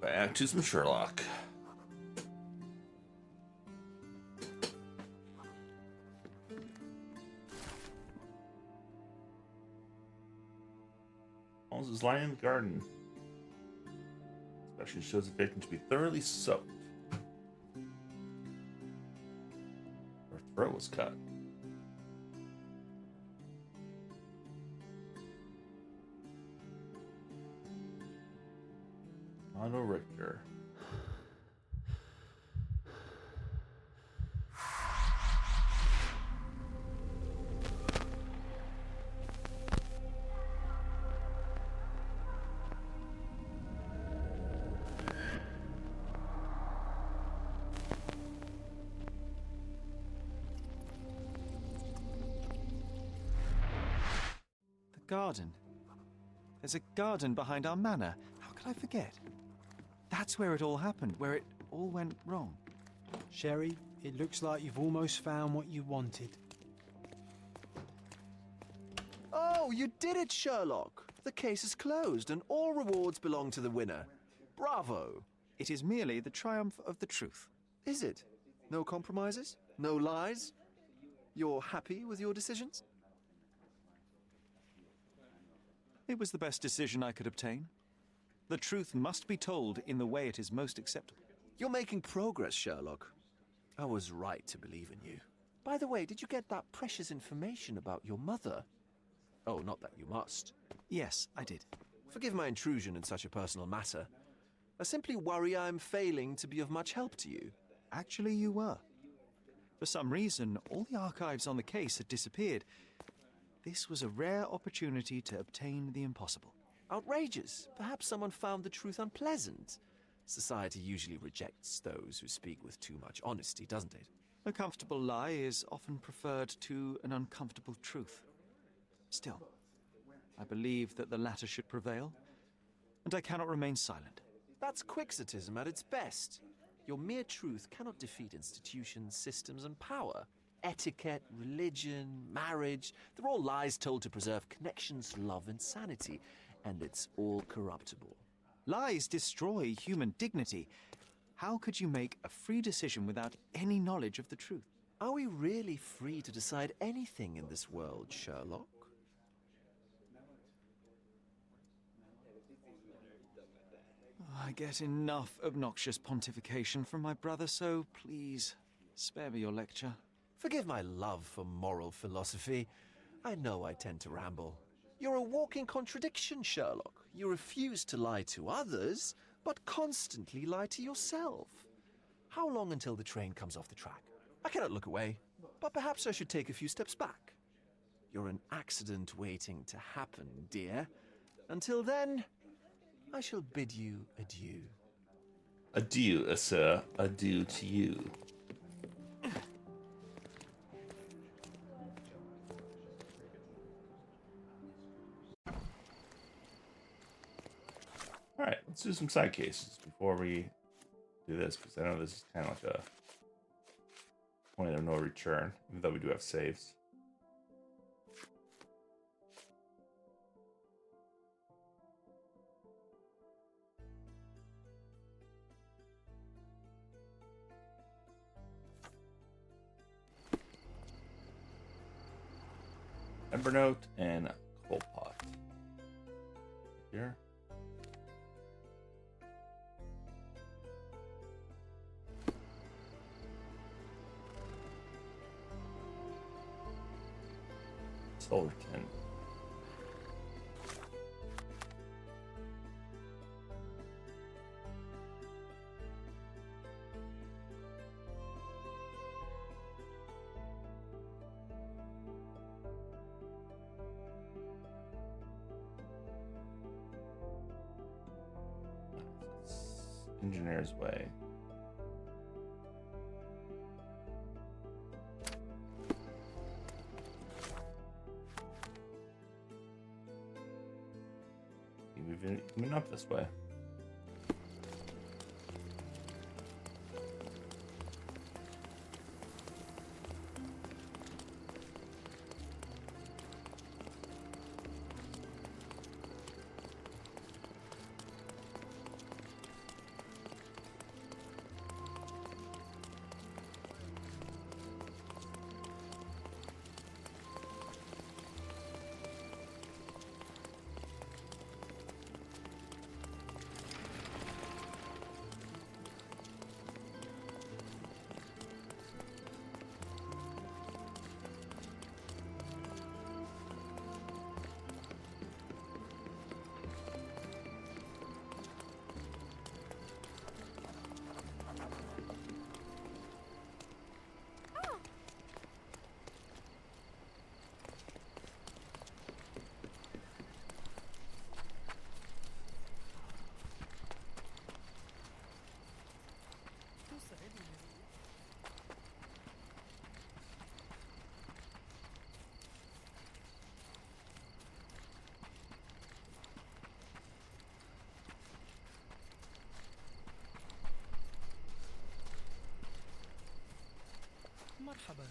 back to some Sherlock. Holmes is lying in the garden. Especially shows the victim to be thoroughly soaked. Her throat was cut. Otto Richter. The garden. There's a garden behind our manor. How could I forget? That's where it all happened, where it all went wrong. Sherry, it looks like you've almost found what you wanted. Oh, you did it, Sherlock! The case is closed and all rewards belong to the winner. Bravo! It is merely the triumph of the truth. Is it? No compromises? No lies? You're happy with your decisions? It was the best decision I could obtain. The truth must be told in the way it is most acceptable. You're making progress, Sherlock. I was right to believe in you. By the way, did you get that precious information about your mother? Oh, not that you must. Yes, I did. Forgive my intrusion in such a personal matter. I simply worry I'm failing to be of much help to you. Actually, you were. For some reason, all the archives on the case had disappeared. This was a rare opportunity to obtain the impossible. Outrageous. Perhaps someone found the truth unpleasant. Society usually rejects those who speak with too much honesty, doesn't it? A comfortable lie is often preferred to an uncomfortable truth. Still, I believe that the latter should prevail, and I cannot remain silent. That's quixotism at its best. Your mere truth cannot defeat institutions, systems, and power. Etiquette, religion, marriage, they're all lies told to preserve connections, love, and sanity, and it's all corruptible. Lies destroy human dignity. How could you make a free decision without any knowledge of the truth? Are we really free to decide anything in this world, Sherlock? I get enough obnoxious pontification from my brother, so please, spare me your lecture. Forgive my love for moral philosophy. I know I tend to ramble. You're a walking contradiction, Sherlock. You refuse to lie to others, but constantly lie to yourself. How long until the train comes off the track? I cannot look away, but perhaps I should take a few steps back. You're an accident waiting to happen, dear. Until then, I shall bid you adieu. Adieu, sir. Adieu to you. Alright, let's do some side cases before we do this, because I know this is kind of like a point of no return, even though we do have saves. Evernote and coal pot. Here. Solar tin. Engineer's way. We've been up this way. مرحبا.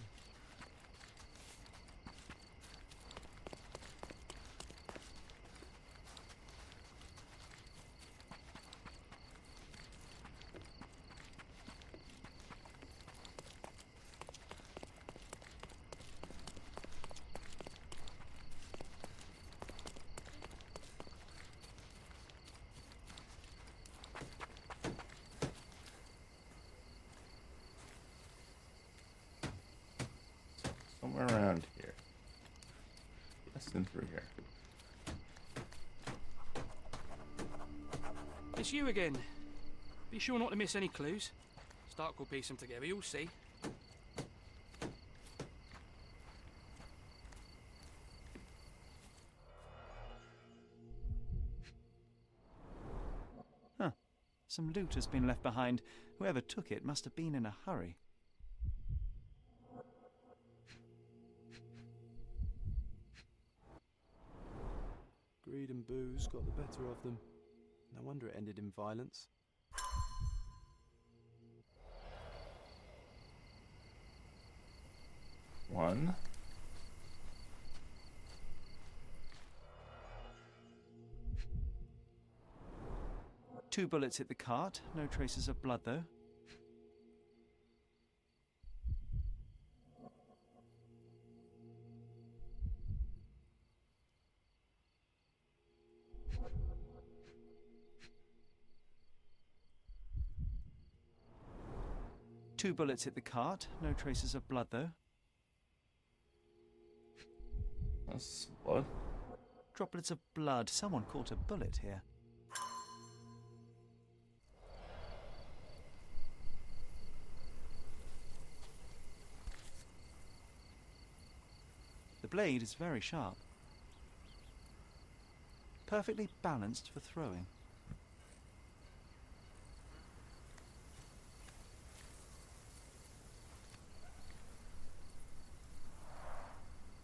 Somewhere around here. Yes, and through here. It's you again. Be sure not to miss any clues. Stark will piece them together, you'll see. Huh. Some loot has been left behind. Whoever took it must have been in a hurry. Greed and booze got the better of them. No wonder it ended in violence. One. Two bullets hit the cart. No traces of blood, though. Two bullets hit the cart. No traces of blood, though. That's blood. Droplets of blood. Someone caught a bullet here. The blade is very sharp. Perfectly balanced for throwing.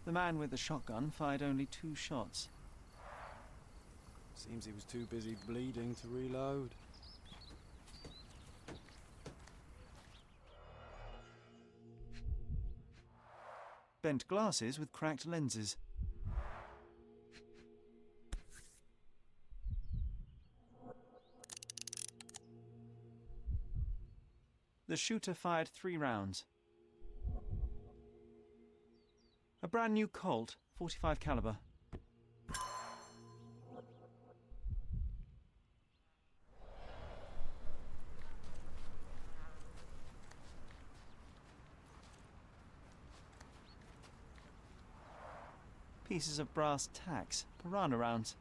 The man with the shotgun fired only 2 shots. Seems he was too busy bleeding to reload. Bent glasses with cracked lenses. The shooter fired 3 rounds. A brand new Colt, .45 caliber. Pieces of brass tacks, piranha rounds.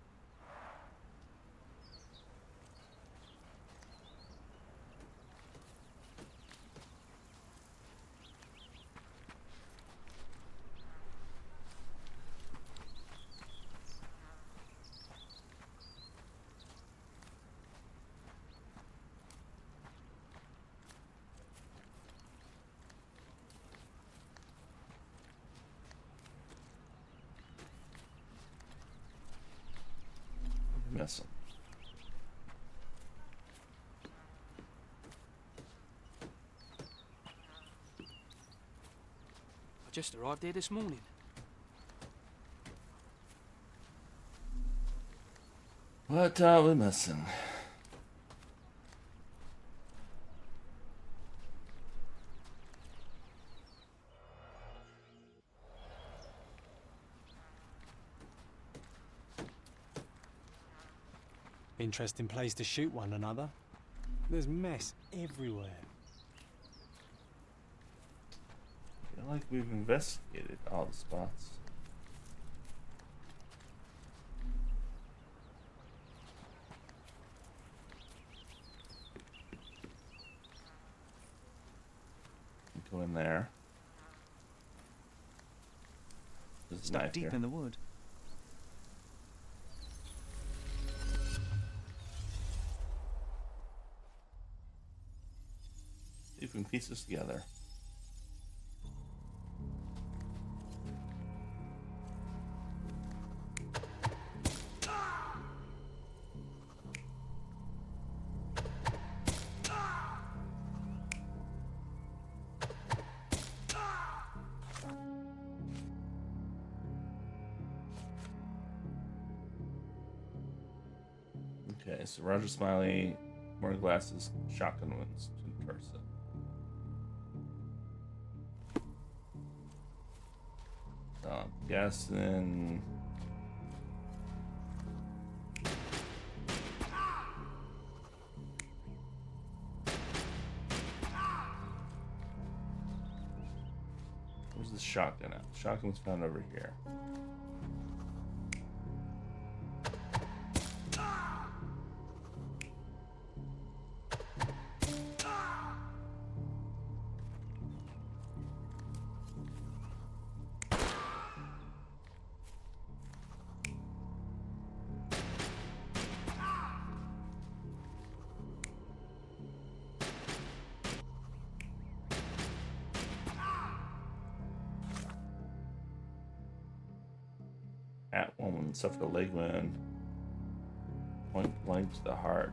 Missing. I just arrived here this morning. What are we missing? Interesting place to shoot one another. There's mess everywhere. I feel like we've investigated all the spots. Go in there. There's a Stuck knife deep here. in the wood. You can piece this together. Okay, so Roger Smiley, wearing glasses, shotgun wounds to the torso. So I'm guessing. Where's the shotgun at? The shotgun was found over here. At woman suffered a leg wound, point blank to the heart.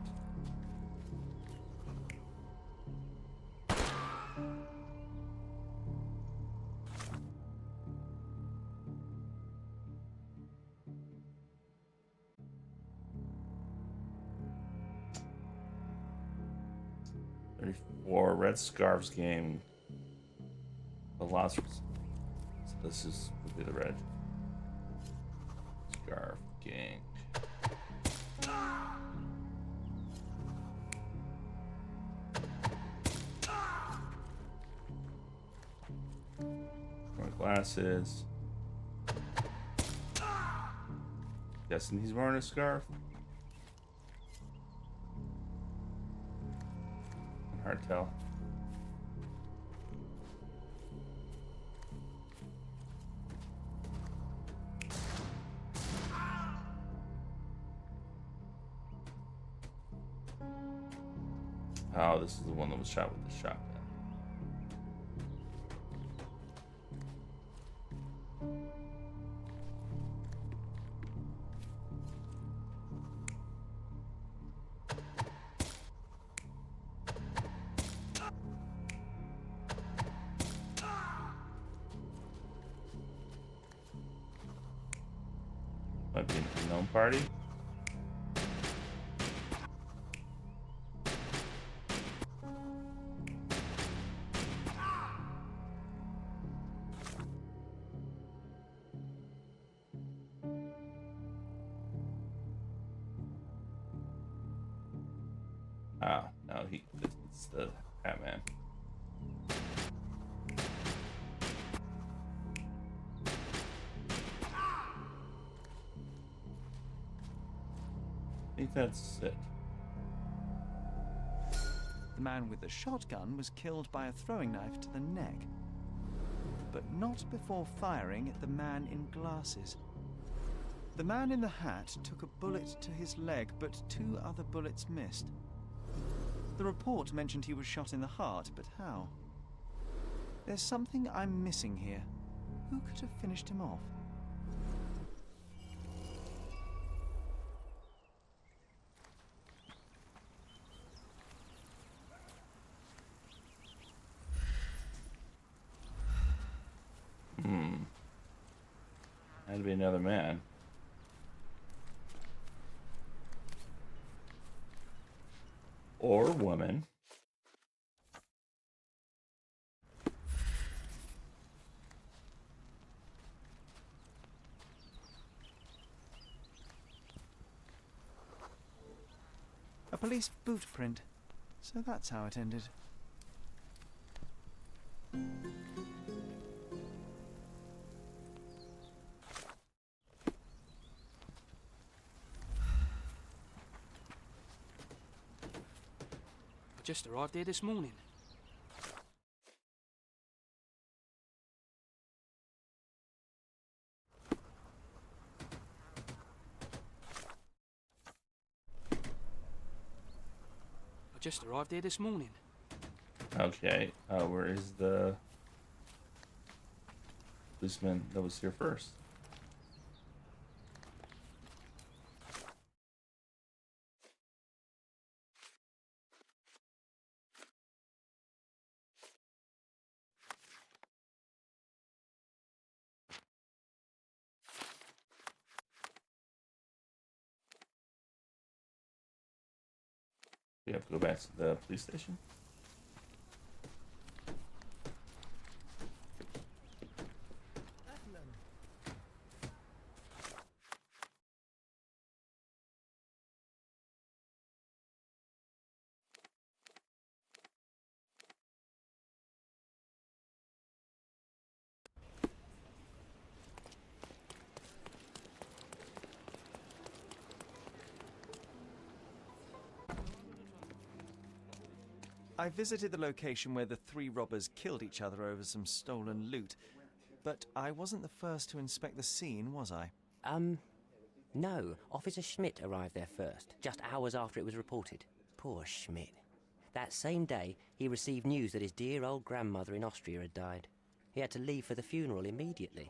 Or Red Scarves game. The loss. So this is would be the Red Scarf gang. More glasses. Guessing he's wearing a scarf. Hard to tell. Oh, this is the one that was shot with the shotgun. Might be an unknown party. Oh, no, it's the Batman. I think that's it. The man with the shotgun was killed by a throwing knife to the neck, but not before firing at the man in glasses. The man in the hat took a bullet to his leg, but 2 other bullets missed. The report mentioned he was shot in the heart, but how? There's something I'm missing here. Who could have finished him off? Had to be another man. Or woman. A police boot print. So that's how it ended. I just arrived here this morning. I just arrived here this morning. Okay, where is the policeman that was here first? We have to go back to the police station. I visited the location where the three robbers killed each other over some stolen loot, but I wasn't the first to inspect the scene, was I? No. Officer Schmidt arrived there first, just hours after it was reported. Poor Schmidt. That same day, he received news that his dear old grandmother in Austria had died. He had to leave for the funeral immediately.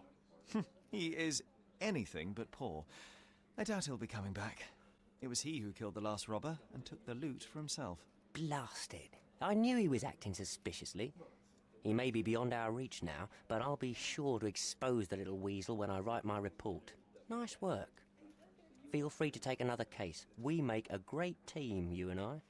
He is anything but poor. I doubt he'll be coming back. It was he who killed the last robber and took the loot for himself. Blasted. I knew he was acting suspiciously. He may be beyond our reach now, but I'll be sure to expose the little weasel when I write my report. Nice work. Feel free to take another case. We make a great team, you and I.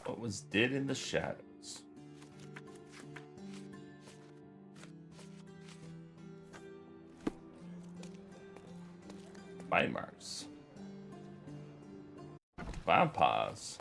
What was did in the shadows? Bite marks. Vampires.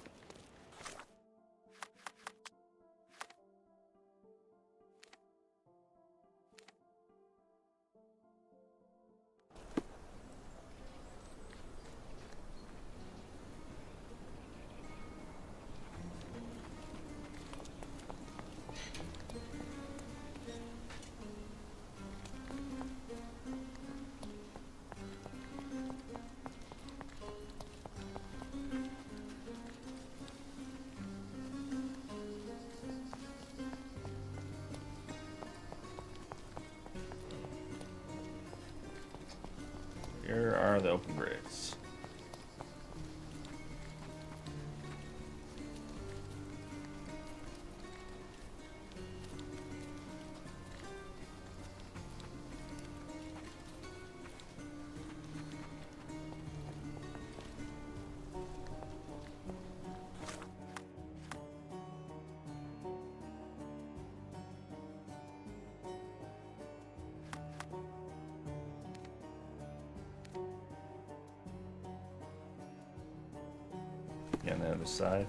Here are the open graves. Yeah, on the other side.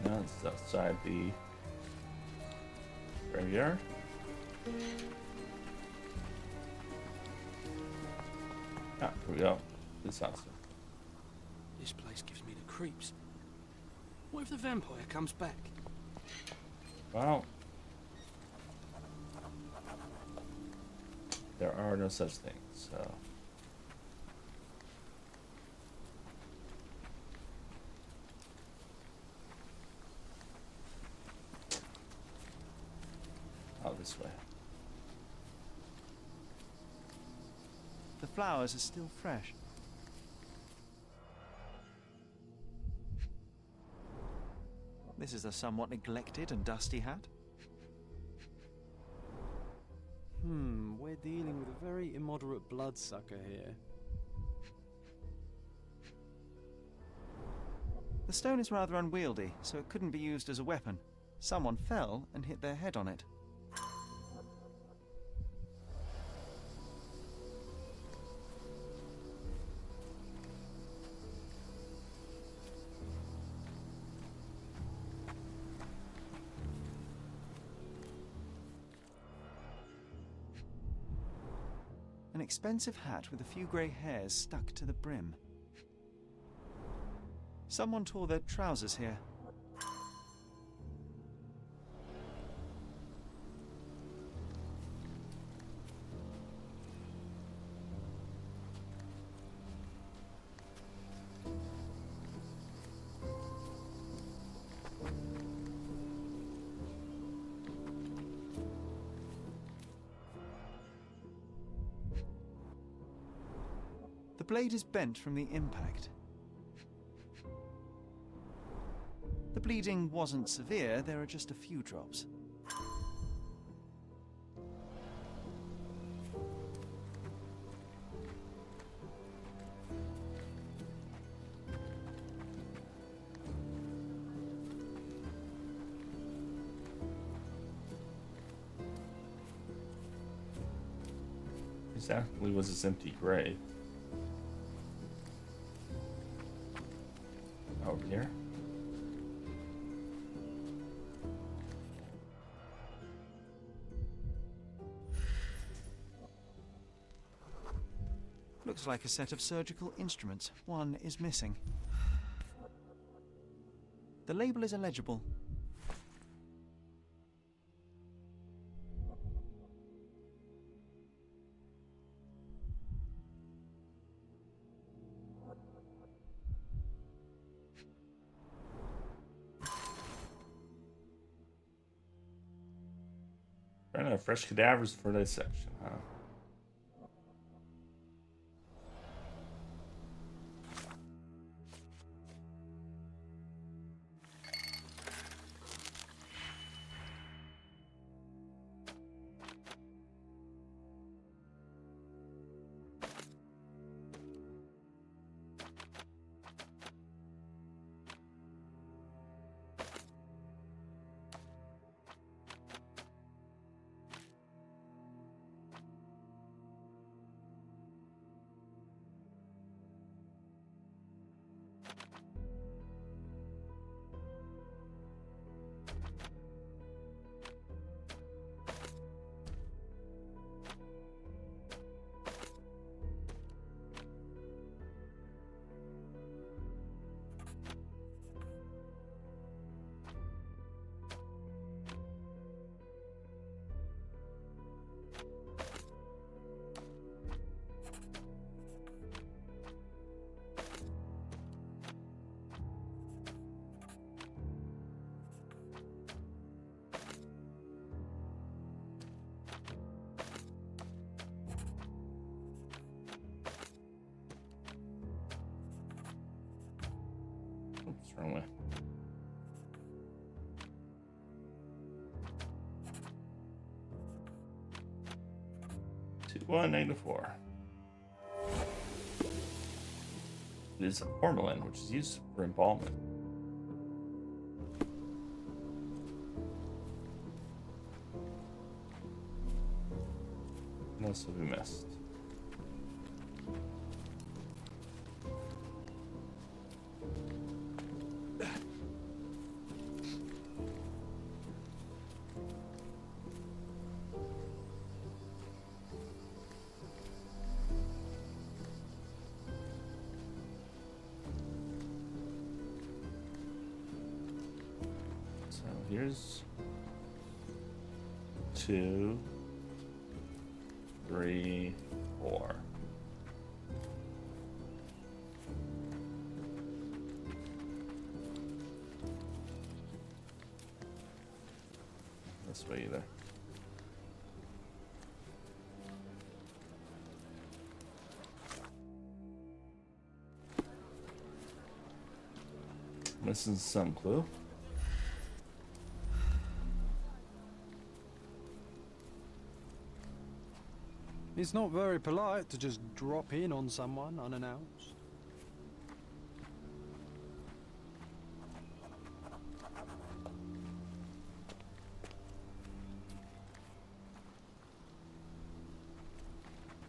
No, it's outside the graveyard. Ah, here we go. This officer. This place gives me the creeps. What if the vampire comes back? Well, there are no such things, so. Oh, this way. The flowers are still fresh. This is a somewhat neglected and dusty hat. We're dealing with a very immoderate bloodsucker here. The stone is rather unwieldy, so it couldn't be used as a weapon. Someone fell and hit their head on it. An expensive hat with a few grey hairs stuck to the brim. Someone tore their trousers here. blade is bent from the impact. The bleeding wasn't severe, there are just a few drops. Exactly was this empty grave? Over here? Looks like a set of surgical instruments. One is missing. The label is illegible. Running out of fresh cadavers for dissection, huh? Oops, wrong way. -4. It is formalin, which is used for embalming. What else have we missed? So here's 2, 3, 4. This way either. Missing some clue. It's not very polite to just drop in on someone unannounced.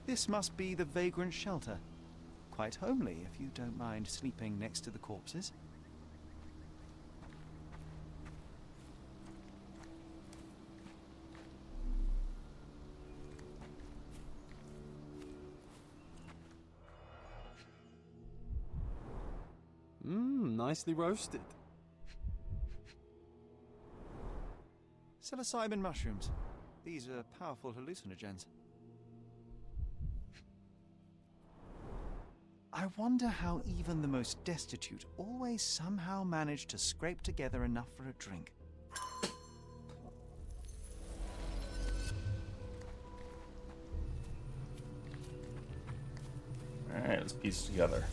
This must be the vagrant shelter. Quite homely, if you don't mind sleeping next to the corpses. Nicely roasted. Psilocybin mushrooms. These are powerful hallucinogens. I wonder how even the most destitute always somehow manage to scrape together enough for a drink. Alright, let's piece it together.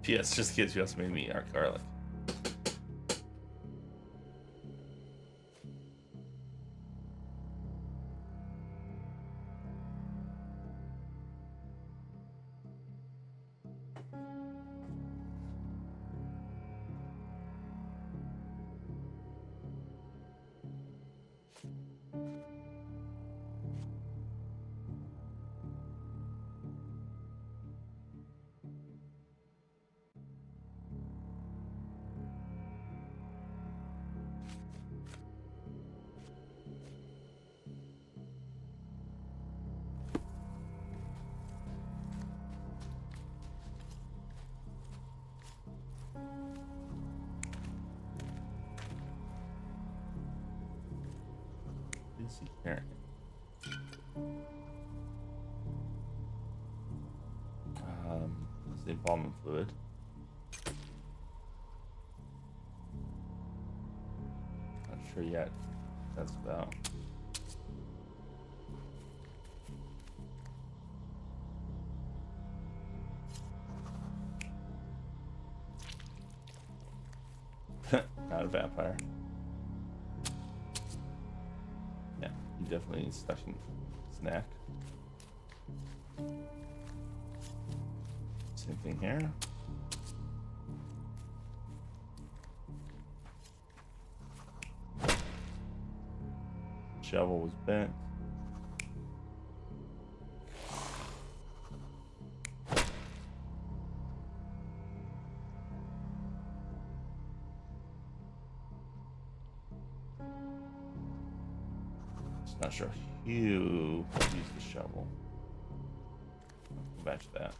Yes, just kids, you also made me our garlic. Is he carrying? That's the embalming fluid. Not sure yet. That's about. Not a vampire. Yeah, he definitely needs stuff in snack. Same thing here. Shovel was bent. Just not sure who used the shovel. I'll go back to that.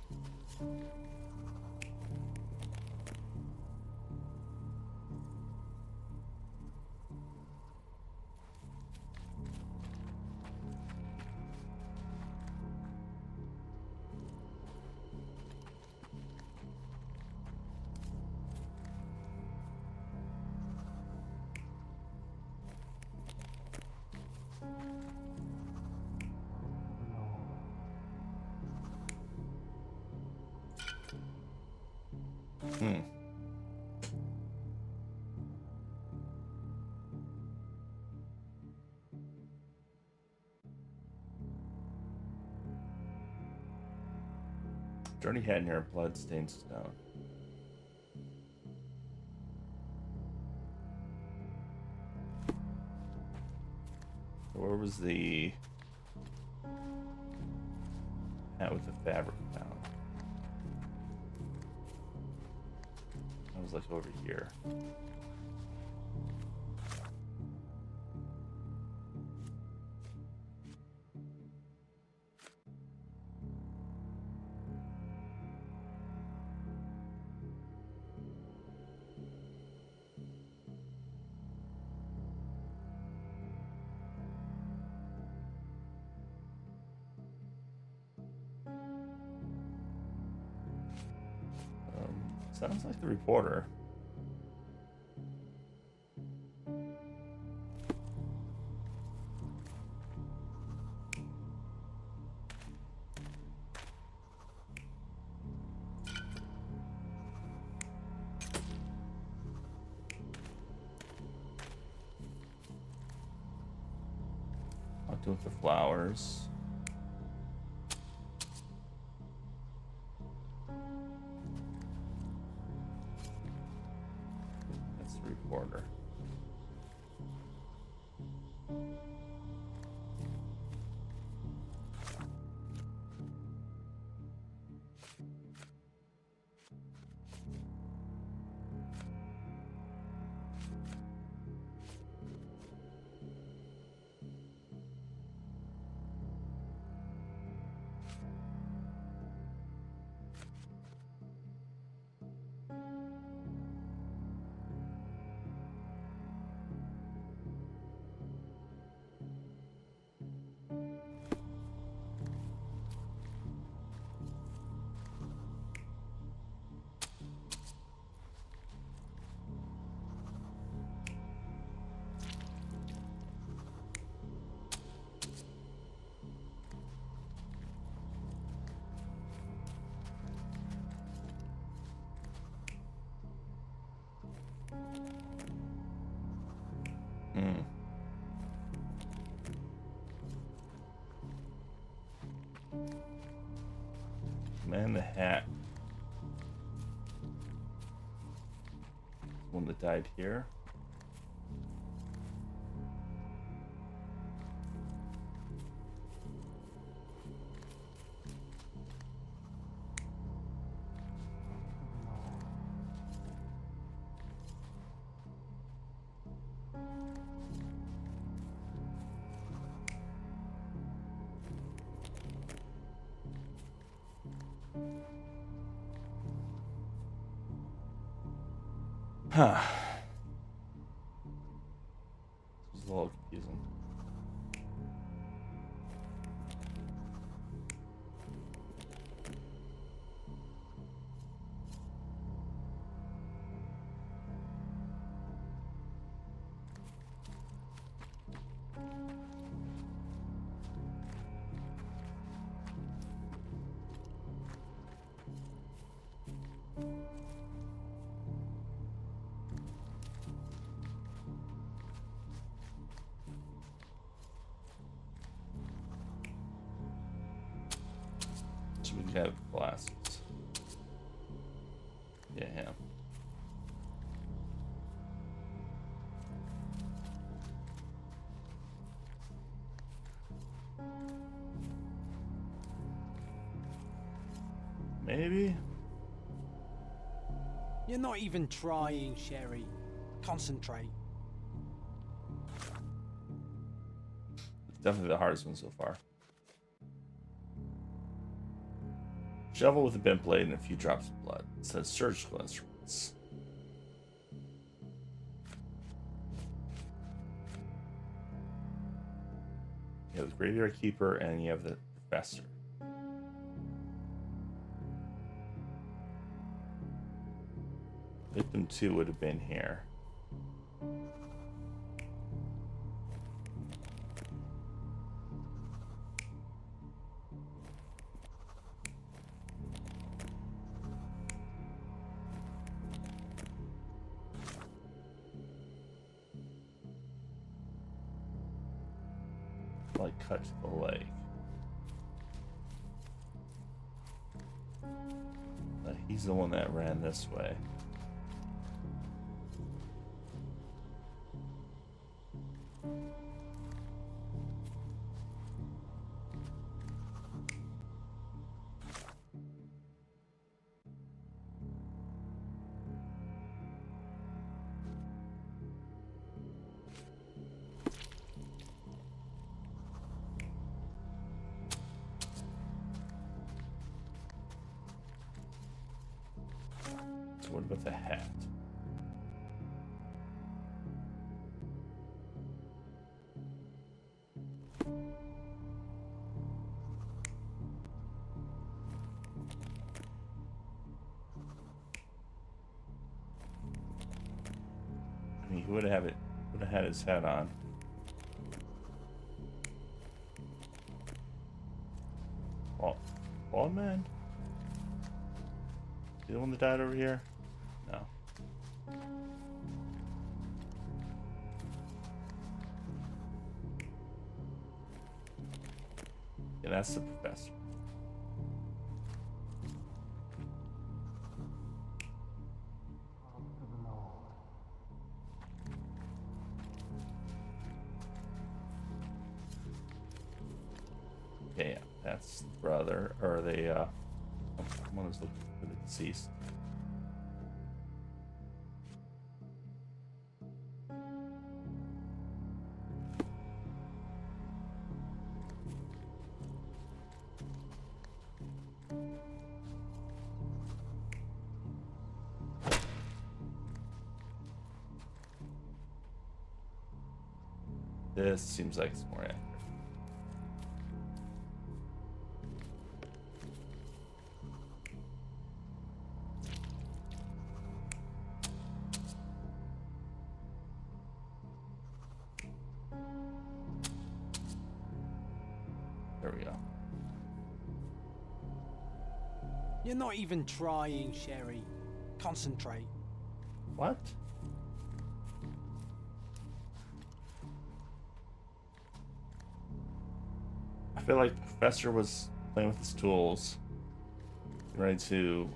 Dirty head near blood-stained stone. Where was the hat with the fabric found? That was like over here. Sounds like the reporter. I'll do with the flowers. Reporter. Man in the Hat. One that died here. Huh. This is a little confusing. So we have glasses. Yeah, him. Maybe? You're not even trying, Sherry. Concentrate. It's definitely the hardest one so far. Shovel with a bent blade and a few drops of blood. It says surgical instruments. You have the Graveyard Keeper and you have the Professor. Victim 2 would have been here. Like cut to the leg. He's the one that ran this way. So what about the hat? I mean, he would have had his hat on. Bald man? You the one that died over here? No. Yeah, that's the Professor. Okay, yeah, that's the brother, or the, one who's looking for the deceased. This seems like it's more accurate. There we go. You're not even trying, Sherry. Concentrate. What? I feel like the Professor was playing with his tools. ready to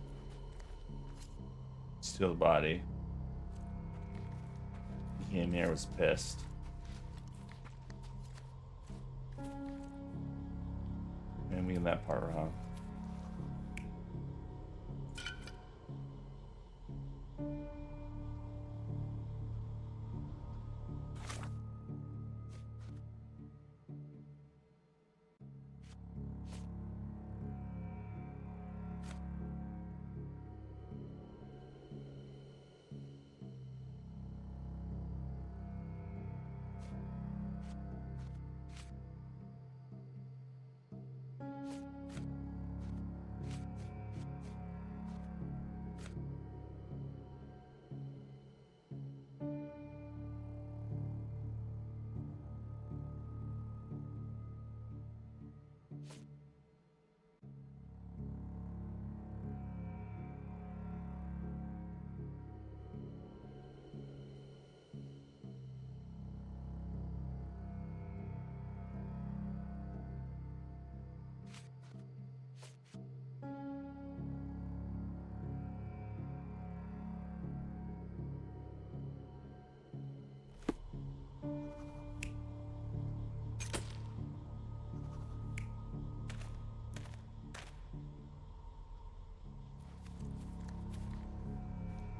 steal the body. He came here, was pissed. And we get that part wrong.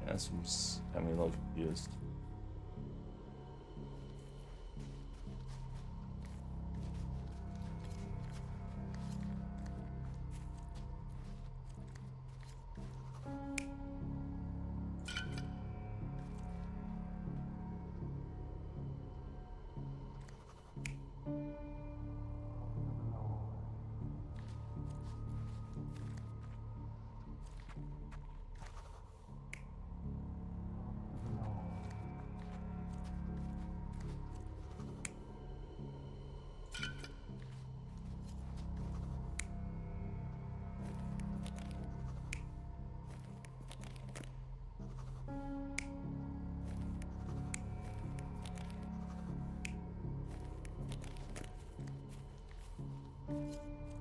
Yeah, this one's got me a little confused.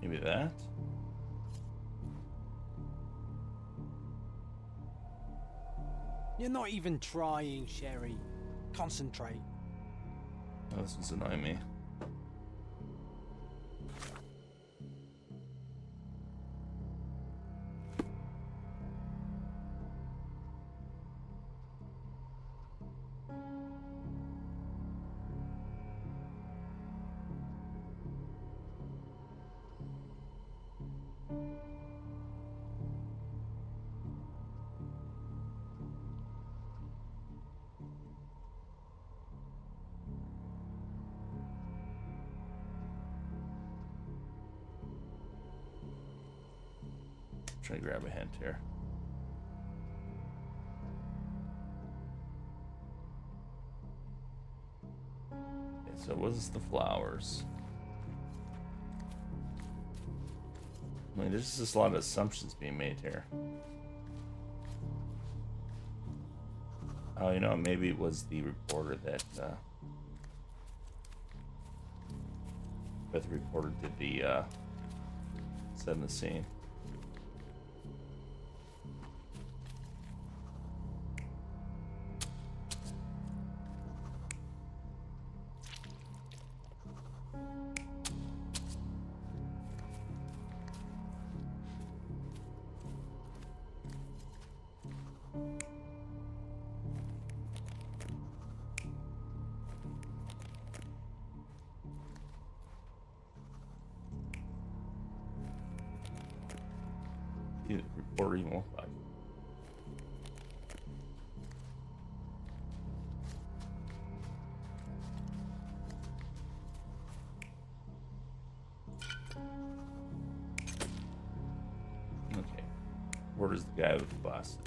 Maybe that? You're not even trying, Sherry. Concentrate. Oh, this one's annoying me. Try to grab a hint here. Okay, so it was the flowers. I mean, there's just a lot of assumptions being made here. Oh, you know, maybe it was the reporter that but the reporter did the set in the scene. Reporter even won't buy. Okay. Where's the guy with the glasses?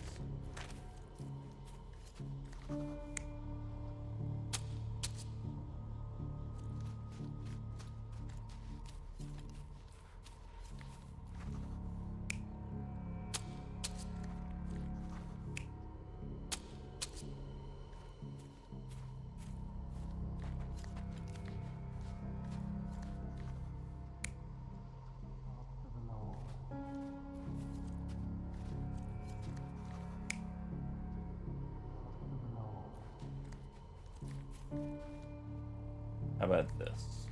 How about this?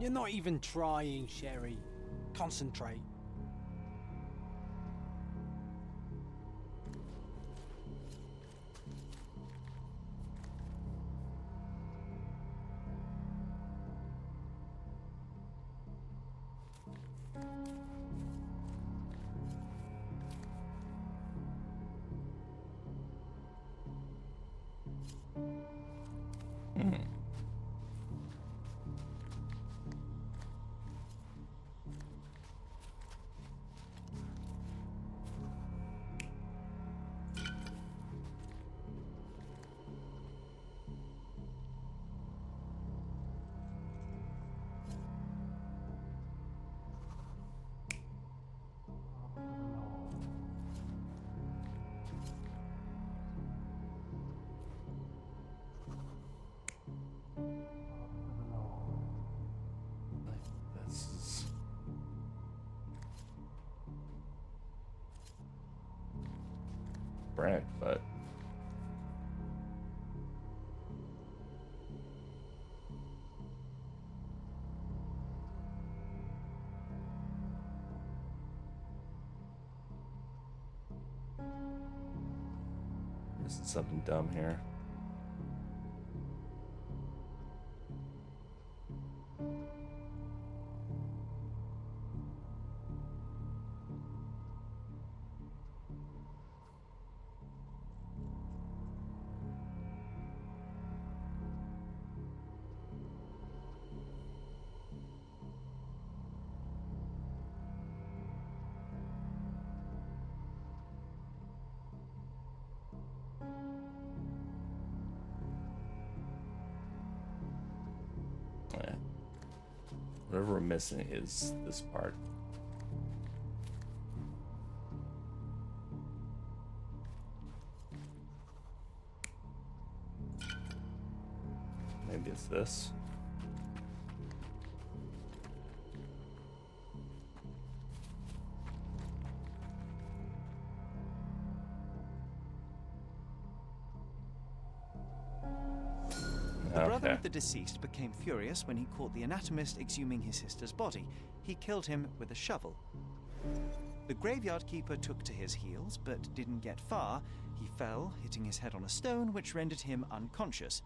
You're not even trying, Sherry. Concentrate. This is correct, but missing something dumb here. Yeah. Whatever we're missing is this part. Maybe it's this. The brother of the deceased became furious when he caught the anatomist exhuming his sister's body. He killed him with a shovel. The graveyard keeper took to his heels, but didn't get far. He fell, hitting his head on a stone, which rendered him unconscious.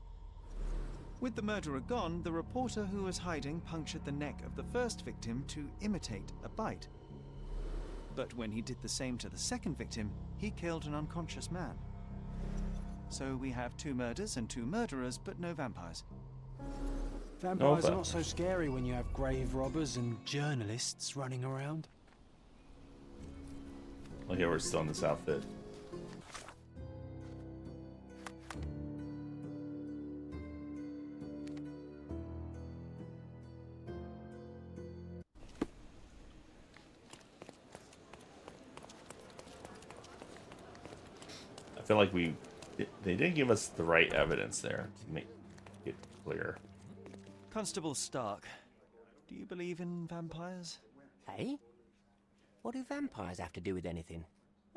With the murderer gone, the reporter who was hiding punctured the neck of the first victim to imitate a bite. But when he did the same to the second victim, he killed an unconscious man. So we have 2 murders and 2 murderers, but no vampires. Vampires are not so scary when you have grave robbers and journalists running around. Well, here we're still in this outfit. I feel like they didn't give us the right evidence there to make it clear. Constable Stark, do you believe in vampires? Hey? What do vampires have to do with anything?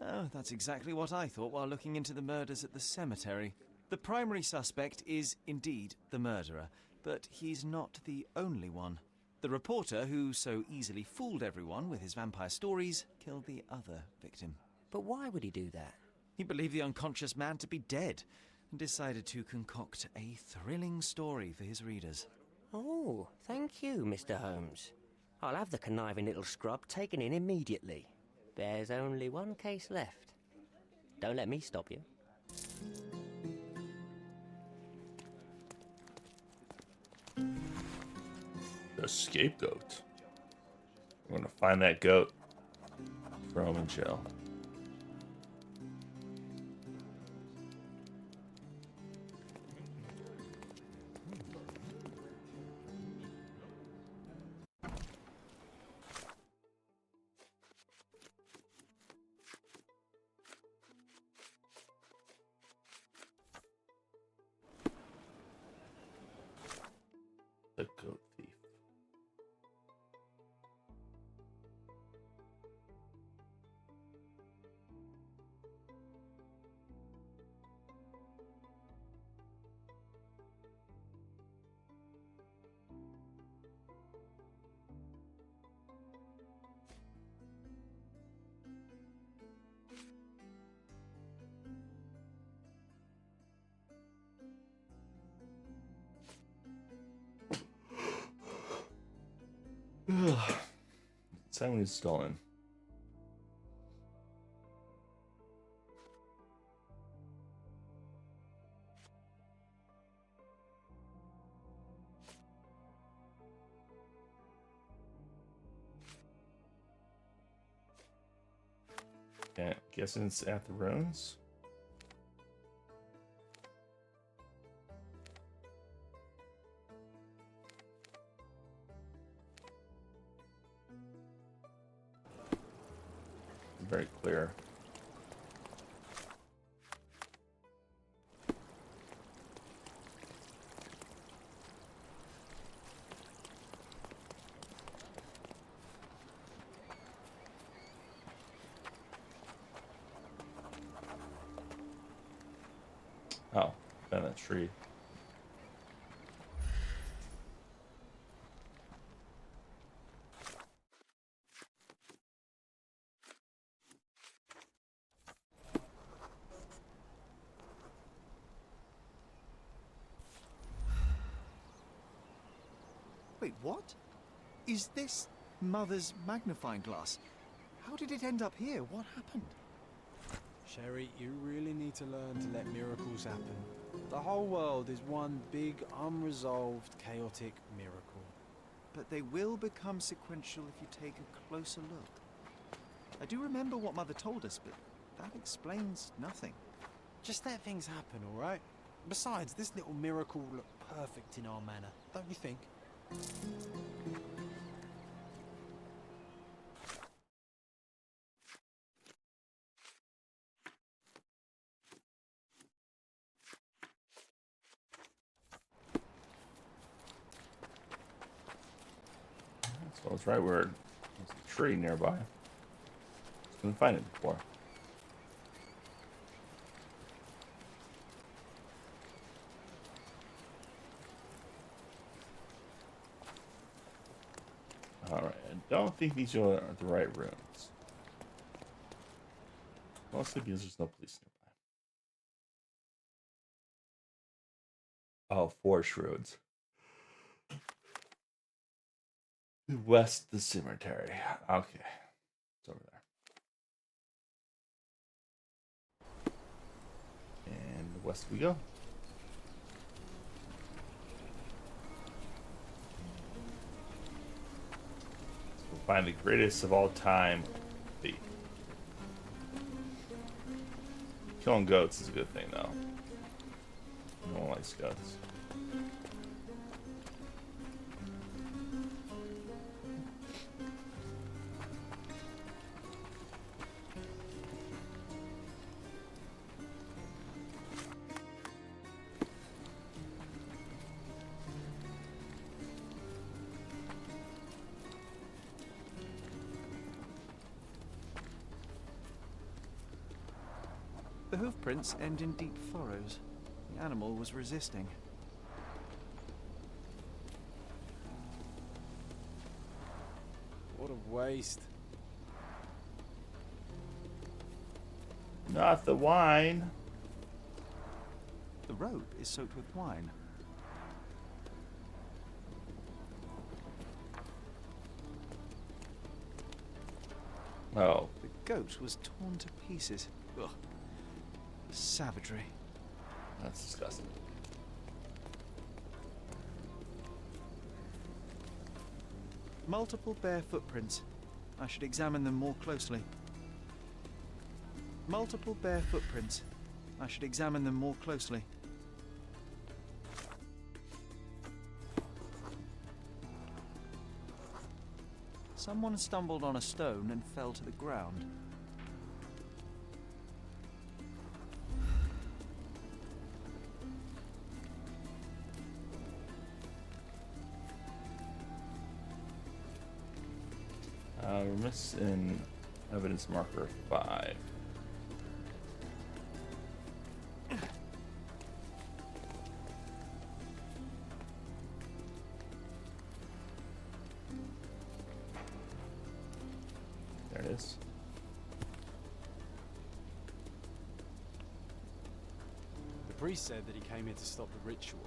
Oh, that's exactly what I thought while looking into the murders at the cemetery. The primary suspect is indeed the murderer, but he's not the only one. The reporter, who so easily fooled everyone with his vampire stories, killed the other victim. But why would he do that? He believed the unconscious man to be dead and decided to concoct a thrilling story for his readers. Oh, thank you, Mr. Holmes. I'll have the conniving little scrub taken in immediately. There's only one case left. Don't let me stop you. The scapegoat. We're gonna find that goat. Throw him in jail. The goat thief. Someone is stolen. Okay, guessing it's at the ruins. Very clear. Oh, found that tree. Wait, what? Is this Mother's magnifying glass? How did it end up here? What happened? Sherry, you really need to learn to let miracles happen. The whole world is one big, unresolved, chaotic miracle. But they will become sequential if you take a closer look. I do remember what Mother told us, but that explains nothing. Just let things happen, all right? Besides, this little miracle will look perfect in our manner, don't you think? So it's right where there's a tree nearby. Couldn't find it before. Alright, I don't think these are the right ruins. Mostly because there's no police nearby. Oh, Forest Roads. West the cemetery. Okay. It's over there. And west we go. So we'll find the greatest of all time thief. Killing goats is a good thing though. No one likes goats. The hoof prints end in deep furrows. The animal was resisting. What a waste. Not the wine. The rope is soaked with wine. Oh, The goat was torn to pieces. Ugh. Savagery. that's disgusting. Multiple bare footprints. I should examine them more closely. Multiple bare footprints. I should examine them more closely. Someone stumbled on a stone and fell to the ground. We're missing evidence marker 5. There it is. The priest said that he came here to stop the ritual.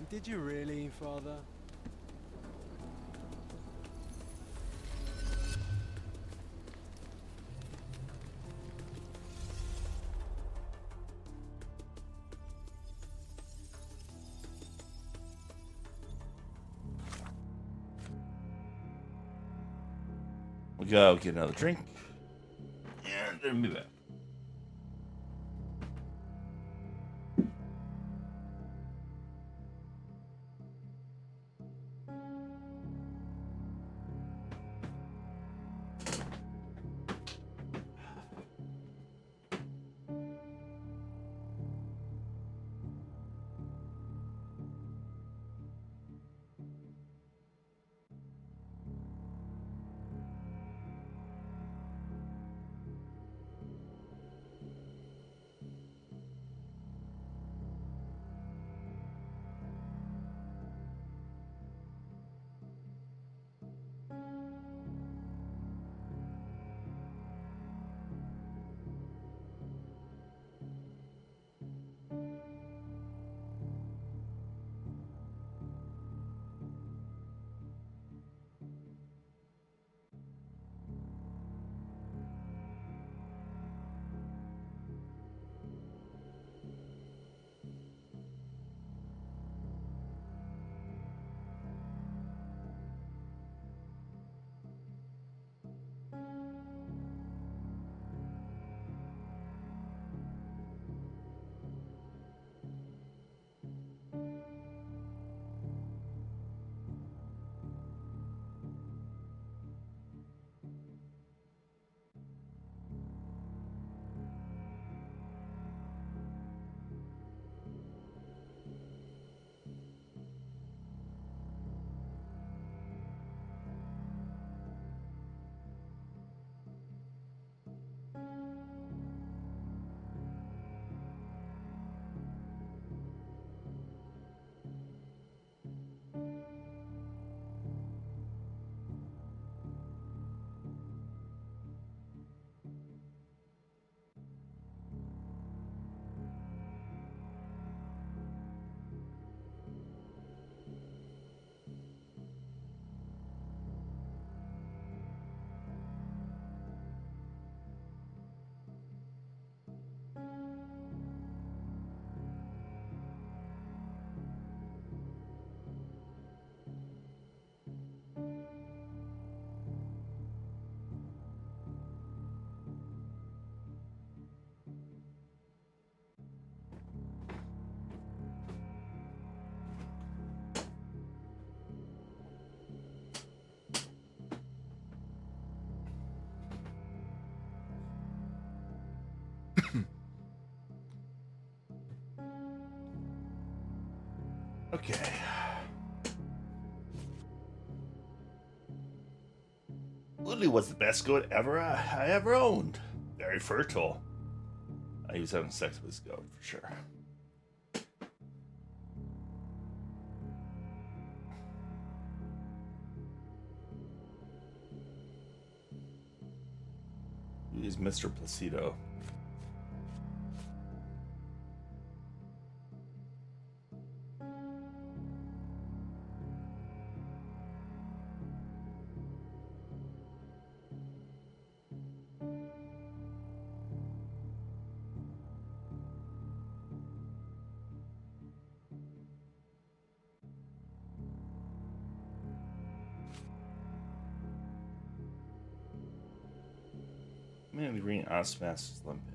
Did you really, Father? We'll go get another drink. And then be back. Okay. Lily was the best goat I ever owned. Very fertile. He was having sex with his goat for sure. He's Mr. Placido. Man, the green Osmas is limping.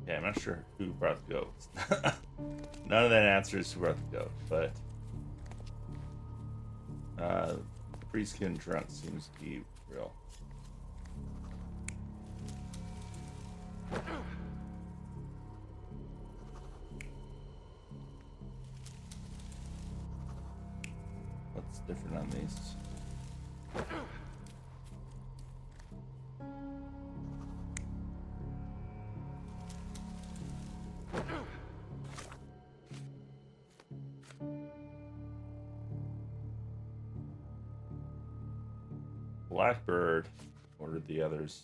Yeah, I'm not sure who brought the goats. None of that answers who brought the goat, but priest getting drunk seems to be real. What's different on these? Blackbird ordered the others.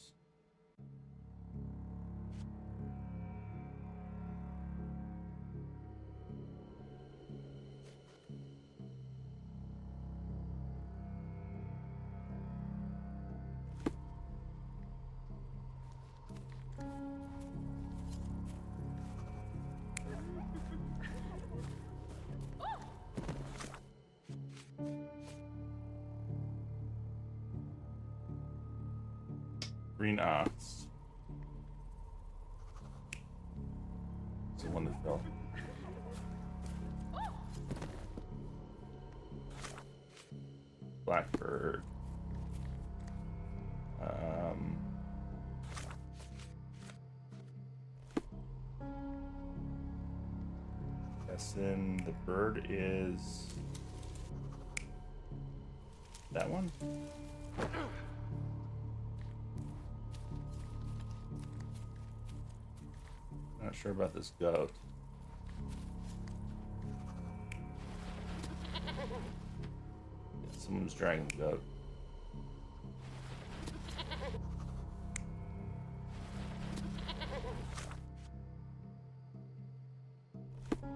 Green ox. It's the one that fell. Blackbird. Guessing the bird is that one. Not sure about this goat. Yeah, someone's dragging the goat.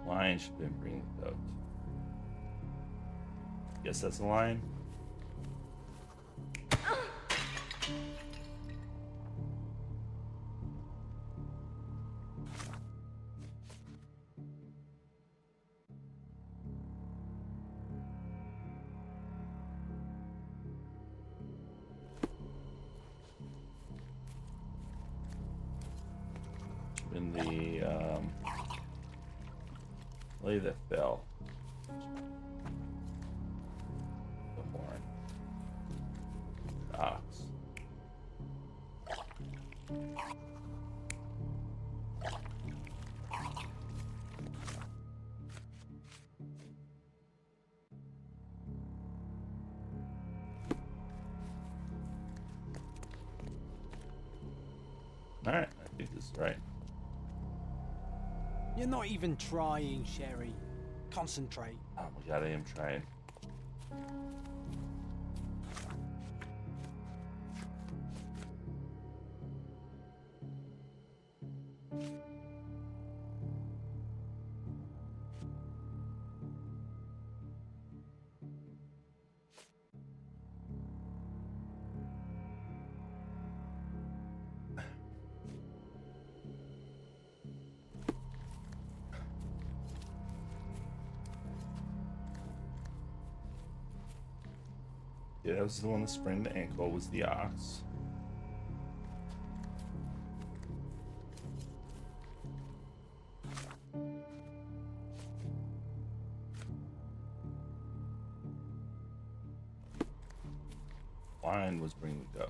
Lion should have been bringing the goat. Guess that's a lion. In the lady that fell. The horn. The ox. Alright, I think this is right. You're not even trying, Sherry. Concentrate. Oh my god, I am trying. Yeah, that was the one that sprained the ankle, was the ox. Lion was bringing the goat.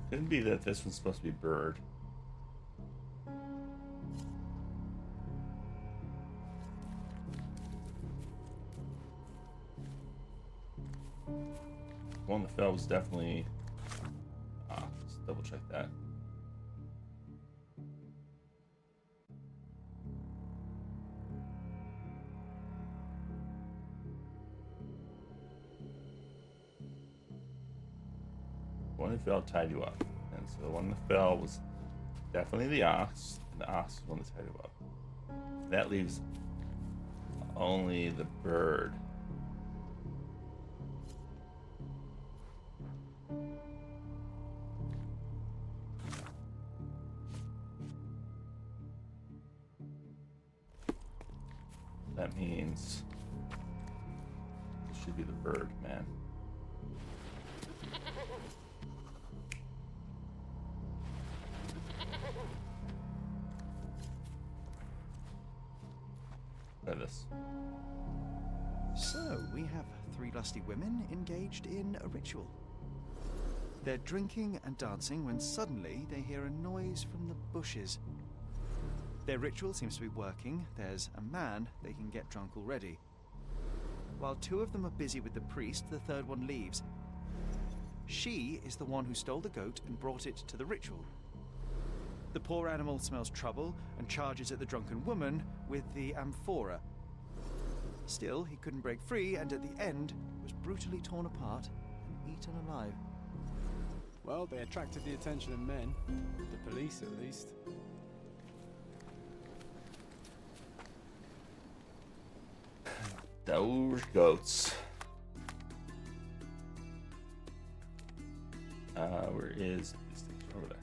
Couldn't be that this one's supposed to be bird. The one that fell was definitely. Let's double check that. The one that fell tied you up. And so the one that fell was definitely the ox, and the ox is the one that tied you up. That leaves only the bird. That means it should be the bird, man. Look at this. So, we have 3 lusty women engaged in a ritual. They're drinking and dancing when suddenly they hear a noise from the bushes. Their ritual seems to be working. There's a man they can get drunk already. While 2 of them are busy with the priest, the 3rd one leaves. She is the one who stole the goat and brought it to the ritual. The poor animal smells trouble and charges at the drunken woman with the amphora. Still, he couldn't break free, and at the end was brutally torn apart and eaten alive. Well, they attracted the attention of men. The police, at least. Those goats. Where is this thing? Over there.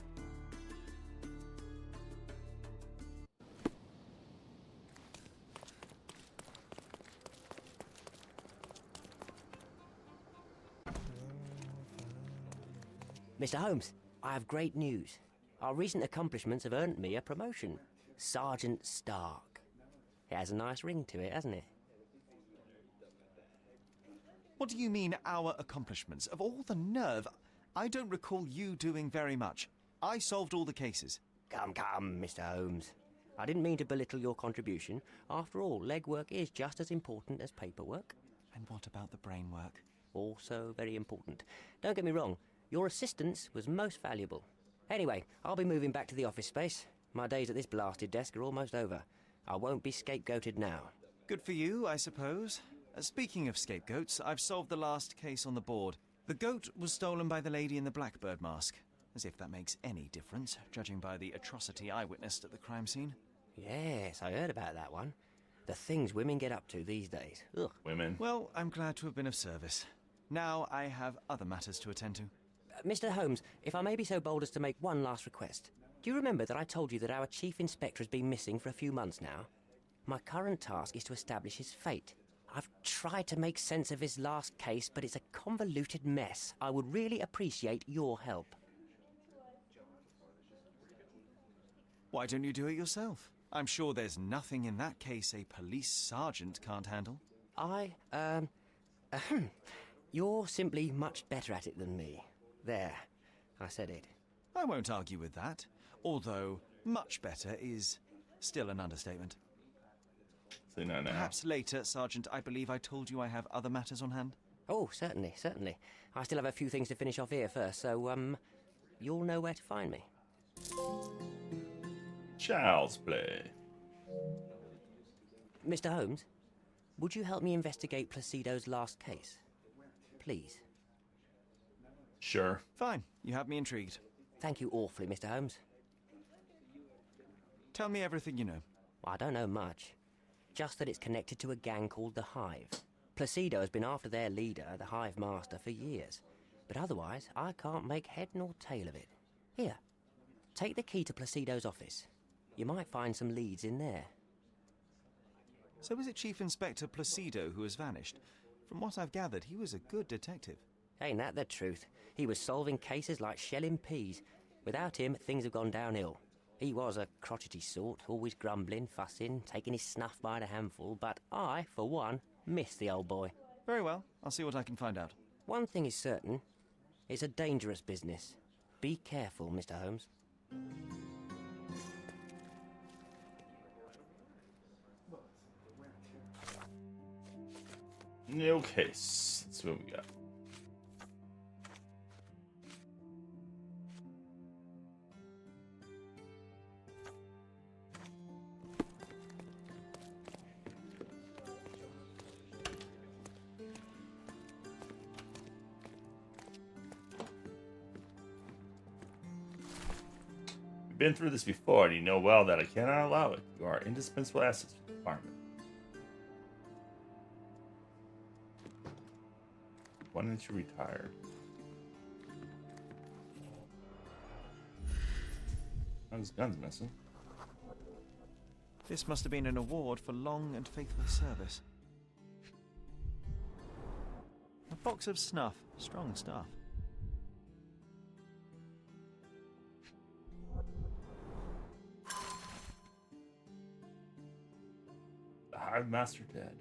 Mr. Holmes, I have great news. Our recent accomplishments have earned me a promotion. Sergeant Stark. It has a nice ring to it, hasn't it? What do you mean, our accomplishments? Of all the nerve, I don't recall you doing very much. I solved all the cases. Come, Mr. Holmes. I didn't mean to belittle your contribution. After all, legwork is just as important as paperwork. And what about the brain work? Also very important. Don't get me wrong, your assistance was most valuable. Anyway, I'll be moving back to the office space. My days at this blasted desk are almost over. I won't be scapegoated now. Good for you, I suppose. Speaking of scapegoats, I've solved the last case on the board. The goat was stolen by the lady in the blackbird mask. As if that makes any difference, judging by the atrocity I witnessed at the crime scene. Yes, I heard about that one. The things women get up to these days. Ugh. Women. Well, I'm glad to have been of service. Now I have other matters to attend to. Mr. Holmes, if I may be so bold as to make one last request. Do you remember that I told you that our chief inspector has been missing for a few months now? My current task is to establish his fate. I've tried to make sense of his last case, but it's a convoluted mess. I would really appreciate your help. Why don't you do it yourself? I'm sure there's nothing in that case a police sergeant can't handle. You're simply much better at it than me. There, I said it. I won't argue with that, although much better is still an understatement. So no. Perhaps later, Sergeant, I believe I told you I have other matters on hand. Oh, certainly. I still have a few things to finish off here first, so, you'll know where to find me. Child's play. Mr. Holmes, would you help me investigate Placido's last case? Please. Sure. Fine, you have me intrigued. Thank you awfully, Mr. Holmes. Tell me everything you know. I don't know much. Just that it's connected to a gang called the Hive. Placido has been after their leader, the Hive Master, for years. But otherwise, I can't make head nor tail of it. Here, take the key to Placido's office. You might find some leads in there. So is it Chief Inspector Placido who has vanished? From what I've gathered, he was a good detective. Ain't that the truth? He was solving cases like shelling peas. Without him, things have gone downhill. He was a crotchety sort, always grumbling, fussing, taking his snuff by the handful, but I, for one, miss the old boy. Very well, I'll see what I can find out. One thing is certain. It's a dangerous business. Be careful, Mr. Holmes. New case. Let's see what we got. You've been through this before, and you know well that I cannot allow it. You are indispensable assets to the department. When did you retire? Oh, his gun's missing. This must have been an award for long and faithful service. A box of snuff. Strong stuff. The Hive Master dead.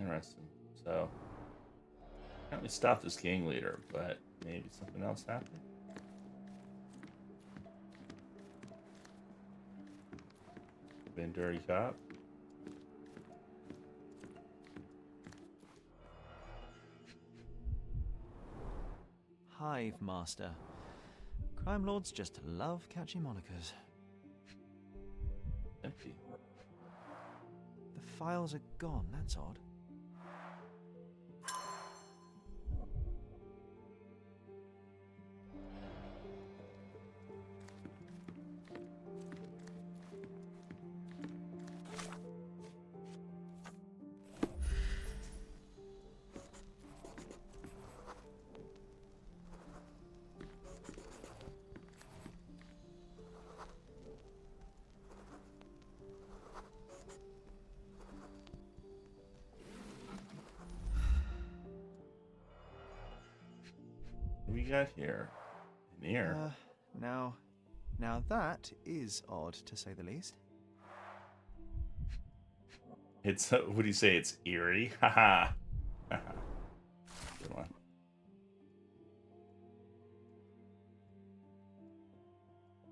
Interesting. So, apparently stopped this gang leader, but maybe something else happened. Been dirty cop. Hive Master. Crime lords just love catchy monikers. Empty. The files are gone, that's odd. What do we got here? An ear. Now that is odd, to say the least. It's what do you say? It's eerie. Haha. Good one.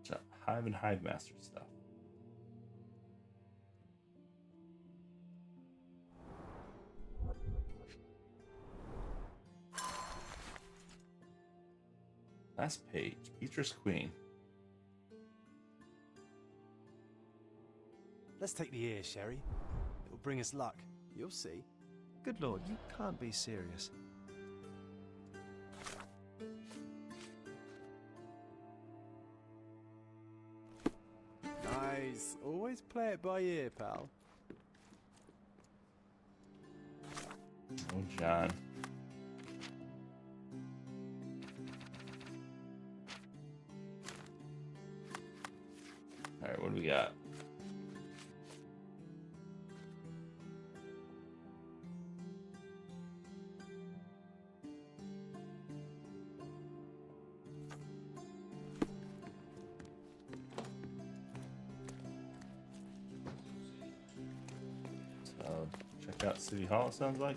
So, Hive and Hive Master stuff. Last page. Beatrice Queen. Let's take the ear, Sherry. It'll bring us luck. You'll see. Good lord, you can't be serious. Nice. Always play it by ear, pal. Oh, John. All right, what do we got? So, check out City Hall, it sounds like.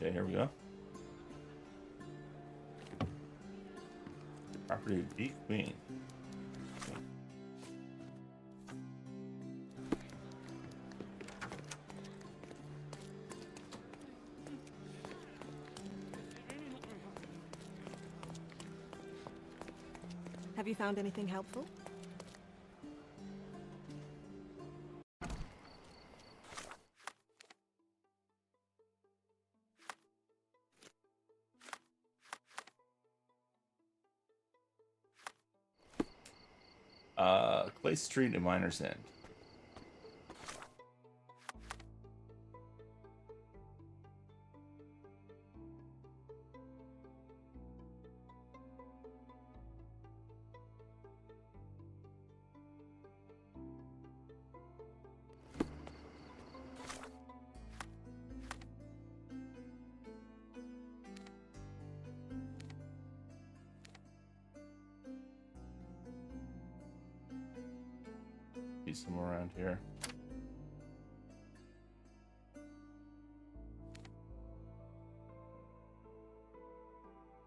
Okay, here we go. Property of B Queen. Have you found anything helpful? Clay Street and Miner's End. be somewhere around here.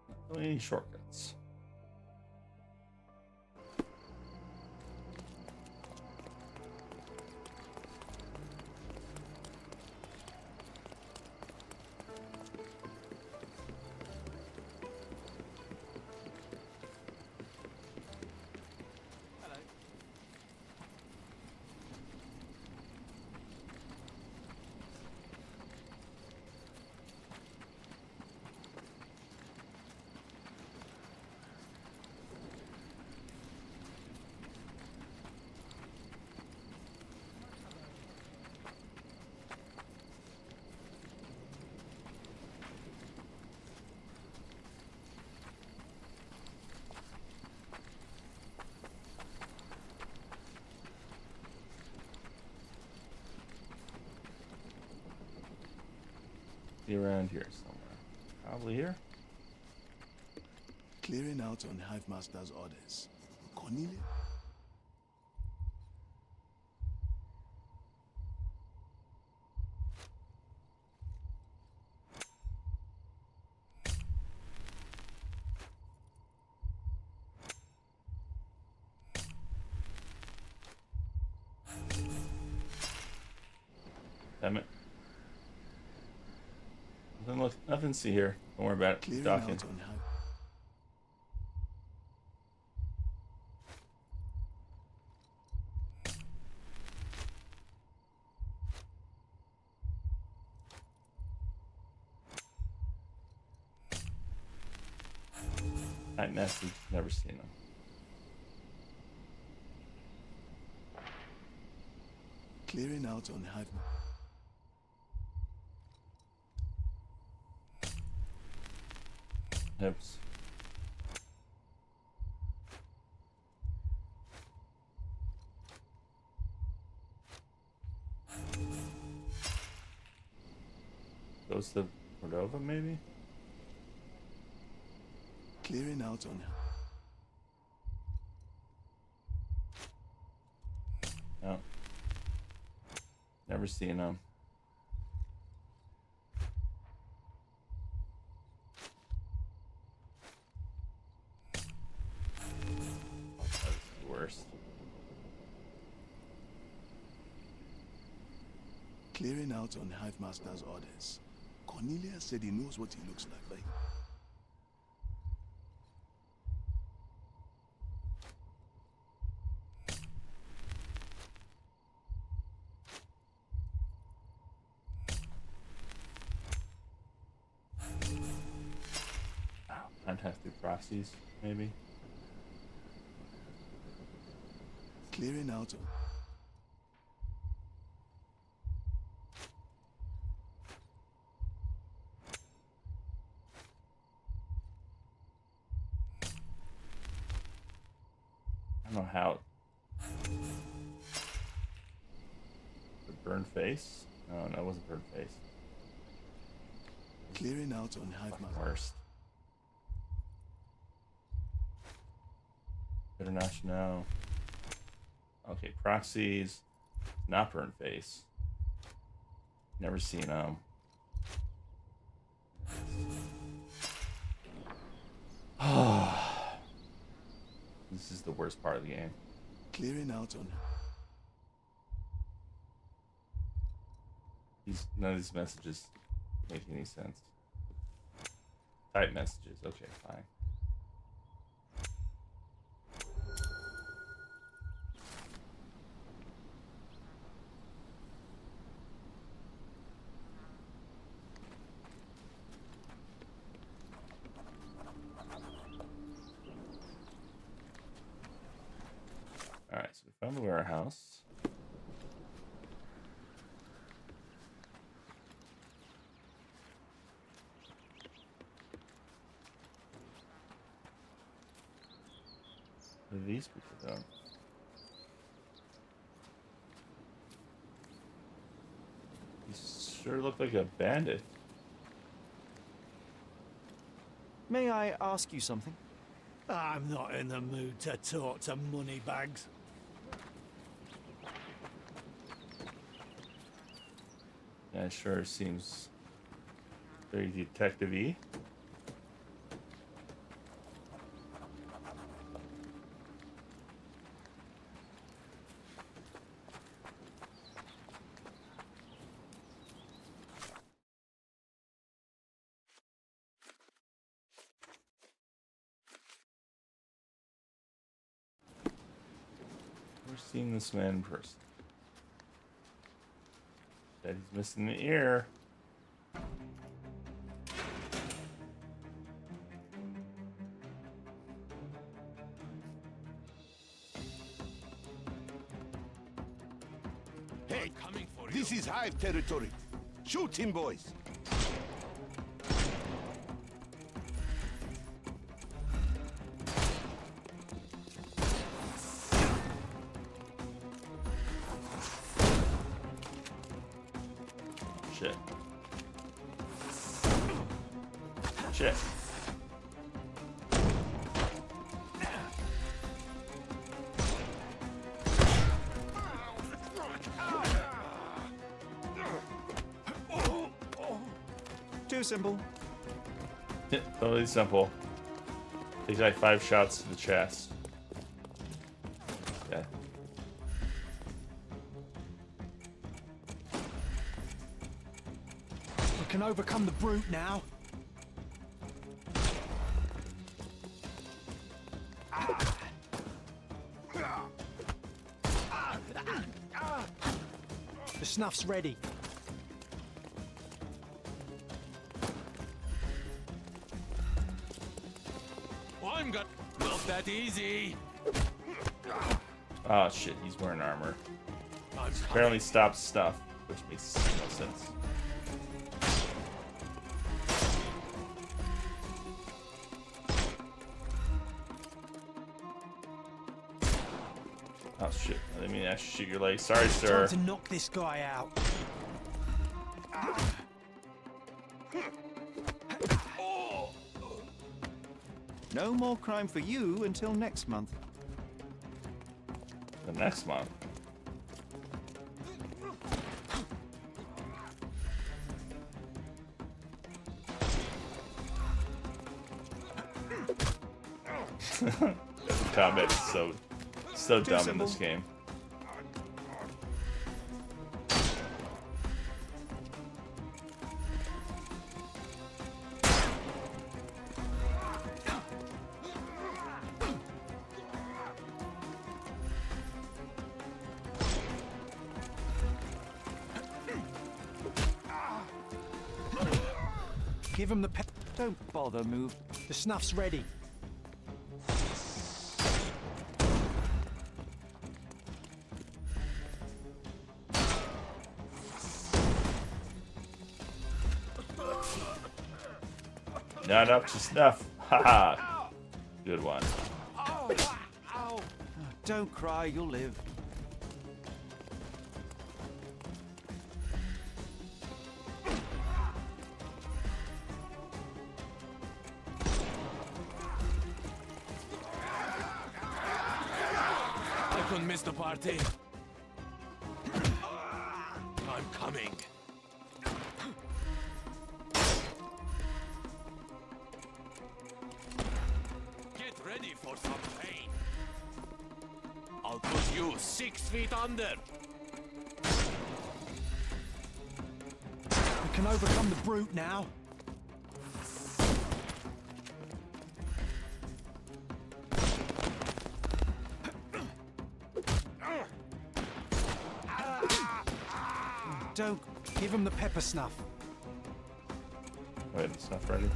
Not really any shortcuts. Be around here somewhere. Probably here. Clearing out on Hive Master's orders. Cornelia? Damn it. Nothing to see here. Don't worry about it. Clearing Docking. out on Hive. Night message. Never seen them. Clearing out on Hive. Hips. Goes to Cordova, maybe? Clearing out on. No. Never seen them. That's the worst. Clearing out on Hive Master's orders. Cornelia said he knows what he looks like, right? Fantastic proxies, maybe? Clearing out on. I don't know how. The burned face? No, that wasn't burned face. Clearing out on Hive Master. Worst. International. Okay, proxies. Not burn face. Never seen them. This is the worst part of the game. Clearing out on. None of these messages make any sense. Type messages. Okay, fine. Alright, so we found the warehouse. What are these people doing? You sure look like a bandit. May I ask you something? I'm not in the mood to talk to moneybags. That sure seems very detective-y. Never seen this man in person. Bet he's missing an ear. Hey, this is Hive territory. Shoot him, boys. Shit. Shit. Too simple. Totally simple. Takes like 5 shots to the chest. Okay. We can overcome the brute now. The snuff's ready. I'm good. Not that easy. Oh shit, he's wearing armor. I'm Apparently stops stuff, which makes no sense. Oh shit, I didn't mean to actually shoot your leg. Sorry, sir. Time to knock this guy out. No more crime for you until next month. The next month. Combat is so dumb in this game. Give him the pep. Don't bother move. The snuff's ready. Not up to snuff. Haha. Good one. Don't cry, you'll live. I couldn't miss the party. I'm coming. Get ready for some pain. I'll put you 6 feet under. We can overcome the brute now. Don't. Give him the pepper snuff. Wait, the snuff ready?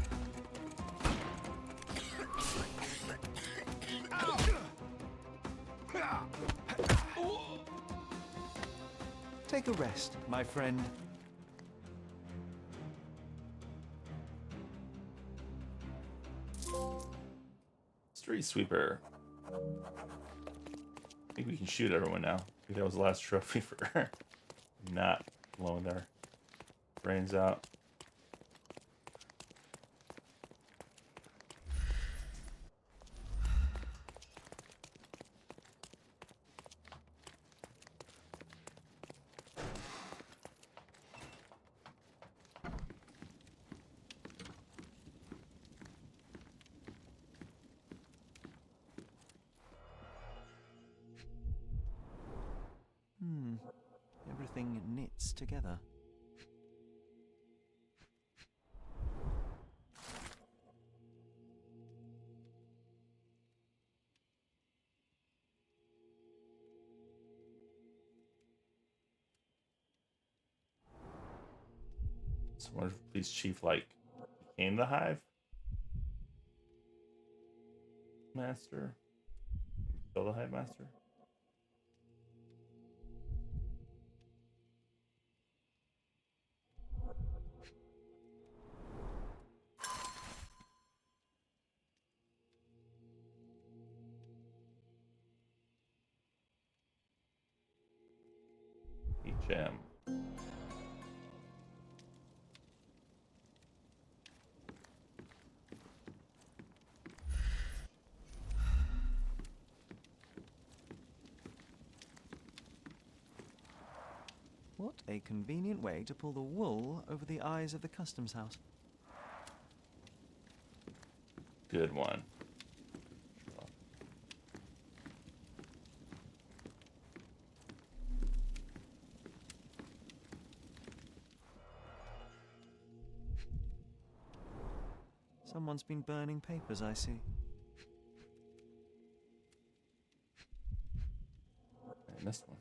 Take a rest, my friend. Street sweeper. I think we can shoot everyone now. I think that was the last trophy for not blowing their brains out. something knits together. So what if Police Chief like became the Hive Master? Kill the Hive Master? HM. What a convenient way to pull the wool over the eyes of the customs house. Good one. Someone's been burning papers, I see. And this one.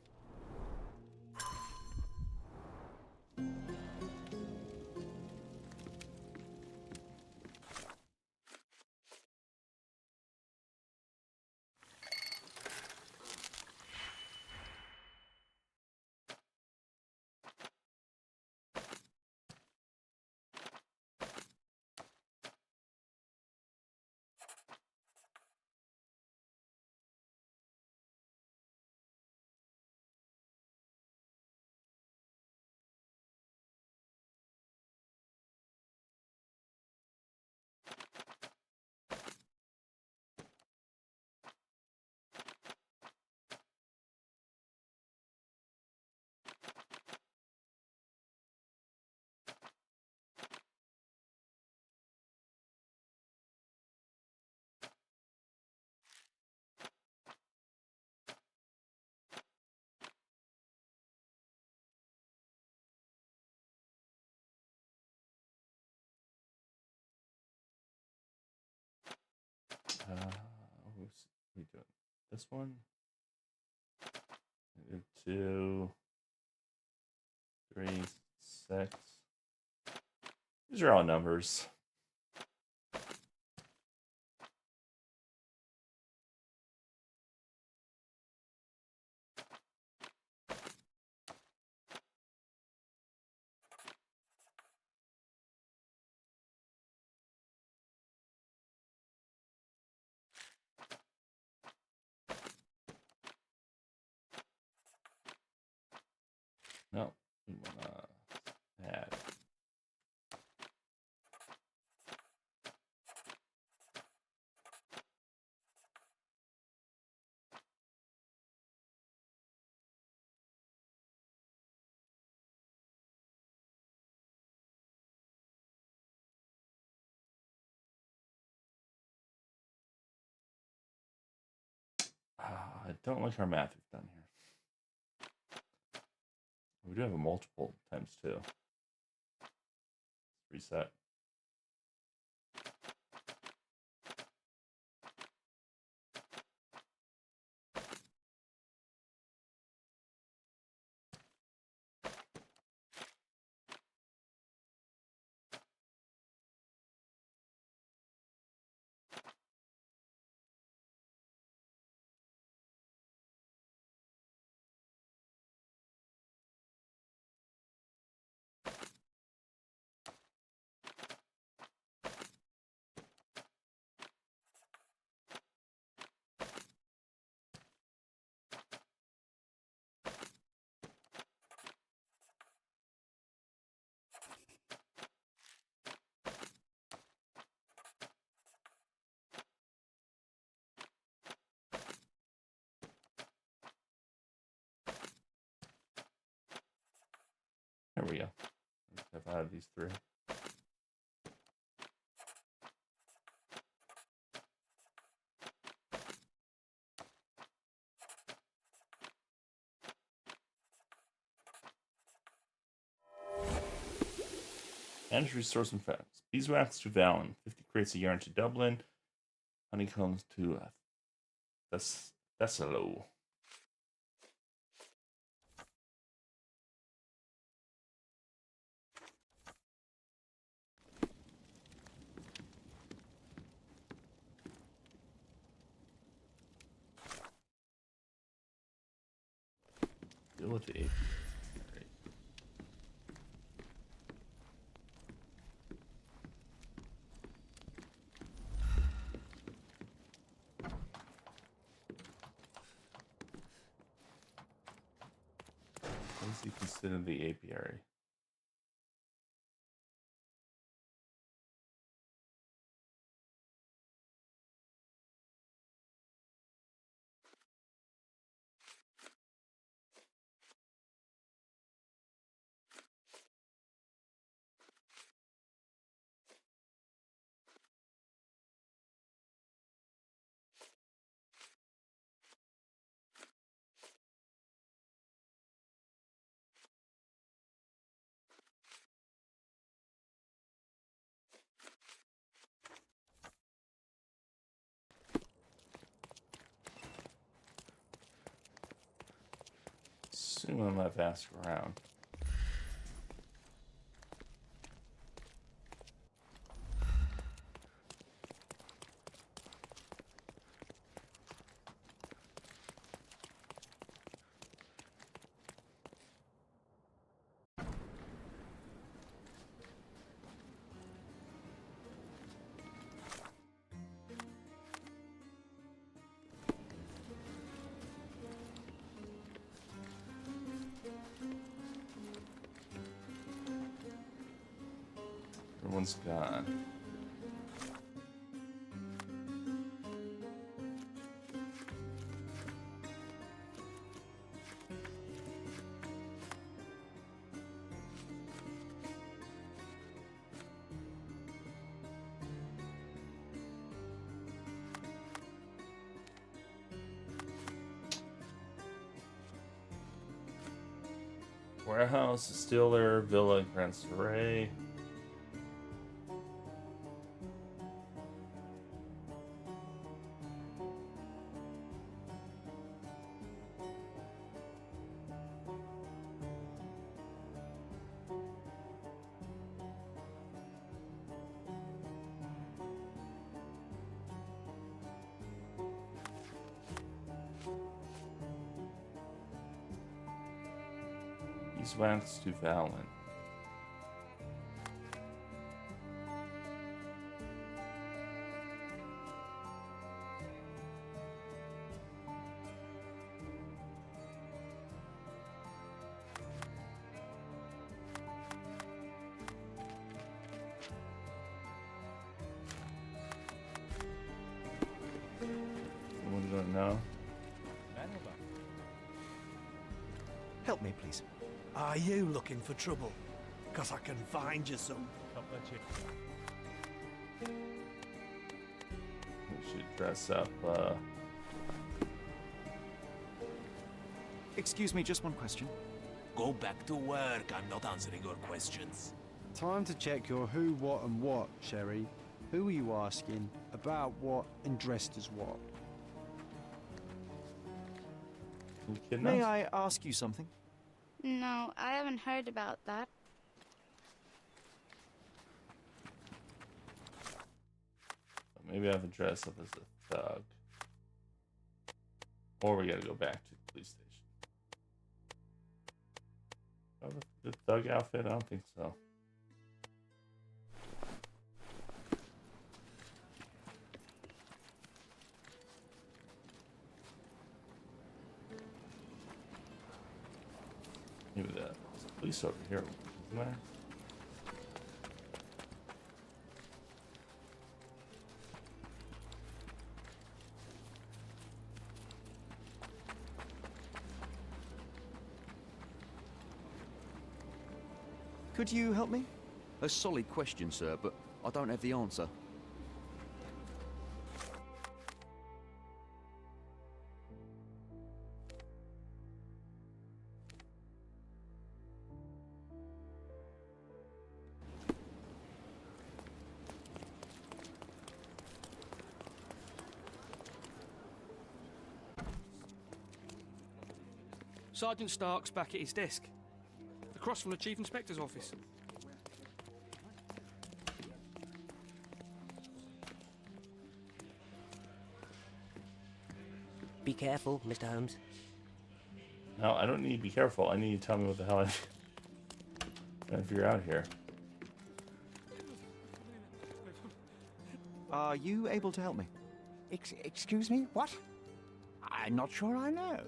Who's we doing? This one? 2, 3, 6. These are all numbers. No, we wanna add. I don't like our math we've done here. We do have a multiple times 2. Reset. There we go. If I have these 3. Manage to restore some facts. Beeswax to Valen. 50 crates of yarn to Dublin. Honeycombs to Thessalo. Deal with the apiary. What does he consider the apiary? Assume I'm not ask around. Everyone's gone. Warehouse is still there. Villa and Grand Soleil. Beeswax to Valen. Someone don't know? Help me, please. Are you looking for trouble? 'Cause I can find you some. We should dress up, Excuse me, just one question. Go back to work. I'm not answering your questions. Time to check your who, what, and what, Sherry. Who are you asking? About what and dressed as what? May I ask you something? No, I haven't heard about that. Maybe I have to dress up as a thug. Or we gotta go back to the police station. Have the thug outfit? I don't think so. Maybe there's a police over here, isn't there? Could you help me? A solid question, sir, but I don't have the answer. Sergeant Stark's back at his desk, across from the Chief Inspector's office. Be careful, Mr. Holmes. No, I don't need to be careful. I need you to tell me what the hell I'm trying to figure out here. Are you able to help me? Excuse me? What? I'm not sure I know.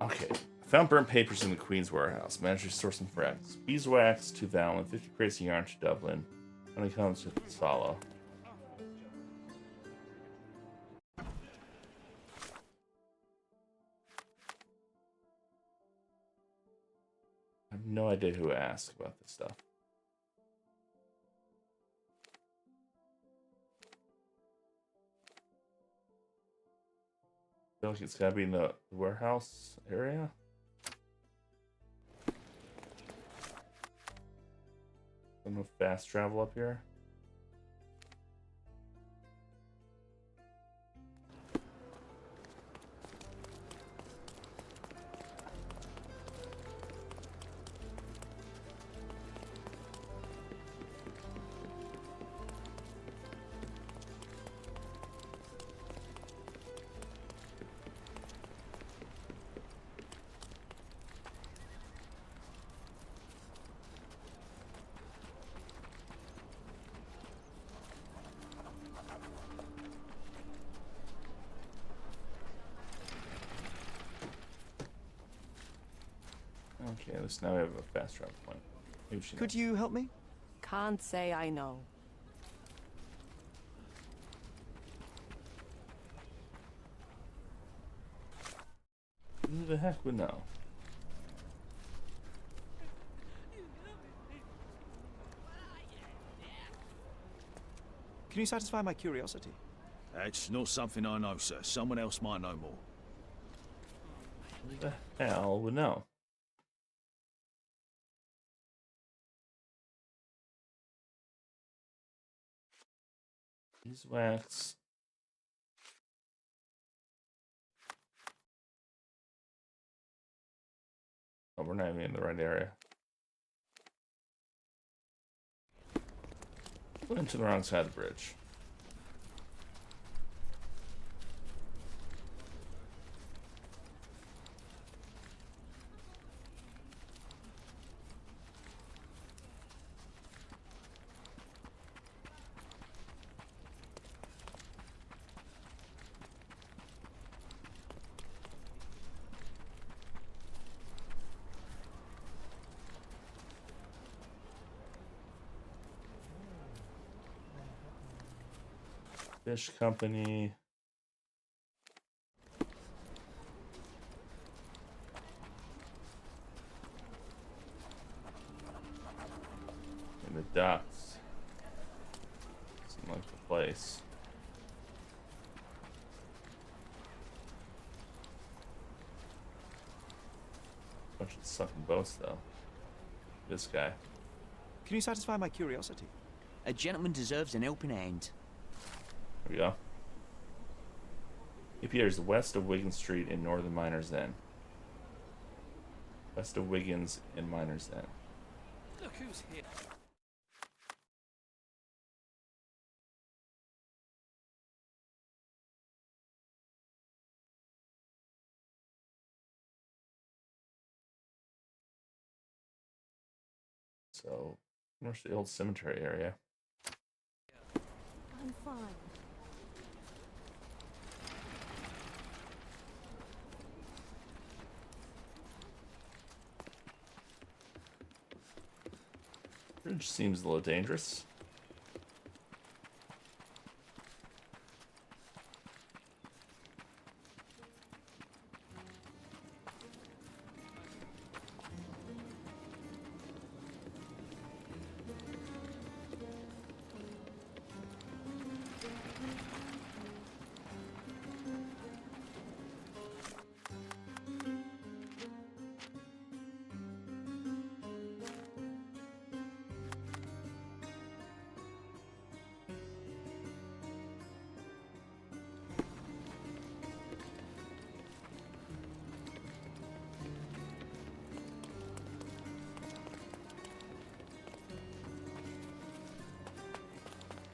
Okay. I found burnt papers in the Queen's warehouse. Managed to source some fragments. Beeswax to Valen, 50 crates of yarn to Dublin. When it comes to Salo. I have no idea who asked about this stuff. I feel like it's gotta be in the warehouse area. No fast travel up here. Okay, at least now we have a fast travel point. Could you help me? Can't say I know. Who the heck would know? Can you satisfy my curiosity? That's not something I know, sir. Someone else might know more. Who the hell would know? Beeswax. Oh, we're not even in the right area. Went to the wrong side of the bridge. Fish Company. In the docks. Seems like the place. Bunch of sunken boats, though. This guy. Can you satisfy my curiosity? A gentleman deserves an helping hand. There we go. It appears west of Wiggins Street in northern Miners Inn. West of Wiggins in Miners Inn. Look who's here. So, where's the old cemetery area? I'm fine. Bridge seems a little dangerous.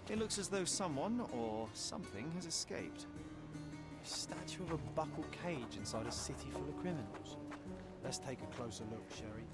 It looks as though someone or something has escaped. A statue of a buckled cage inside a city full of criminals. Let's take a closer look, Sherry.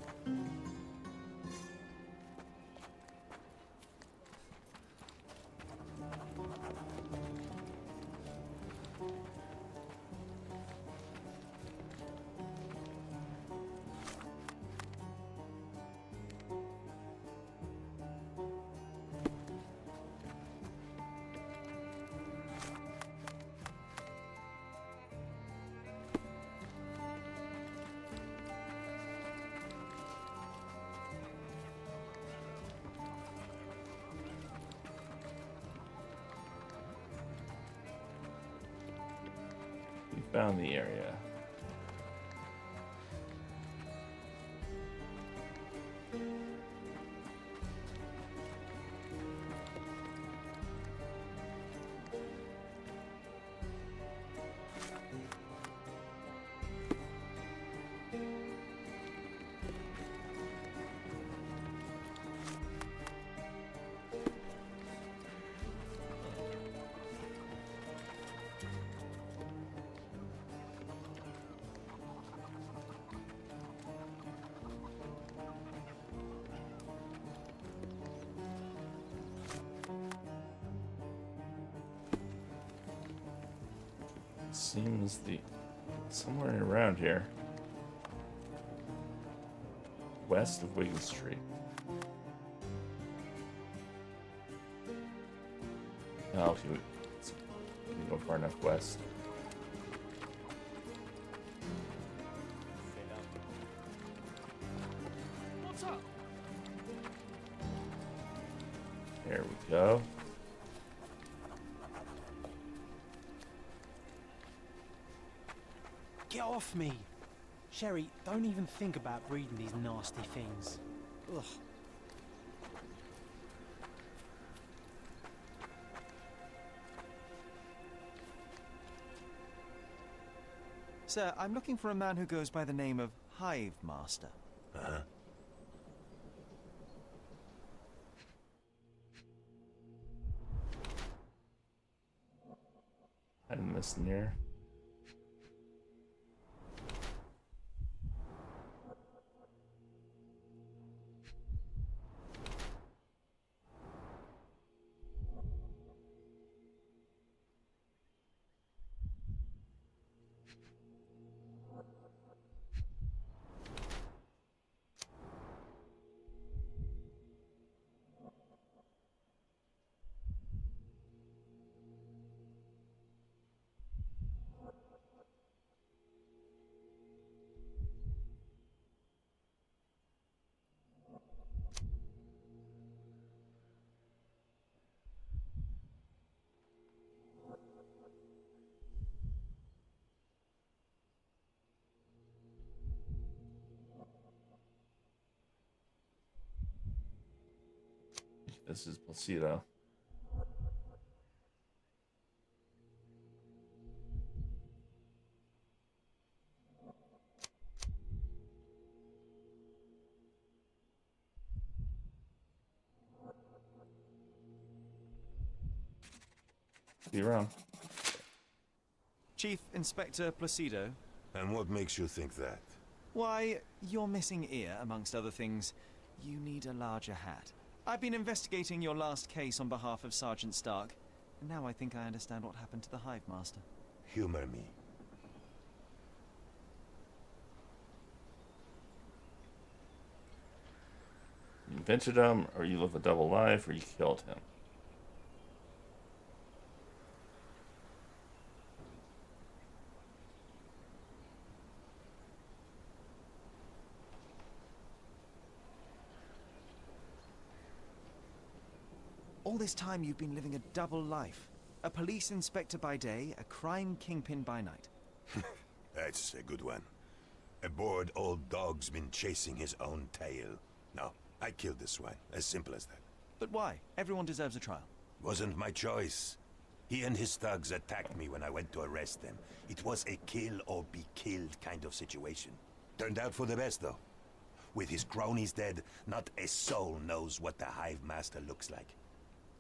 We found the area. Seems somewhere around here, west of Wigan Street. Oh, if you go far enough west. What's up? There we go. Get off me! Sherry, don't even think about breeding these nasty things. Ugh. Sir, I'm looking for a man who goes by the name of Hive Master. Uh-huh. I didn't miss near. This is Placido. See you around. Chief Inspector Placido. And what makes you think that? Why, your missing ear, amongst other things. You need a larger hat. I've been investigating your last case on behalf of Sergeant Stark, and now I think I understand what happened to the Hive Master. Humor me. You invented him, or you live a double life, or you killed him. All this time you've been living a double life. A police inspector by day, a crime kingpin by night. That's a good one. A bored old dog's been chasing his own tail. No, I killed this one. As simple as that. But why? Everyone deserves a trial. Wasn't my choice. He and his thugs attacked me when I went to arrest them. It was a kill or be killed kind of situation. Turned out for the best, though. With his cronies dead, not a soul knows what the Hive Master looks like.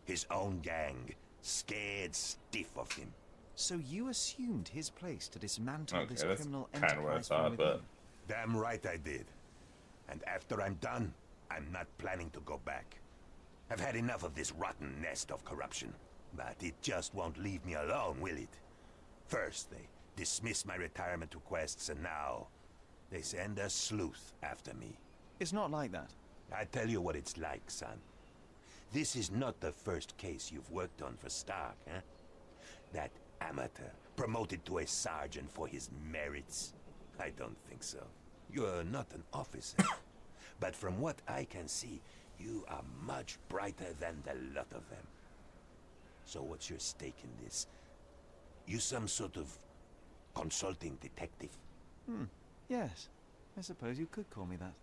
His own gang, scared stiff of him. So you assumed his place to dismantle Okay, this that's criminal kind of what I enterprise from thought, within? but Damn right I did. And after I'm done, I'm not planning to go back. I've had enough of this rotten nest of corruption. But it just won't leave me alone, will it? First, they dismiss my retirement requests, and now they send a sleuth after me. It's not like that. I tell you what it's like, son. This is not the first case you've worked on for Stark, huh? That amateur promoted to a sergeant for his merits? I don't think so. You're not an officer. But from what I can see, you are much brighter than the lot of them. So what's your stake in this? You some sort of consulting detective? Yes, I suppose you could call me that.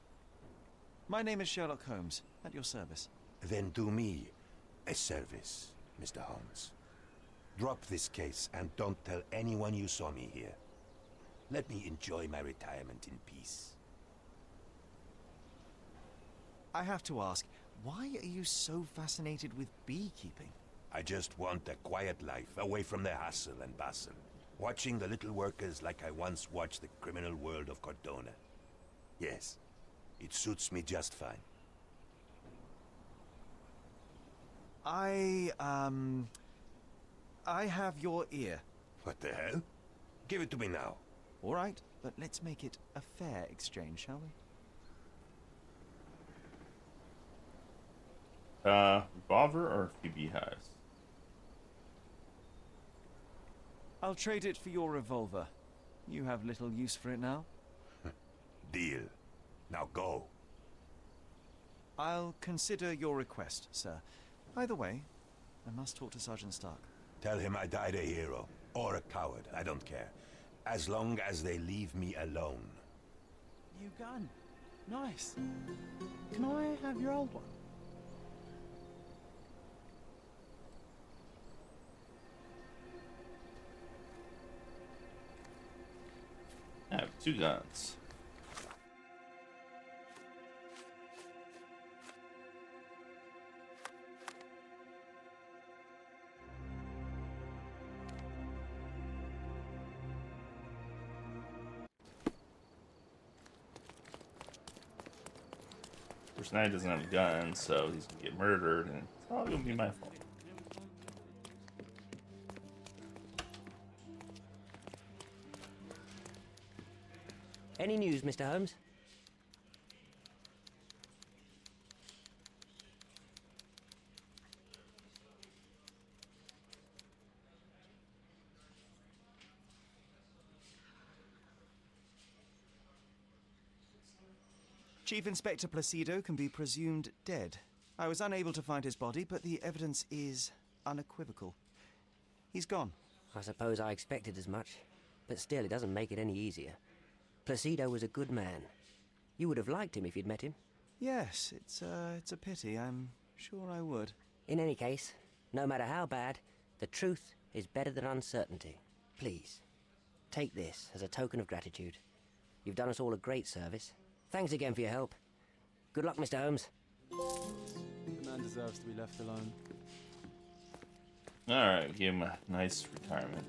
My name is Sherlock Holmes, at your service. Then do me a service, Mr. Holmes. Drop this case and don't tell anyone you saw me here. Let me enjoy my retirement in peace. I have to ask, why are you so fascinated with beekeeping? I just want a quiet life, away from the hustle and bustle. Watching the little workers like I once watched the criminal world of Cordona. Yes, it suits me just fine. I have your ear. What the hell? Give it to me now. All right, but let's make it a fair exchange, shall we? Revolver or a few beehives? I'll trade it for your revolver. You have little use for it now. Deal. Now go. I'll consider your request, sir. Either way, I must talk to Sergeant Stark. Tell him I died a hero. Or a coward, I don't care. As long as they leave me alone. New gun. Nice. Can I have your old one? I have 2 guns. First night doesn't have a gun, so he's gonna get murdered, and it's all gonna be my fault. Any news, Mr. Holmes? Chief Inspector Placido can be presumed dead. I was unable to find his body, but the evidence is unequivocal. He's gone. I suppose I expected as much, but still it doesn't make it any easier. Placido was a good man. You would have liked him if you'd met him. Yes, it's a pity. I'm sure I would. In any case, no matter how bad, the truth is better than uncertainty. Please, take this as a token of gratitude. You've done us all a great service. Thanks again for your help. Good luck, Mr. Holmes. The man deserves to be left alone. Alright, give him a nice retirement.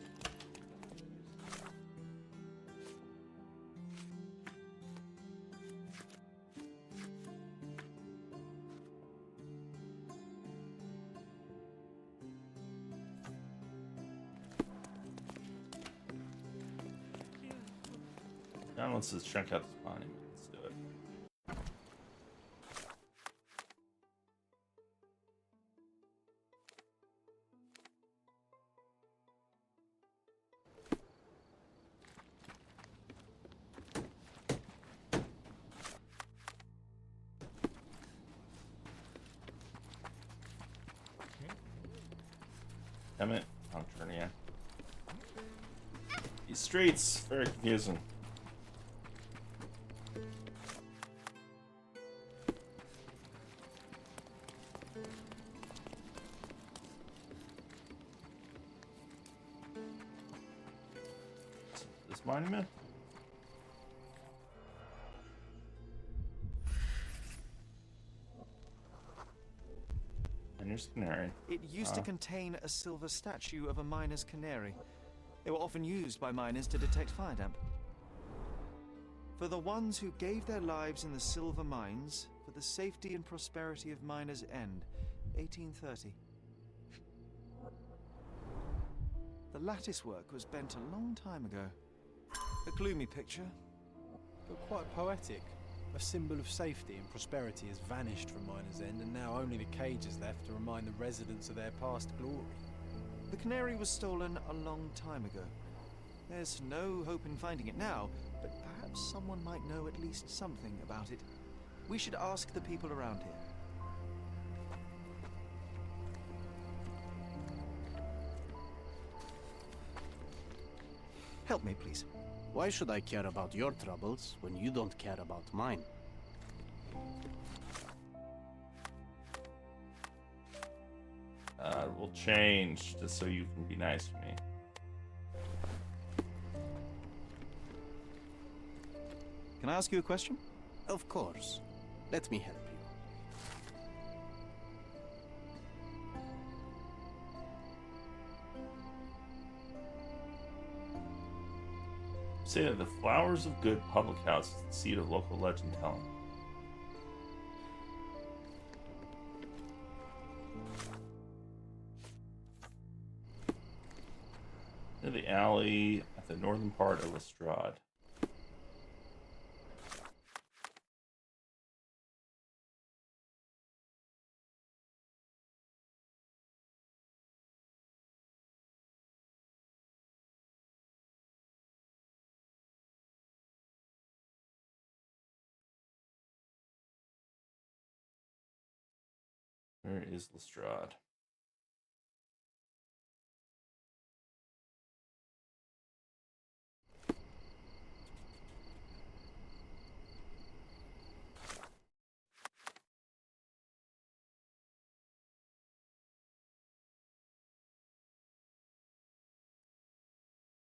Now let's just check out this monument. Let's do it. Damn it, wrong turn again. These streets, very confusing. This monument? Here's canary. It used to contain a silver statue of a miner's canary. They were often used by miners to detect fire damp. For the ones who gave their lives in the silver mines, for the safety and prosperity of Miners' End, 1830. The lattice work was bent a long time ago. A gloomy picture, But quite poetic. A symbol of safety and prosperity has vanished from Miners' End, and now only the cage is left to remind the residents of their past glory. The canary was stolen a long time ago. There's no hope in finding it now, but perhaps someone might know at least something about it. We should ask the people around here. Help me, please. Why should I care about your troubles when you don't care about mine? We'll change just so you can be nice to me. Can I ask you a question? Of course. Let me help you. Say that the Flowers of Good public house is the seat of local legend telling. Near the alley at the northern part of Lestrade. Where is Lestrade?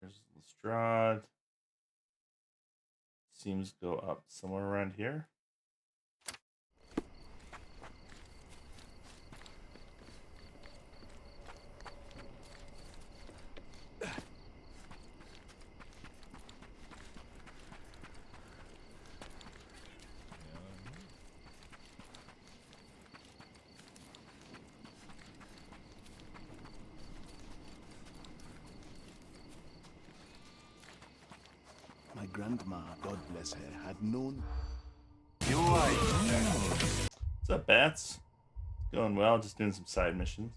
There's Lestrade. Seems to go up somewhere around here. My grandma, God bless her, had known. What's up, Bats? Going well, just doing some side missions.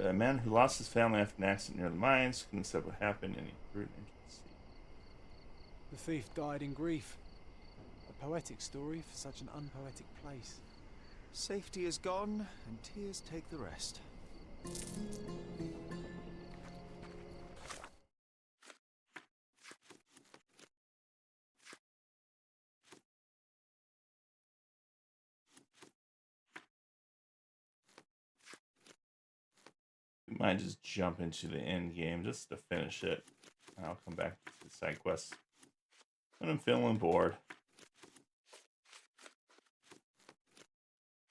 A man who lost his family after an accident near the mines couldn't accept what happened, and he threw it into the sea. The thief died in grief. A poetic story for such an unpoetic place. Safety is gone, and tears take the rest. We might just jump into the end game just to finish it. And I'll come back to the side quests when I'm feeling bored.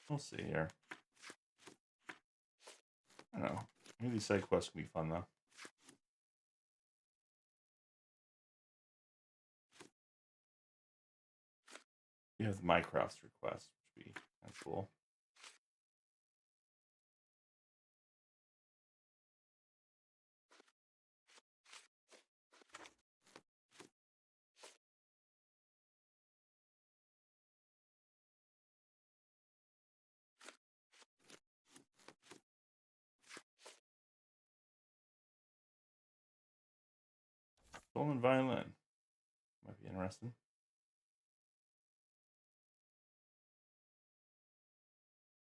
We'll see here. I don't know. Maybe these side quests can be fun though. You have the Mycroft's request, which would be kind of cool. Stolen violin. Might be interesting.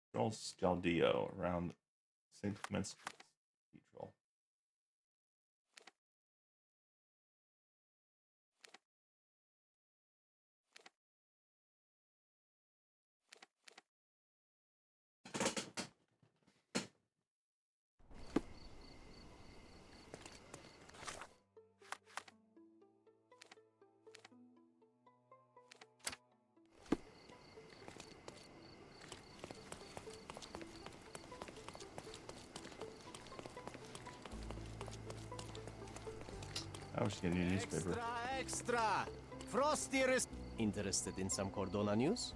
Stroll Scaldio around St. Clement's Cathedral. I was getting a new newspaper. Extra! Frosty is interested in some Cordona news?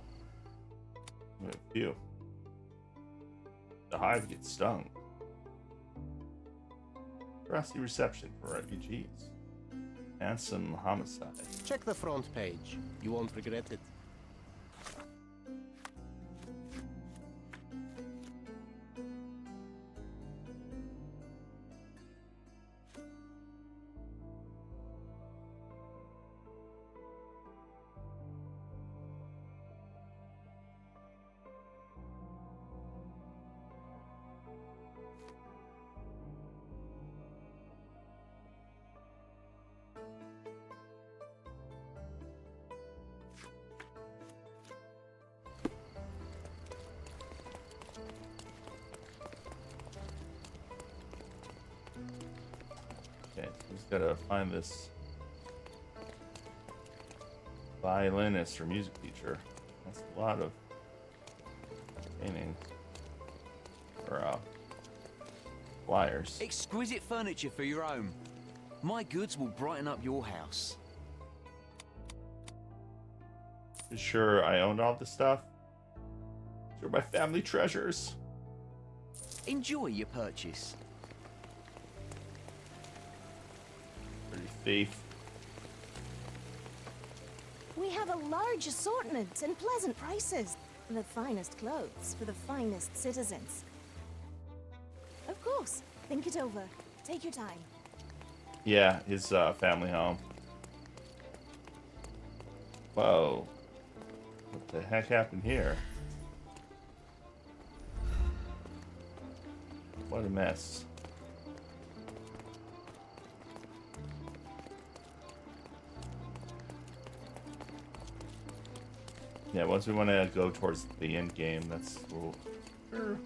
A few. The hive gets stung. Frosty reception for refugees. Handsome homicide. Check the front page. You won't regret it. Okay, so we just gotta find this violinist or music teacher. That's a lot of painting or flyers. Exquisite furniture for your home. My goods will brighten up your house. You sure I owned all this stuff? These are my family treasures. Enjoy your purchase. Pretty thief. We have a large assortment and pleasant prices. The finest clothes for the finest citizens. Of course, think it over. Take your time. Yeah, his family home. Whoa. What the heck happened here? What a mess. Yeah, once we want to go towards the end game, that's where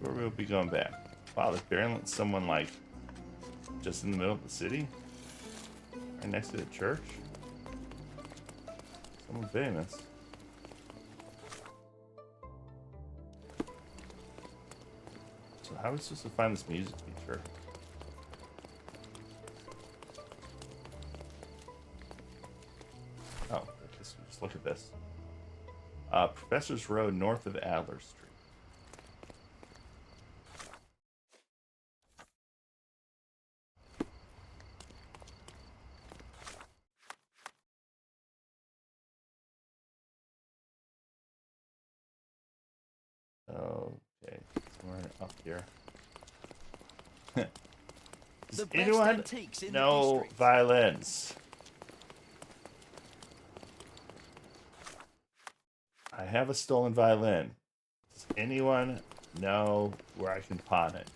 we'll be going back. Wow, they're burying someone like just in the middle of the city? Right next to the church? Someone famous. So how are we supposed to find this music teacher? Oh, just look at this. Professor's Road north of Adler Street. Okay, somewhere up here. Does anyone know violins? I have a stolen violin. Does anyone know where I can pawn it?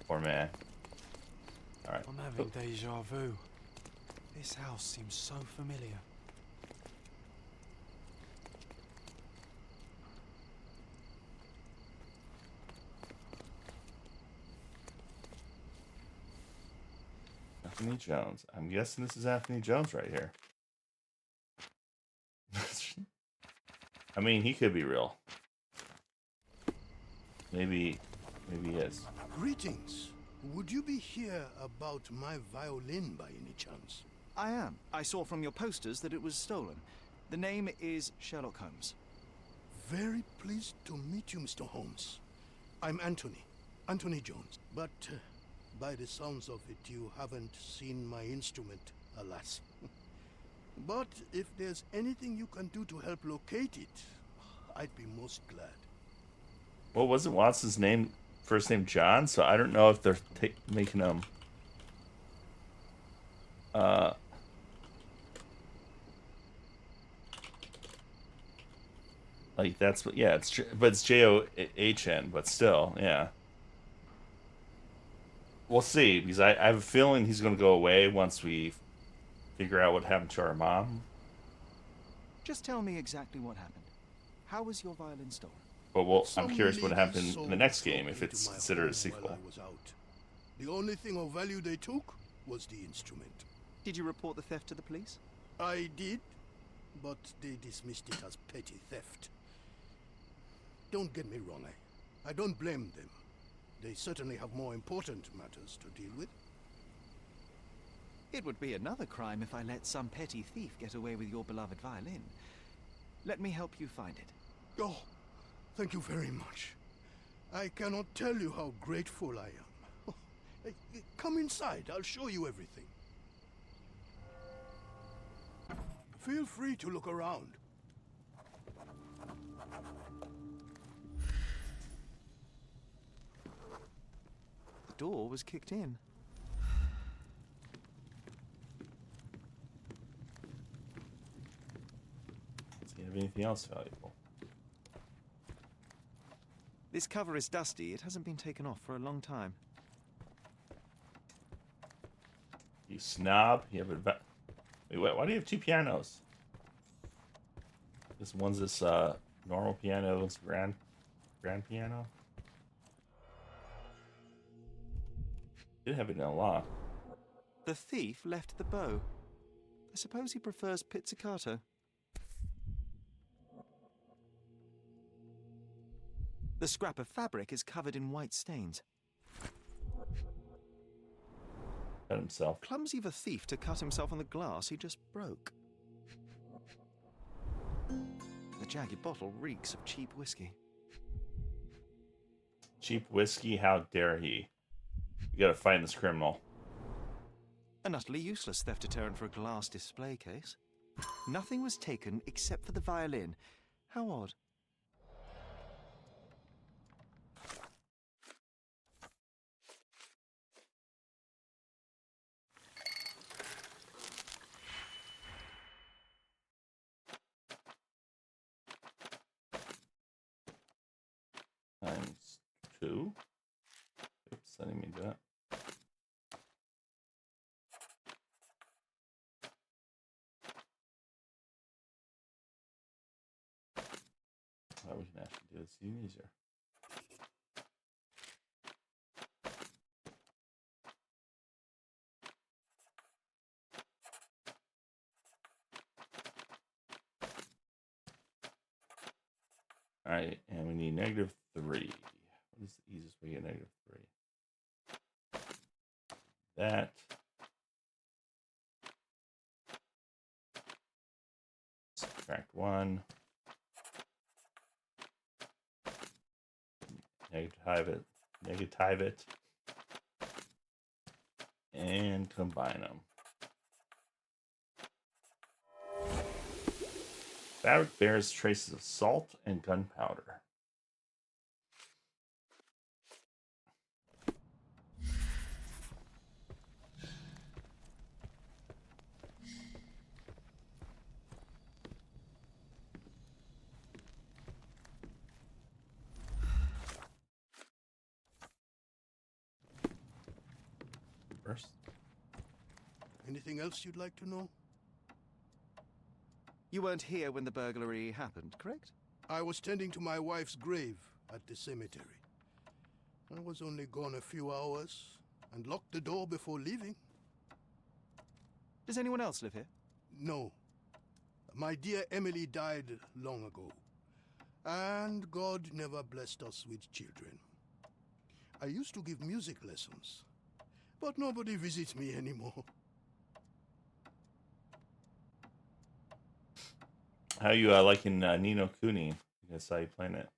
Poor man. Alright. I'm having deja vu. This house seems so familiar. Anthony Jones. I'm guessing this is Anthony Jones right here. I mean, he could be real. Maybe he is. Greetings. Would you be here about my violin by any chance? I am. I saw from your posters that it was stolen. The name is Sherlock Holmes. Very pleased to meet you, Mr. Holmes. I'm Anthony Jones. But by the sounds of it, you haven't seen my instrument, alas. But if there's anything you can do to help locate it, I'd be most glad. Well, wasn't Watson's first name John? So I don't know if they're making him like that's what, yeah, but it's John, but still, yeah. We'll see, because I have a feeling he's going to go away once we figure out what happened to our mom. Just tell me exactly what happened. How was your violin stolen? But I'm curious what happened in the next game, if it's considered a sequel. The only thing of value they took was the instrument. Did you report the theft to the police? I did, but they dismissed it as petty theft. Don't get me wrong, I don't blame them. They certainly have more important matters to deal with. It would be another crime if I let some petty thief get away with your beloved violin. Let me help you find it. Oh, thank you very much. I cannot tell you how grateful I am. Oh, come inside, I'll show you everything. Feel free to look around. The door was kicked in. Does he have anything else valuable? This cover is dusty. It hasn't been taken off for a long time. You snob. You have a... Wait, why do you have two pianos? This one's this normal piano, one's grand piano. Did have it in a lock. The thief left the bow. I suppose he prefers pizzicato. The scrap of fabric is covered in white stains. Cut himself. Clumsy of a thief to cut himself on the glass he just broke. The jagged bottle reeks of cheap whiskey. Cheap whiskey? How dare he? We gotta find this criminal. An utterly useless theft deterrent for a glass display case. Nothing was taken except for the violin. How odd. Times 2. Oops, I didn't mean that. Oh, we can actually do this even easier. Alright, and we need -3. What is the easiest way to get -3? That. Subtract 1. Negative it. And combine them. Fabric bears traces of salt and gunpowder. First. Anything else you'd like to know? You weren't here when the burglary happened, correct? I was tending to my wife's grave at the cemetery. I was only gone a few hours and locked the door before leaving. Does anyone else live here? No. My dear Emily died long ago, and God never blessed us with children. I used to give music lessons, but nobody visits me anymore. How you liking Nino Kuni? I saw you playing it.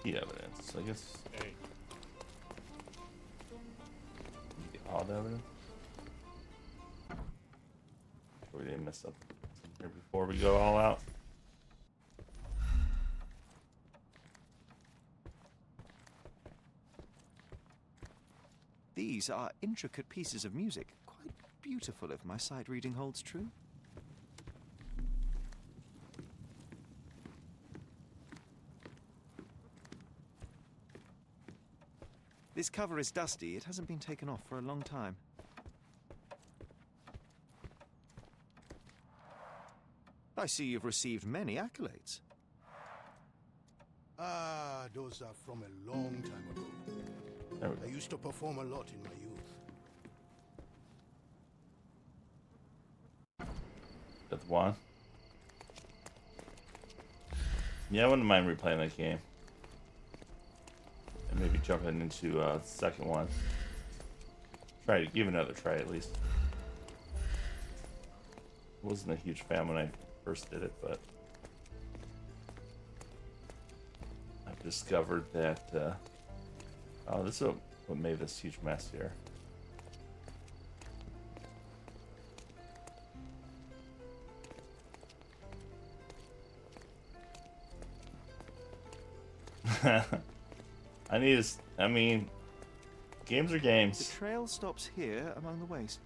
Key evidence, I guess. Hey. All the evidence. We didn't mess up here before we go all out. These are intricate pieces of music, quite beautiful if my sight reading holds true. This cover is dusty. It hasn't been taken off for a long time. I see you've received many accolades. Ah, those are from a long time ago. I used to perform a lot in my youth. That's one. Yeah, I wouldn't mind replaying that game. And maybe jumping into the second one. Try to give it another try at least. Wasn't a huge fan when I first did it, but I've discovered that oh, this is what made this huge mess here. I mean, games are games. The trail stops here among the waste.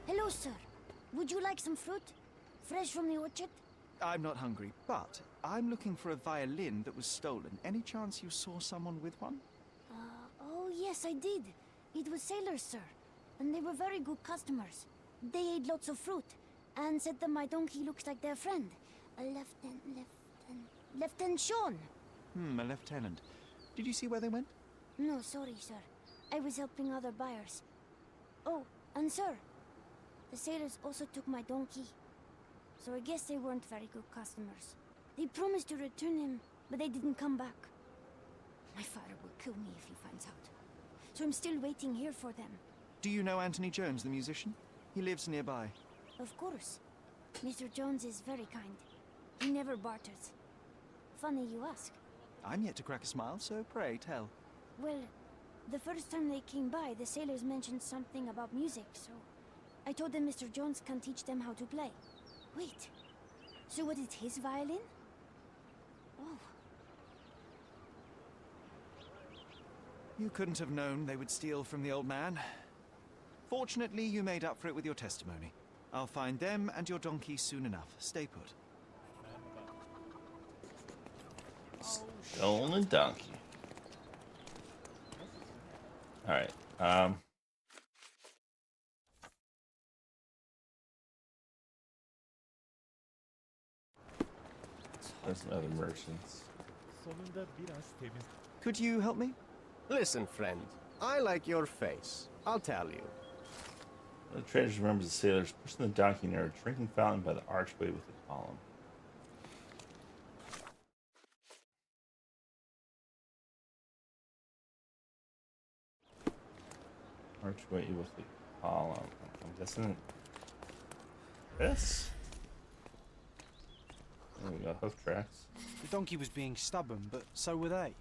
Hello, sir. Would you like some fruit? Fresh from the orchard? I'm not hungry, but I'm looking for a violin that was stolen. Any chance you saw someone with one? Oh, yes, I did. It was sailors, sir. And they were very good customers. They ate lots of fruit and said that my donkey looks like their friend. Lieutenant Sean. A lieutenant. Did you see where they went? No, sorry, sir. I was helping other buyers. Oh, and sir, the sailors also took my donkey. So I guess they weren't very good customers. They promised to return him, but they didn't come back. My father will kill me if he finds out. So I'm still waiting here for them. Do you know Anthony Jones, the musician? He lives nearby. Of course. Mr. Jones is very kind. He never barters. Funny you ask. I'm yet to crack a smile, so pray tell. Well, the first time they came by, the sailors mentioned something about music, so I told them Mr. Jones can teach them how to play. Wait, so was it his violin? Oh. You couldn't have known they would steal from the old man. Fortunately, you made up for it with your testimony. I'll find them and your donkey soon enough. Stay put. Stolen donkey. Alright, there's some other merchants. Could you help me? Listen, friend. I like your face. I'll tell you. The trader remembers the sailors pushing the donkey near a drinking fountain by the archway with the column. Archway with the column. I'm guessing this? There we go, hoof tracks. The donkey was being stubborn, but so were they.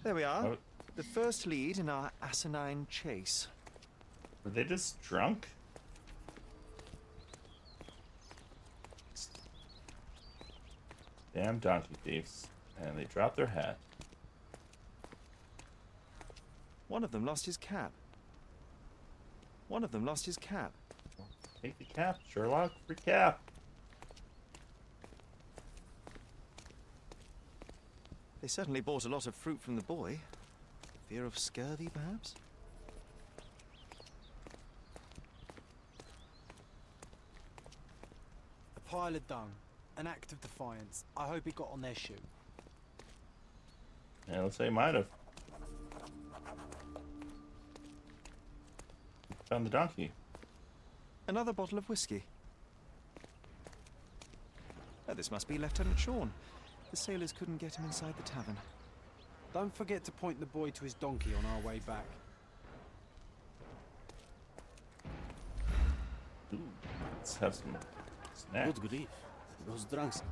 There we are. Oh. The first lead in our asinine chase. Were they just drunk? Damn donkey thieves. And they dropped their hat. One of them lost his cap. One of them lost his cap. Take the cap, Sherlock. Free cap. They certainly bought a lot of fruit from the boy. Fear of scurvy, perhaps? A pile of dung. An act of defiance. I hope it got on their shoe. Yeah, let's say might have. Found the donkey. Another bottle of whiskey. Oh, this must be Lieutenant Sean. The sailors couldn't get him inside the tavern. Don't forget to point the boy to his donkey on our way back. Ooh, let's have some snacks. Good grief. Those drunks.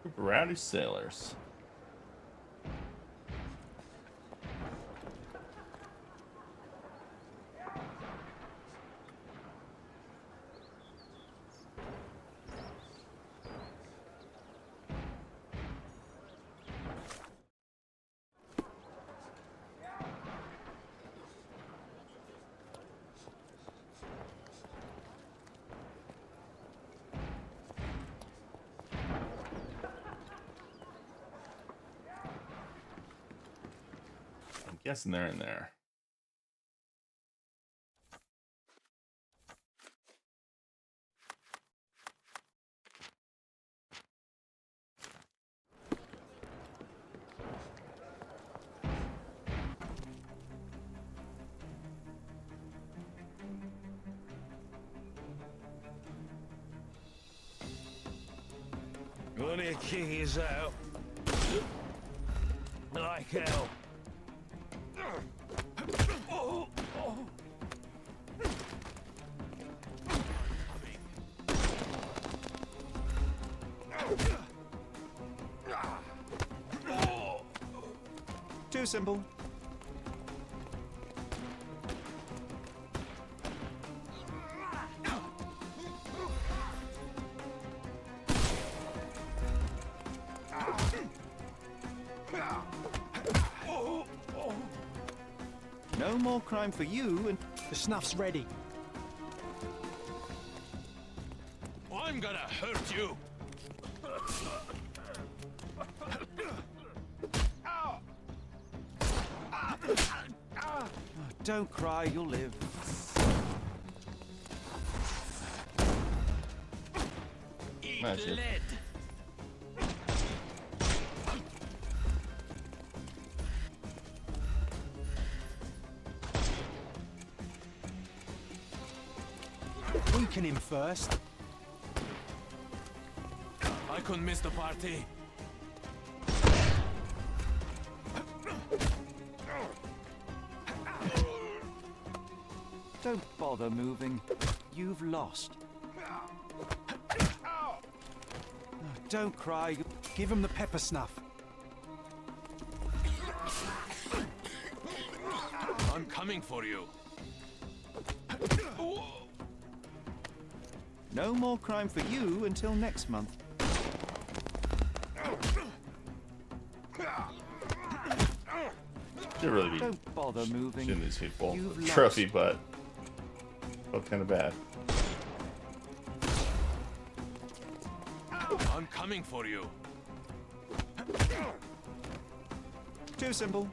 Group of rowdy sailors. guessing they're in there. Gonna kick his out. Like hell. Too simple. No more crime for you, and the snuff's ready. I'm gonna hurt you. Oh, don't cry, you'll live. Eat Magic. lead. Weaken him first. I couldn't miss the party. Don't bother moving. You've lost. Oh, don't cry. Give him the pepper snuff. I'm coming for you. No more crime for you until next month. Should really be Don't bother moving. shooting these people. You've Trophy, lost. but felt kind of bad. I'm coming for you. Too simple.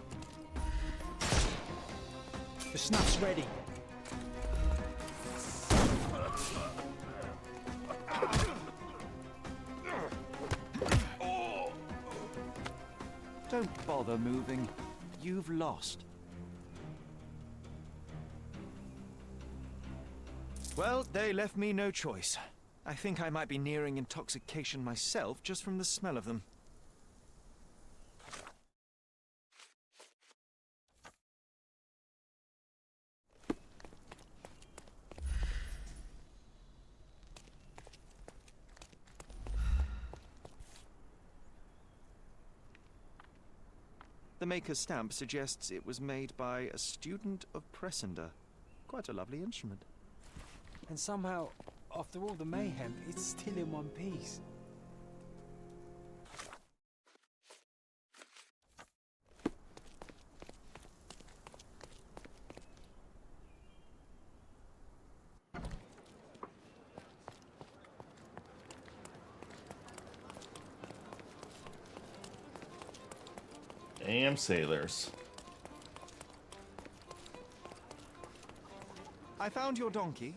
The snuff's ready. Don't bother moving. You've lost. Well, they left me no choice. I think I might be nearing intoxication myself just from the smell of them. The maker's stamp suggests it was made by a student of Pressender. Quite a lovely instrument. And somehow, after all the mayhem, it's still in one piece. Damn sailors. I found your donkey.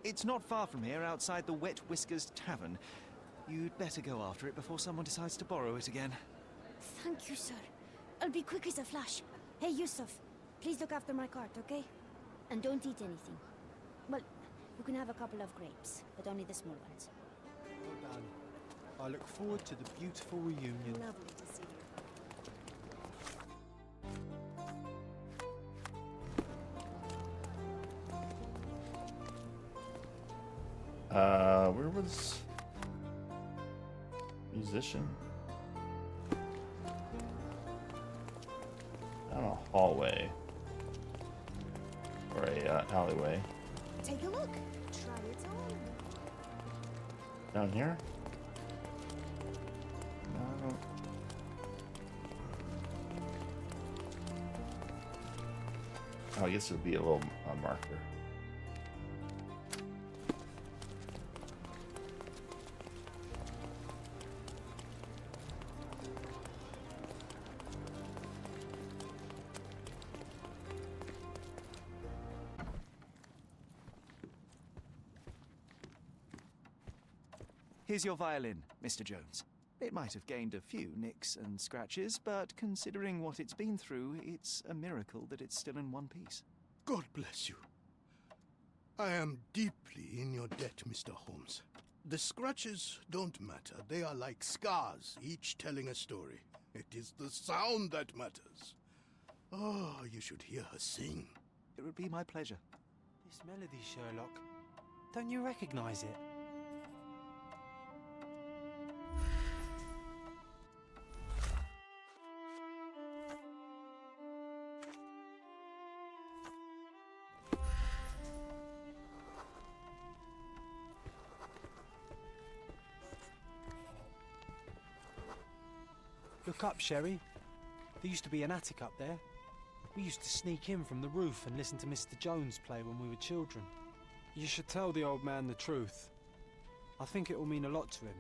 It's not far from here, outside the Wet Whiskers Tavern. You'd better go after it before someone decides to borrow it again. Thank you, sir. I'll be quick as a flash. Hey, Yusuf, please look after my cart, okay? And don't eat anything. Well, you can have a couple of grapes, but only the small ones. Well done. I look forward to the beautiful reunion. Lovely to see you. Where was musician? Down a hallway or a alleyway. Take a look. Try it on. Down here? No. Oh, I guess it'd be a little marker. Here's your violin, Mr. Jones. It might have gained a few nicks and scratches, but considering what it's been through, it's a miracle that it's still in one piece. God bless you. I am deeply in your debt, Mr. Holmes. The scratches don't matter. They are like scars, each telling a story. It is the sound that matters. Oh, you should hear her sing. It would be my pleasure. This melody, Sherlock. Don't you recognize it? Look up, Sherry. There used to be an attic up there. We used to sneak in from the roof and listen to Mr. Jones play when we were children. You should tell the old man the truth. I think it will mean a lot to him.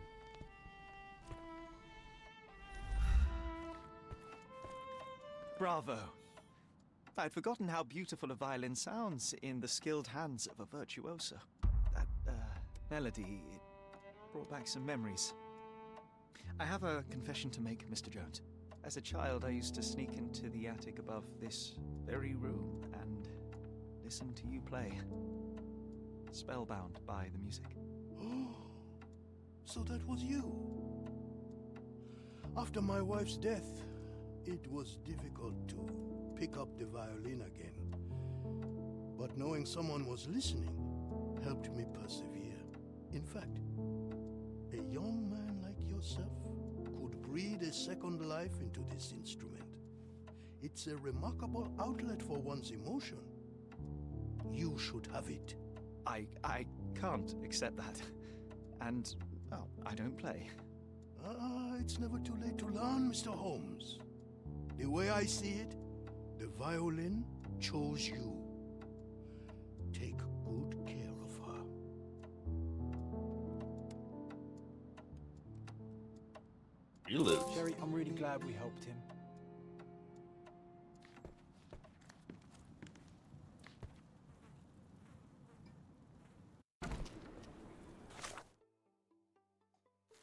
Bravo! I'd forgotten how beautiful a violin sounds in the skilled hands of a virtuoso. That melody, it brought back some memories. I have a confession to make, Mr. Jones. As a child, I used to sneak into the attic above this very room and listen to you play. Spellbound by the music. Oh, so that was you. After my wife's death, it was difficult to pick up the violin again. But knowing someone was listening helped me persevere. In fact, a young man like yourself could breathe a second life into this instrument. It's a remarkable outlet for one's emotion. You should have it. I can't accept that. And, well, I don't play. It's never too late to learn, Mr. Holmes. The way I see it, the violin chose you. Take good care of her. You live. Sherry, I'm really glad we helped him.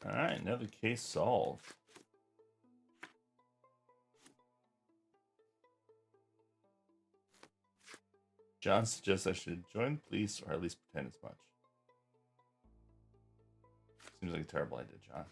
Alright, another case solved. John suggests I should join police or at least pretend as much. Seems like a terrible idea, John.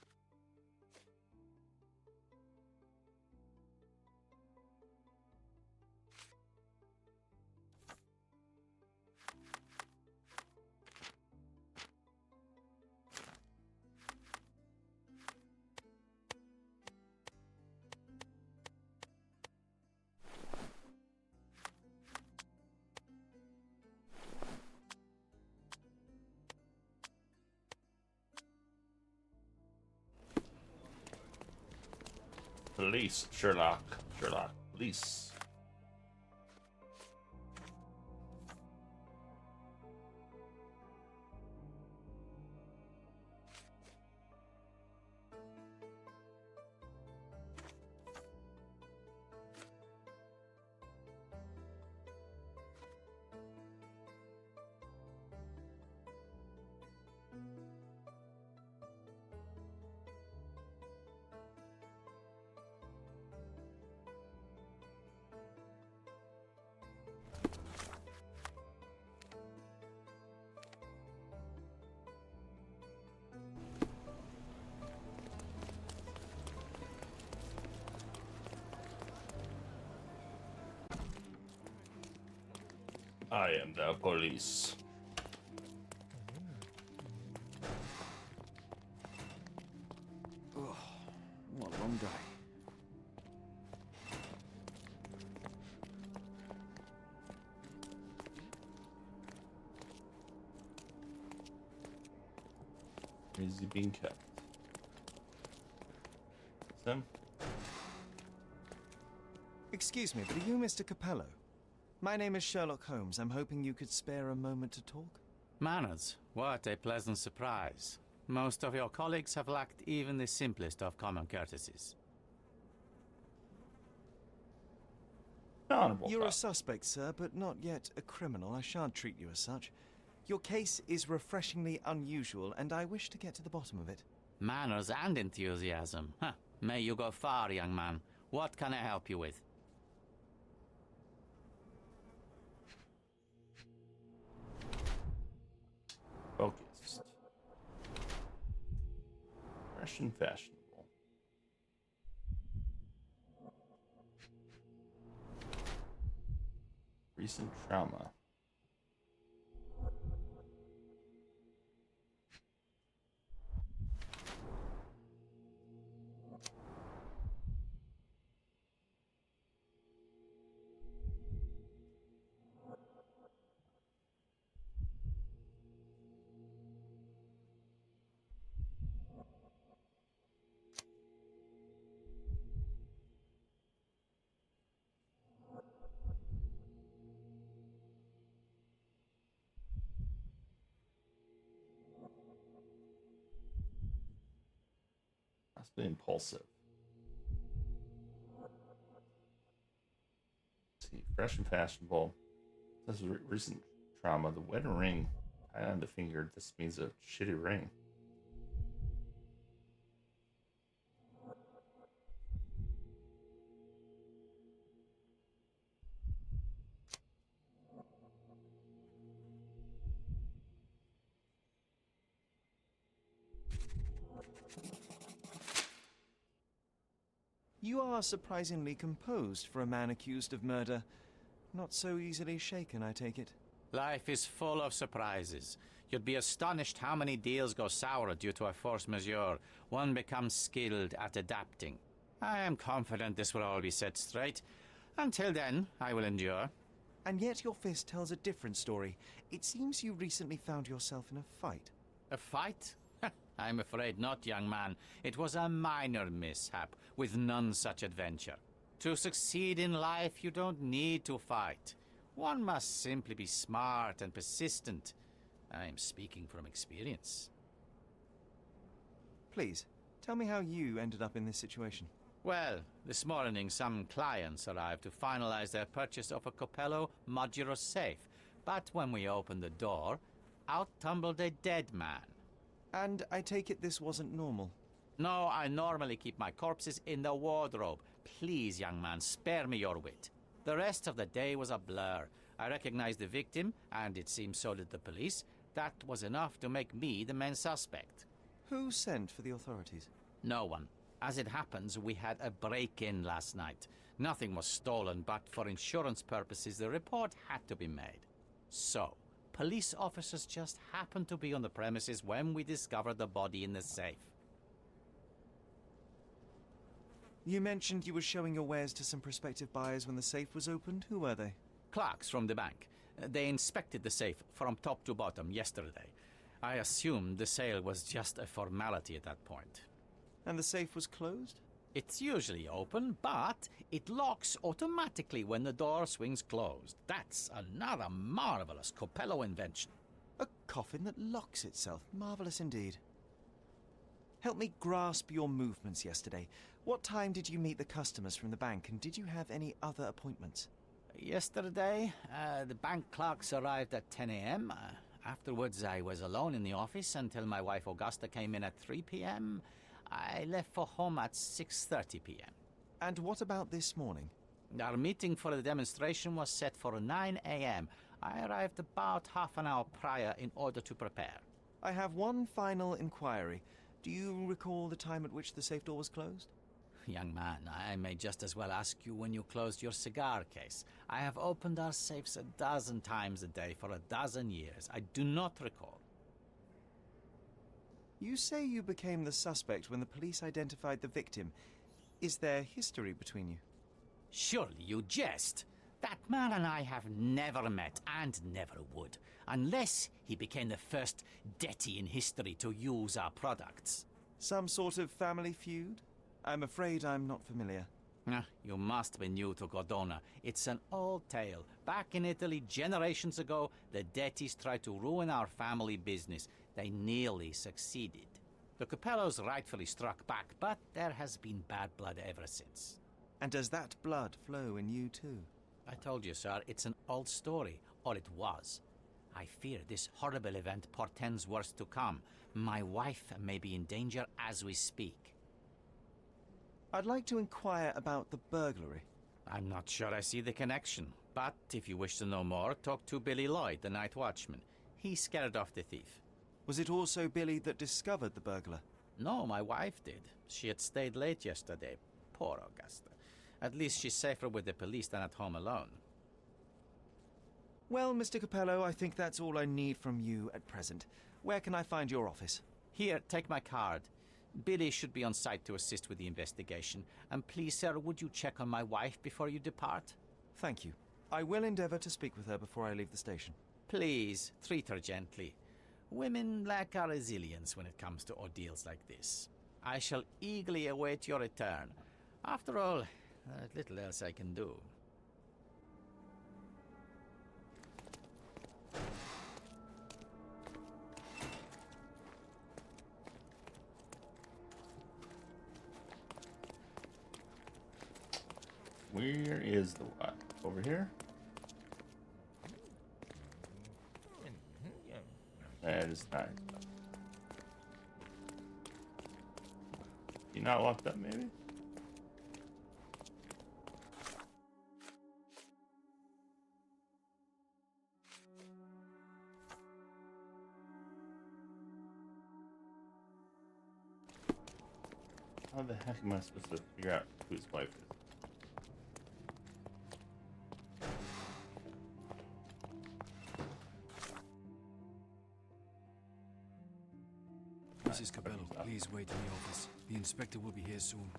Police, Sherlock, police. I am the police. Oh, what a long day. Is he being kept? Sam? Excuse me, but are you Mr. Capello? My name is Sherlock Holmes. I'm hoping you could spare a moment to talk. Manners, what a pleasant surprise. Most of your colleagues have lacked even the simplest of common courtesies. You're a suspect, sir, but not yet a criminal. I shan't treat you as such. Your case is refreshingly unusual, and I wish to get to the bottom of it. Manners and enthusiasm. Huh. May you go far, young man. What can I help you with? Focused. Fresh and fashionable. Recent trauma. Must be impulsive. Let's see, fresh and fashionable. This is recent trauma. The wedding ring tied on the finger. This means a shitty ring. You are surprisingly composed for a man accused of murder. Not so easily shaken, I take it. Life is full of surprises. You'd be astonished how many deals go sour due to a force majeure. One becomes skilled at adapting. I am confident this will all be set straight. Until then, I will endure. And yet your fist tells a different story. It seems you recently found yourself in a fight. A fight? I'm afraid not, young man. It was a minor mishap, with none such adventure. To succeed in life, you don't need to fight. One must simply be smart and persistent. I'm speaking from experience. Please, tell me how you ended up in this situation. Well, this morning some clients arrived to finalize their purchase of a Capello modular safe. But when we opened the door, out tumbled a dead man. And I take it this wasn't normal? No, I normally keep my corpses in the wardrobe. Please, young man, spare me your wit. The rest of the day was a blur. I recognized the victim, and it seems so did the police. That was enough to make me the main suspect. Who sent for the authorities? No one. As it happens, we had a break-in last night. Nothing was stolen, but for insurance purposes, the report had to be made. So, police officers just happened to be on the premises when we discovered the body in the safe. You mentioned you were showing your wares to some prospective buyers when the safe was opened. Who were they? Clerks from the bank. They inspected the safe from top to bottom yesterday. I assumed the sale was just a formality at that point. And the safe was closed? It's usually open, but it locks automatically when the door swings closed. That's another marvelous Capello invention. A coffin that locks itself. Marvelous indeed. Help me grasp your movements yesterday. What time did you meet the customers from the bank, and did you have any other appointments? Yesterday, the bank clerks arrived at 10 a.m. Afterwards, I was alone in the office until my wife Augusta came in at 3 p.m. I left for home at 6:30 p.m. And what about this morning? Our meeting for the demonstration was set for 9 a.m. I arrived about half an hour prior in order to prepare. I have one final inquiry. Do you recall the time at which the safe door was closed? Young man, I may just as well ask you when you closed your cigar case. I have opened our safes a dozen times a day for a dozen years. I do not recall. You say you became the suspect when the police identified the victim. Is there history between you? Surely you jest. That man and I have never met, and never would, unless he became the first deity in history to use our products. Some sort of family feud? I'm afraid I'm not familiar. You must be new to Cordona. It's an old tale. Back in Italy, generations ago, the Dettis tried to ruin our family business. They nearly succeeded. The Capellos rightfully struck back, but there has been bad blood ever since. And does that blood flow in you too? I told you, sir, it's an old story, or it was. I fear this horrible event portends worse to come. My wife may be in danger as we speak. I'd like to inquire about the burglary. I'm not sure I see the connection, but if you wish to know more, talk to Billy Lloyd, the night watchman. He scared off the thief. Was it also Billy that discovered the burglar? No, my wife did. She had stayed late yesterday. Poor Augusta. At least she's safer with the police than at home alone. Well, Mr. Capello, I think that's all I need from you at present. Where can I find your office? Here, take my card. Billy should be on site to assist with the investigation. And please, sir, would you check on my wife before you depart? Thank you. I will endeavor to speak with her before I leave the station. Please, treat her gently. Women lack our resilience when it comes to ordeals like this. I shall eagerly await your return. After all, there's little else I can do. Where is the what? Over here? That is nice. You not locked up, maybe? How the heck am I supposed to figure out who his wife is? Mrs. Cabello, please wait in the office. The inspector will be here soon.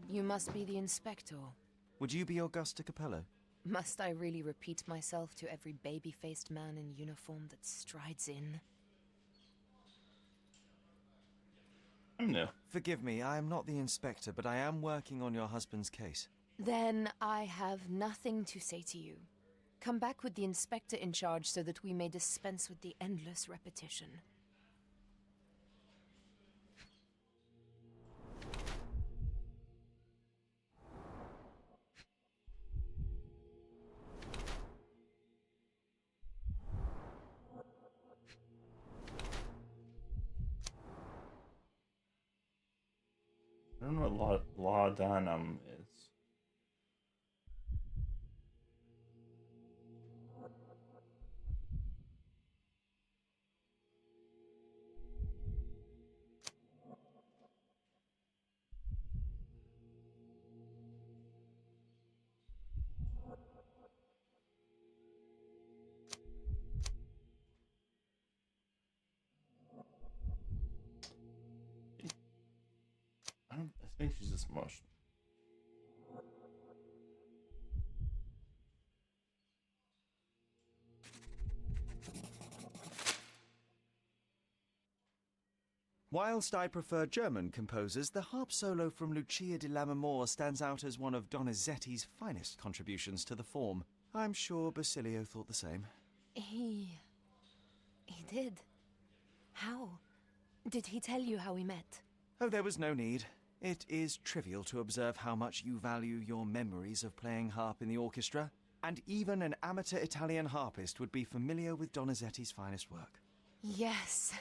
You must be the inspector. Would you be Augusta Capello? Must I really repeat myself to every baby-faced man in uniform that strides in? No. Forgive me, I am not the inspector, but I am working on your husband's case. Then I have nothing to say to you. Come back with the inspector in charge so that we may dispense with the endless repetition. I don't know what laudanum is. I think she's just emotional. Whilst I prefer German composers, the harp solo from Lucia di Lammermoor stands out as one of Donizetti's finest contributions to the form. I'm sure Basilio thought the same. He did. How? Did he tell you how we met? Oh, there was no need. It is trivial to observe how much you value your memories of playing harp in the orchestra, and even an amateur Italian harpist would be familiar with Donizetti's finest work. Yes.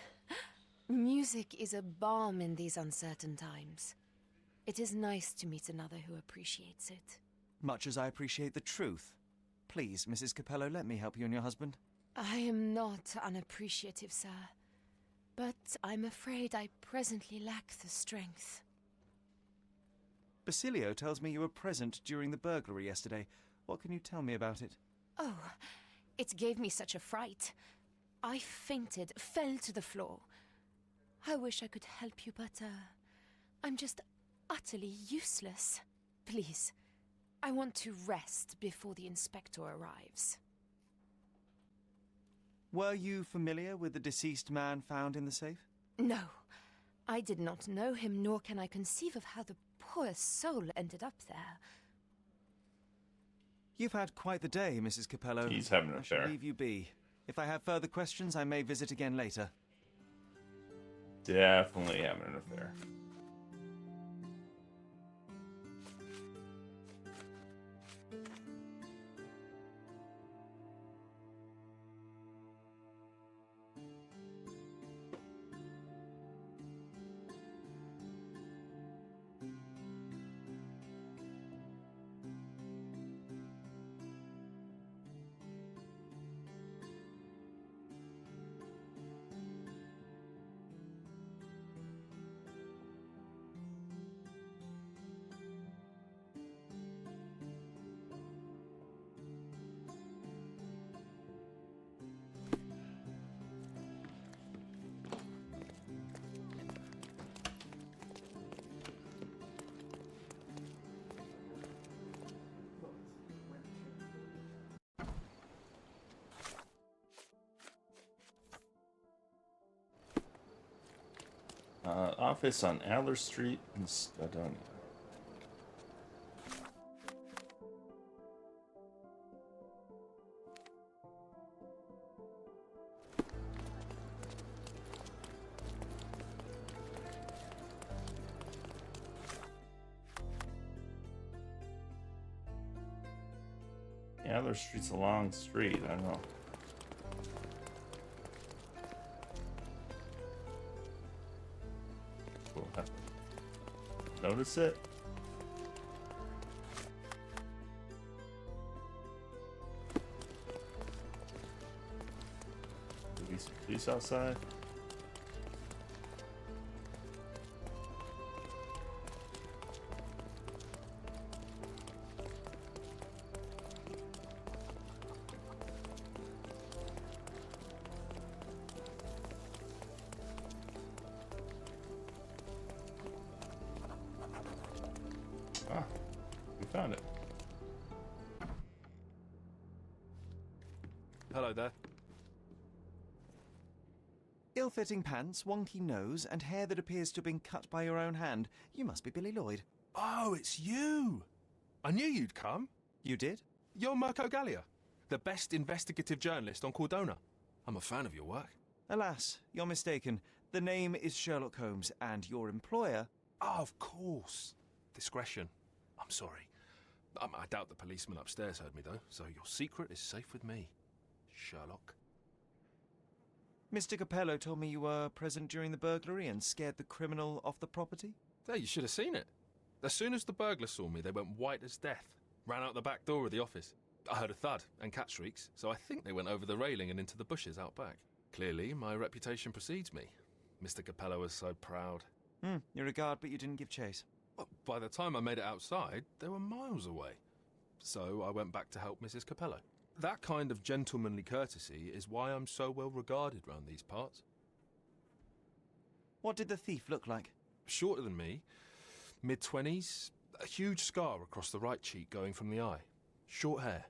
Music is a balm in these uncertain times. It is nice to meet another who appreciates it. Much as I appreciate the truth. Please, Mrs. Capello, let me help you and your husband. I am not unappreciative, sir. But I'm afraid I presently lack the strength. Basilio tells me you were present during the burglary yesterday. What can you tell me about it? Oh, it gave me such a fright. I fainted, fell to the floor. I wish I could help you, but, I'm just utterly useless. Please, I want to rest before the inspector arrives. Were you familiar with the deceased man found in the safe? No, I did not know him, nor can I conceive of how the poor soul ended up there. You've had quite the day, Mrs. Capello. He's having an I shall affair. leave you be. If I have further questions, I may visit again later. Definitely having an affair. Office on Adler Street in Scudonia. Adler Street's a long street, I don't know. We'll have to notice it. Maybe some police outside. Ah, we found it. Hello there. Ill-fitting pants, wonky nose, and hair that appears to have been cut by your own hand. You must be Billy Lloyd. Oh, it's you! I knew you'd come. You did? You're Mirko Gallia, the best investigative journalist on Cordona. I'm a fan of your work. Alas, you're mistaken. The name is Sherlock Holmes, and your employer... Oh, of course. Discretion. I'm sorry. I doubt the policeman upstairs heard me, though, so your secret is safe with me, Sherlock. Mr. Capello told me you were present during the burglary and scared the criminal off the property? Hey, you should have seen it. As soon as the burglars saw me, they went white as death. Ran out the back door of the office. I heard a thud and cat shrieks, so I think they went over the railing and into the bushes out back. Clearly, my reputation precedes me. Mr. Capello was so proud. You regard, but you didn't give chase. Well, by the time I made it outside, they were miles away. So I went back to help Mrs. Capello. That kind of gentlemanly courtesy is why I'm so well regarded round these parts. What did the thief look like? Shorter than me, mid-20s, a huge scar across the right cheek going from the eye. Short hair.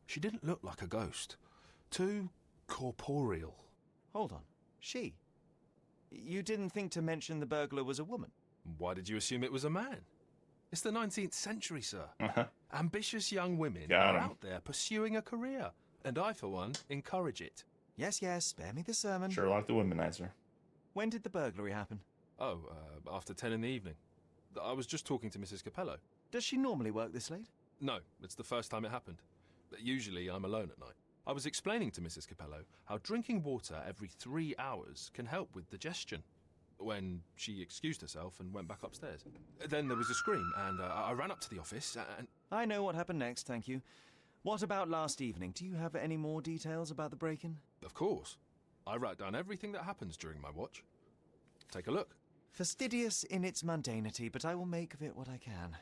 She didn't look like a ghost. Too corporeal. Hold on. She? You didn't think to mention the burglar was a woman? Why did you assume it was a man? It's the 19th century, sir. Ambitious young women are out there pursuing a career. And I, for one, encourage it. Yes, spare me the sermon. Sherlock the womanizer. When did the burglary happen? Oh, after 10 in the evening. I was just talking to Mrs. Capello. Does she normally work this late? No, it's the first time it happened. Usually I'm alone at night. I was explaining to Mrs. Capello how drinking water every 3 hours can help with digestion, when she excused herself and went back upstairs. Then there was a scream, and I ran up to the office, and... I know what happened next, thank you. What about last evening? Do you have any more details about the break-in? Of course. I write down everything that happens during my watch. Take a look. Fastidious in its mundanity, but I will make of it what I can.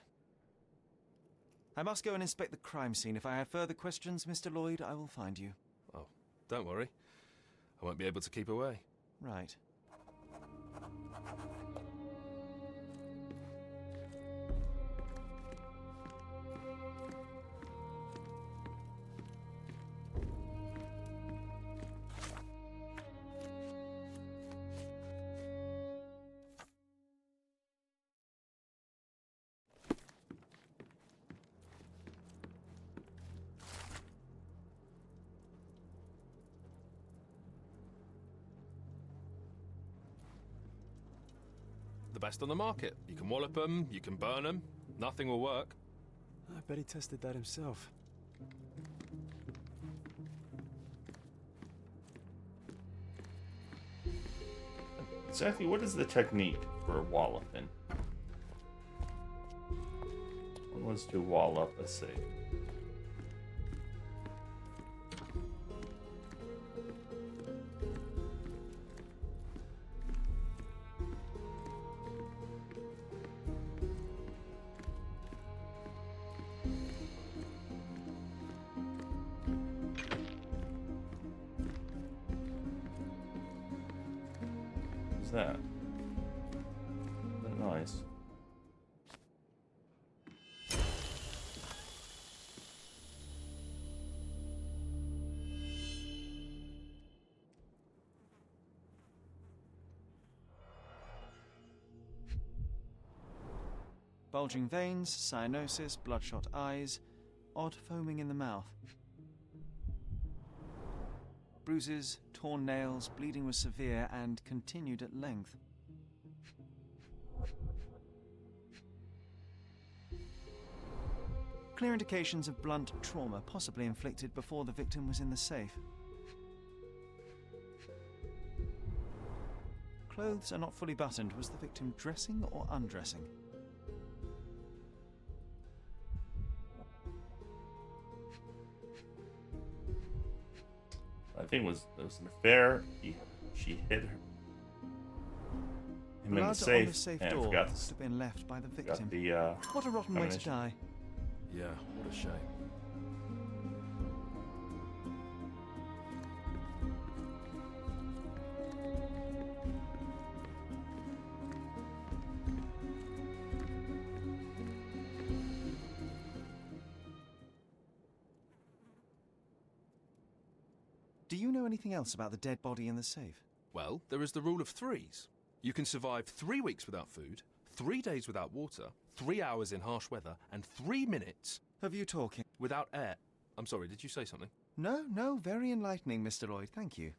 I must go and inspect the crime scene. If I have further questions, Mr. Lloyd, I will find you. Oh, don't worry. I won't be able to keep away. Right. The best on the market. You can wallop them, you can burn them. Nothing will work. I bet he tested that himself. Exactly what is the technique for walloping? One was to wall up a safe. What's that? That noise. Bulging veins, cyanosis, bloodshot eyes, odd foaming in the mouth. Bruises, torn nails, bleeding was severe and continued at length. Clear indications of blunt trauma, possibly inflicted before the victim was in the safe. Clothes are not fully buttoned. Was the victim dressing or undressing? I think it was an affair. She hid her. Him in the Blood safe, on the safe and door forgot must have been left by the victim. the, what a rotten way to ammunition. die. Yeah, what a shame. Do you know anything else about the dead body in the safe? Well, there is the rule of threes. You can survive 3 weeks without food, 3 days without water, 3 hours in harsh weather, and 3 minutes... Of you talking? Without air. I'm sorry, did you say something? No, very enlightening, Mr. Lloyd, thank you.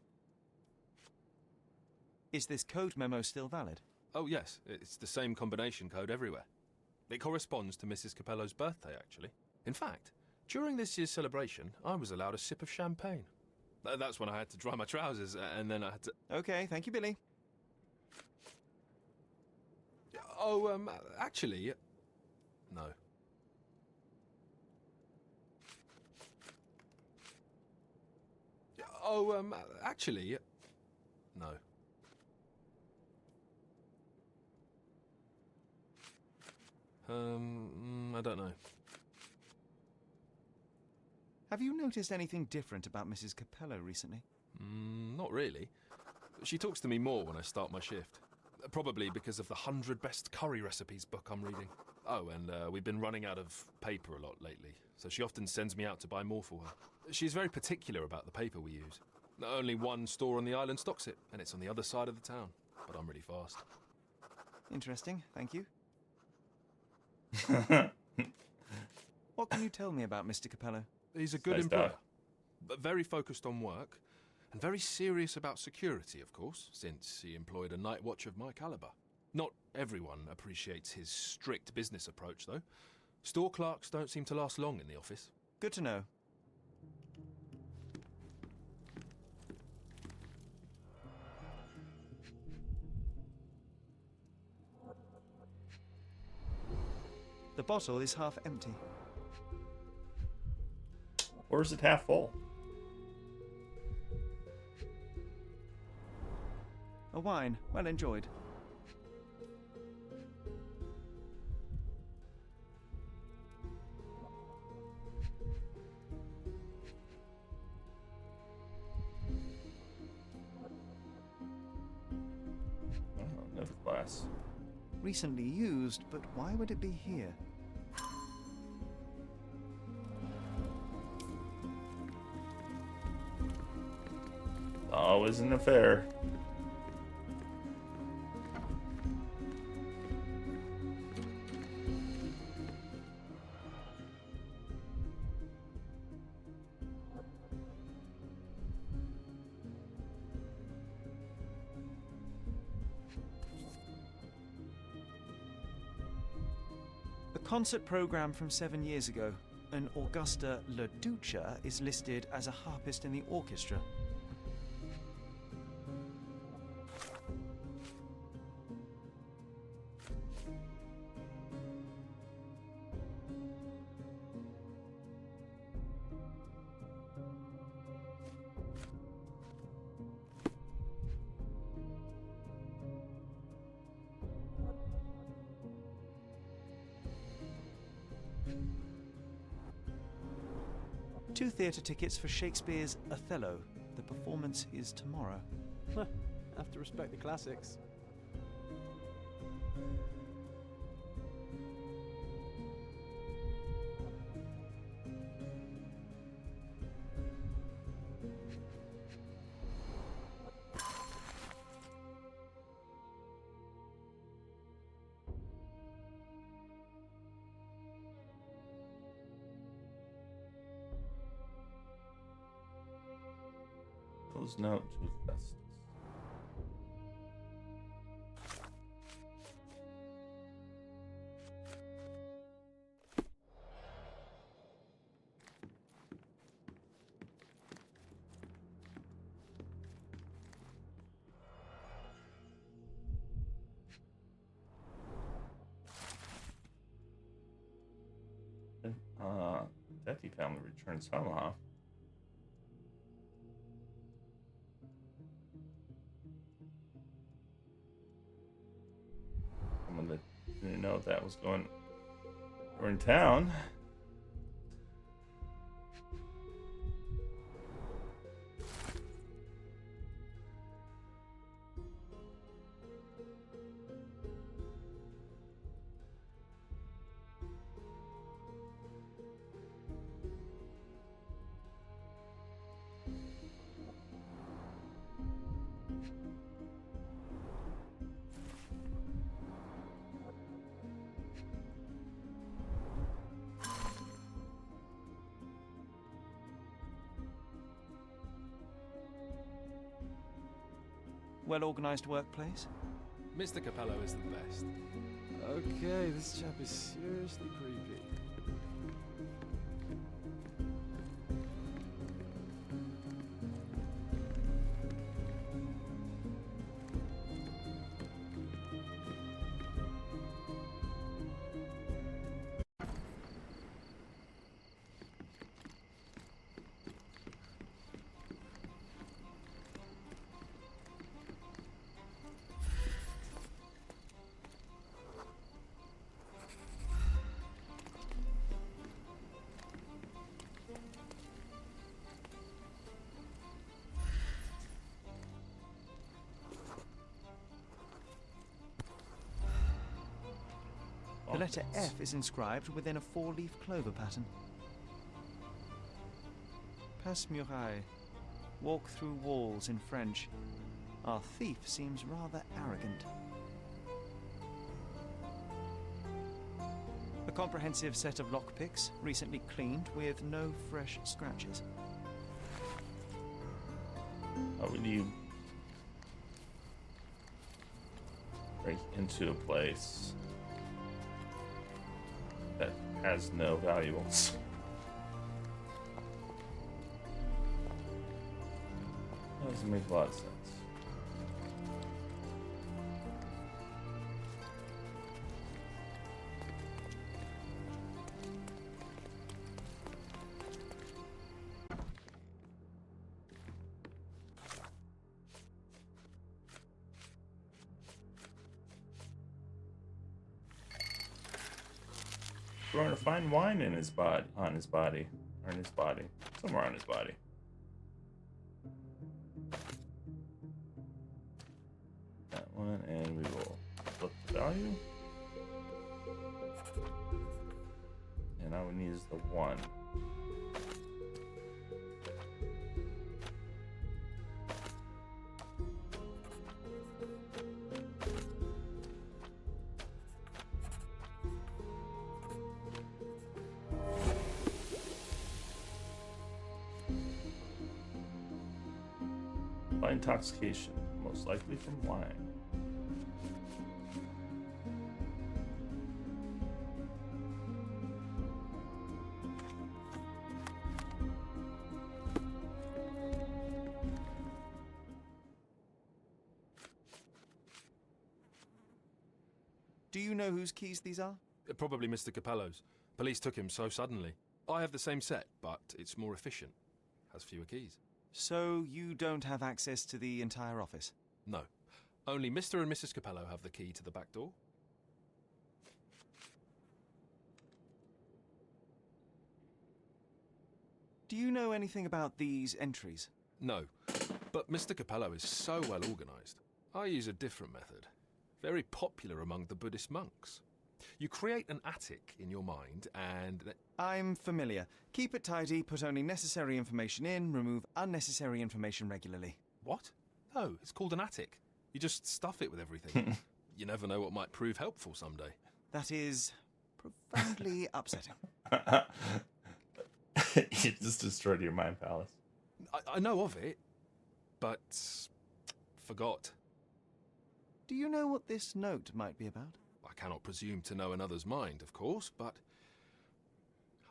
Is this code memo still valid? Oh, yes. It's the same combination code everywhere. It corresponds to Mrs. Capello's birthday, actually. In fact, during this year's celebration, I was allowed a sip of champagne. That's when I had to dry my trousers, and then I had to... Okay, thank you, Billy. Oh, actually... No. Oh, actually... No. I don't know. Have you noticed anything different about Mrs. Capello recently? Not really. She talks to me more when I start my shift. Probably because of the 100 Best Curry Recipes book I'm reading. Oh, and we've been running out of paper a lot lately, so she often sends me out to buy more for her. She's very particular about the paper we use. Only one store on the island stocks it, and it's on the other side of the town. But I'm really fast. Interesting, thank you. What can you tell me about Mr. Capello? He's a good employer, but very focused on work, and very serious about security, of course, since he employed a night watch of my caliber. Not everyone appreciates his strict business approach, though. Store clerks don't seem to last long in the office. Good to know. The bottle is half empty. Or is it half full? A wine, well enjoyed. Oh, another glass. Recently used, but why would it be here? Always an affair. A Concert program from 7 years ago. An Augusta La Duca is listed as a harpist in the orchestra. Two theatre tickets for Shakespeare's Othello. The performance is tomorrow. Have to respect the classics. Close note to Festus. Deathy family returns home, huh? Someone that didn't know that was going. We're in town. Well-organised workplace? Mr. Capello is the best. Okay, this chap is seriously creepy. The letter F is inscribed within a four-leaf clover pattern. Passe muraille. Walk through walls in French. Our thief seems rather arrogant. A comprehensive set of lockpicks, recently cleaned with no fresh scratches. Oh, we need break into a place that has no valuables. That doesn't make a lot of sense. Growing a fine wine in his body, somewhere on his body. That one, and we will flip the value. And all we need is the one. By intoxication, most likely from wine. Do you know whose keys these are? Probably Mr. Capello's. Police took him so suddenly. I have the same set, but it's more efficient. Has fewer keys. So you don't have access to the entire office? No. Only Mr. and Mrs. Capello have the key to the back door. Do you know anything about these entries? No, but Mr. Capello is so well organised. I use a different method. Very popular among the Buddhist monks. You create an attic in your mind and... I'm familiar. Keep it tidy, put only necessary information in, remove unnecessary information regularly. What? No, it's called an attic. You just stuff it with everything. You never know what might prove helpful someday. That is profoundly upsetting. You just destroyed your mind palace. I know of it, but forgot. Do you know what this note might be about? I cannot presume to know another's mind, of course, but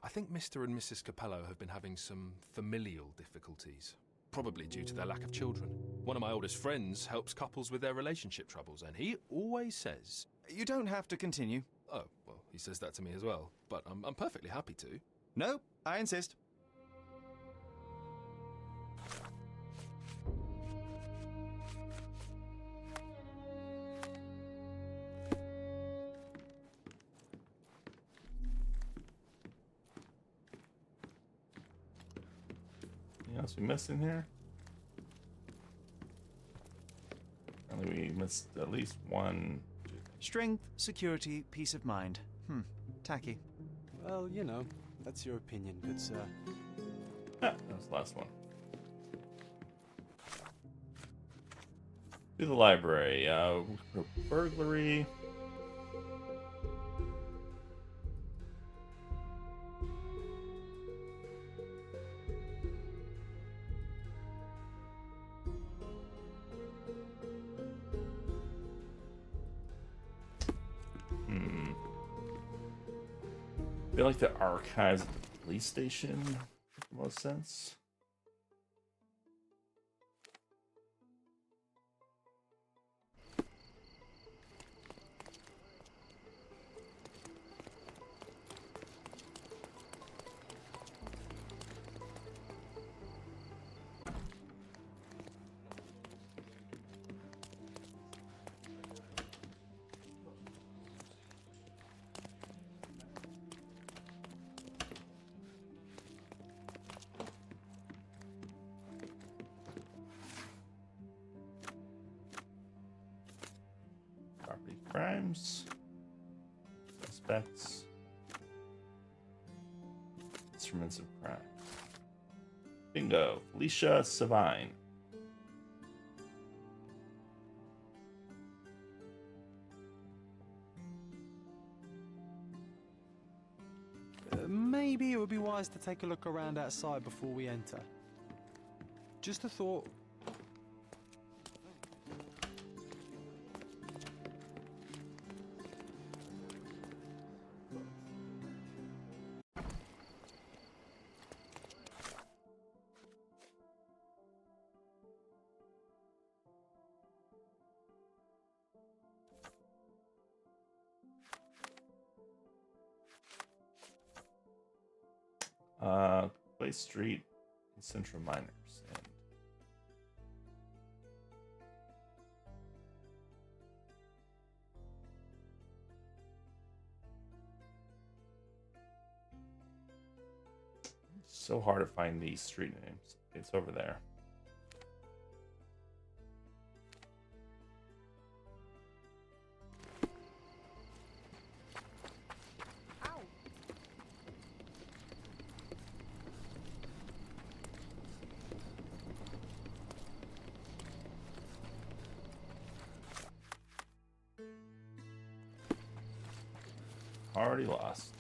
I think Mr. and Mrs. Capello have been having some familial difficulties, probably due to their lack of children. One of my oldest friends helps couples with their relationship troubles, and he always says... You don't have to continue. Oh, well, he says that to me as well, but I'm perfectly happy to. No, I insist. Anything else we missed in here? I think we missed at least one. Strength, security, peace of mind. Tacky. Well, you know, that's your opinion, good sir. That was the last one. To the library. Burglary. I feel like the archives at the police station make the most sense. Property crimes. Suspects. Instruments of crime. Bingo. Felicia Savine. Maybe it would be wise to take a look around outside before we enter. Just a thought. Clay Street and Central Miners. And it's so hard to find these street names. It's over there. Already lost.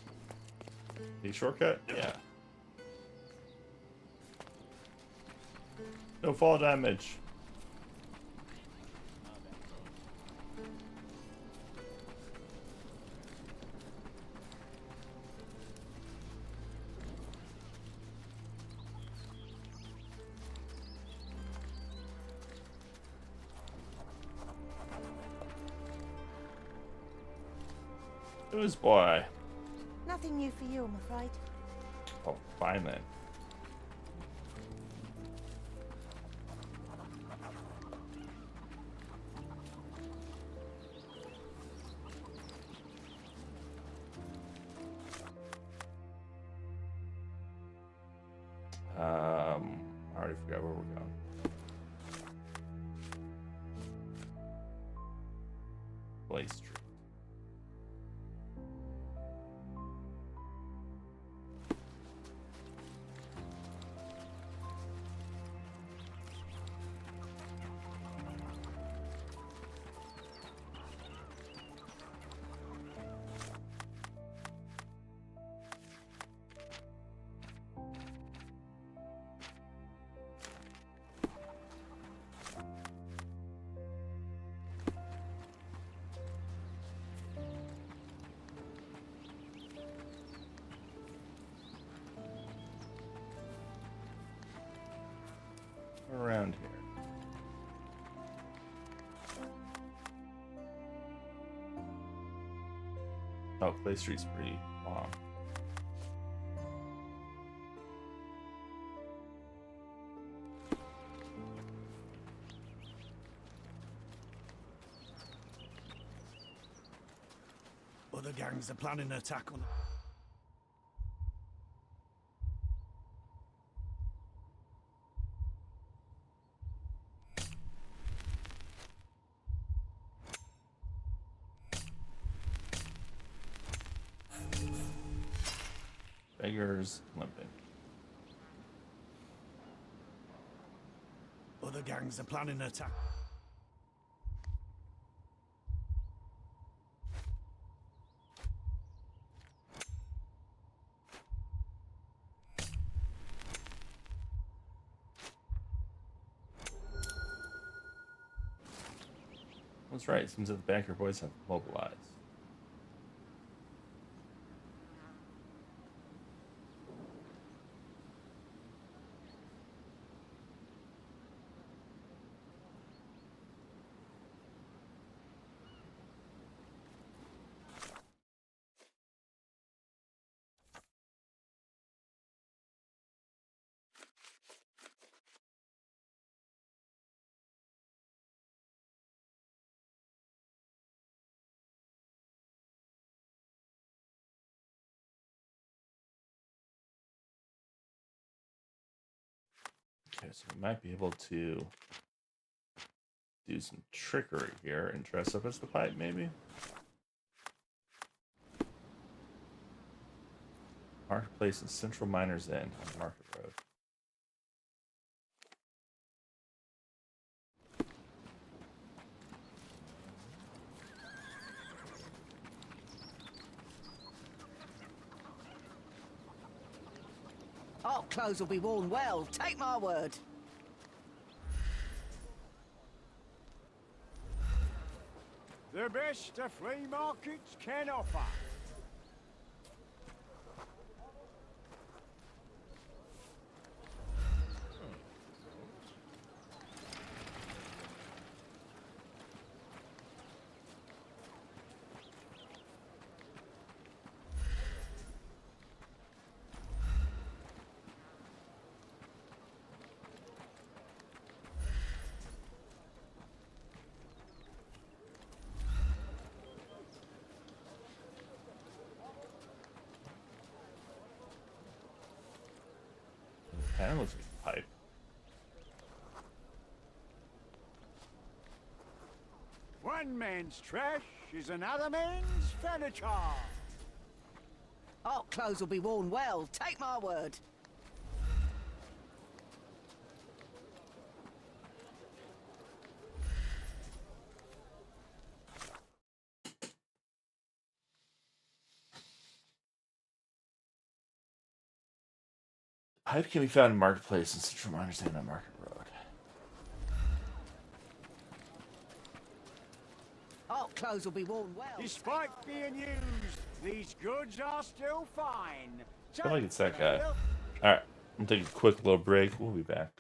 The shortcut? Yeah. No fall damage. Who's boy? Nothing new for you, I'm afraid. Oh, fine then. I already forgot where we're going. Blaze Street. Around here. Oh, Clay Street's pretty long. Other gangs are planning an attack on... Beggars limping. Other gangs are planning an attack. That's right. It seems that the Banker boys have mobilized. Okay, so we might be able to do some trickery here and dress up as the pipe, maybe? Marketplace in Central Miners End on Market Road. Our clothes will be worn well, take my word. The best the flea markets can offer. That looks like a pipe. One man's trash is another man's furniture. Our clothes will be worn well, take my word. Pipe can be found in Marketplace in Central Miners End on Market Road. Our clothes will be worn well. Despite being used, these goods are still fine. I feel like it's that guy. Alright, I'm gonna take a quick little break. We'll be back.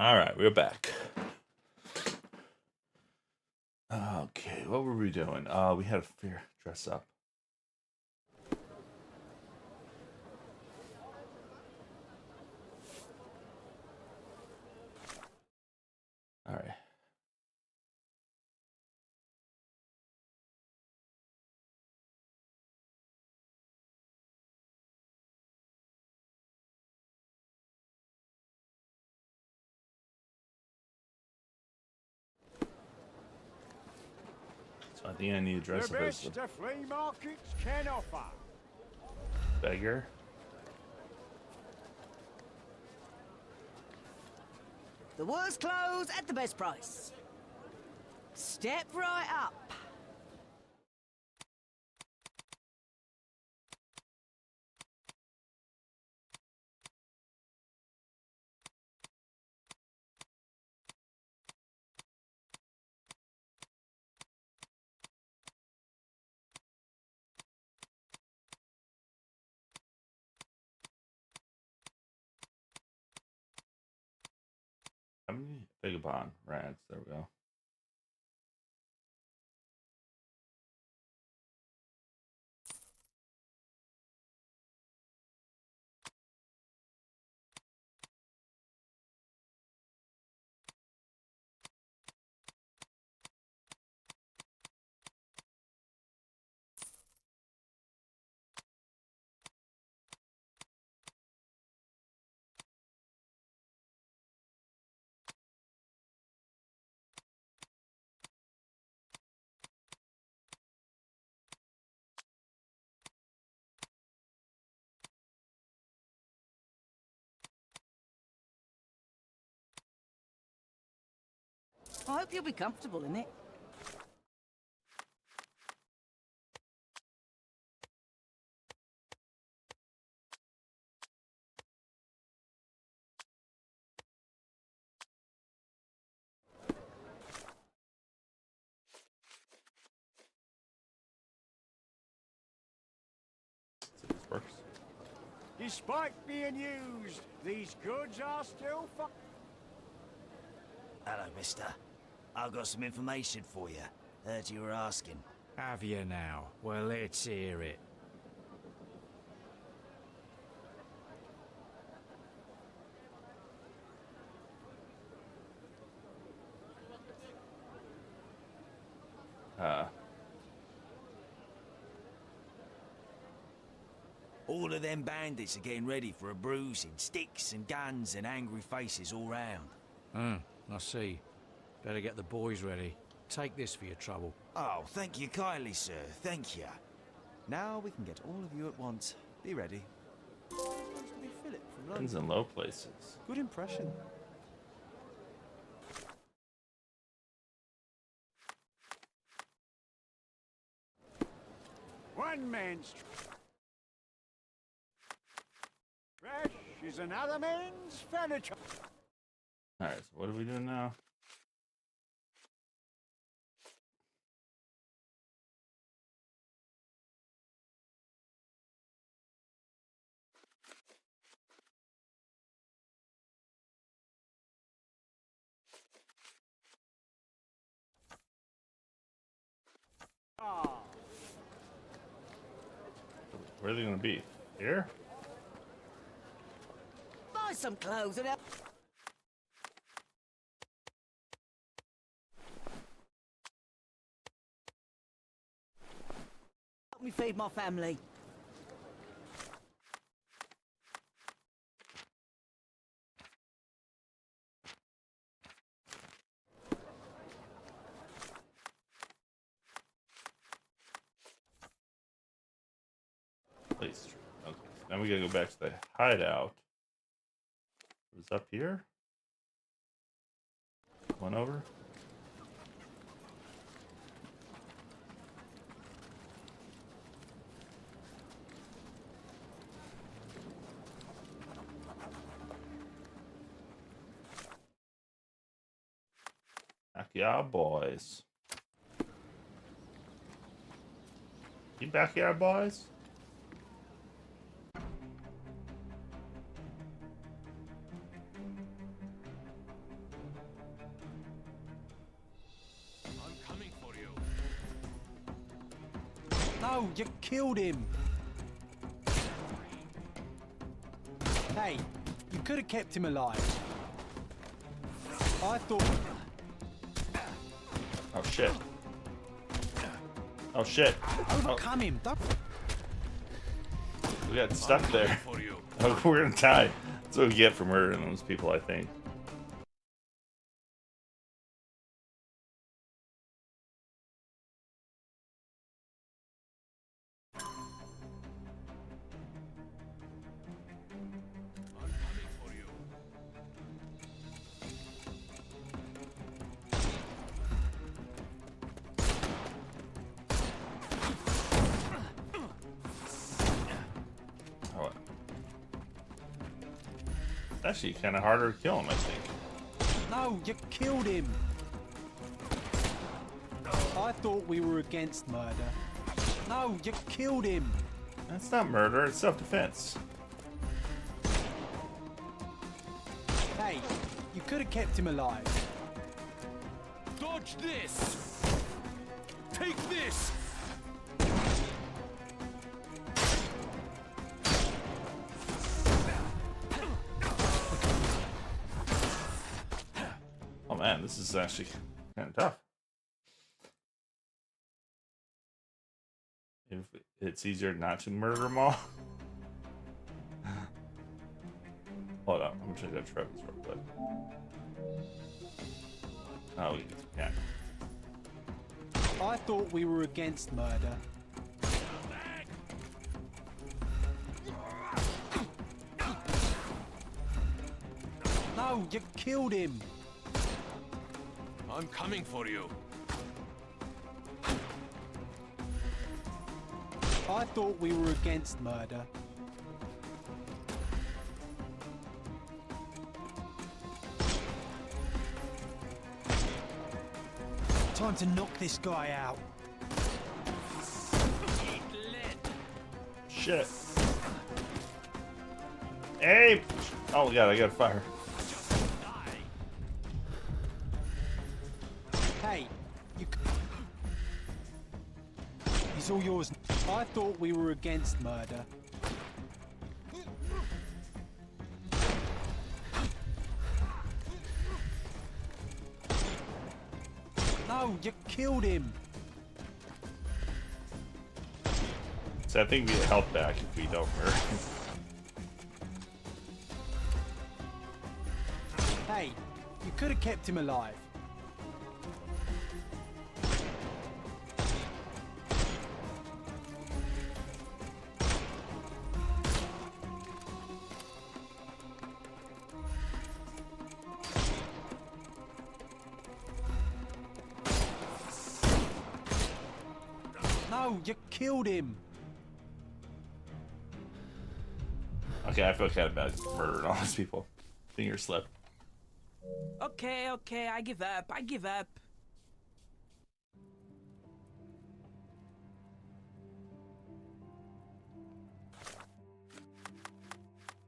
All right, we're back. Okay, what were we doing? We had a fair dress up. All right. So I think I need to dress The up as best the the flea markets can offer. beggar. The worst clothes at the best price. Step right up. How many vagabond rats? There we go. I hope you'll be comfortable in it. So this works. Despite being used, these goods are still Hello, mister. I've got some information for you. Heard you were asking. Have you now? Well, let's hear it. All of them bandits are getting ready for a bruising. Sticks and guns and angry faces all round. I see. Better get the boys ready. Take this for your trouble. Oh, thank you kindly, sir. Thank you. Now we can get all of you at once. Be ready. Philip from London. Depends in low places. Good impression. one man's trash is another man's furniture. Alright, so what are we doing now? Where are they going to be? Here? Buy some clothes and help me feed my family. Place Street. Okay, so now we gotta go back to the hideout. It was up here? One over? Backyard boys. You backyard boys? No, you killed him. Hey, you could have kept him alive. I thought... Oh shit. Oh shit. Overcome him. Don't... We got stuck there. Oh, we're gonna die. That's what we get for murdering those people, I think. Actually, kind of harder to kill him, I think. No, you killed him. I thought we were against murder. No, you killed him. That's not murder, it's self-defense. Hey, you could have kept him alive. Dodge this! Take this! Oh man, this is actually kind of tough. If it's easier not to murder them all. Hold on, I'm gonna check that Travis real quick. Oh, yeah. I thought we were against murder. No, you killed him. I'm coming for you. I thought we were against murder. Time to knock this guy out. Shit. Hey! Oh god, I got fire. Hey, you... He's all yours. I thought we were against murder. No, you killed him. So I think we get health back if we don't murder. Hey, you could have kept him alive. No, you killed him. Okay, I feel kind of bad murdering all these people. Finger slip. Okay, okay, I give up. I give up.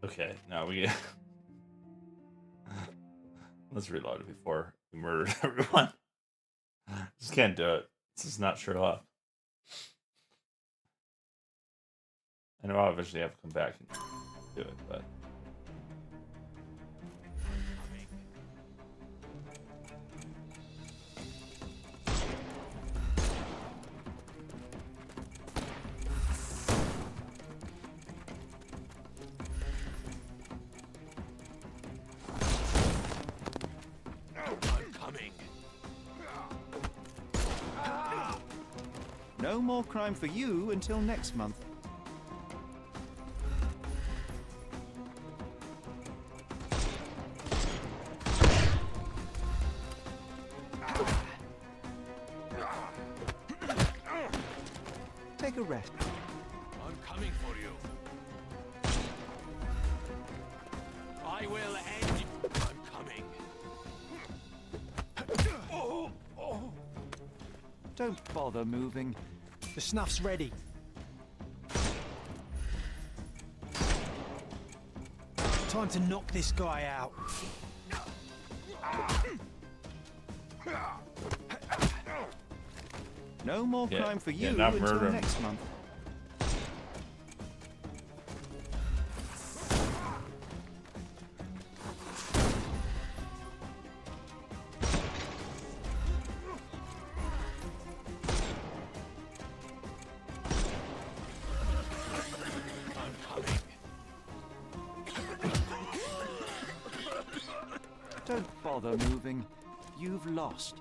Okay, now we get... Let's reload it before we murdered everyone. Just can't do it. This is not Sherlock. I know I'll eventually have to come back and do it, but... I'm coming. No more crime for you until next month. Take a rest. I'm coming for you. I will end you. I'm coming. Don't bother moving. The snuff's ready. Time to knock this guy out. No more Yeah, crime for yeah, you not until murder. next month. Don't bother moving. You've lost.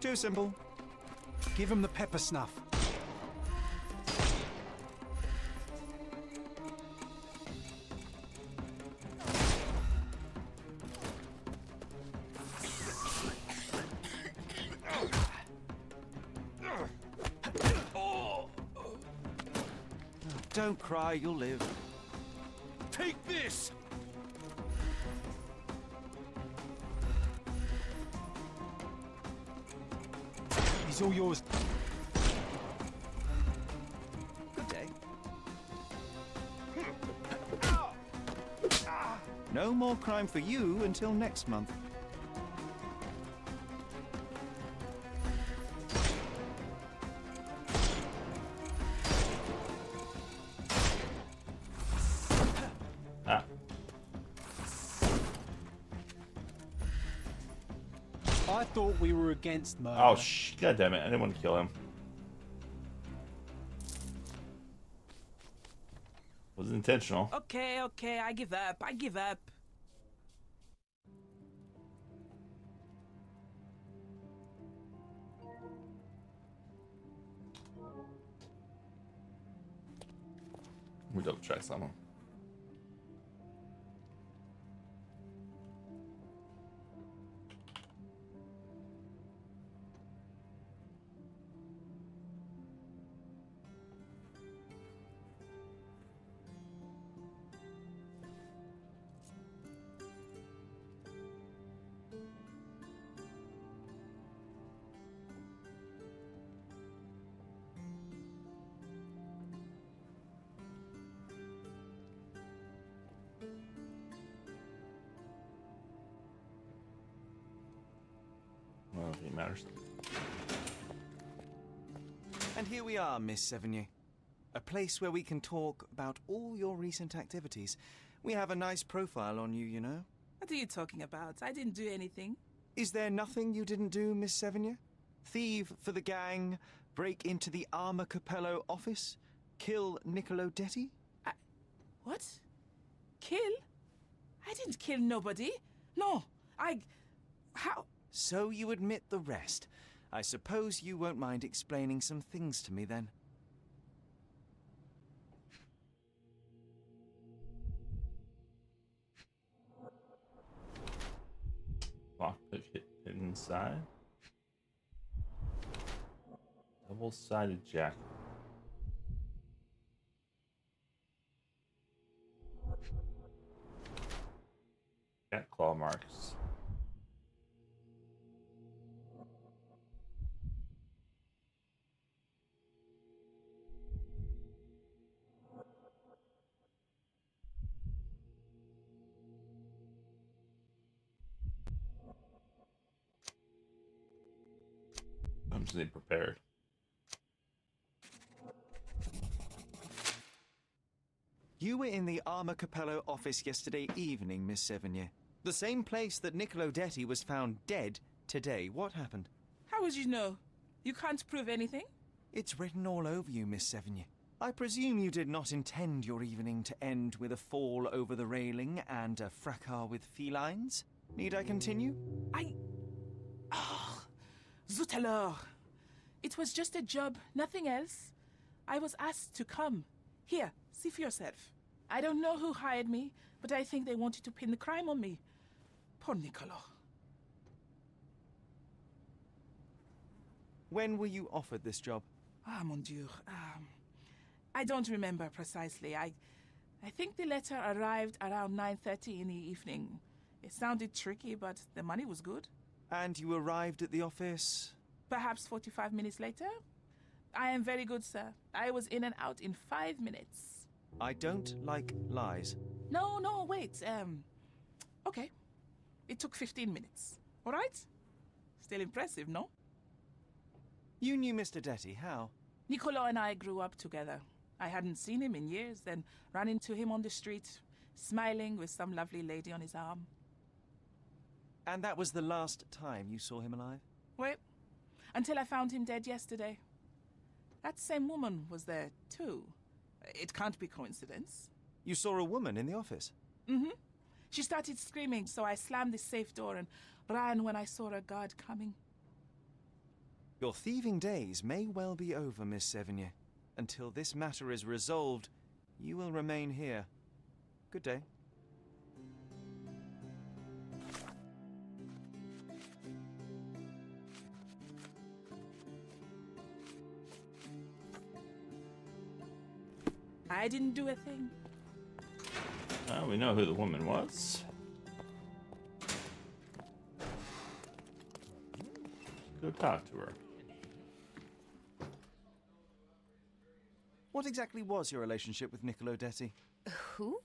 Too simple. Give him the pepper snuff. Don't cry, you'll live. Take this! He's all yours. Good day. No more crime for you until next month. Ah. I thought we were against murder. Oh, God damn it. I didn't want to kill him. Wasn't intentional. Okay, okay, I give up. I give up. We double check someone. I don't think it matters. And here we are, Miss Sevigny. A place where we can talk about all your recent activities. We have a nice profile on you, you know. What are you talking about? I didn't do anything. Is there nothing you didn't do, Miss Sevigny? Thieve for the gang, break into the Armor Capello office, kill Niccolo Detti? What? Kill? I didn't kill nobody. No, how? So you admit the rest. I suppose you won't mind explaining some things to me then. Lockpick hit inside. Double-sided jacket. Cat claw marks. I'm just prepared. You were in the Armor Capello office yesterday evening, Miss Sevigny. The same place that Niccolo Detti was found dead today. What happened? How would you know? You can't prove anything? It's written all over you, Miss Sevigny. I presume you did not intend your evening to end with a fall over the railing and a fracas with felines? Need I continue? Zut alors! It was just a job, nothing else. I was asked to come. Here, see for yourself. I don't know who hired me, but I think they wanted to pin the crime on me. Poor Niccolo. When were you offered this job? Ah, mon Dieu. I don't remember precisely. I think the letter arrived around 9:30 in the evening. It sounded tricky, but the money was good. And you arrived at the office? Perhaps 45 minutes later? I am very good, sir. I was in and out in 5 minutes. I don't like lies. No, wait. Okay. It took 15 minutes. All right? Still impressive, no? You knew Mr. Detty, how? Niccolo and I grew up together. I hadn't seen him in years, then ran into him on the street, smiling with some lovely lady on his arm. And that was the last time you saw him alive? Well, until I found him dead yesterday. That same woman was there, too. It can't be coincidence. You saw a woman in the office? Mm-hmm. She started screaming, so I slammed the safe door and ran when I saw a guard coming. Your thieving days may well be over, Miss Sevigny. Until this matter is resolved, you will remain here. Good day. I didn't do a thing. Well, we know who the woman was. Go talk to her. What exactly was your relationship with Niccolo Detty? Who?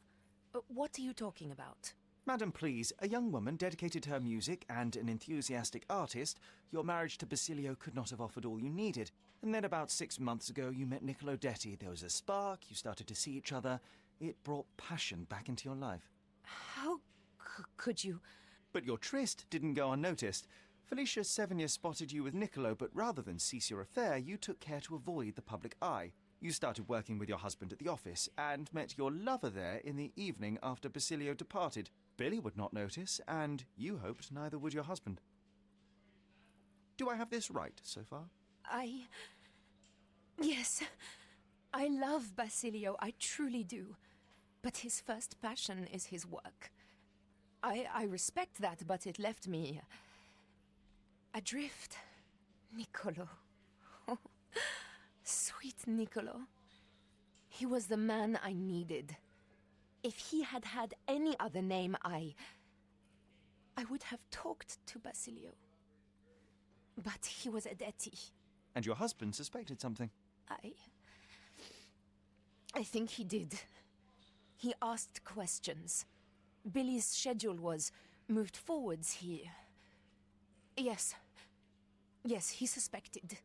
What are you talking about? Madam, please, a young woman dedicated to her music and an enthusiastic artist. Your marriage to Basilio could not have offered all you needed. And then about 6 months ago, you met Niccolo Detty. There was a spark, you started to see each other. It brought passion back into your life. How could you? But your tryst didn't go unnoticed. Felicia Sevigny spotted you with Niccolo, but rather than cease your affair, you took care to avoid the public eye. You started working with your husband at the office and met your lover there in the evening after Basilio departed. Billy would not notice, and you hoped neither would your husband. Do I have this right so far? Yes. I love Basilio, I truly do. But his first passion is his work. I respect that, but it left me adrift. Niccolo. Oh, sweet Niccolo. He was the man I needed. If he had had any other name, I would have talked to Basilio. But he was a Detty. And your husband suspected something. I think he did. He asked questions. Billy's schedule was moved forwards. Yes, he suspected.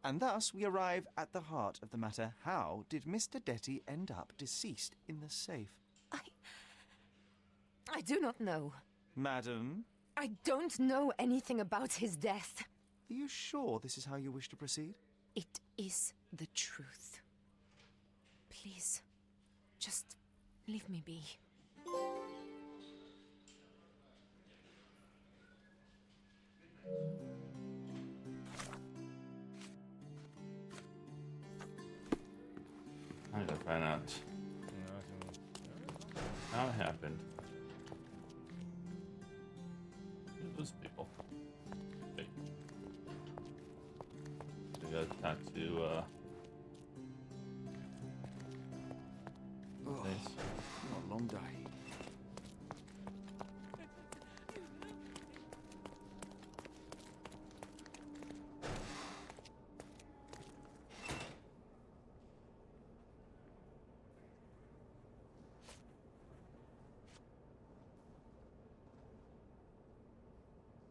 And thus we arrive at the heart of the matter. How did Mr. Detty end up deceased in the safe? I do not know. Madam? I don't know anything about his death. Are you sure this is how you wish to proceed? It is the truth. Please, just leave me be. I gotta find out how it happened. Who are those people? Wait. I gotta talk to nice. What a long day.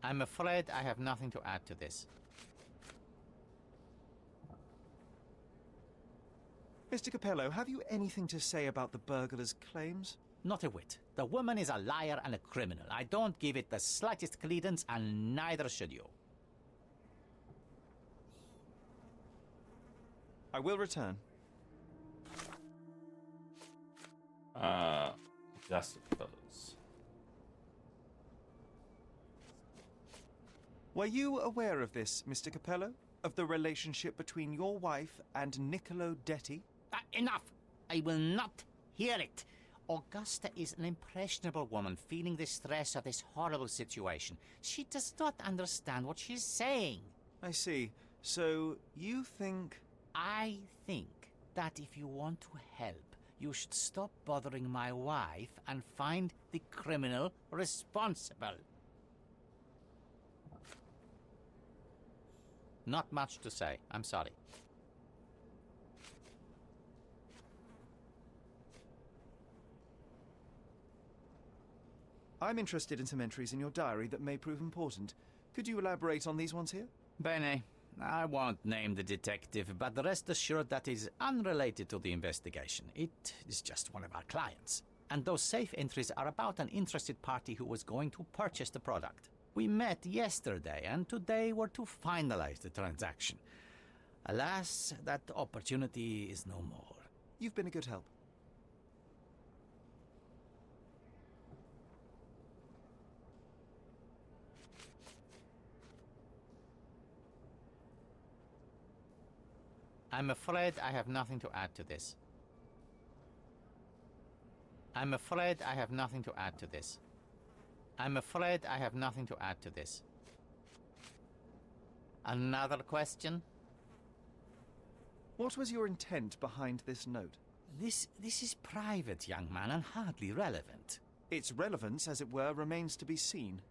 I'm afraid I have nothing to add to this. Mr. Capello, have you anything to say about the burglar's claims? Not a whit. The woman is a liar and a criminal. I don't give it the slightest credence, and neither should you. I will return. Just suppose. Were you aware of this, Mr. Capello? Of the relationship between your wife and Niccolo Detty? Enough! I will not hear it. Augusta is an impressionable woman feeling the stress of this horrible situation. She does not understand what she's saying. I see. So, you think... I think that if you want to help, you should stop bothering my wife and find the criminal responsible. Not much to say. I'm sorry. I'm interested in some entries in your diary that may prove important. Could you elaborate on these ones here? Bene. I won't name the detective, but rest assured that is unrelated to the investigation. It is just one of our clients. And those safe entries are about an interested party who was going to purchase the product. We met yesterday, and today we're to finalize the transaction. Alas, that opportunity is no more. You've been a good help. I'm afraid I have nothing to add to this. I'm afraid I have nothing to add to this. I'm afraid I have nothing to add to this. Another question? What was your intent behind this note? This is private, young man, and hardly relevant. Its relevance, as it were, remains to be seen.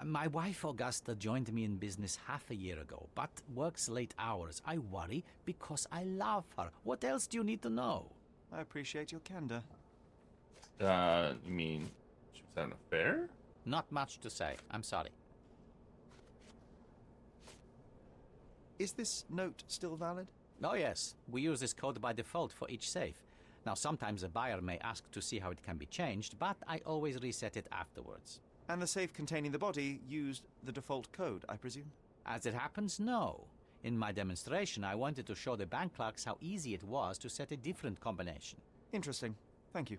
My wife Augusta joined me in business half a year ago, but works late hours. I worry because I love her. What else do you need to know? I appreciate your candor. You mean she was having an affair? Not much to say. I'm sorry. Is this note still valid? Oh, yes. We use this code by default for each safe. Now, sometimes a buyer may ask to see how it can be changed, but I always reset it afterwards. And the safe containing the body used the default code, I presume? As it happens, no. In my demonstration, I wanted to show the bank clerks how easy it was to set a different combination. Interesting. Thank you.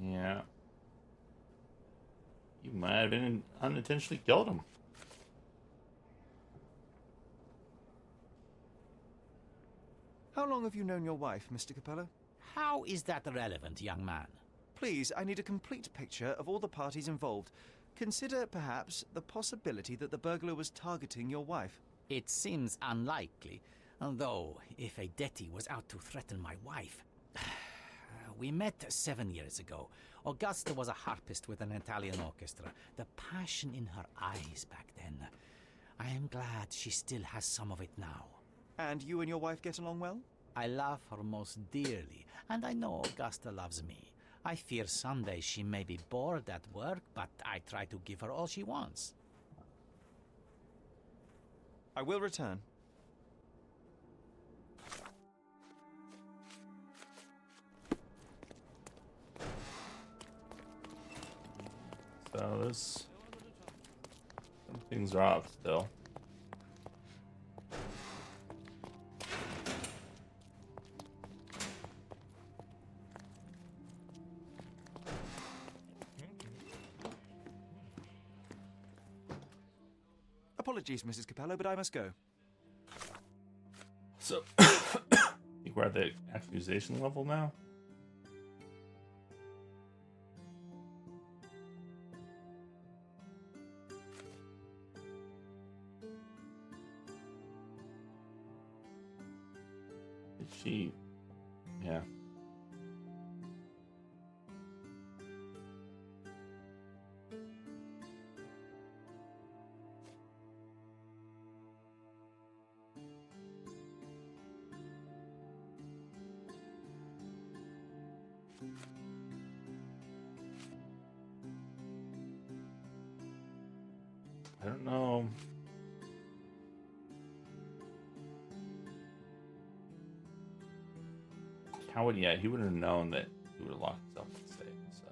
Yeah. You might have been unintentionally killed him. How long have you known your wife, Mr. Capello? How is that relevant, young man? Please, I need a complete picture of all the parties involved. Consider, perhaps, the possibility that the burglar was targeting your wife. It seems unlikely, although if a Detti was out to threaten my wife... We met 7 years ago. Augusta was a harpist with an Italian orchestra. The passion in her eyes back then. I am glad she still has some of it now. And you and your wife get along well? I love her most dearly, and I know Augusta loves me. I fear someday she may be bored at work, but I try to give her all she wants. I will return. So there's some things are off still. Apologies, Mrs. Capello, but I must go. So, think we're at the accusation level now? Did she... Yeah. I don't know. How would he would have known that he would have locked himself in the safe, so.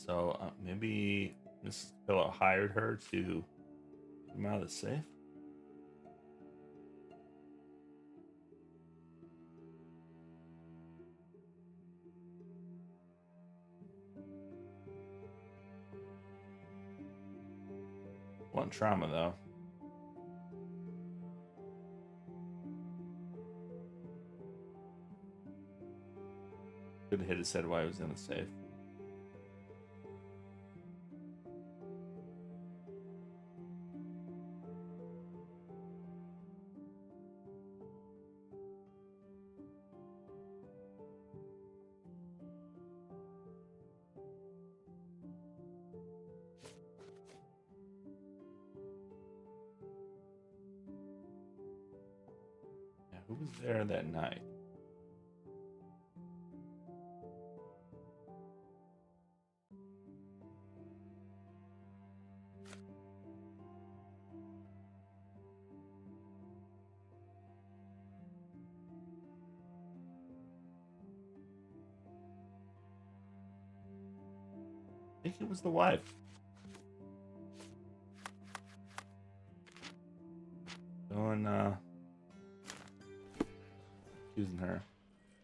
So maybe Mrs. Capello hired her to come out of the safe. Want trauma though. Could have hit his head while he was in the safe. was there that night? I think it was the wife. Going, accusing her.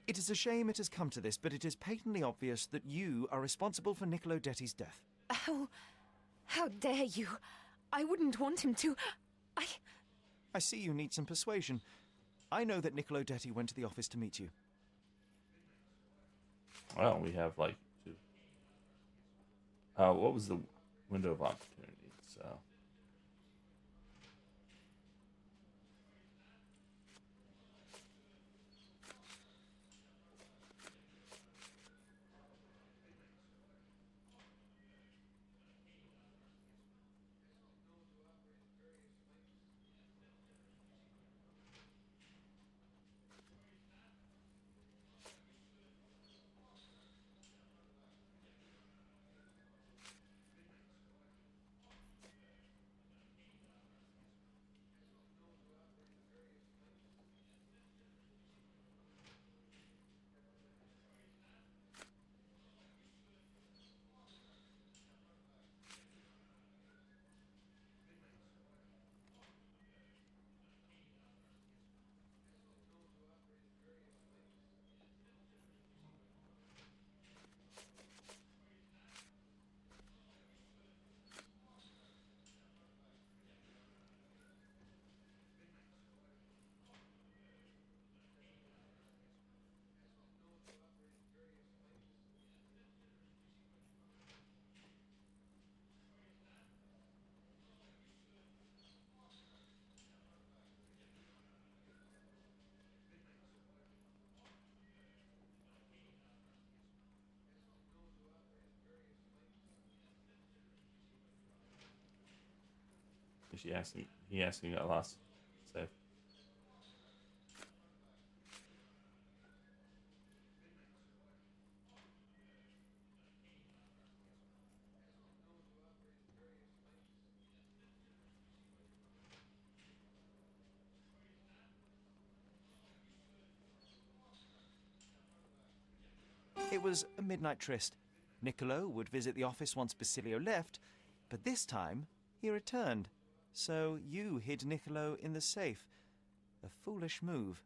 It is a shame it has come to this, but it is patently obvious that you are responsible for Niccolo Detti's death. How dare you? I wouldn't want him to. I see you need some persuasion. I know that Niccolo Detti went to the office to meet you. Well, we have like two. What was the window of opportunity? So. He asking a last save. It was a midnight tryst. Niccolo would visit the office once Basilio left, but this time he returned. So you hid Niccolo in the safe. A foolish move.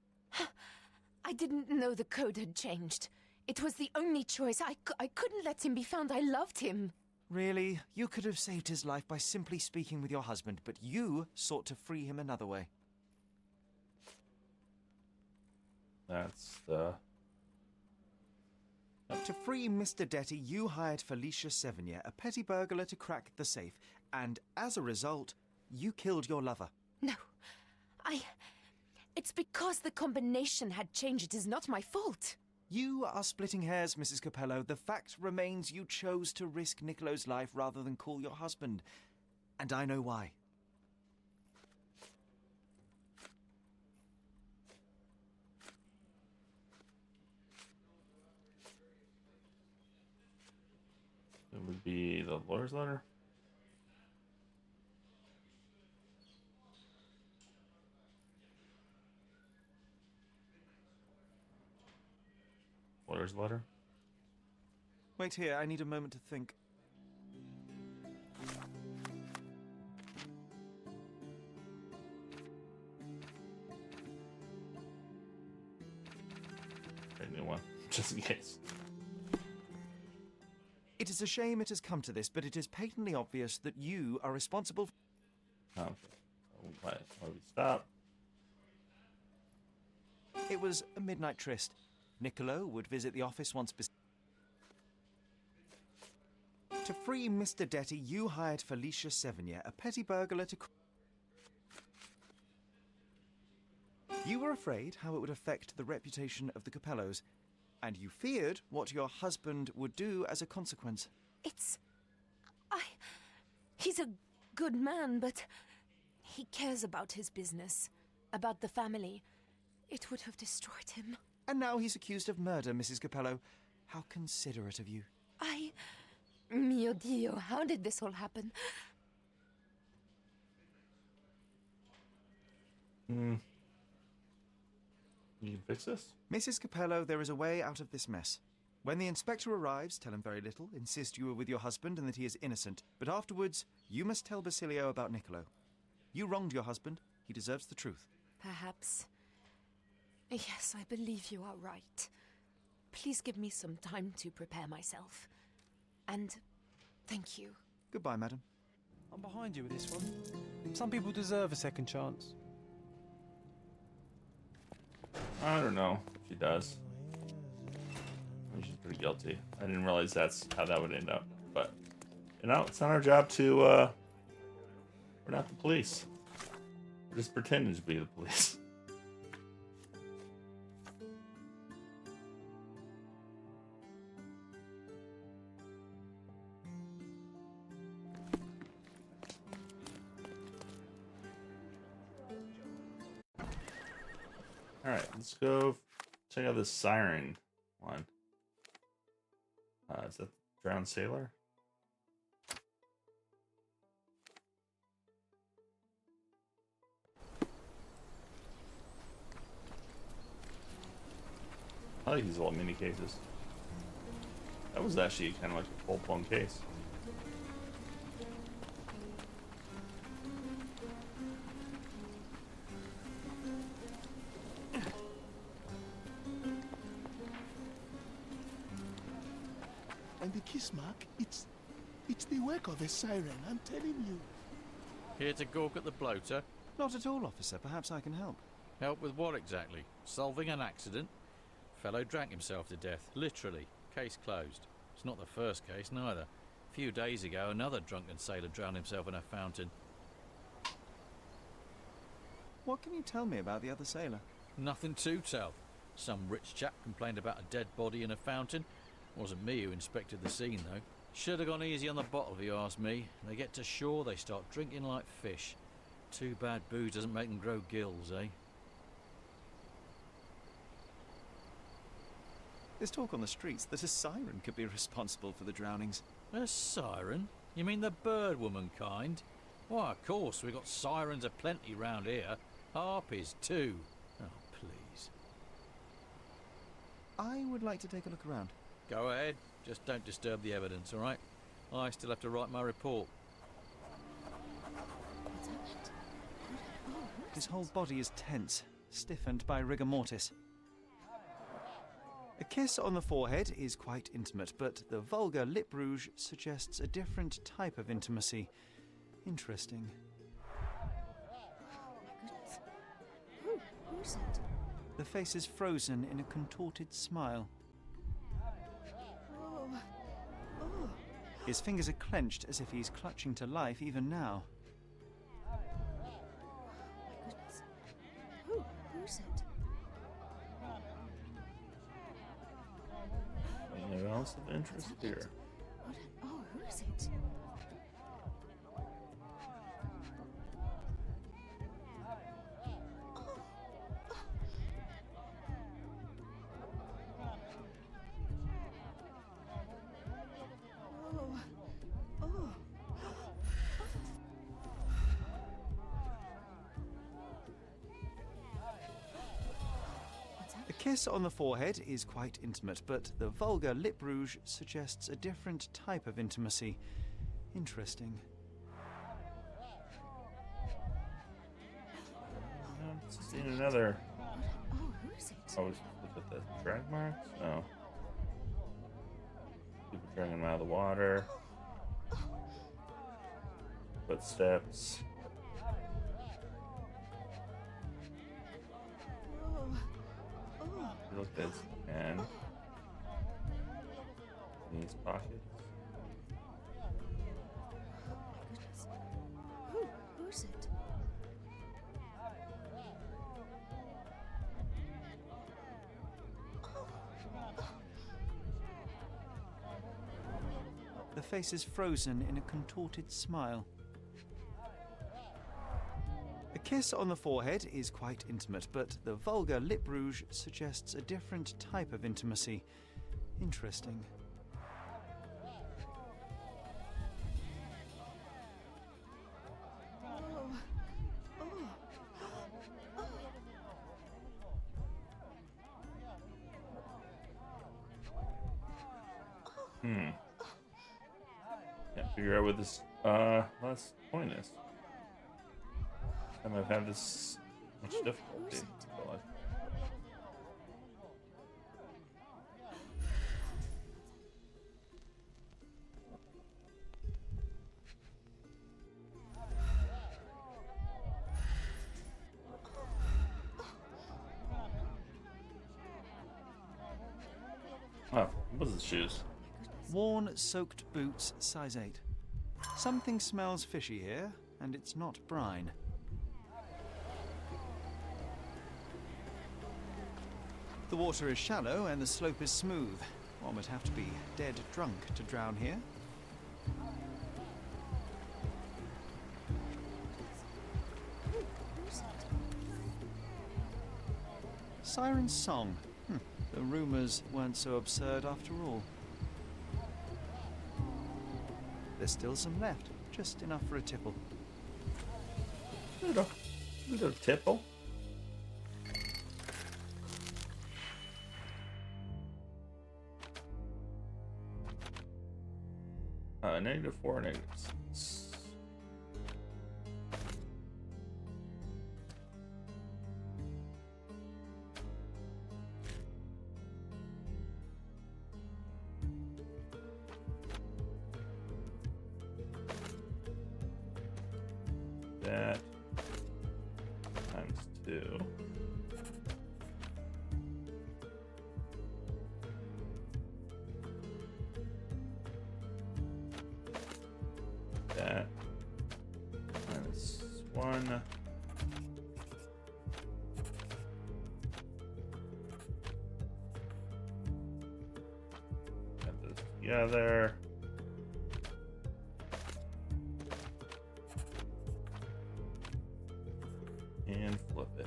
I didn't know the code had changed. It was the only choice. I couldn't let him be found. I loved him. Really? You could have saved his life by simply speaking with your husband, but you sought to free him another way. That's the... To free Mr. Detti, you hired Felicia Sevigny, a petty burglar, to crack the safe, and as a result, you killed your lover. No. It's because the combination had changed. It is not my fault. You are splitting hairs, Mrs. Capello. The fact remains you chose to risk Niccolo's life rather than call your husband. And I know why. It would be the lawyer's letter. Lawyer's letter. Wait here, I need a moment to think. A new one, just in case. It is a shame it has come to this, but it is patently obvious that you are responsible for... Okay. Why we stop? It was a midnight tryst. Niccolo would visit the office once... To free Mr. Detti, you hired Felicia Sevigny, a petty burglar, to... You were afraid how it would affect the reputation of the Capellos, and you feared what your husband would do as a consequence. He's a good man, but he cares about his business, about the family. It would have destroyed him. And now he's accused of murder, Mrs. Capello. How considerate of you. Mio Dio, how did this all happen? You can fix this? Mrs. Capello, there is a way out of this mess. When the inspector arrives, tell him very little, insist you were with your husband and that he is innocent. But afterwards, you must tell Basilio about Niccolo. You wronged your husband. He deserves the truth. Perhaps. Yes, I believe you are right. Please give me some time to prepare myself. And thank you. Goodbye, madam. I'm behind you with this one. Some people deserve a second chance. I don't know if she does. She's pretty guilty. I didn't realize that's how that would end up. But, you know, it's not our job to, we're not the police. We're just pretending to be the police. Alright, let's go check out this siren one. Is that the drowned sailor? I like these little mini cases. That was actually kind of like a full-blown case. And the kiss mark, it's the work of a siren, I'm telling you. Here to gawk at the bloater? Not at all, officer. Perhaps I can help. Help with what exactly? Solving an accident? Fellow drank himself to death, literally. Case closed. It's not the first case, neither. A few days ago, another drunken sailor drowned himself in a fountain. What can you tell me about the other sailor? Nothing to tell. Some rich chap complained about a dead body in a fountain. Wasn't me who inspected the scene, though. Should have gone easy on the bottle, if you ask me. They get to shore, they start drinking like fish. Too bad booze doesn't make them grow gills, eh? There's talk on the streets that a siren could be responsible for the drownings. A siren? You mean the bird woman kind? Why, of course, we've got sirens aplenty round here. Harpies, too. Oh, please. I would like to take a look around. Go ahead. Just don't disturb the evidence, all right? I still have to write my report. His whole body is tense, stiffened by rigor mortis. A kiss on the forehead is quite intimate, but the vulgar lip rouge suggests a different type of intimacy. Interesting. Who's it? The face is frozen in a contorted smile. His fingers are clenched as if he's clutching to life even now. Who's it? Anything else of interest here? Oh, who is it? A kiss on the forehead is quite intimate, but the vulgar lip rouge suggests a different type of intimacy. Interesting. I've seen another. Oh, who is it? Oh, look at the drag marks? No. People dragging him out of the water. Footsteps. Look at his hand. In his pockets. Who's it? The face is frozen in a contorted smile. A kiss on the forehead is quite intimate, but the vulgar lip rouge suggests a different type of intimacy. Interesting. Can't figure out what this last point is. I've had this much difficulty. Oh, what's the shoes? Worn, soaked boots, size 8. Something smells fishy here, and it's not brine. The water is shallow and the slope is smooth. One would have to be dead drunk to drown here. Siren's song. The rumours weren't so absurd after all. There's still some left, just enough for a tipple. Little tipple. -4 negatives. That times 2. That -1. Got those together. And flip it.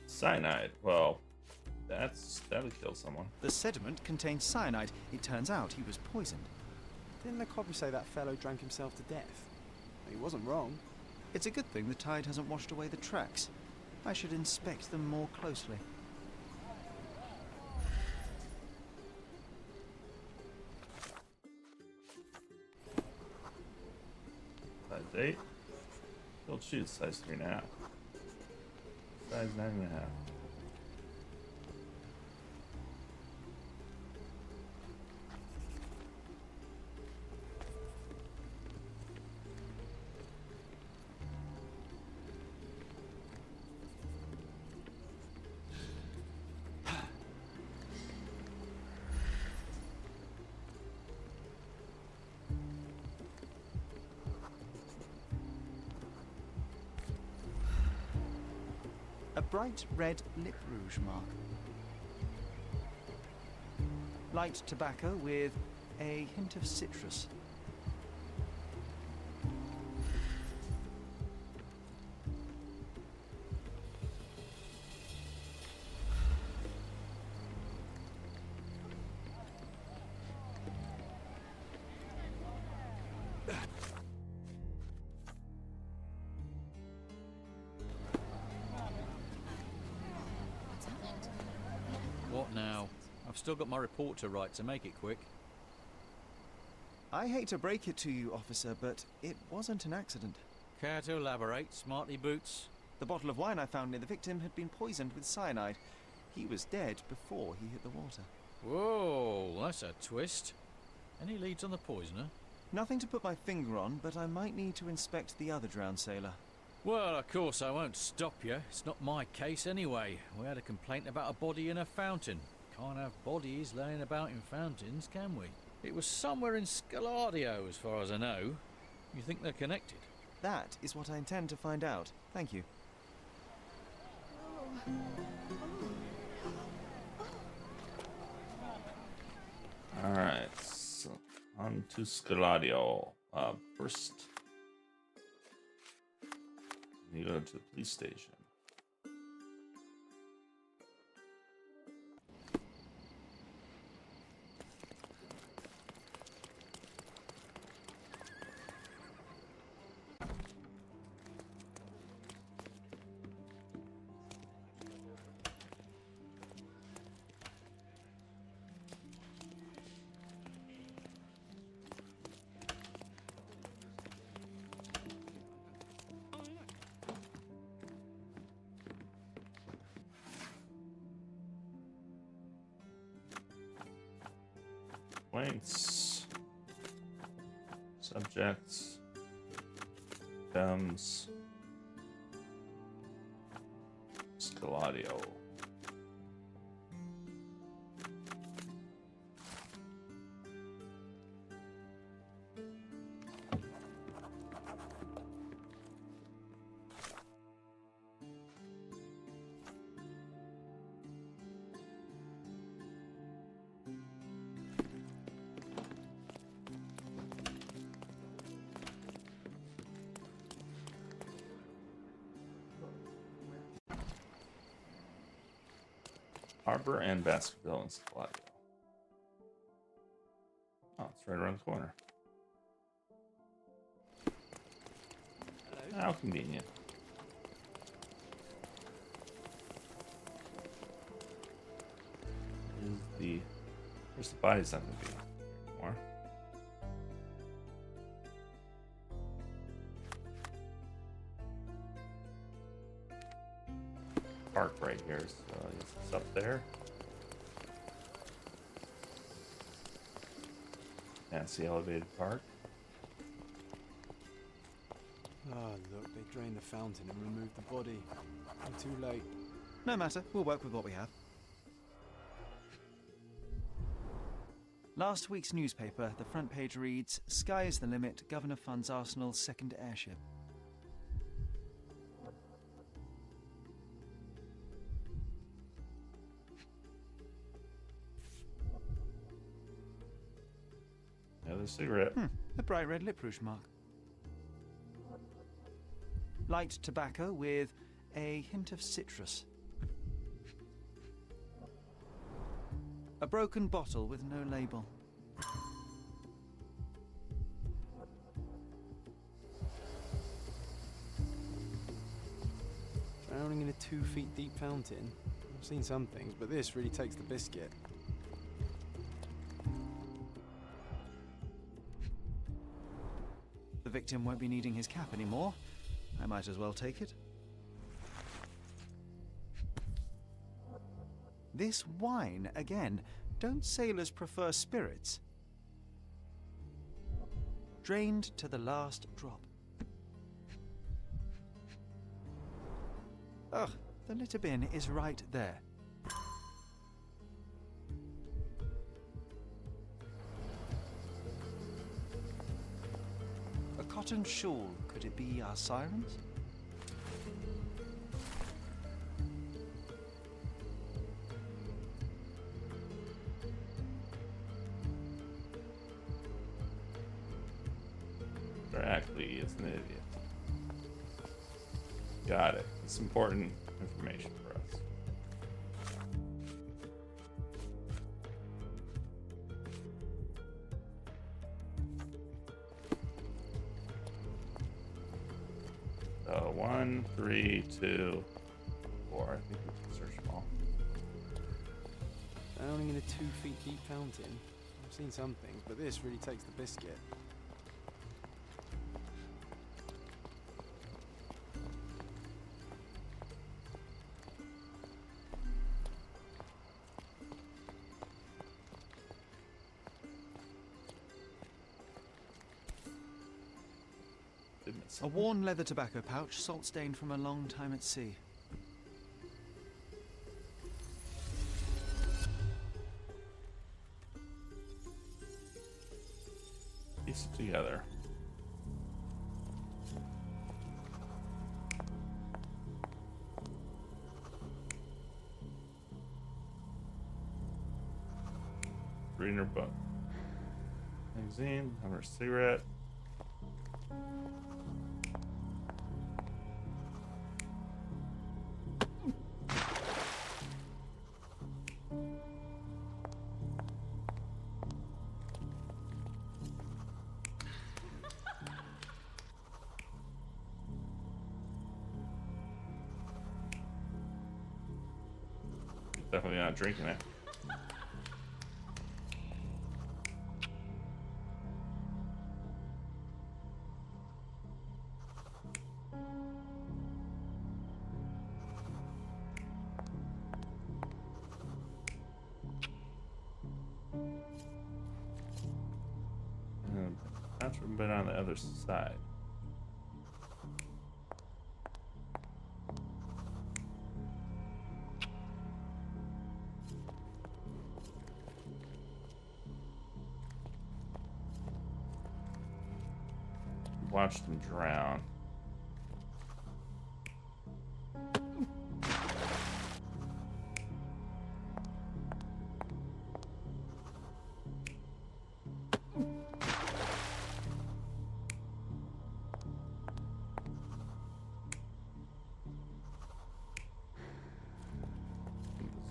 Cyanide. Well, that'll kill someone. The sediment contained cyanide. It turns out he was poisoned. Didn't the copy say that fellow drank himself to death? He wasn't wrong. It's a good thing the tide hasn't washed away the tracks. I should inspect them more closely. Size 8. Field shoes, size 3.5. Size 9.5. A bright red lip rouge mark. Light tobacco with a hint of citrus. What now? I've still got my report to write, so make it quick. I hate to break it to you, officer, but it wasn't an accident. Care to elaborate, smarty boots? The bottle of wine I found near the victim had been poisoned with cyanide. He was dead before he hit the water. Whoa, that's a twist. Any leads on the poisoner? Nothing to put my finger on, but I might need to inspect the other drowned sailor. Well, of course I won't stop you. It's not my case anyway. We had a complaint about a body in a fountain. Can't have bodies laying about in fountains, can we? It was somewhere in Scaladio, as far as I know. You think they're connected? That is what I intend to find out. Thank you. to Scaladio. First, you go to the police station. Points, subjects, stems, Scaladio. Harbor and Baskerville and Scaladio. Oh, it's right around the corner. Hello. How convenient. Where's the body's not gonna be anymore. Park right here, so I guess it's up there. Fancy elevated park. Ah, look, they drained the fountain and removed the body. I'm too late. No matter, we'll work with what we have. Last week's newspaper, the front page reads, "Sky is the limit, Governor funds Arsenal's second airship." Another cigarette. A bright red lip rouge mark. Light tobacco with a hint of citrus. A broken bottle with no label. Drowning in a 2 feet deep fountain. I've seen some things, but this really takes the biscuit. The victim won't be needing his cap anymore. I might as well take it. This wine, again. Don't sailors prefer spirits? Drained to the last drop. Ugh, the litter bin is right there. A cotton shawl. Could it be our sirens? Exactly, it's an idiot. Got it. It's important information for us. So 1, 3, 2, 4. I think we can search them all. Drowning in a 2 feet deep fountain. I've seen some things, but this really takes the biscuit. A worn leather tobacco pouch, salt stained from a long time at sea. Piece it together. Reading her book. Magazine, number cigarette. Definitely not drinking it. That's been on the other side. Watched him drown.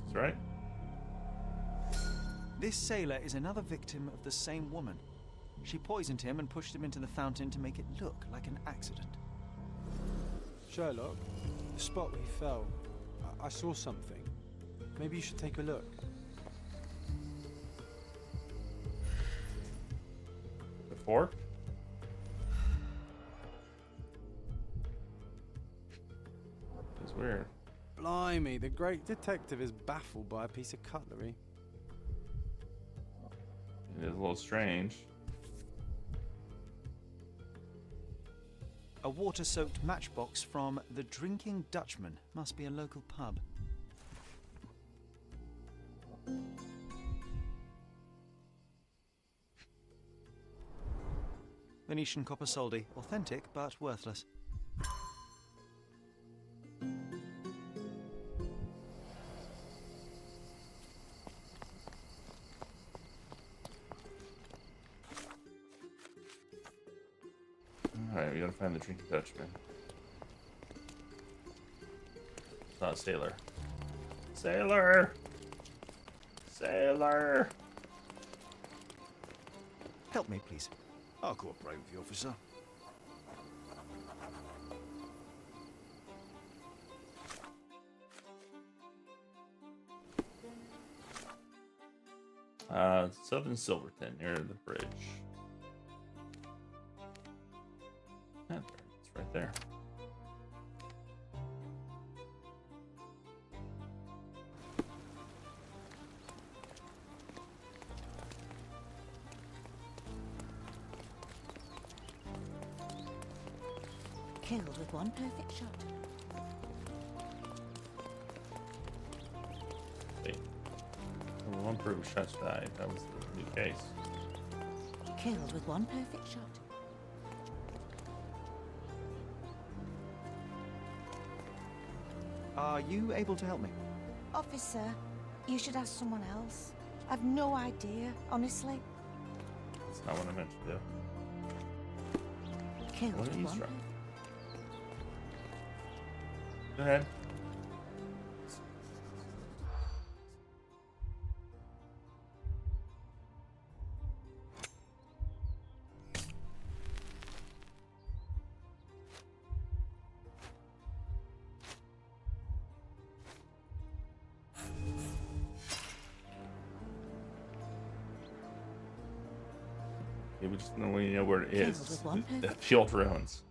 That's right. This sailor is another victim of the same woman. She poisoned him and pushed him into the fountain to make it look like an accident. Sherlock, the spot where he fell, I saw something. Maybe you should take a look. The fork? It's weird. Blimey, the great detective is baffled by a piece of cutlery. It is a little strange. A water-soaked matchbox from the Drinking Dutchman. Must be a local pub. Venetian copper soldi. Authentic, but worthless. Alright, we gotta find the Drinking Dutchman. It's not a sailor. Sailor! Sailor! Help me, please. I'll cooperate with you, officer. Southern Silverton, near the bridge. Yeah, it's right there. Killed with one perfect shot. Wait. One proof shots died. That was the new case. Killed with one perfect shot. Are you able to help me? Officer, you should ask someone else. I've no idea, honestly. That's not what I meant to do. Killed What with are you one. trying? Go ahead. Yeah, we just know we know where it is. with one The field ruins.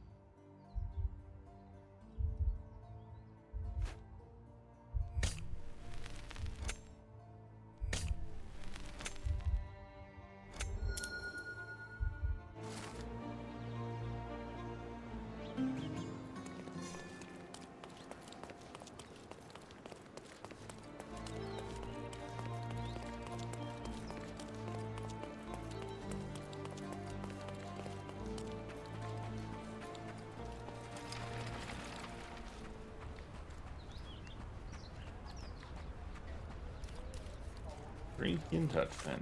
Drinking Dutchman.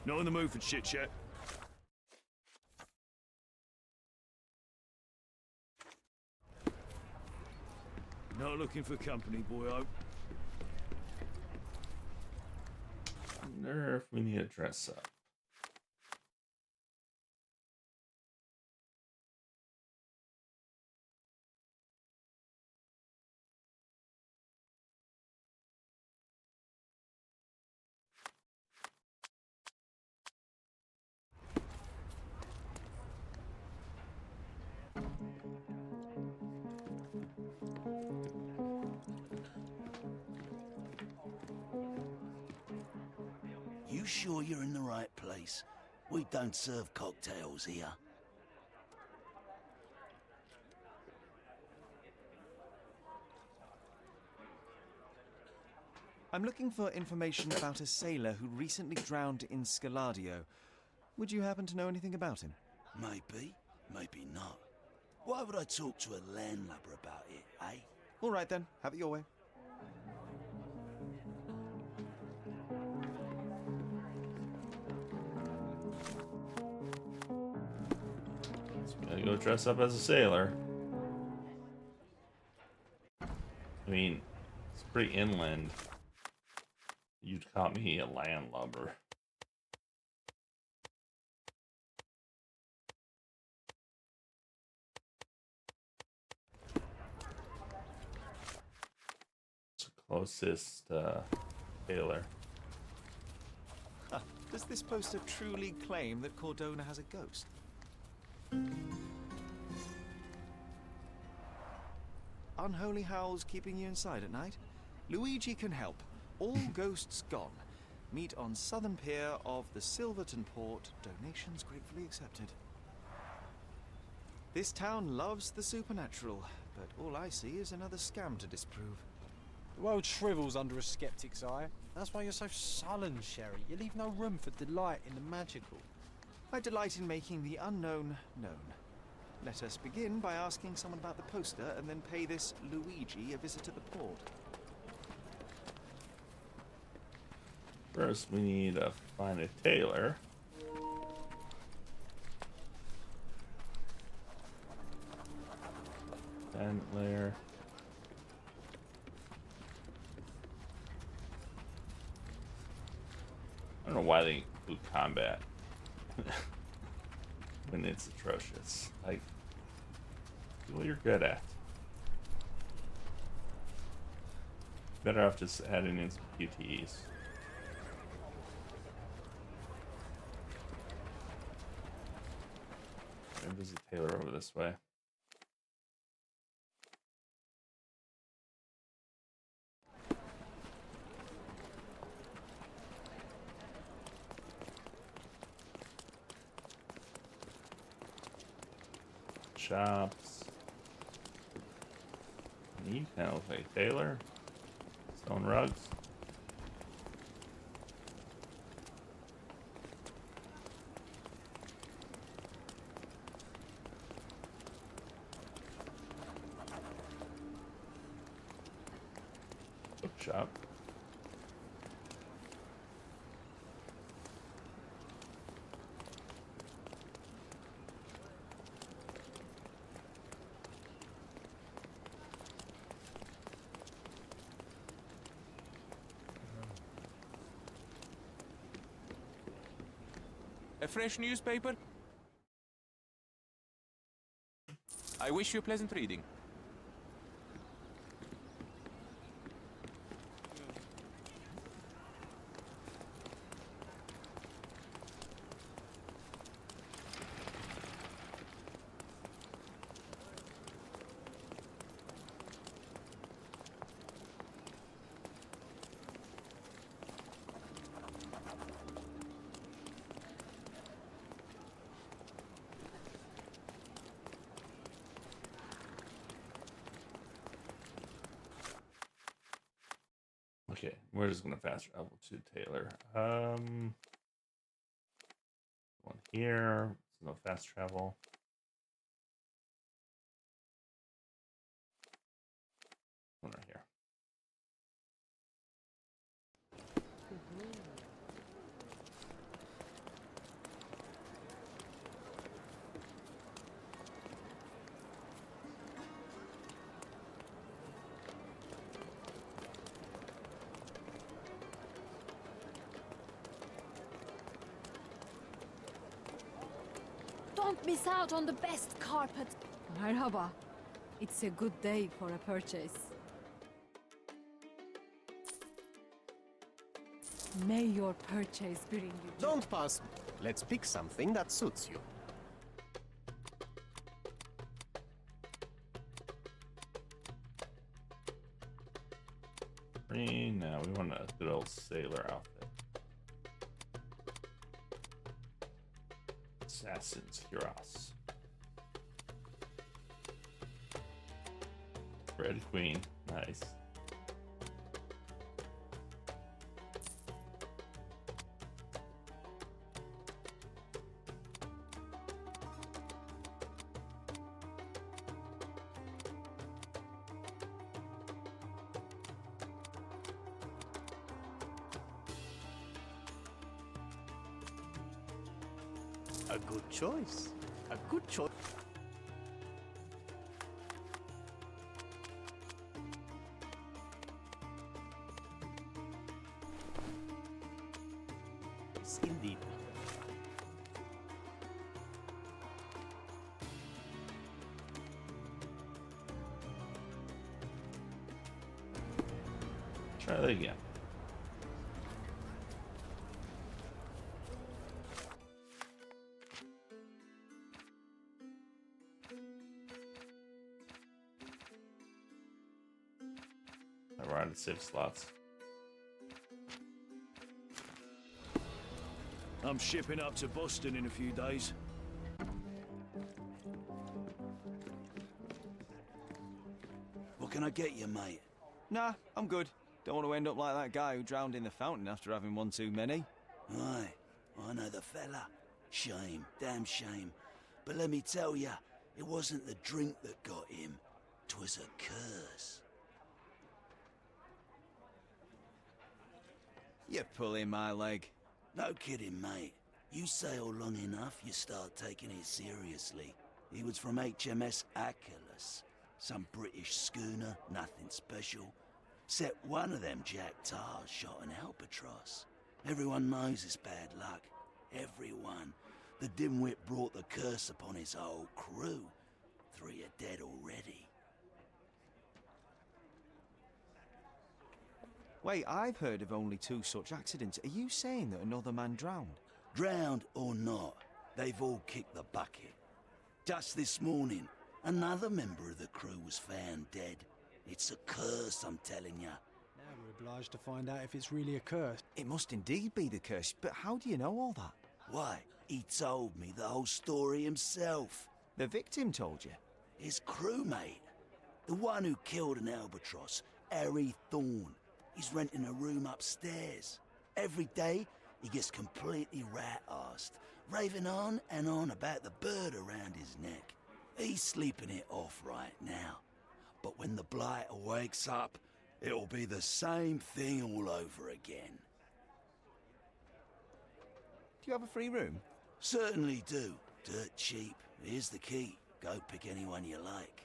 Not in the mood for chit chat. Not looking for company, boyo. Wonder if we need to dress up. You sure you're in the right place? We don't serve cocktails here. I'm looking for information about a sailor who recently drowned in Scaladio. Would you happen to know anything about him? Maybe, maybe not. Why would I talk to a landlubber about it, eh? All right then, have it your way. So we gotta go dress up as a sailor. I mean, it's pretty inland. You'd call me a landlubber. It's the closest sailor. Does this poster truly claim that Cordona has a ghost? Unholy howls keeping you inside at night? Luigi can help. All ghosts gone. Meet on southern pier of the Silverton port. Donations gratefully accepted. This town loves the supernatural, but all I see is another scam to disprove. The world shrivels under a skeptic's eye. That's why you're so sullen, Sherry. You leave no room for delight in the magical. I delight in making the unknown known. Let us begin by asking someone about the poster and then pay this Luigi a visit to the port. First, we need to find a tailor. And layer. I don't know why they include combat when it's atrocious. Like, do what you're good at. Better off just adding in some QTEs. There's a tailor over this way. Shops. You kind of look like a tailor. Stone rugs. Bookshop. A fresh newspaper? I wish you pleasant reading. Okay, we're just gonna fast travel to Taylor. One here. No fast travel. One right here. Don't miss out on the best carpet. Merhaba. It's a good day for a purchase. May your purchase bring you... Don't pass. Let's pick something that suits you. Green. Now we want a good old sailor outfit. Assassin's Cuirass. Red Queen. Nice. A good choice. A good choice. Indeed. Try that again. I run out of save slots. I'm shipping up to Boston in a few days. What can I get you, mate? Nah, I'm good. Don't want to end up like that guy who drowned in the fountain after having one too many. Aye, I know the fella. Shame, damn shame. But let me tell ya, it wasn't the drink that got him. 'Twas a curse. You're pulling my leg. No kidding, mate. You sail long enough, you start taking it seriously. He was from HMS Achilles. Some British schooner, nothing special. Except one of them Jack Tars shot an albatross. Everyone knows it's bad luck. Everyone. The dimwit brought the curse upon his whole crew. 3 are dead already. Wait, I've heard of only 2 such accidents. Are you saying that another man drowned? Drowned or not, they've all kicked the bucket. Just this morning, another member of the crew was found dead. It's a curse, I'm telling ya. Now we're obliged to find out if it's really a curse. It must indeed be the curse, but how do you know all that? Why, he told me the whole story himself. The victim told you? His crewmate. The one who killed an albatross, Harry Thorne. He's renting a room upstairs. Every day, he gets completely rat-arsed, raving on and on about the bird around his neck. He's sleeping it off right now. But when the blighter wakes up, it'll be the same thing all over again. Do you have a free room? Certainly do. Dirt cheap. Here's the key. Go pick anyone you like.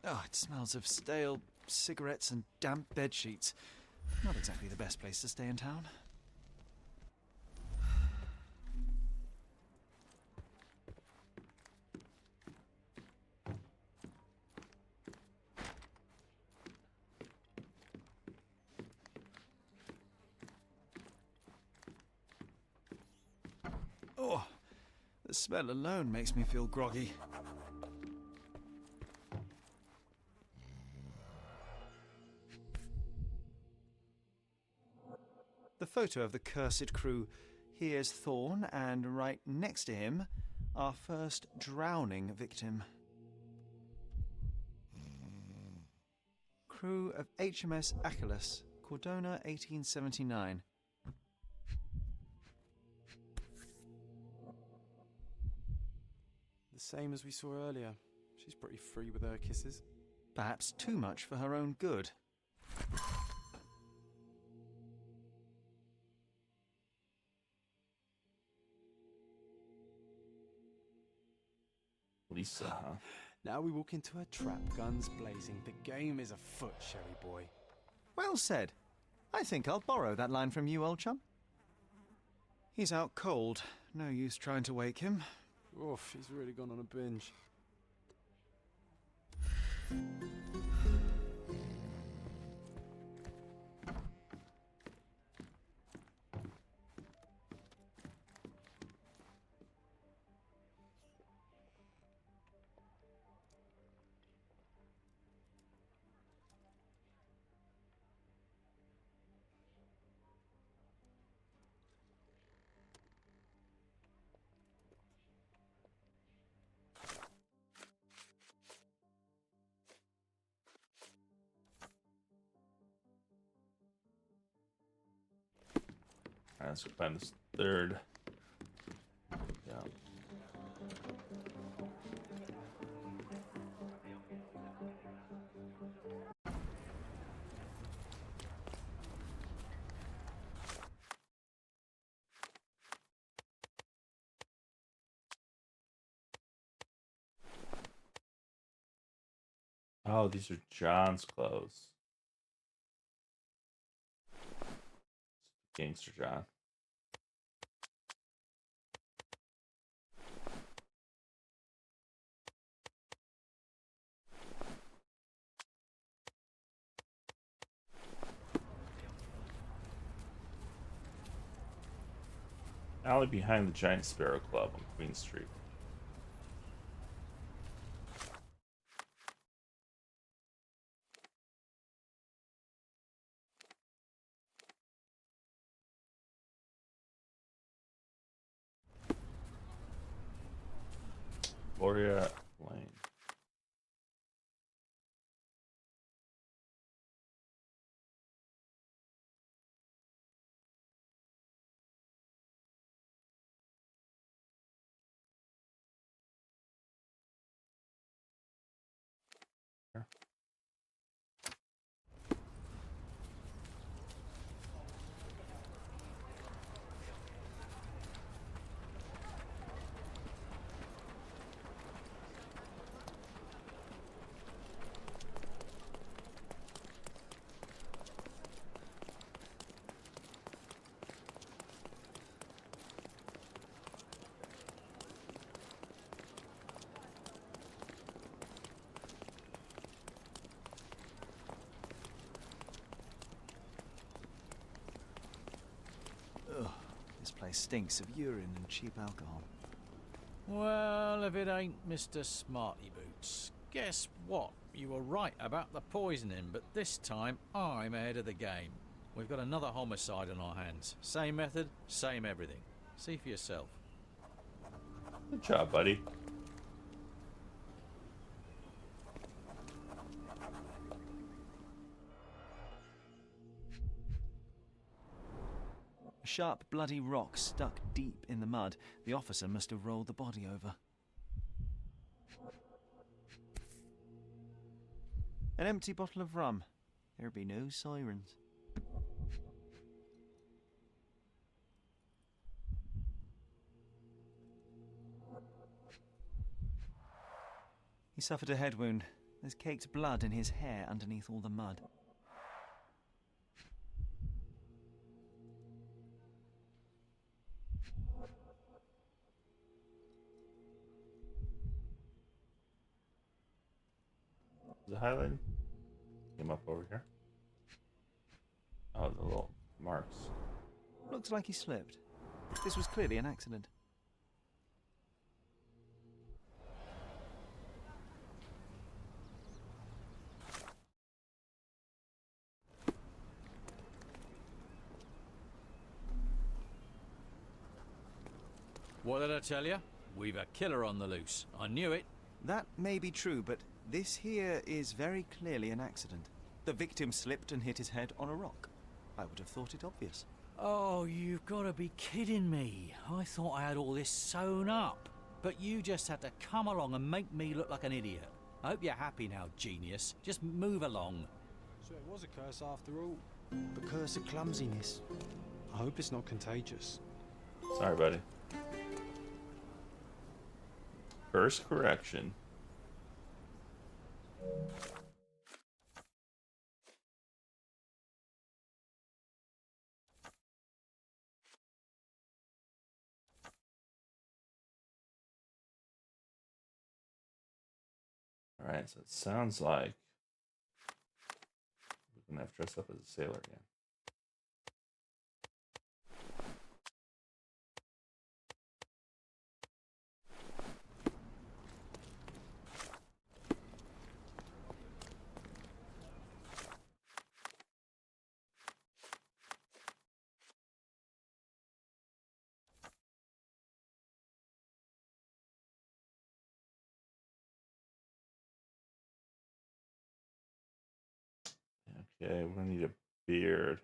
Oh, it smells of stale cigarettes and damp bed sheets. Not exactly the best place to stay in town. Oh, the smell alone makes me feel groggy. The photo of the cursed crew. Here's Thorne, and right next to him, our first drowning victim. Crew of HMS Achilles, Cordona, 1879. The same as we saw earlier. She's pretty free with her kisses. Perhaps too much for her own good. Lisa, huh? Now we walk into a trap, guns blazing. The game is afoot, Sherry boy. Well said. I think I'll borrow that line from you, old chum. He's out cold. No use trying to wake him. Oof, he's really gone on a binge. Let's find this third. Yeah. Oh, these are John's clothes. Gangster John. Alley behind the Giant Sparrow Club on Queen Street. Gloria Lane. Ugh, this place stinks of urine and cheap alcohol. Well, if it ain't Mr. Smarty Boots. Guess what? You were right about the poisoning, but this time I'm ahead of the game. We've got another homicide on our hands. Same method, same everything. See for yourself. Good job, buddy. A sharp, bloody rock stuck deep in the mud. The officer must have rolled the body over. An empty bottle of rum. There'd be no sirens. He suffered a head wound. There's caked blood in his hair underneath all the mud. Is it highlighted? Came up over here. Oh, the little marks. Looks like he slipped. This was clearly an accident. What did I tell you? We've a killer on the loose. I knew it. That may be true, but this here is very clearly an accident. The victim slipped and hit his head on a rock. I would have thought it obvious. Oh, you've got to be kidding me. I thought I had all this sewn up. But you just had to come along and make me look like an idiot. I hope you're happy now, genius. Just move along. So it was a curse after all. The curse of clumsiness. I hope it's not contagious. Sorry, buddy. Course correction. Alright, so it sounds like we're gonna have to dress up as a sailor again. Okay, we're gonna need a beard.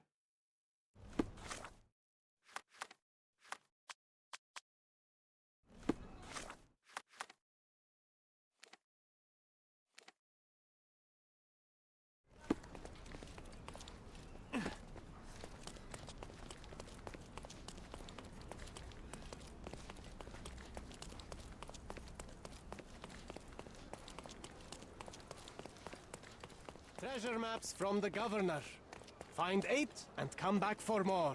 Treasure maps from the governor. Find 8 and come back for more.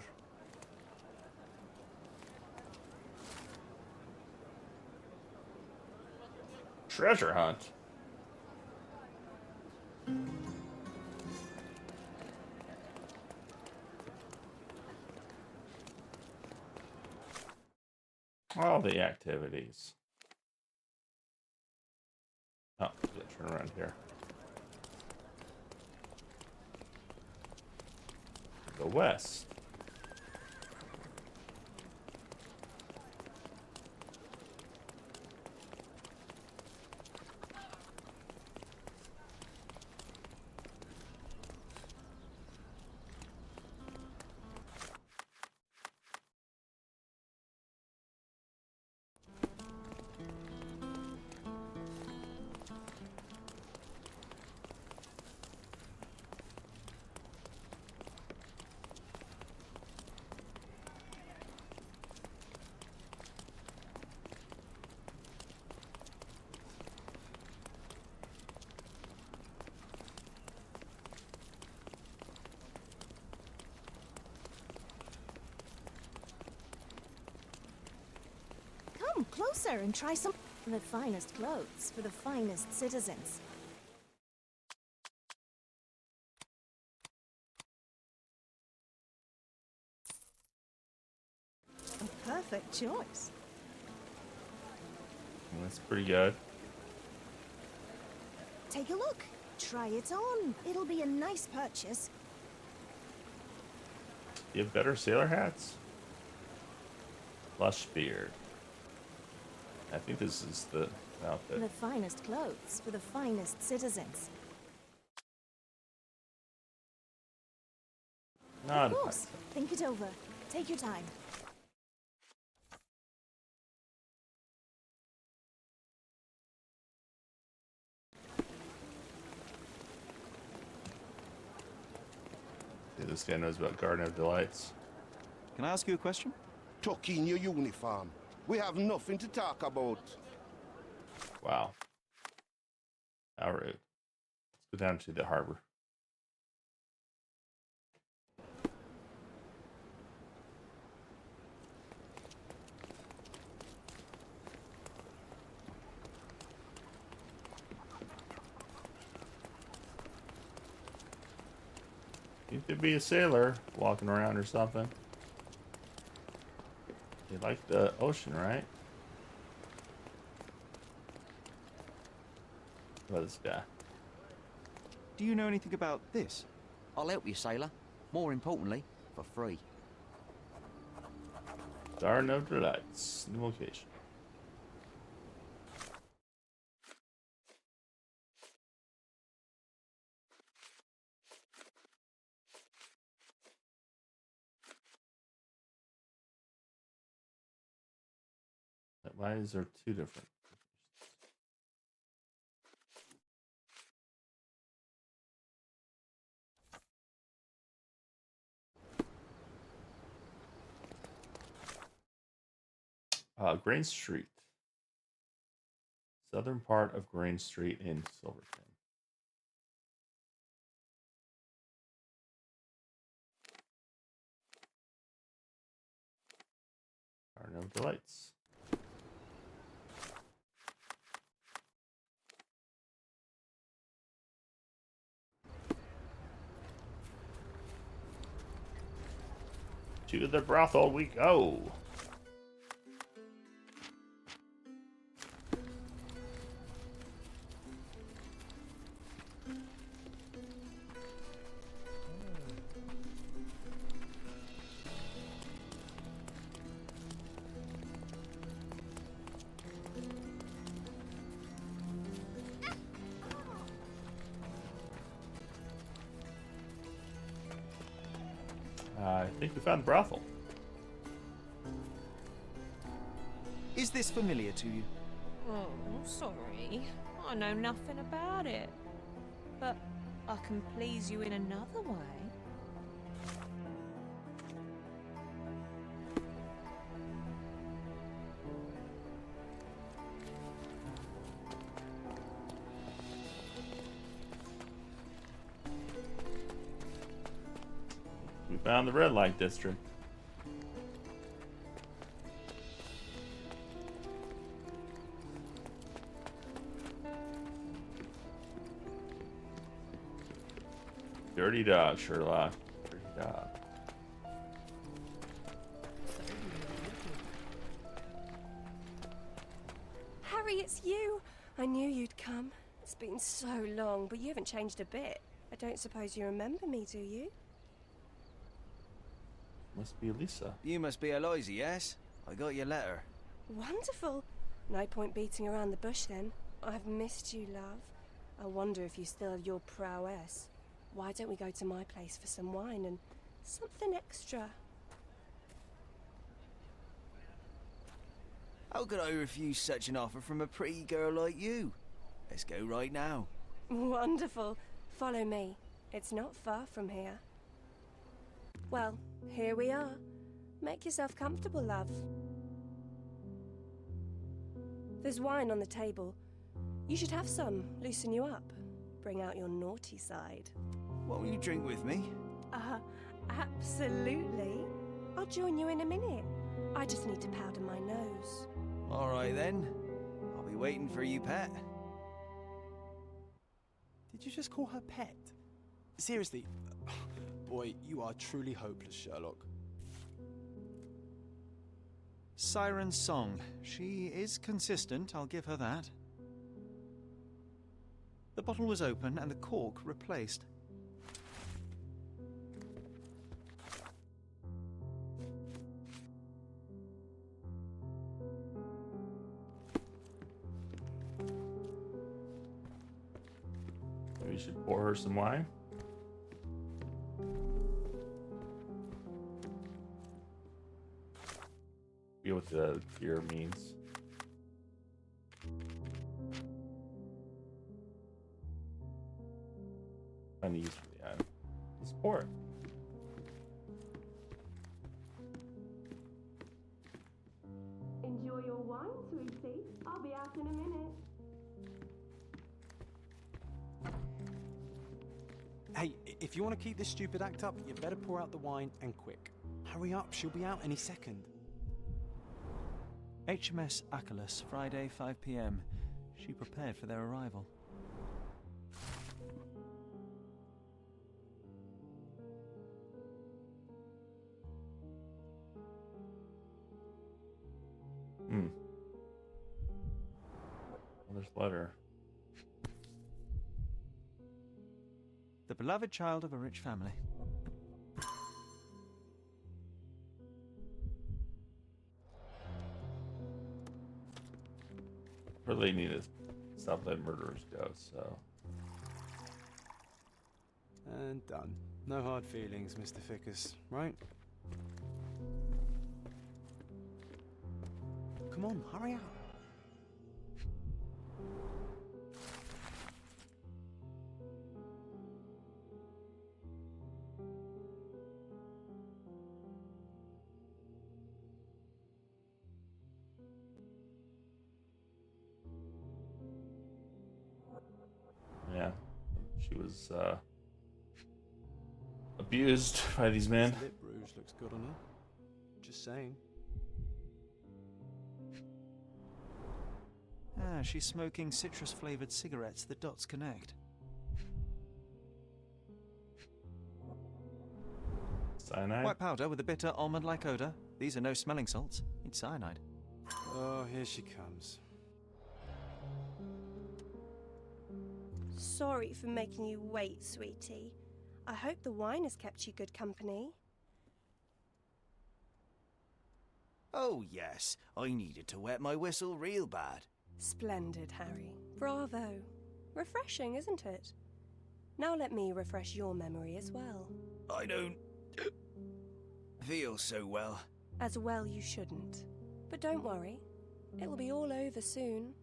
Treasure hunt. All the activities. Oh, we gotta turn around here. Go west. Come closer and try some. The finest clothes for the finest citizens. A perfect choice. That's pretty good. Take a look. Try it on. It'll be a nice purchase. You have better sailor hats? Lush beard. I think this is the outfit. The finest clothes for the finest citizens. Not Of course. Think it over. Take your time. See, this guy knows about Garden of Delights. Can I ask you a question? Tuck in your uniform. We have nothing to talk about. Wow. How rude. Let's go down to the harbor. You could be a sailor walking around or something. You like the ocean, right? What about this guy? Do you know anything about this? I'll help you, sailor. More importantly, for free. Garden of Delights. New location. Why is there two different? Grain Street. Southern part of Grange Street in Silverton. Turn over the lights. To the brothel we go. I think we found the brothel. Is this familiar to you? Oh, sorry. I know nothing about it. But I can please you in another way. We found the red light district. Dirty dog, Sherlock. Dirty dog. Harry, it's you! I knew you'd come. It's been so long, but you haven't changed a bit. I don't suppose you remember me, do you? Must be Lisa. You must be Eloise, yes? I got your letter. Wonderful. No point beating around the bush then. I've missed you, love. I wonder if you still have your prowess. Why don't we go to my place for some wine and something extra? How could I refuse such an offer from a pretty girl like you? Let's go right now. Wonderful. Follow me. It's not far from here. Well, here we are. Make yourself comfortable, love. There's wine on the table. You should have some. Loosen you up. Bring out your naughty side. Won't you drink with me? Absolutely. I'll join you in a minute. I just need to powder my nose. All right then. I'll be waiting for you, pet. Did you just call her pet? Seriously? Boy, you are truly hopeless, Sherlock. Siren's song. She is consistent, I'll give her that. The bottle was open and the cork replaced. We should pour her some wine. Feel what the gear means. Find the use for the item. Let's pour it. Enjoy your wine, sweetie. I'll be out in a minute. Hey, if you want to keep this stupid act up, you better pour out the wine and quick. Hurry up, she'll be out any second. HMS Achilles, Friday, 5 p.m. She prepared for their arrival. Mother's letter. The beloved child of a rich family. Really need to stop letting murderers go, so. And done. No hard feelings, Mr. Fickus, right? Come on, hurry up. she was abused by these men. This lip rouge looks good on her. Just saying. Ah, she's smoking citrus-flavored cigarettes. The dots connect. Cyanide? White powder with a bitter almond-like odor. These are no smelling salts. It's cyanide. Oh, here she comes. Sorry for making you wait, sweetie. I hope the wine has kept you good company. Oh, yes. I needed to wet my whistle real bad. Splendid, Harry. Bravo. Refreshing, isn't it? Now let me refresh your memory as well. I don't feel so well. As well you shouldn't. But don't worry. It'll be all over soon.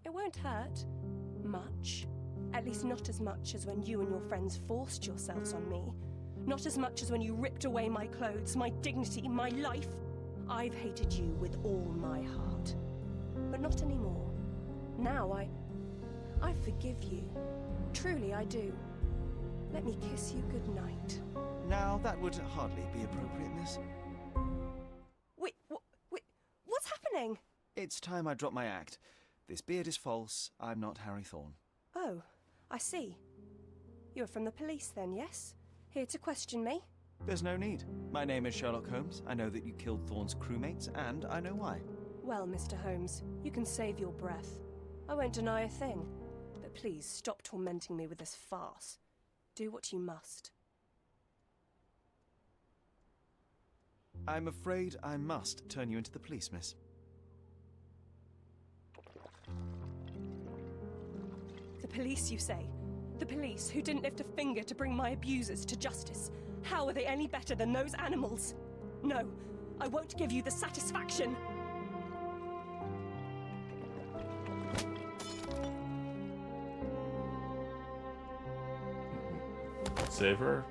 It won't hurt. Much. At least not as much as when you and your friends forced yourselves on me. Not as much as when you ripped away my clothes, my dignity, my life. I've hated you with all my heart. But not anymore. Now I forgive you. Truly I do. Let me kiss you goodnight. Now, that would hardly be appropriate, miss. Wait, what's happening? It's time I drop my act. This beard is false. I'm not Harry Thorne. Oh, I see. You're from the police then, yes? Here to question me? There's no need. My name is Sherlock Holmes. I know that you killed Thorne's crewmates, and I know why. Well, Mr. Holmes, you can save your breath. I won't deny a thing. But please stop tormenting me with this farce. Do what you must. I'm afraid I must turn you into the police, miss. The police, you say? The police who didn't lift a finger to bring my abusers to justice. How are they any better than those animals? No, I won't give you the satisfaction. Save her.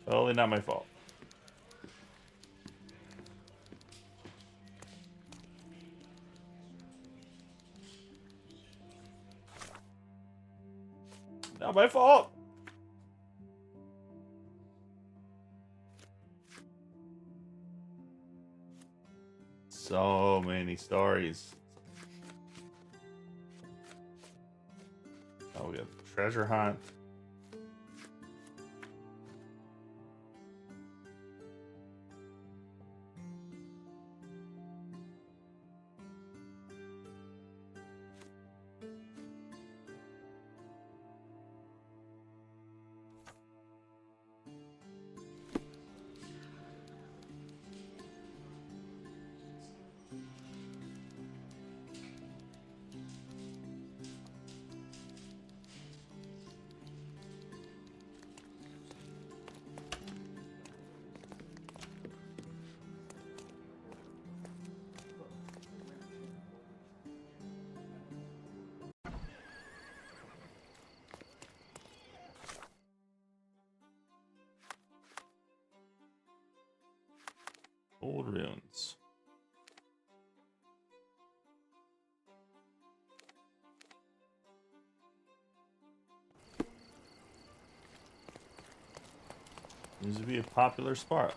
Totally not my fault. Not my fault. So many stories. Oh, we have treasure hunt. Old runes. Seems to be a popular spot.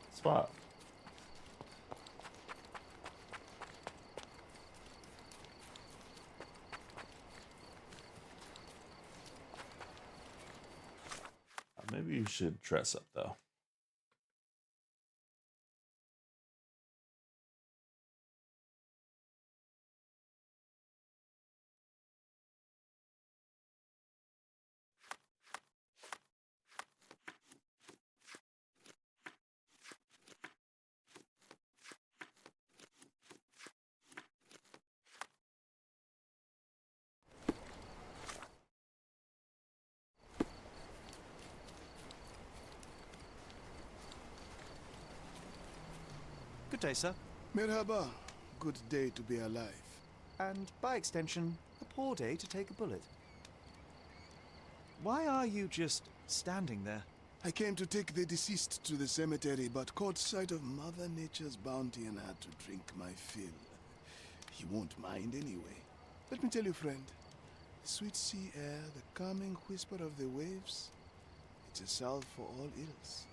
Maybe you should dress up though. Good day, sir. Merhaba. Good day to be alive. And, by extension, a poor day to take a bullet. Why are you just standing there? I came to take the deceased to the cemetery, but caught sight of Mother Nature's bounty and had to drink my fill. He won't mind anyway. Let me tell you, friend, the sweet sea air, the calming whisper of the waves, it's a salve for all ills.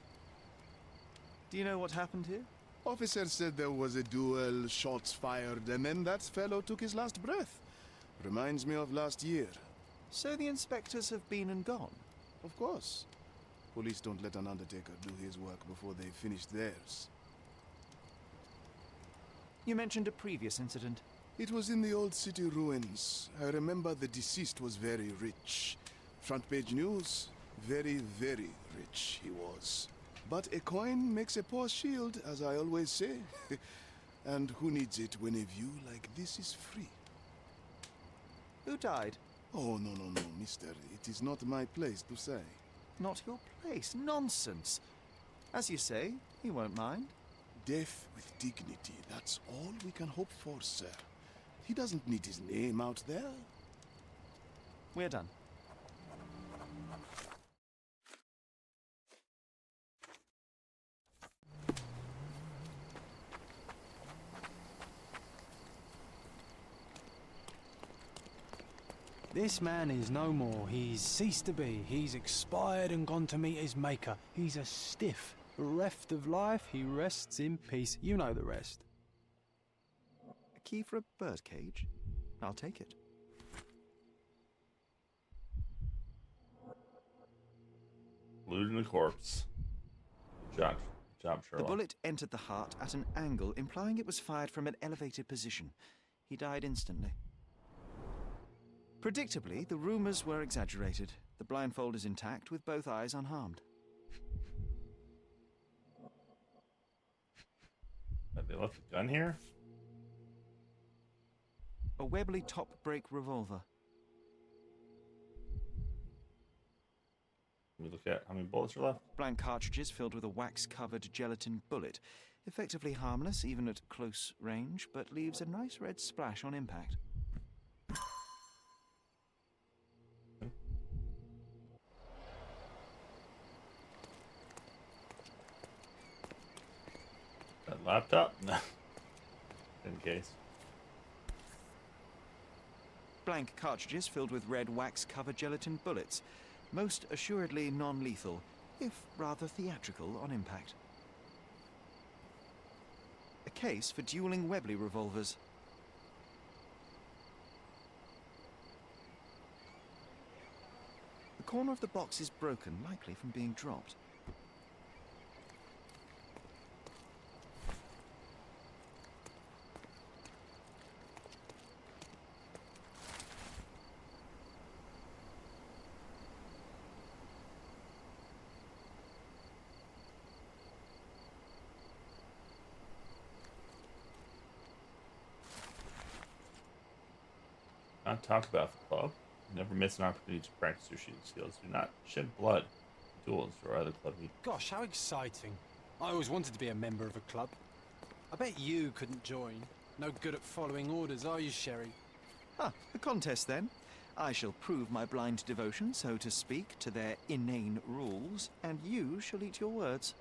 Do you know what happened here? Officer said there was a duel, shots fired, and then that fellow took his last breath. Reminds me of last year. So the inspectors have been and gone? Of course. Police don't let an undertaker do his work before they finish theirs. You mentioned a previous incident. It was in the old city ruins. I remember the deceased was very rich. Front page news, very, very rich he was. But a coin makes a poor shield, as I always say. And who needs it when a view like this is free? Who died? Oh, no, mister. It is not my place to say. Not your place? Nonsense. As you say, he won't mind. Death with dignity, that's all we can hope for, sir. He doesn't need his name out there. We're done. This man is no more. He's ceased to be. He's expired and gone to meet his maker. He's a stiff. Bereft of life, he rests in peace. You know the rest. A key for a birdcage? I'll take it. Looting the corpse. Good job, The Sherlock. bullet entered the heart at an angle, implying it was fired from an elevated position. He died instantly. Predictably, the rumors were exaggerated. The blindfold is intact, with both eyes unharmed. They left the gun here? A Webley top-break revolver. Let me look at how many bullets are left. Blank cartridges filled with a wax-covered gelatin bullet. Effectively harmless, even at close range, but leaves a nice red splash on impact. That laptop? No. In case. Blank cartridges filled with red wax-covered gelatin bullets. Most assuredly non-lethal, if rather theatrical on impact. A case for dueling Webley revolvers. The corner of the box is broken, likely from being dropped. Not talk about the club. Never miss an opportunity to practice your shooting skills. Do not shed blood in duels or other club meetings. Gosh, how exciting. I always wanted to be a member of a club. I bet you couldn't join. No good at following orders, are you, Sherry? Ah, a contest then. I shall prove my blind devotion, so to speak, to their inane rules, and you shall eat your words.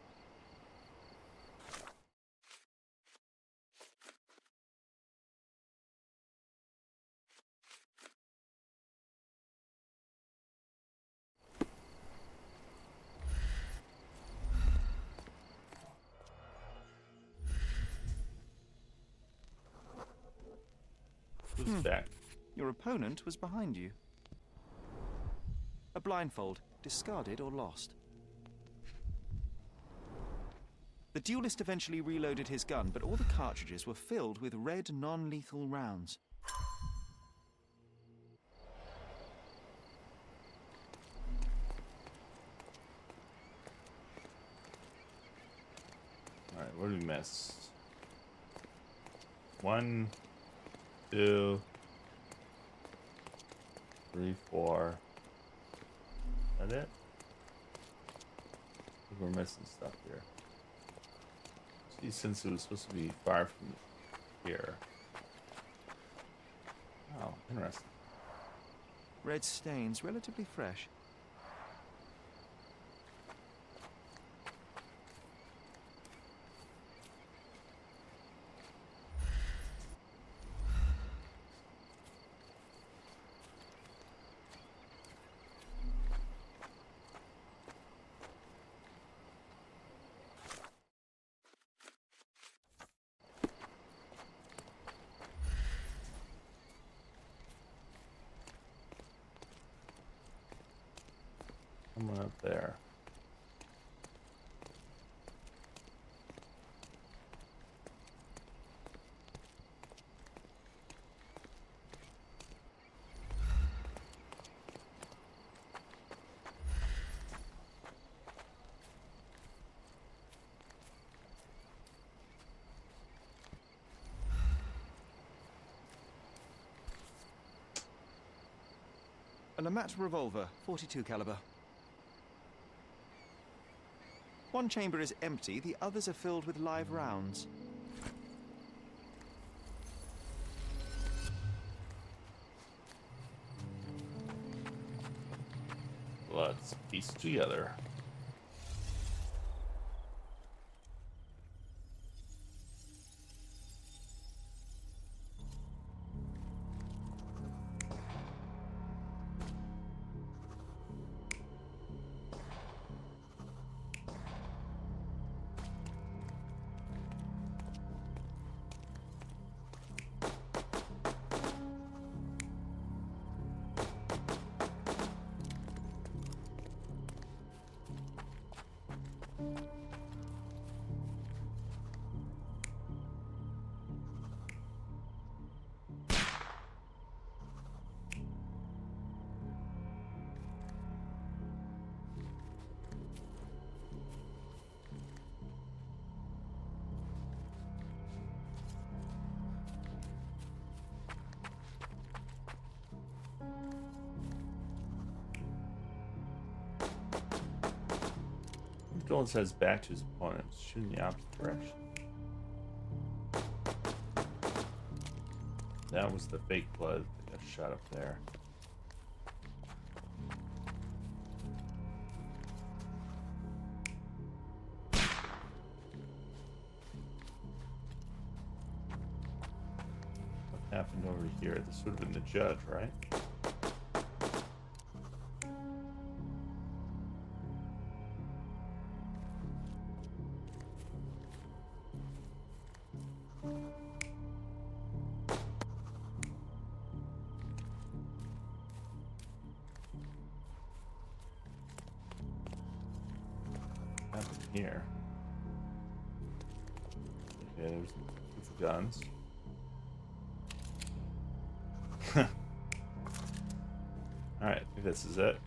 Who's back? Your opponent was behind you. A blindfold, discarded or lost. The duelist eventually reloaded his gun, but all the cartridges were filled with red non-lethal rounds. Alright, what did we miss? 1, 2, 3, 4. Is that it? I think we're missing stuff here. See, since it was supposed to be far from here. Oh, interesting. Red stains, relatively fresh. someone up there. A Lamat revolver, 42 caliber. One chamber is empty, the others are filled with live rounds. Let's piece together. Jones heads back to his opponent, shooting the opposite direction. That was the fake blood that got shot up there. What happened over here? This would have been the judge, right? Here. Okay, there's the guns. Alright, I think this is it.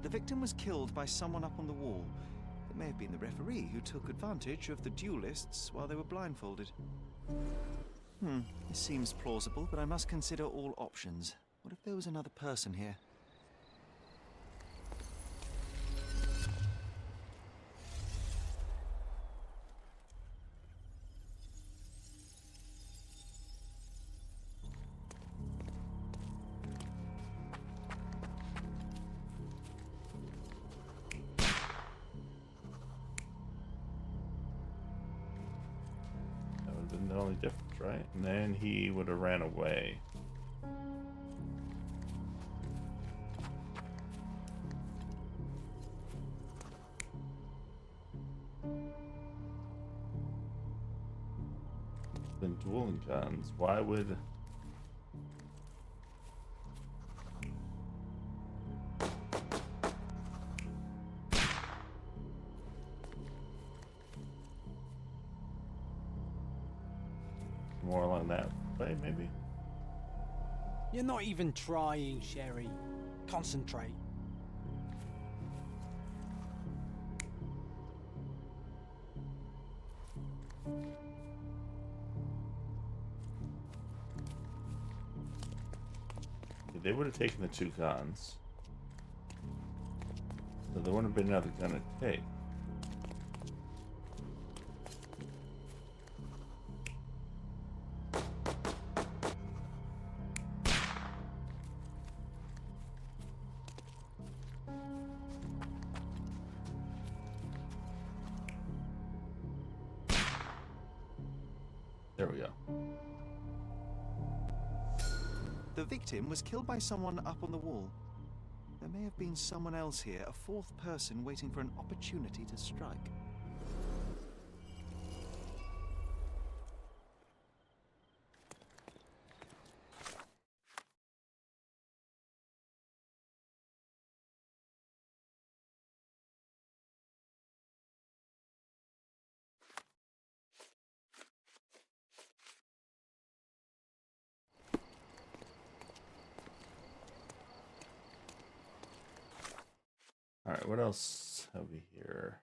The victim was killed by someone up on the wall. It may have been the referee who took advantage of the duelists while they were blindfolded. This seems plausible, but I must consider all options. What if there was another person here? The only difference, right? And then he would have ran away. Then dueling guns. Why would... More along that way, maybe? You're not even trying, Sherry. Concentrate. They would have taken the two guns. So there wouldn't have been another gun to take. There we go. The victim was killed by someone up on the wall. There may have been someone else here, a fourth person waiting for an opportunity to strike. Alright, what else have we here?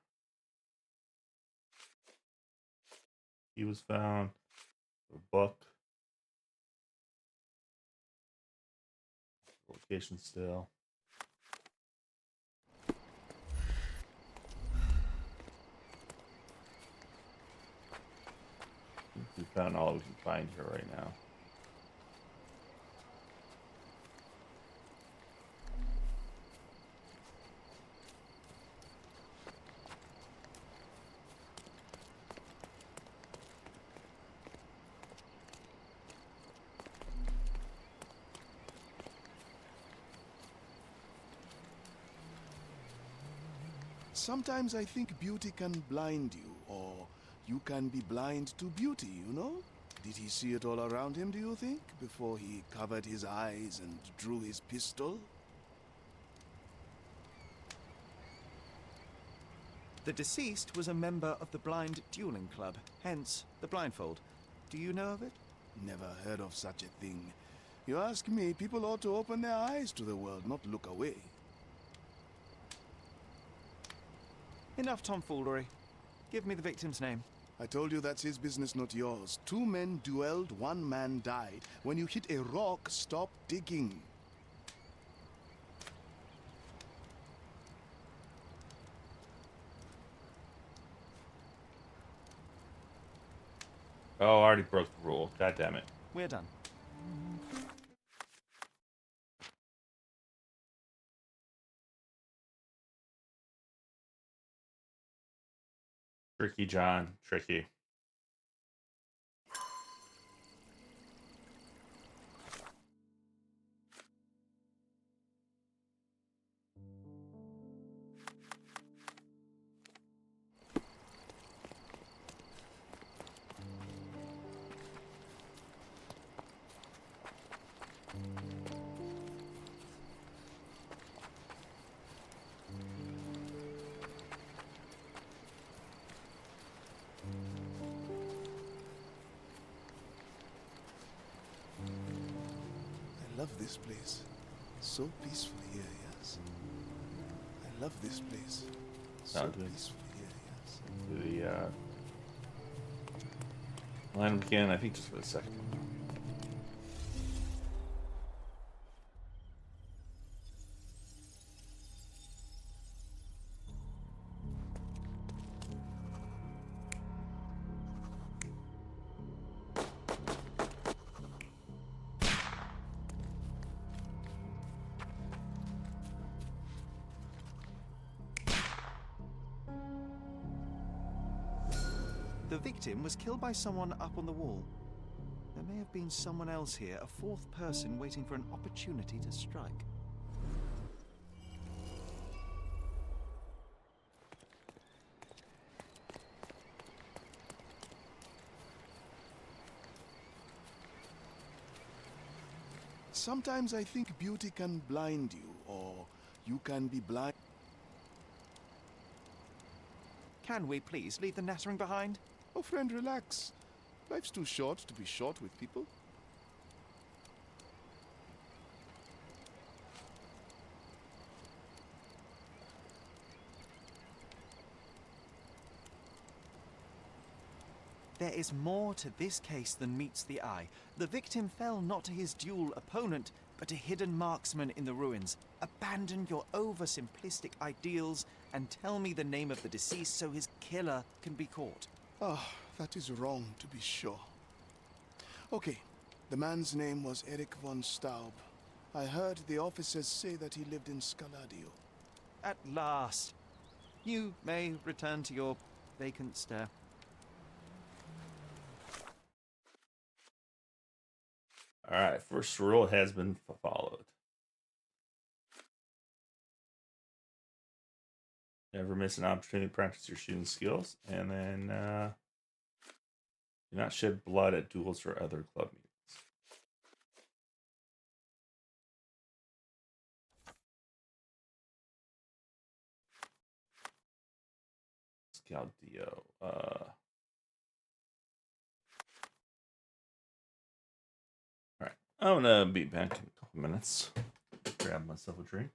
He was found. A book. Location still. We found all we can find here right now. Sometimes I think beauty can blind you, or you can be blind to beauty, you know? Did he see it all around him, do you think, before he covered his eyes and drew his pistol? The deceased was a member of the Blind Dueling Club, hence the blindfold. Do you know of it? Never heard of such a thing. You ask me, people ought to open their eyes to the world, not look away. Enough tomfoolery. Give me the victim's name. I told you that's his business, not yours. 2 men duelled, 1 man died. When you hit a rock, stop digging. Oh, I already broke the rule. God damn it. We're done. Tricky, John. Tricky. I love this place. So peaceful here, yes? I love this place. So Sounds good. peaceful here, yes? The line again, I think just for a second. The victim was killed by someone up on the wall. There may have been someone else here, a 4th person waiting for an opportunity to strike. Sometimes I think beauty can blind you, or you can be blind. Can we please leave the nattering behind? Oh, friend, relax. Life's too short to be short with people. There is more to this case than meets the eye. The victim fell not to his dual opponent, but a hidden marksman in the ruins. Abandon your oversimplistic ideals and tell me the name of the deceased so his killer can be caught. Ah, that is wrong, to be sure. Okay, the man's name was Eric von Staub. I heard the officers say that he lived in Scaladio. At last. You may return to your vacant stare. Alright, first rule has been followed. Never miss an opportunity to practice your shooting skills. And then do not shed blood at duels or other club meetings. Scaldio. Alright, I'm gonna be back in a couple minutes. Grab myself a drink.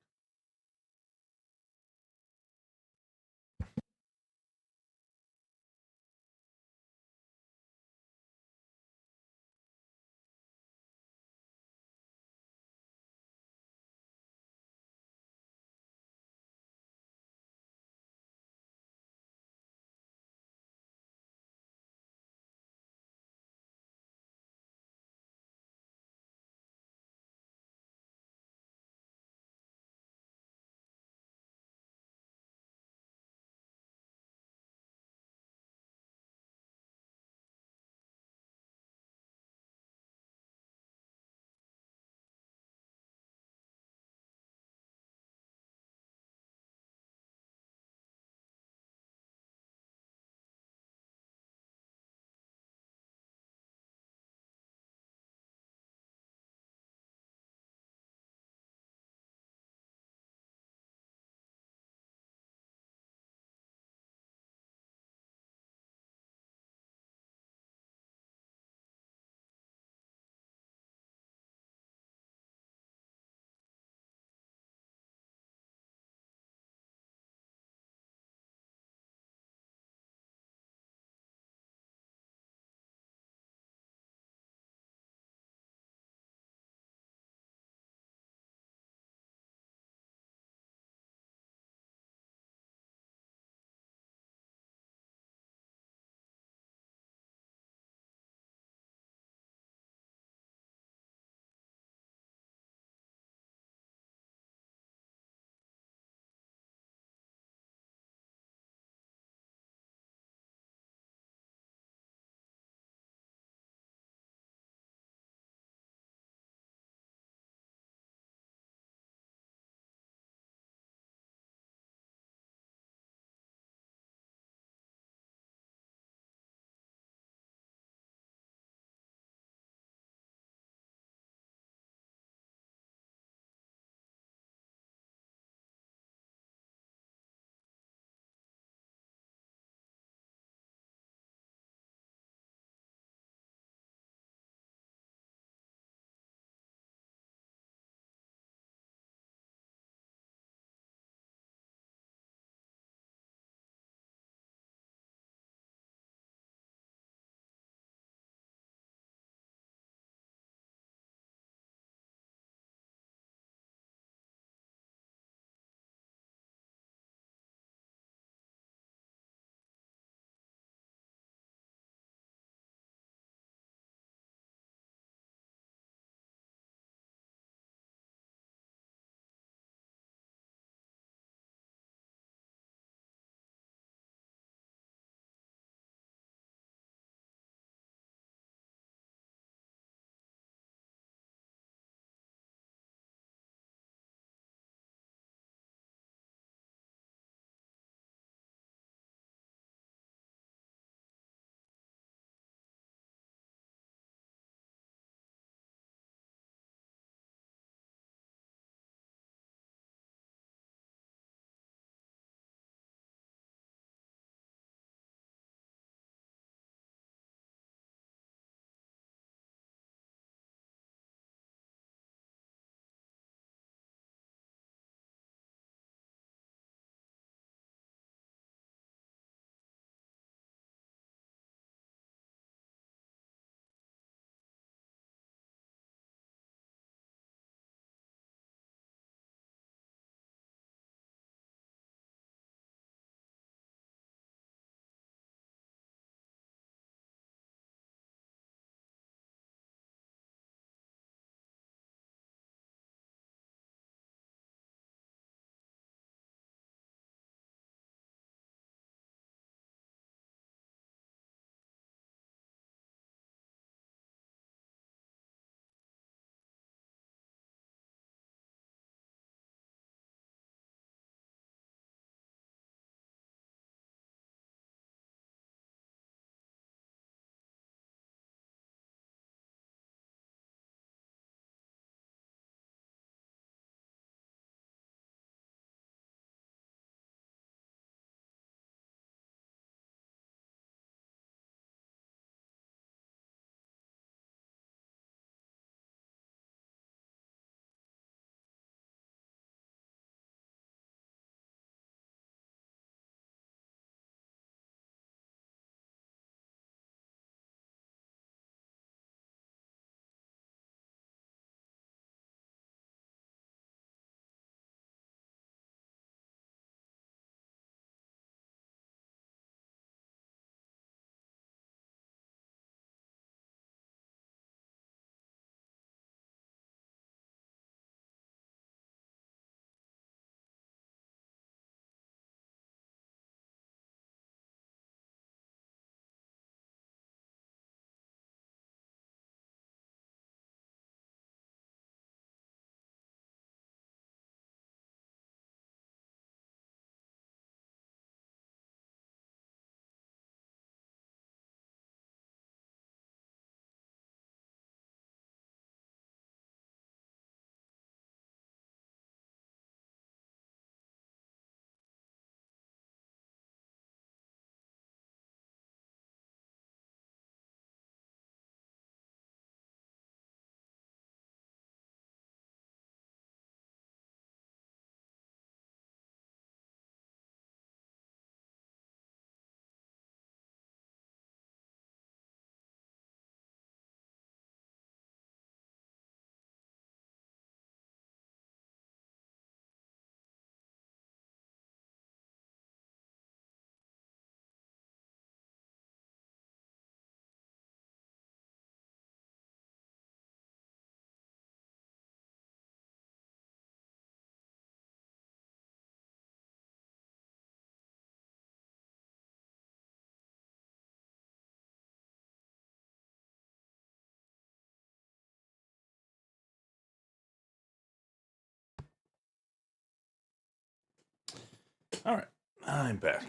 All right, I'm back.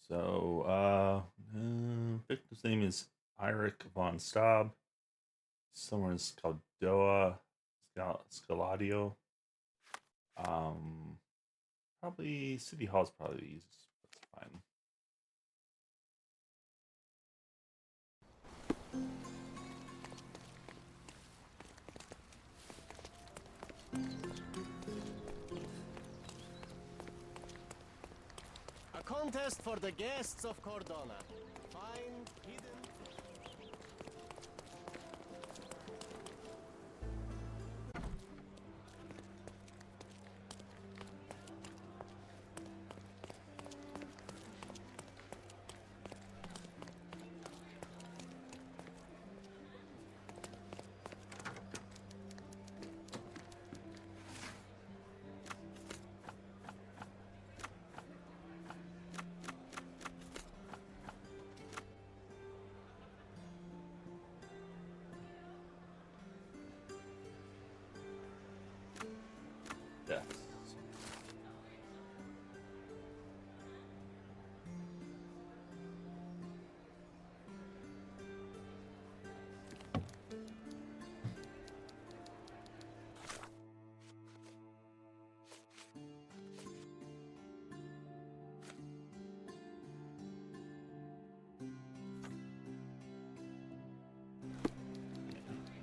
So, victim's name is Eirik von Staub. Somewhere in Scaldoa, Scaladio. Probably City Hall's probably the easiest. That's fine. A contest for the guests of Cordona. Find hidden. Deaths.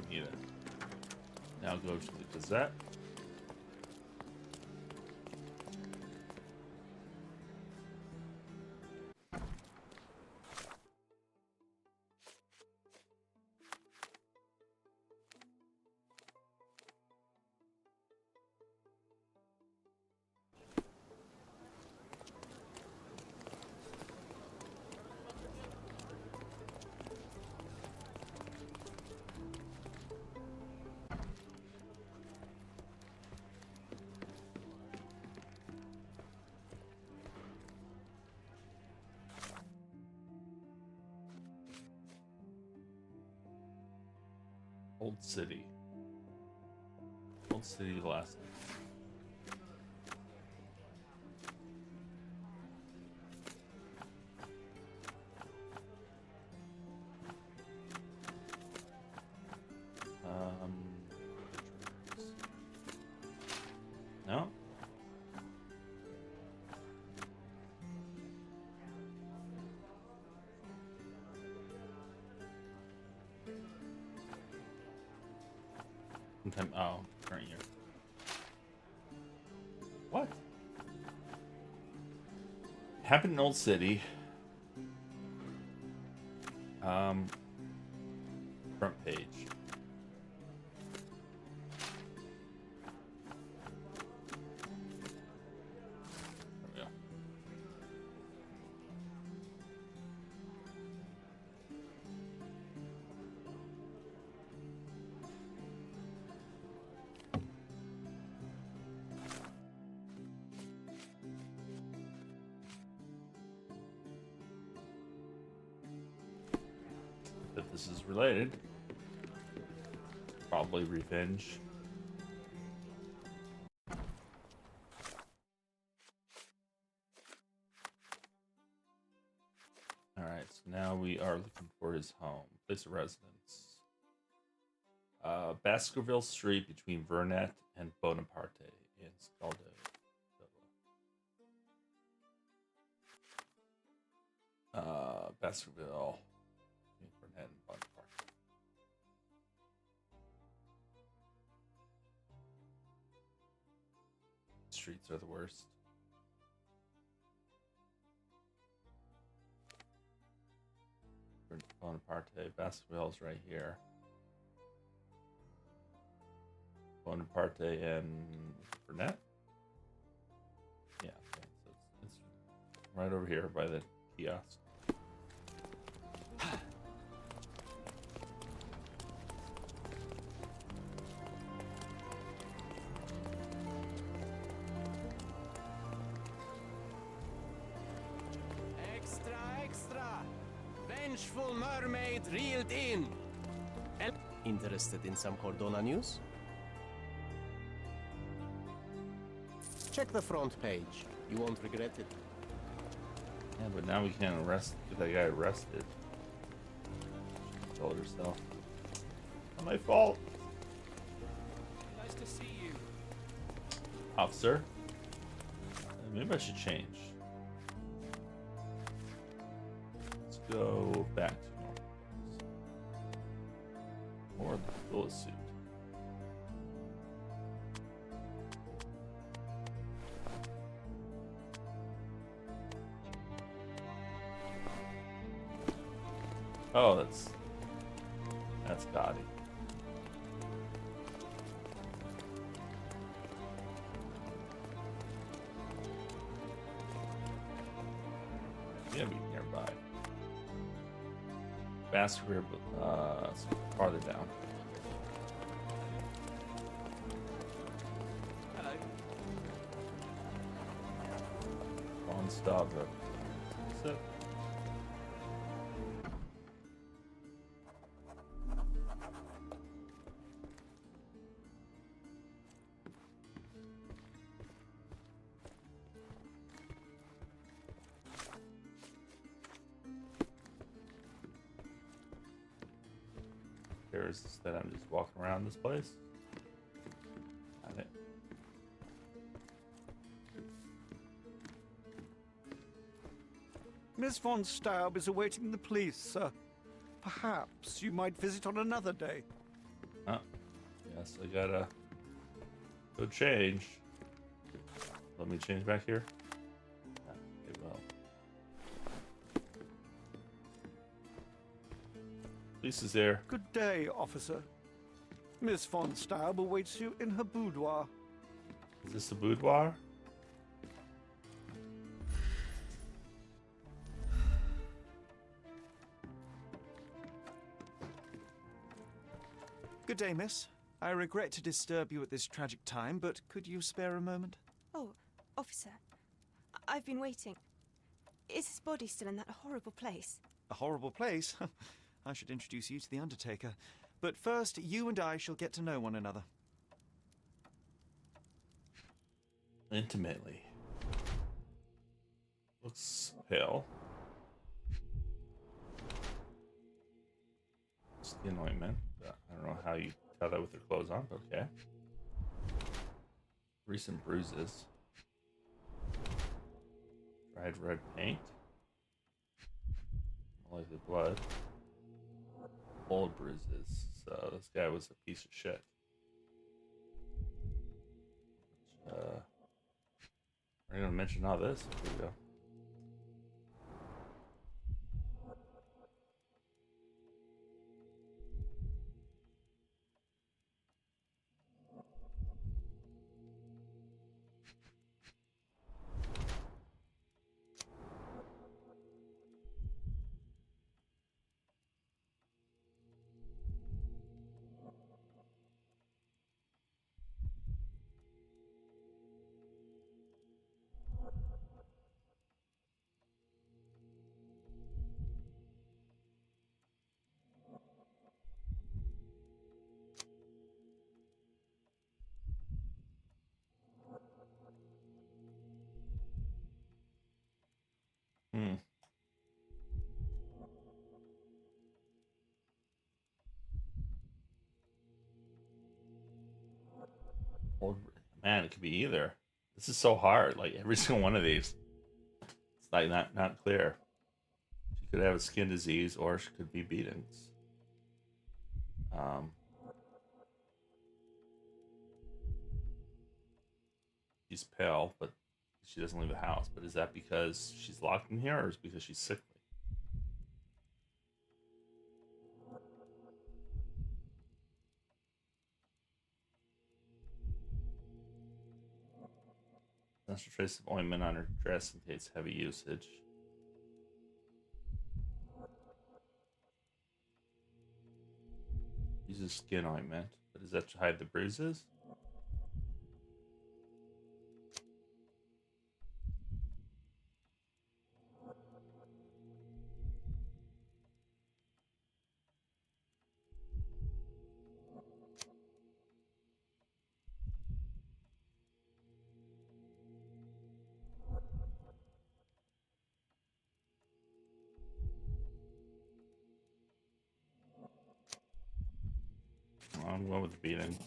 Need it. Now go to the Gazette. Old City. Old City last. No? Sometime, oh, current year. What? Happened in Old City. Front page. There we go. If this is related, probably revenge. Alright, so now we are looking for his home, place of residence. Baskerville Street between Vernet and Bonaparte in Scaldo. Baskerville between Vernet and Bonaparte. Streets are the worst. Bonaparte, Baskerville's right here. Bonaparte and Burnett? Yeah, okay. So it's right over here by the kiosk. Extra, extra! Vengeful mermaid reeled in! Interested in some Cordona news? Check the front page. You won't regret it. Yeah, but now we can't get that guy arrested. She told herself. Not my fault. Nice to see you. Officer. Maybe I should change. Let's go back to normal. Or the bullet suit. Oh, that's gaudy. Yeah, be nearby. Basket farther down. Hello. On stop. That's it. Is that I'm just walking around this place. Got it. Miss von Staub is awaiting the police, sir. Perhaps you might visit on another day. Oh, yes, I gotta go change. Let me change back here. Yeah, it will. Police is there. Good day, officer. Miss von Staub awaits you in her boudoir. Is this the boudoir? Good day, miss. I regret to disturb you at this tragic time, but could you spare a moment? Oh, officer. I've been waiting. Is his body still in that horrible place? A horrible place? I should introduce you to the Undertaker. But first, you and I shall get to know one another. Intimately. Looks pale. Skin ointment. I don't know how you tell that with her clothes on, but okay. Recent bruises. Dried red paint. More likely blood. Old bruises. So this guy was a piece of shit. We're gonna mention all this. Here we go. Old man, it could be either. This is so hard. Like every single one of these, it's like not clear. She could have a skin disease, or she could be beatings. She's pale, but she doesn't leave the house. But is that because she's locked in here, or is it because she's sickly? Essential trace of ointment on her dress indicates heavy usage. Uses skin ointment, but is that to hide the bruises? I'm going with the beating.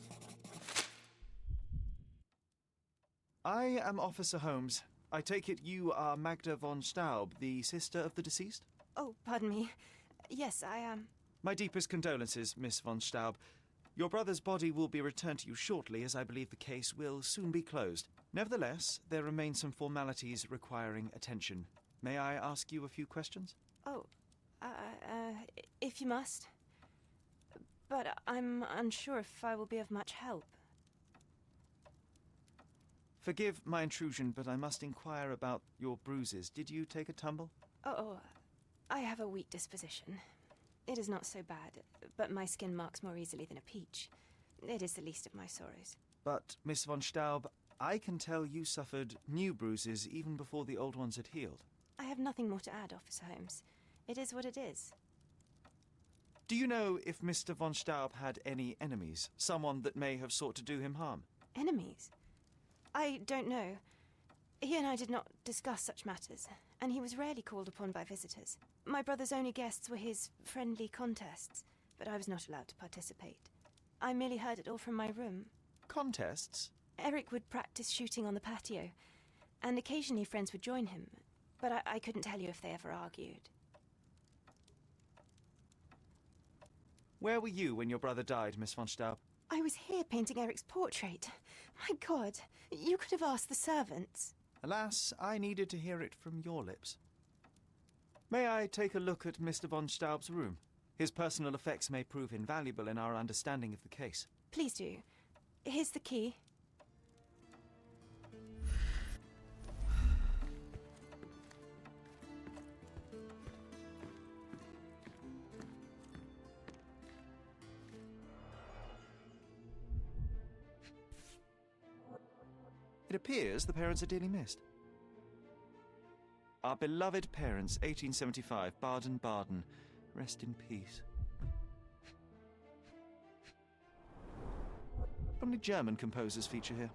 I am Officer Holmes. I take it you are Magda von Staub, the sister of the deceased? Oh, pardon me. Yes, I am. My deepest condolences, Miss von Staub. Your brother's body will be returned to you shortly, as I believe the case will soon be closed. Nevertheless, there remain some formalities requiring attention. May I ask you a few questions? Oh, if you must. But I'm unsure if I will be of much help. Forgive my intrusion, but I must inquire about your bruises. Did you take a tumble? Oh, I have a weak disposition. It is not so bad, but my skin marks more easily than a peach. It is the least of my sorrows. But, Miss von Staub, I can tell you suffered new bruises even before the old ones had healed. I have nothing more to add, Officer Holmes. It is what it is. Do you know if Mr. von Staub had any enemies? Someone that may have sought to do him harm? Enemies? I don't know. He and I did not discuss such matters, and he was rarely called upon by visitors. My brother's only guests were his friendly contests, but I was not allowed to participate. I merely heard it all from my room. Contests? Eric would practice shooting on the patio, and occasionally friends would join him, but I couldn't tell you if they ever argued. Where were you when your brother died, Miss von Staub? I was here painting Eric's portrait. My God, you could have asked the servants. Alas, I needed to hear it from your lips. May I take a look at Mr. von Staub's room? His personal effects may prove invaluable in our understanding of the case. Please do. Here's the key. It appears the parents are dearly missed. Our beloved parents, 1875, Baden-Baden. Rest in peace. Only German composers feature here.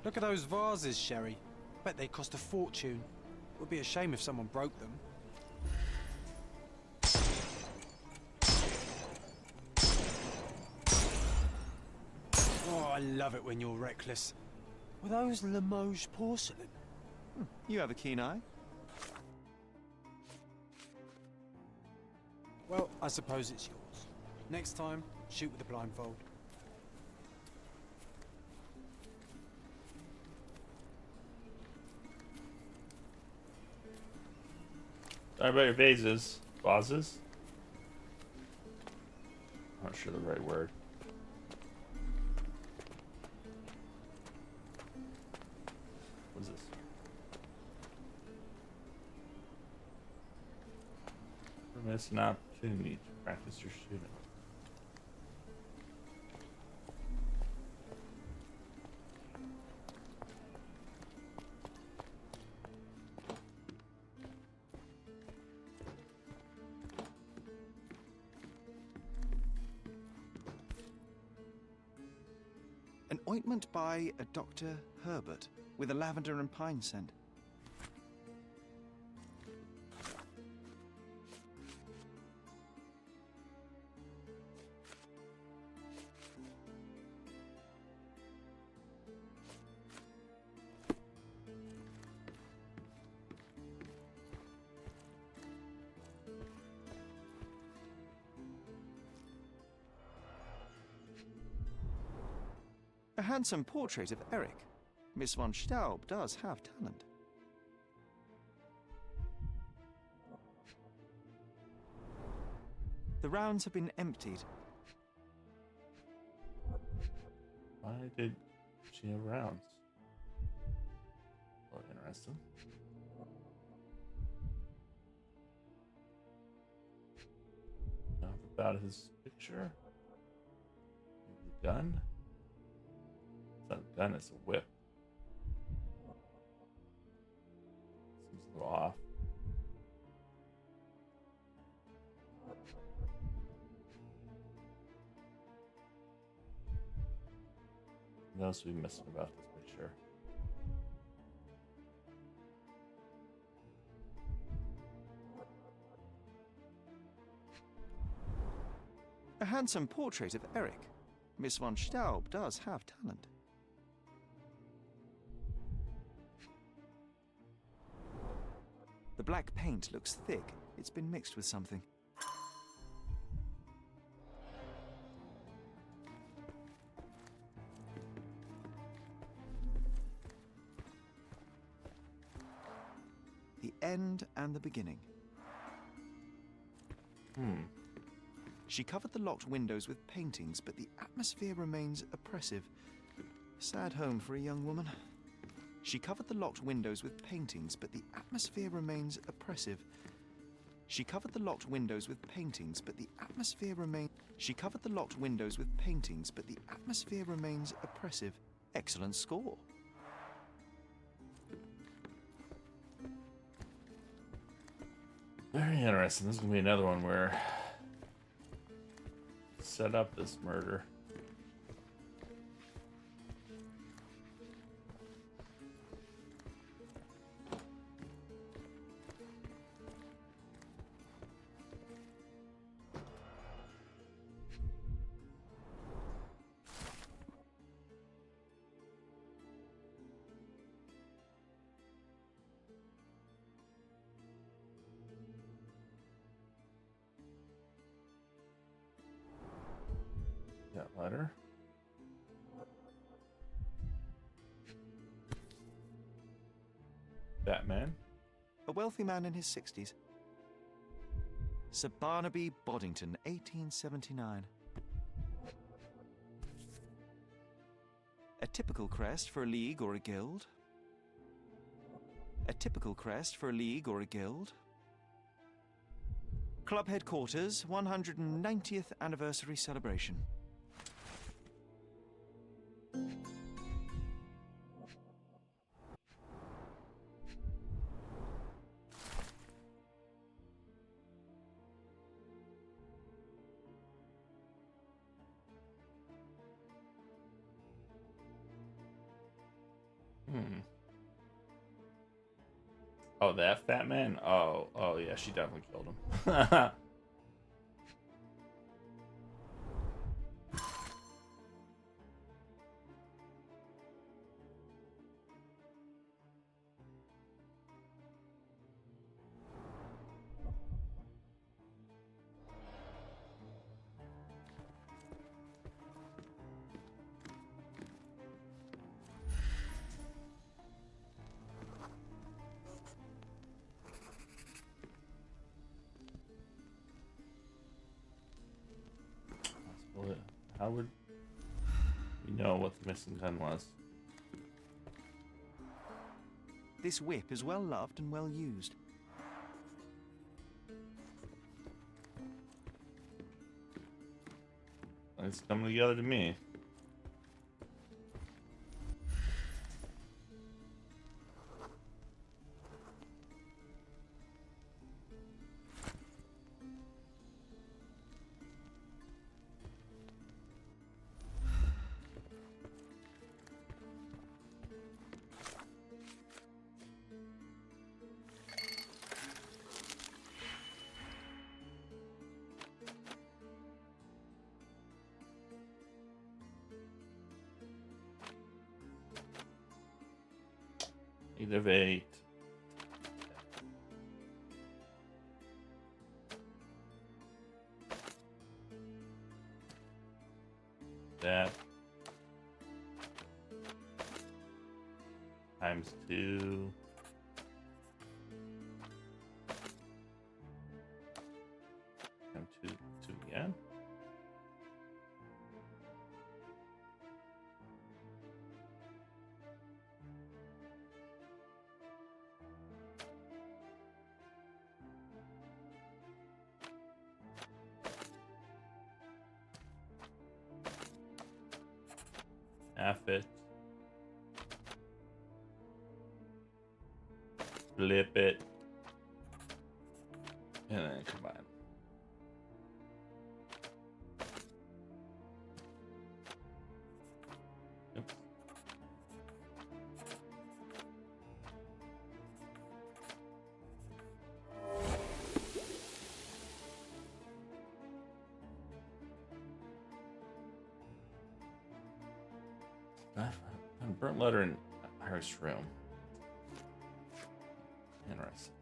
Look at those vases, Sherry. Bet they cost a fortune. Would be a shame if someone broke them. Oh, I love it when you're reckless. Were those Limoges porcelain? You have a keen eye. Well, I suppose it's yours. Next time, shoot with a blindfold. Sorry about your vases. Vases? I'm not sure the right word. What is this? Miss an opportunity to practice your shooting. An ointment by a Dr. Herbert with a lavender and pine scent. A handsome portrait of Eric. Miss von Staub does have talent. The rounds have been emptied. Why did she have rounds? Well, interesting. Now the out his picture. Maybe a gun? It's not a gun, it's a whip. Seems a little off. What else are we missing about this picture? A handsome portrait of Eric. Miss von Staub does have talent. The black paint looks thick. It's been mixed with something. The end and the beginning. She covered the locked windows with paintings, but the atmosphere remains oppressive. Sad home for a young woman. She covered the locked windows with paintings, but the atmosphere remains oppressive. She covered the locked windows with paintings, but the atmosphere remains... She covered the locked windows with paintings, but the atmosphere remains oppressive. Excellent score. Very interesting. This is going to be another one where... set up this murder. That letter. Batman. A wealthy man in his 60s. Sir Barnaby Boddington, 1879. A typical crest for a league or a guild. A typical crest for a league or a guild. Club headquarters, 190th anniversary celebration. Oh, that fat man? Oh, yeah, she definitely killed him. How would we know what the missing gun was? This whip is well loved and well used. It's coming together to me. Innovate. That times 2. Times 2 again. Half it. Flip it. And then combine. Oops. A burnt letter in Eric's room. Interesting.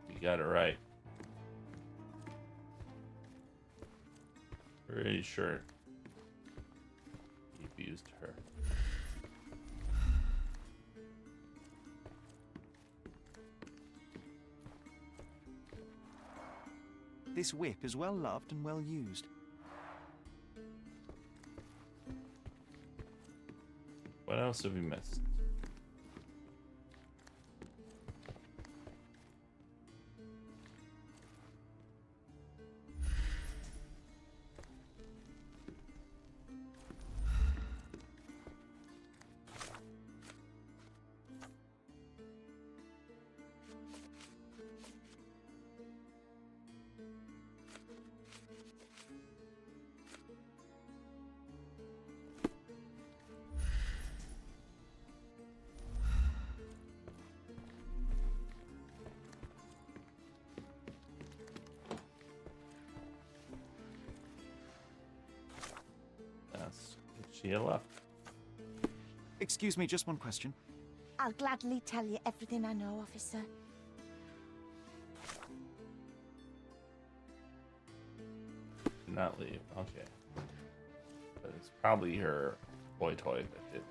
You got it right. Pretty sure he abused her. This whip is well loved and well used. What else have we missed? She left. Excuse me, just one question. I'll gladly tell you everything I know, officer. Did not leave. Okay. But it's probably her boy toy that did.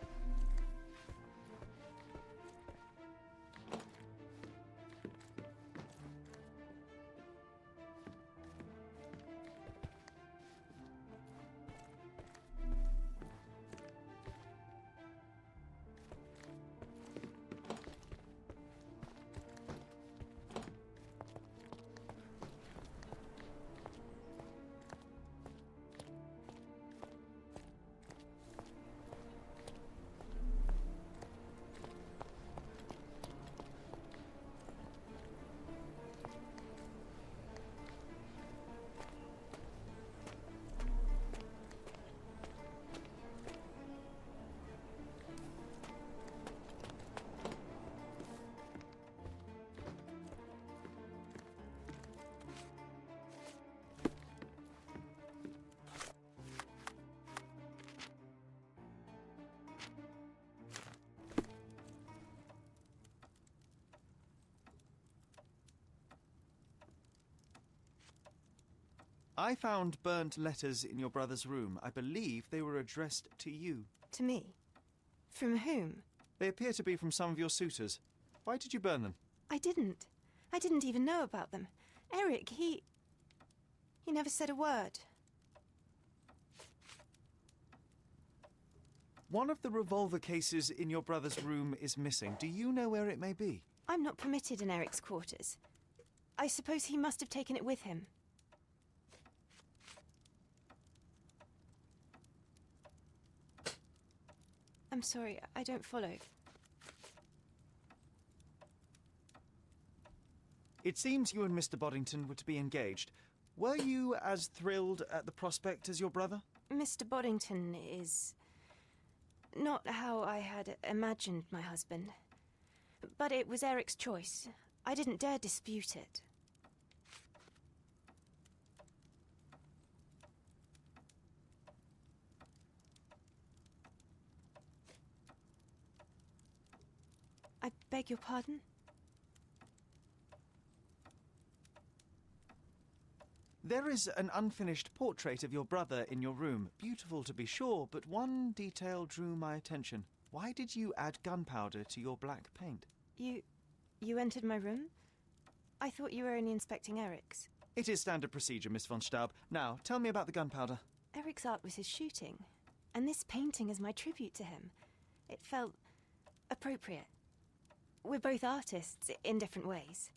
I found burnt letters in your brother's room. I believe they were addressed to you. To me? From whom? They appear to be from some of your suitors. Why did you burn them? I didn't. I didn't even know about them. Eric, he never said a word. One of the revolver cases in your brother's room is missing. Do you know where it may be? I'm not permitted in Eric's quarters. I suppose he must have taken it with him. I'm sorry, I don't follow. It seems you and Mr. Boddington were to be engaged. Were you as thrilled at the prospect as your brother? Mr. Boddington is not how I had imagined my husband. But it was Eric's choice. I didn't dare dispute it. I beg your pardon? There is an unfinished portrait of your brother in your room. Beautiful to be sure, but one detail drew my attention. Why did you add gunpowder to your black paint? You entered my room? I thought you were only inspecting Eric's. It is standard procedure, Miss von Staub. Now, tell me about the gunpowder. Eric's art was his shooting, and this painting is my tribute to him. It felt appropriate. We're both artists in different ways.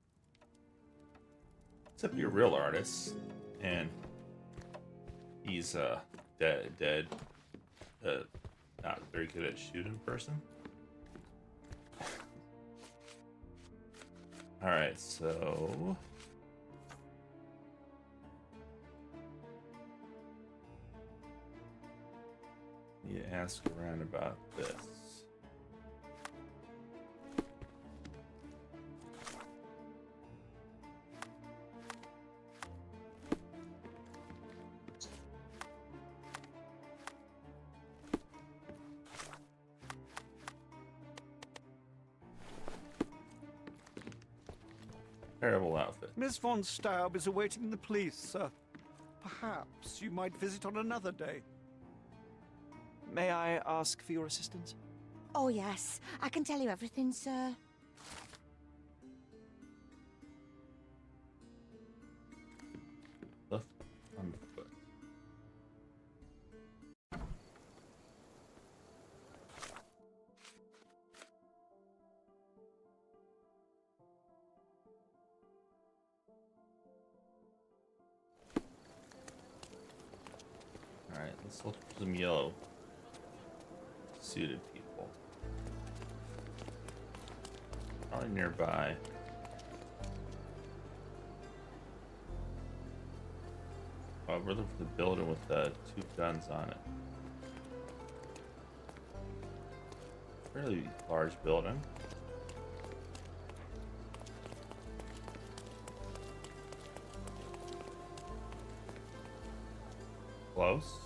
Except you're a real artist, and he's dead, not very good at shooting person. All right, so need to ask around about this. Terrible outfit. Miss von Staub is awaiting the police, sir. Perhaps you might visit on another day. May I ask for your assistance? Oh, yes. I can tell you everything, sir. Left on foot. Alright, let's look for some yellow suited people. Probably nearby. Oh, we're looking for the building with the 2 guns on it. Fairly large building. Close.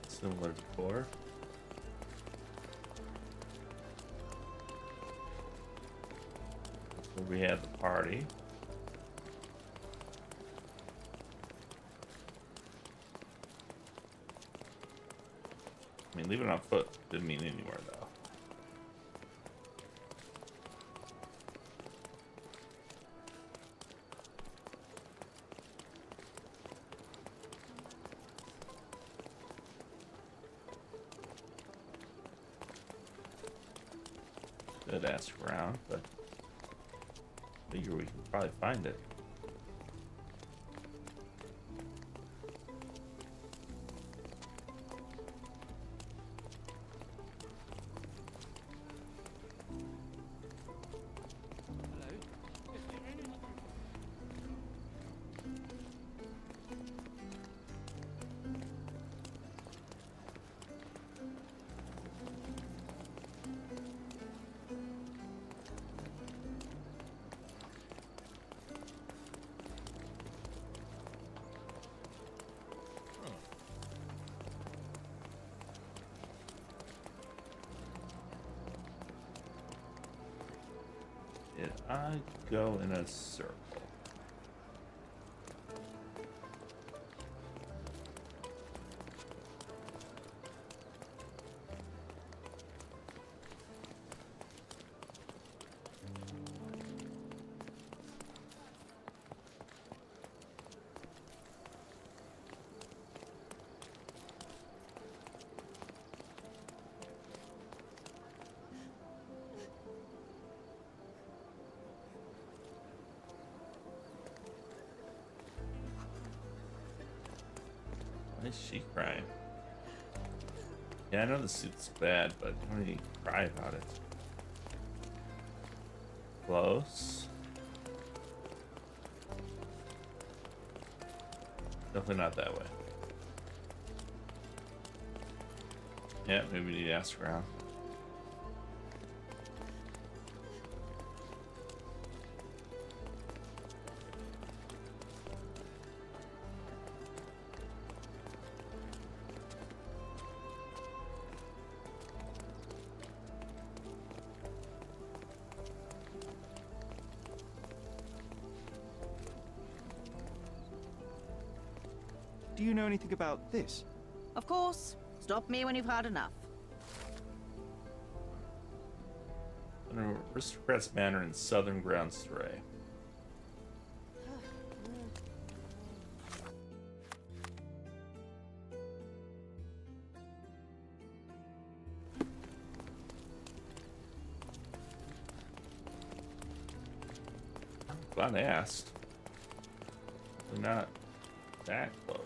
Similar decor. So we have the party. I mean, leaving it on foot didn't mean anywhere, though. Could ask around, but I figure we can probably find it. Did I go in a circle? Why is she crying? Yeah, I know the suit's bad, but I don't need to cry about it. Close. Definitely not that way. Yeah, maybe we need to ask around. Do you know anything about this? Of course. Stop me when you've had enough. An aristocrat's manor in southern ground stray. glad I asked. We're not that close.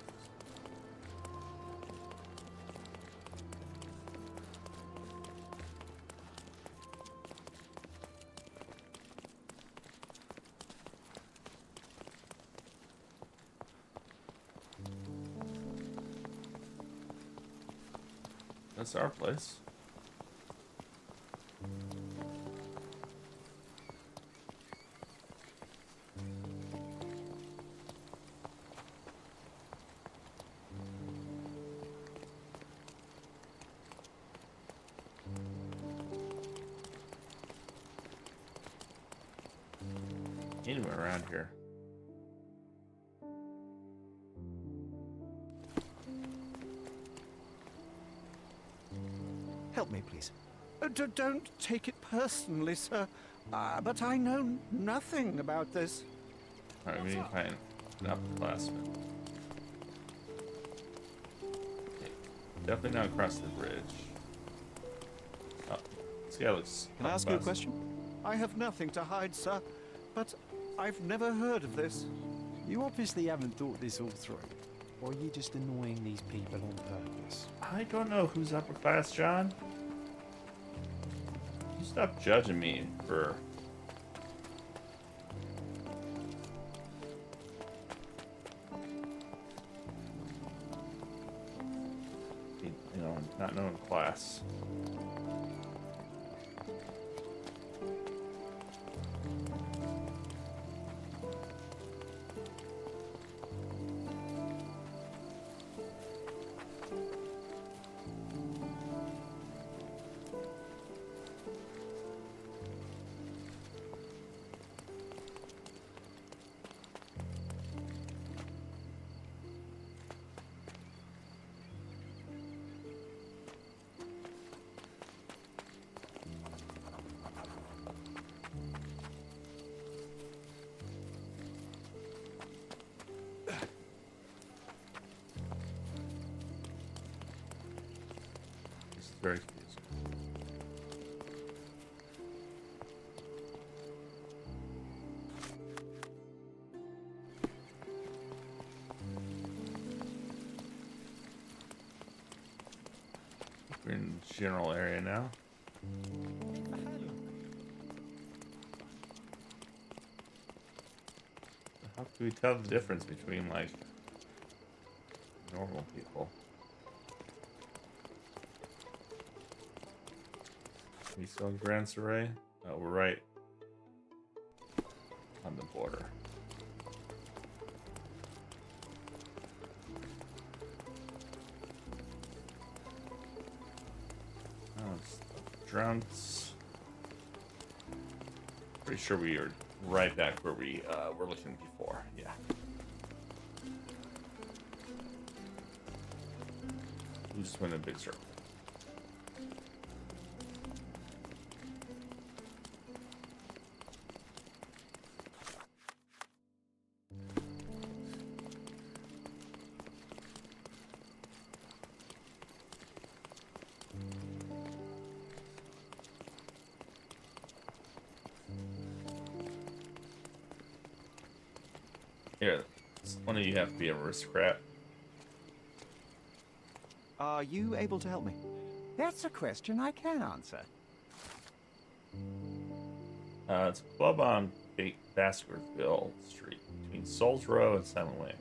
That's our place. Anywhere around here. Help me, please. Don't take it personally, sir. But I know nothing about this. Alright, we need to find an upperclassman. Okay. Definitely not across the bridge. Oh, this guy looks. Can I ask you a question? I have nothing to hide, sir, but I've never heard of this. You obviously haven't thought this all through. Or are you just annoying these people on purpose? I don't know who's upper class, John. You stop judging me for. You know, not knowing class. Very confusing. We're in the general area now. How can we tell the difference between, like, normal people? We still in Grand Saray? Oh, we're right on the border. Oh, it's the drunks. Pretty sure we are right back where we were looking before. Yeah. We just went in a big circle. Here, one of you have to be an aristocrat. Are you able to help me? That's a question I can answer. It's a club on Baskerville Street between Souls Row and Silent Way.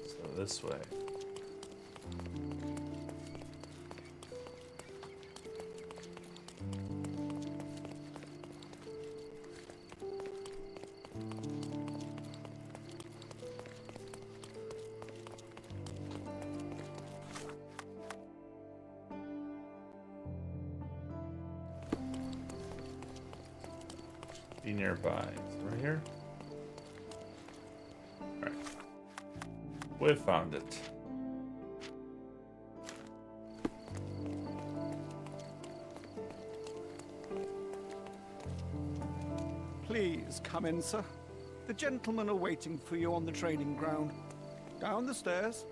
So this way. Be nearby. Is it right here? Alright. We found it. Please come in, sir. The gentlemen are waiting for you on the training ground. Down the stairs.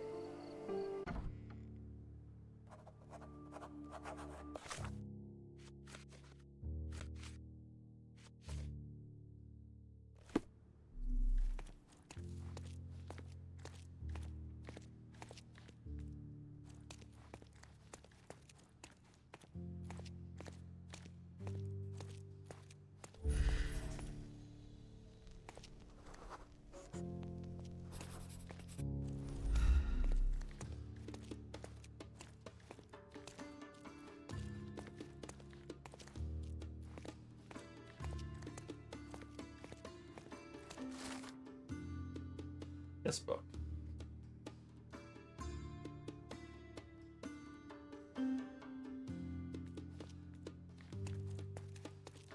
This book.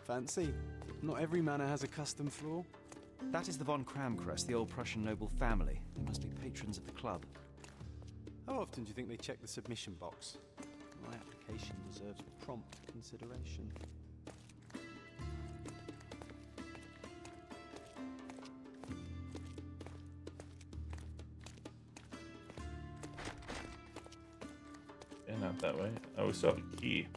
Fancy? Not every manor has a custom floor. That is the von Kramkrest, the old Prussian noble family. They must be patrons of the club. How often do you think they check the submission box? My application deserves prompt consideration. Yeah, not that way. Oh, we still have a key.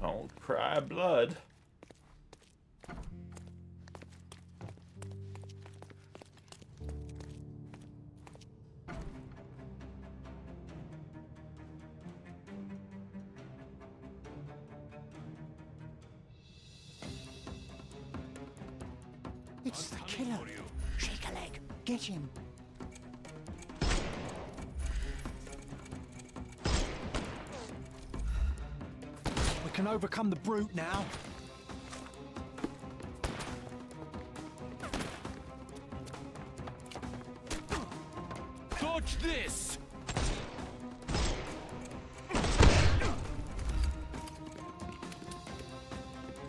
Don't cry blood. It's the killer. Shake a leg. Get him. We can overcome the brute now. Dodge this!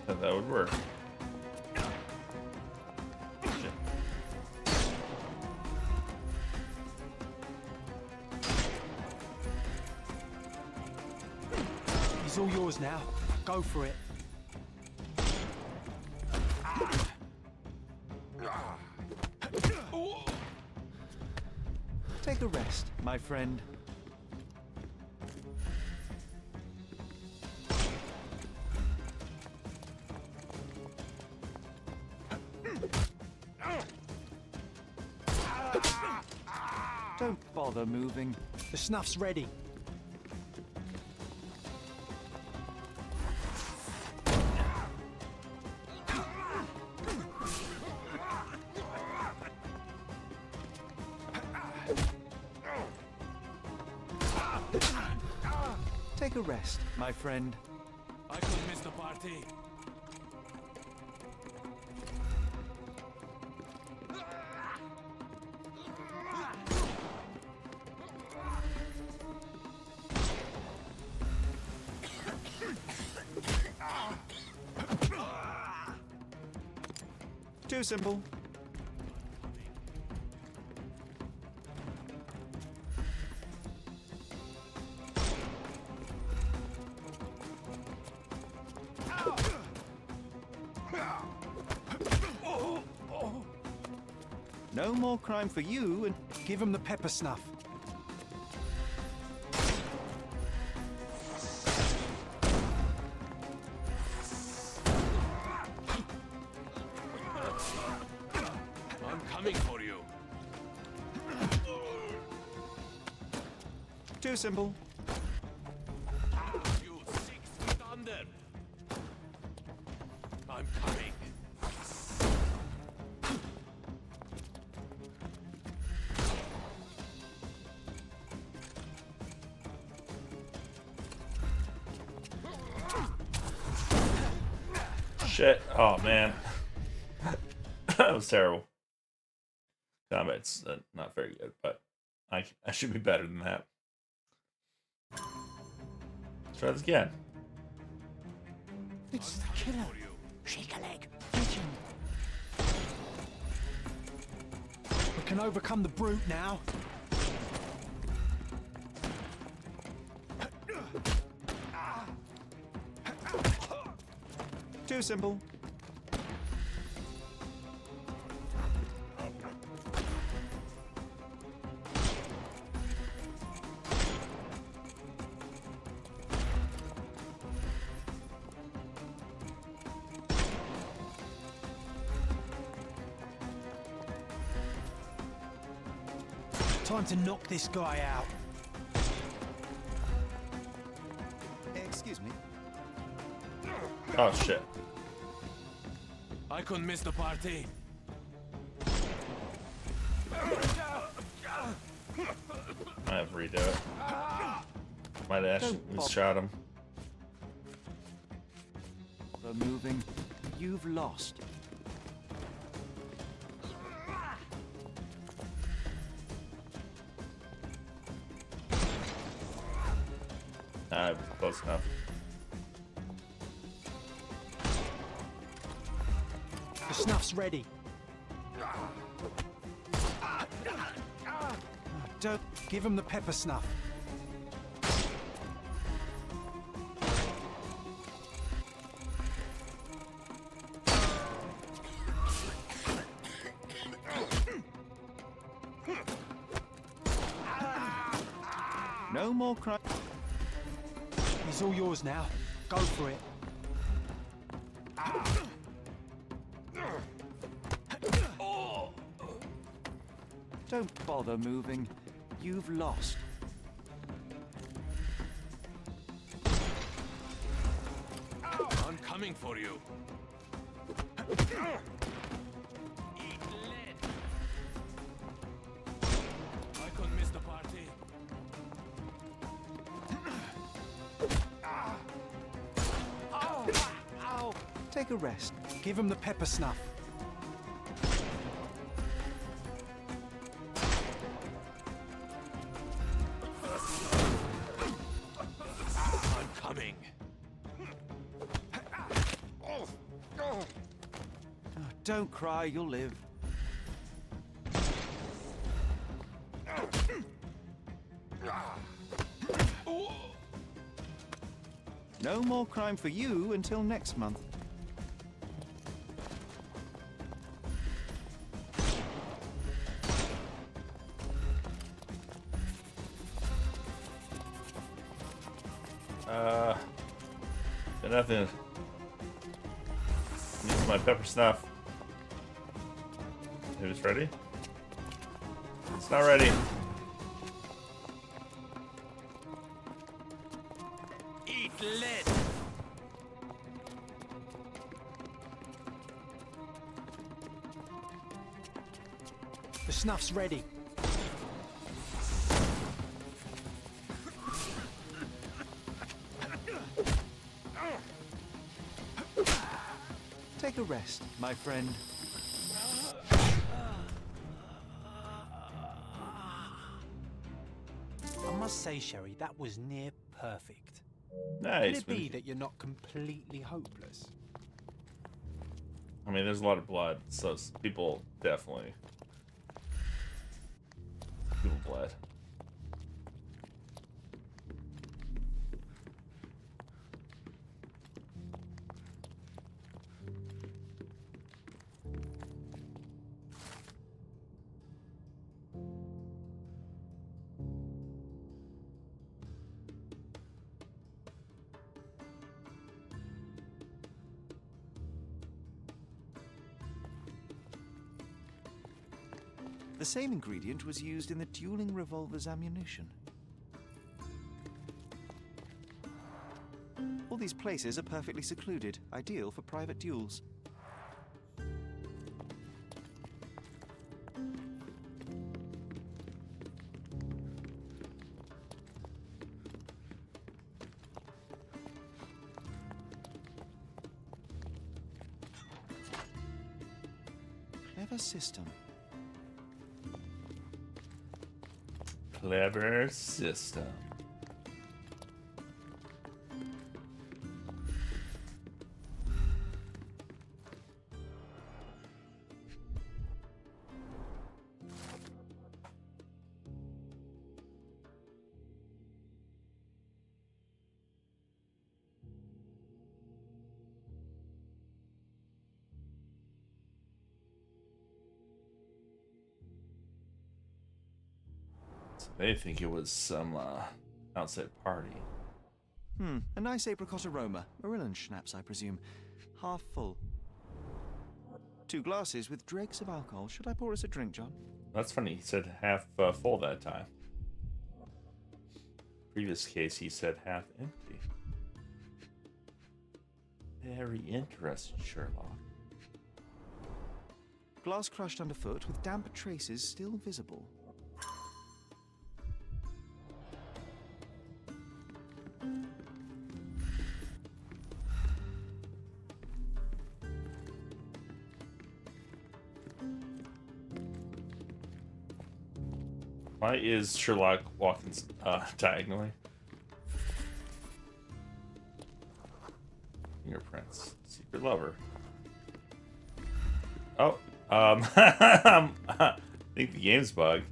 That would work. He's all yours now. Go for it. Take a rest, my friend. Don't bother moving. The snuff's ready. Take a rest, my friend. I could miss the party. Too simple. No more crime for you, and give him the pepper snuff. I'm coming for you. Too simple. You 6 feet under. I'm coming. Shit. Oh, man. That was terrible. Combat's not very good, but I should be better than that. Let's try this again. It's the killer. Shake a leg. Get him. We can overcome the brute now. Too simple. Time to knock this guy out. Excuse me. Oh shit. I couldn't miss the party. I have to redo it. Might actually shot him. They're moving. You've lost. Ah, close enough. The snuff's ready. Don't give him the pepper snuff. No more crime. He's all yours now. Go for it. Don't bother moving. You've lost. I'm coming for you. Eat lead. I couldn't miss the party. Ow! Take a rest. Give him the pepper snuff. I'm coming. Oh, don't cry, you'll live. No more crime for you until next month. Got nothing. Use my pepper snuff. It was ready? It's not ready. Eat lead. The snuff's ready. Take a rest, my friend. I must say, Sherry, that was near perfect. Nice. Could it be that you're not completely hopeless? I mean, there's a lot of blood, so people definitely. People bled. The same ingredient was used in the dueling revolver's ammunition. All these places are perfectly secluded, ideal for private duels. Clever system. Clever system. They think it was some outside party. A nice apricot aroma. Marilyn schnapps, I presume. Half full. 2 glasses with dregs of alcohol. Should I pour us a drink, John? That's funny. He said half full that time. Previous case, he said half empty. Very interesting, Sherlock. Glass crushed underfoot with damp traces still visible. Why is Sherlock walking diagonally? Fingerprints. Secret lover. Oh, I think the game's bugged.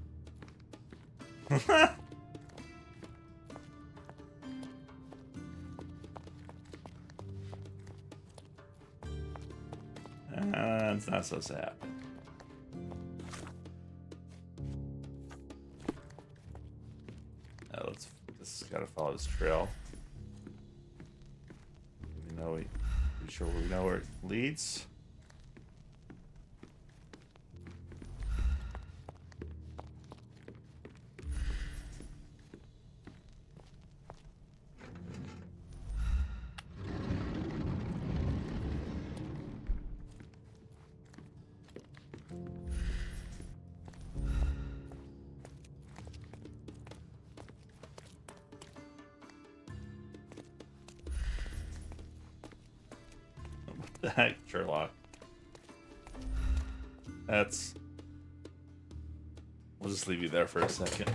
It's not so sad. Let's just gotta follow this trail. Pretty sure we know where it leads. What the heck, Sherlock? We'll just leave you there for a second.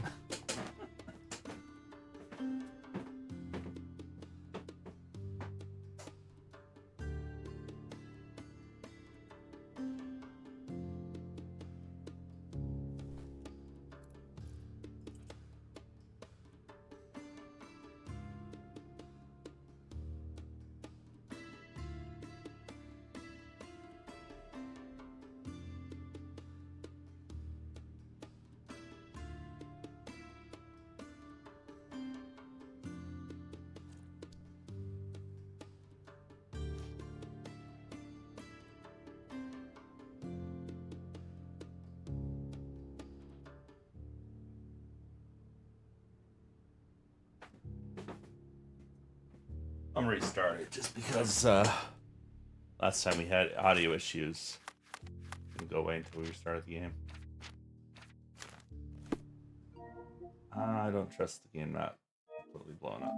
I'm restarting just because last time we had audio issues. Didn't go away until we restarted the game. I don't trust the game not totally blown up.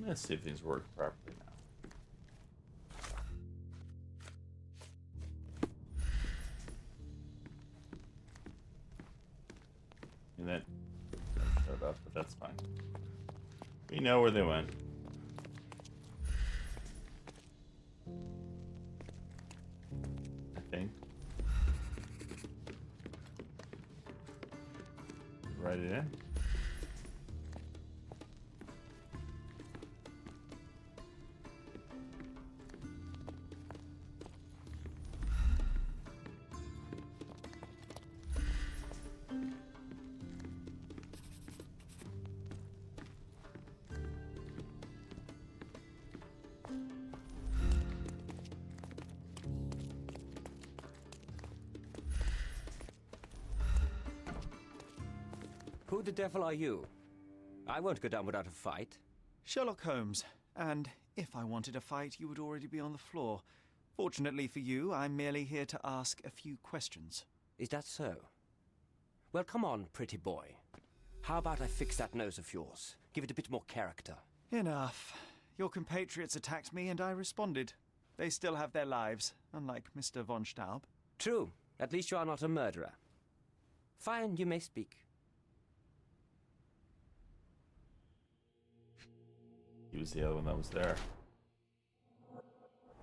Let's see if things work properly now. And that showed up, but that's fine. We know where they went. I think. Write it in. Who the devil are you? I won't go down without a fight. Sherlock Holmes, and if I wanted a fight, you would already be on the floor. Fortunately for you, I'm merely here to ask a few questions. Is that so? Well, come on, pretty boy. How about I fix that nose of yours? Give it a bit more character. Enough. Your compatriots attacked me and I responded. They still have their lives, unlike Mr. von Staub. True. At least you are not a murderer. Fine, you may speak. He was the other one that was there.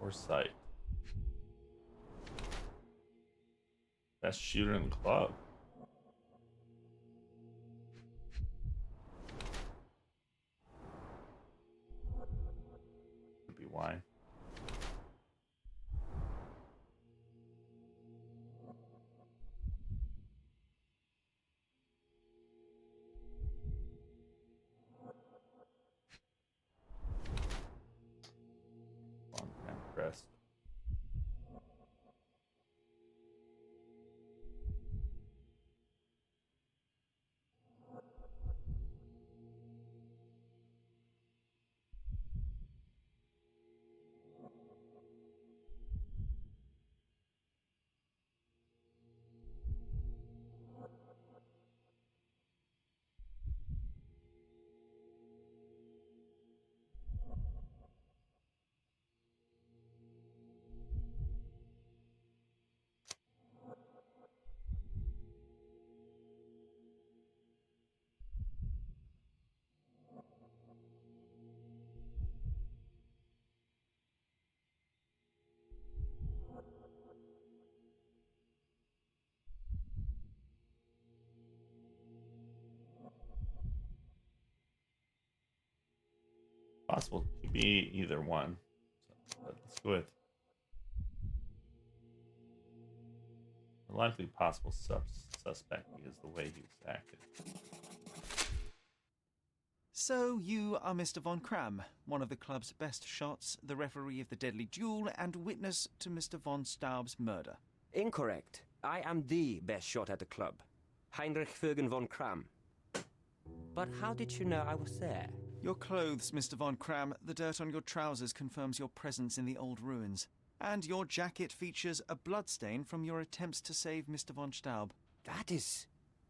Or sight. Best shooter in the club. Could be why. Pressed. Possible to be either one. So, let's go with the likely possible suspect because the way he was acting. So you are Mr. von Kram, one of the club's best shots, the referee of the deadly duel, and witness to Mr. von Staub's murder. Incorrect. I am the best shot at the club. Heinrich Vögen von Kram. But how did you know I was there? Your clothes, Mr. von Kram. The dirt on your trousers confirms your presence in the old ruins. And your jacket features a bloodstain from your attempts to save Mr. von Staub. That is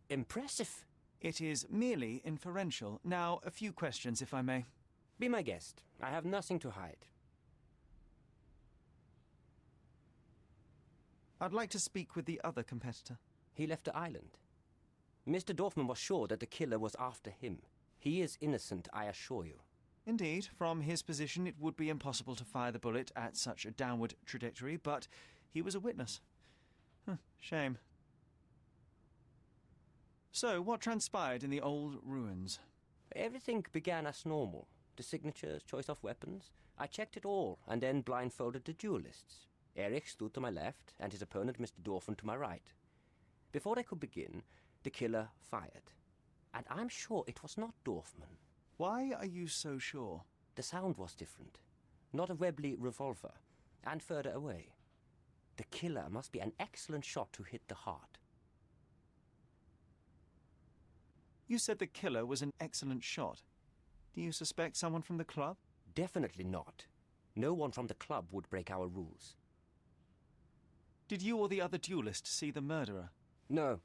impressive. It is merely inferential. Now, a few questions, if I may. Be my guest. I have nothing to hide. I'd like to speak with the other competitor. He left the island. Mr. Dorfman was sure that the killer was after him. He is innocent, I assure you. Indeed, from his position it would be impossible to fire the bullet at such a downward trajectory, but he was a witness. Shame. So, what transpired in the old ruins? Everything began as normal. The signatures, choice of weapons. I checked it all, and then blindfolded the duelists. Erich stood to my left, and his opponent, Mr. Dorfman, to my right. Before they could begin, the killer fired. And I'm sure it was not Dorfman. Why are you so sure? The sound was different. Not a Webley revolver. And further away. The killer must be an excellent shot to hit the heart. You said the killer was an excellent shot. Do you suspect someone from the club? Definitely not. No one from the club would break our rules. Did you or the other duelist see the murderer? No.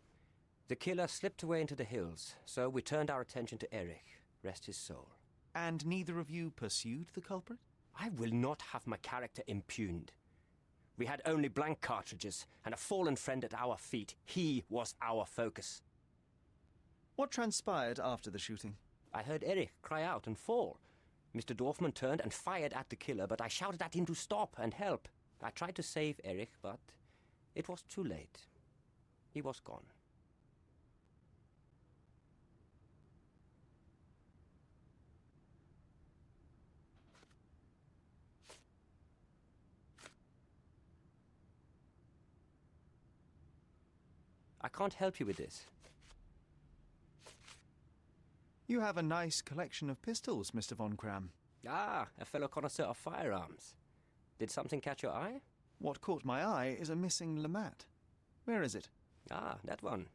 The killer slipped away into the hills, so we turned our attention to Erich. Rest his soul. And neither of you pursued the culprit? I will not have my character impugned. We had only blank cartridges and a fallen friend at our feet. He was our focus. What transpired after the shooting? I heard Erich cry out and fall. Mr. Dorfman turned and fired at the killer, but I shouted at him to stop and help. I tried to save Erich, but it was too late. He was gone. I can't help you with this. You have a nice collection of pistols, Mr. von Kram. Ah, a fellow connoisseur of firearms. Did something catch your eye? What caught my eye is a missing Lamat. Where is it? Ah, that one.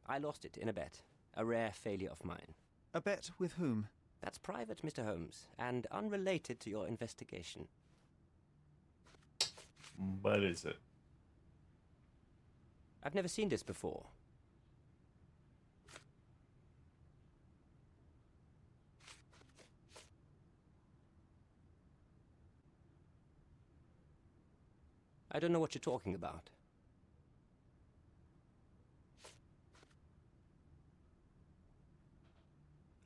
I lost it in a bet. A rare failure of mine. A bet with whom? That's private, Mr. Holmes, and unrelated to your investigation. What is it? I've never seen this before. I don't know what you're talking about.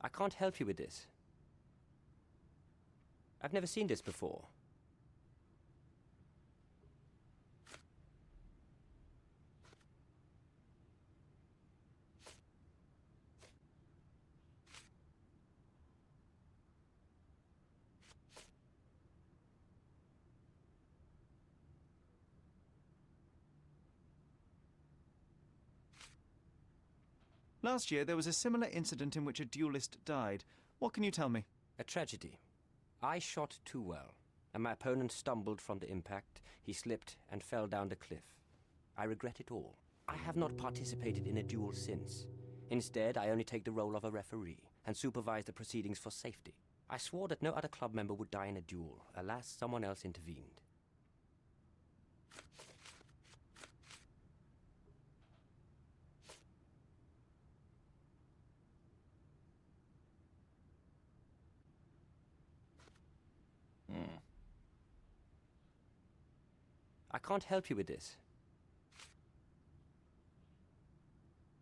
I can't help you with this. I've never seen this before. Last year, there was a similar incident in which a duelist died. What can you tell me? A tragedy. I shot too well, and my opponent stumbled from the impact. He slipped and fell down the cliff. I regret it all. I have not participated in a duel since. Instead, I only take the role of a referee and supervise the proceedings for safety. I swore that no other club member would die in a duel. Alas, someone else intervened. I can't help you with this.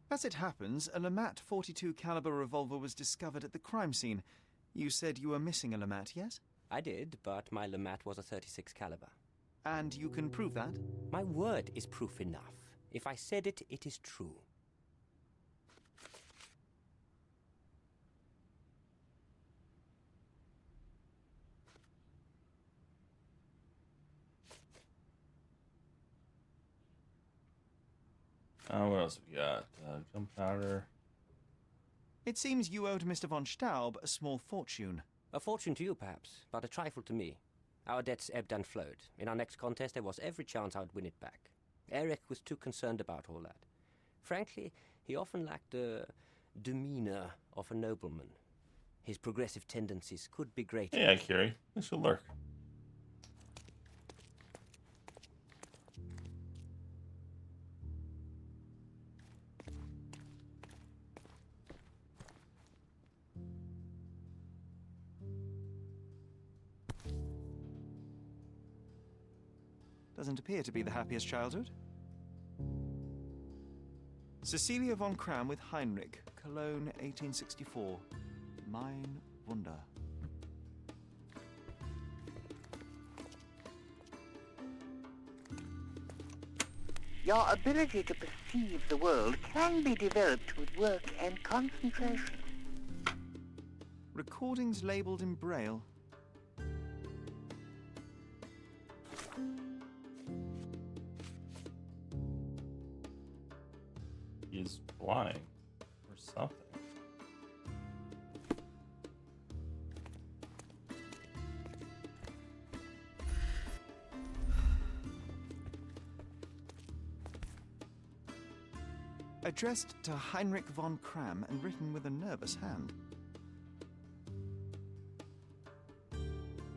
As it happens, a Lamat 42 caliber revolver was discovered at the crime scene. You said you were missing a Lamat, yes? I did, but my Lamat was a 36 caliber. And you can prove that? My word is proof enough. If I said it, it is true. What else we got? Gunpowder. It seems you owed Mr. von Staub a small fortune. A fortune to you, perhaps, but a trifle to me. Our debts ebbed and flowed. In our next contest, there was every chance I would win it back. Eric was too concerned about all that. Frankly, he often lacked the demeanor of a nobleman. His progressive tendencies could be greater. Yeah, Carrie. I should lurk. Doesn't appear to be the happiest childhood. Cecilia von Kram with Heinrich, Cologne, 1864. Mein Wunder. Your ability to perceive the world can be developed with work and concentration. Recordings labelled in Braille. He's flying or something. Addressed to Heinrich von Kram and written with a nervous hand.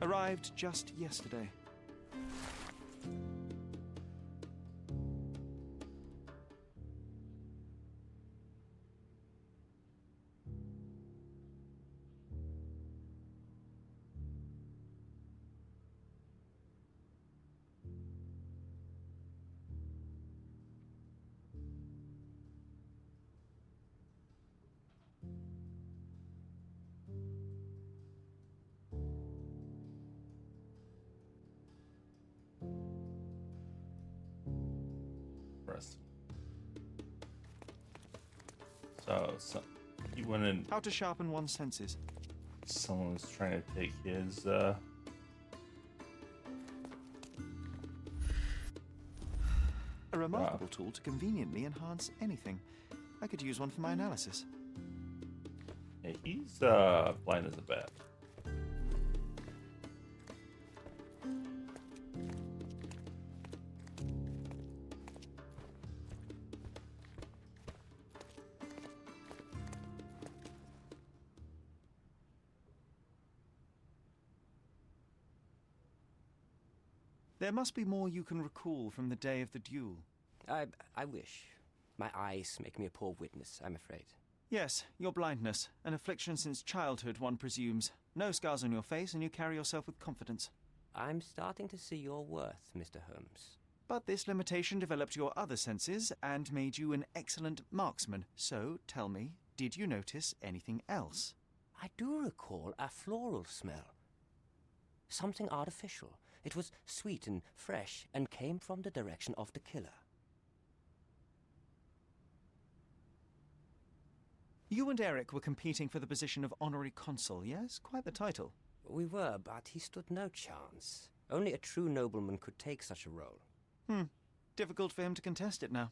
Arrived just yesterday. So he went in. How to sharpen one's senses. Someone was trying to take his. A remarkable tool to conveniently enhance anything. I could use one for my analysis. Hey, he's blind as a bat. There must be more you can recall from the day of the duel. I wish. My eyes make me a poor witness, I'm afraid. Yes, your blindness. An affliction since childhood, one presumes. No scars on your face, and you carry yourself with confidence. I'm starting to see your worth, Mr. Holmes. But this limitation developed your other senses and made you an excellent marksman. So, tell me, did you notice anything else? I do recall a floral smell. Something artificial. It was sweet and fresh and came from the direction of the killer. You and Eric were competing for the position of honorary consul, yes? Quite the title. We were, but he stood no chance. Only a true nobleman could take such a role. Difficult for him to contest it now.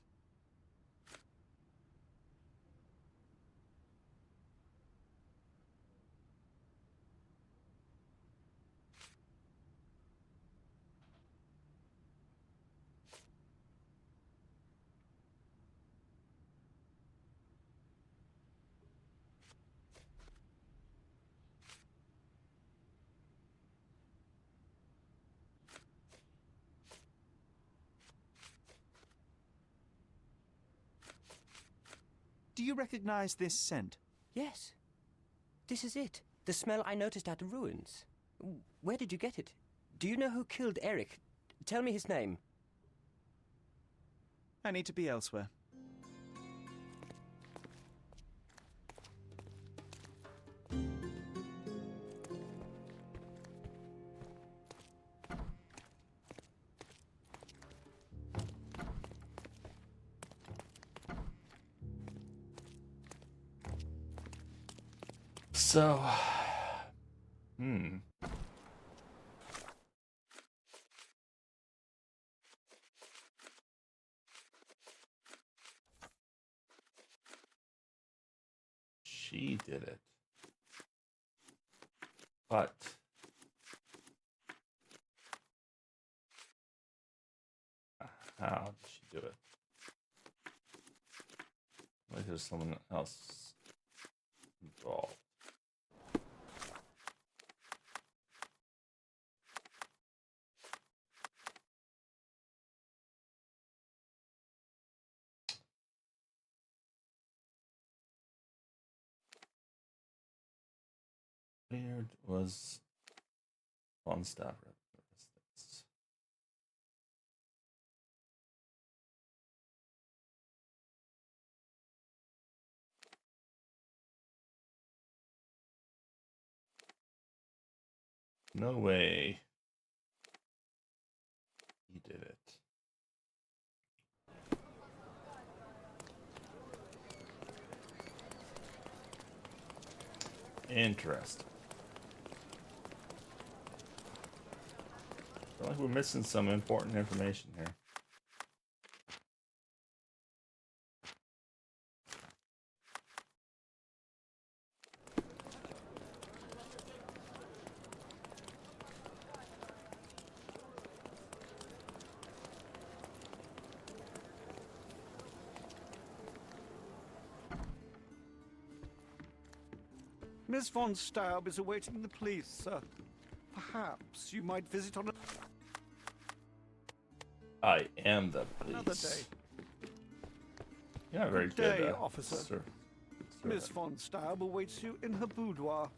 Do you recognize this scent? Yes. This is it. The smell I noticed at the ruins. Where did you get it? Do you know who killed Eric? Tell me his name. I need to be elsewhere. So, she did it. But how did she do it? Like there's someone else involved. Weird was one stop. No way. He did it. Interesting. I feel like we're missing some important information here. Miss von Staub is awaiting the police, sir. Perhaps you might visit on I am the another police. day. You're not very Good good, day, officer. sir. Miss von Staub awaits you in her boudoir.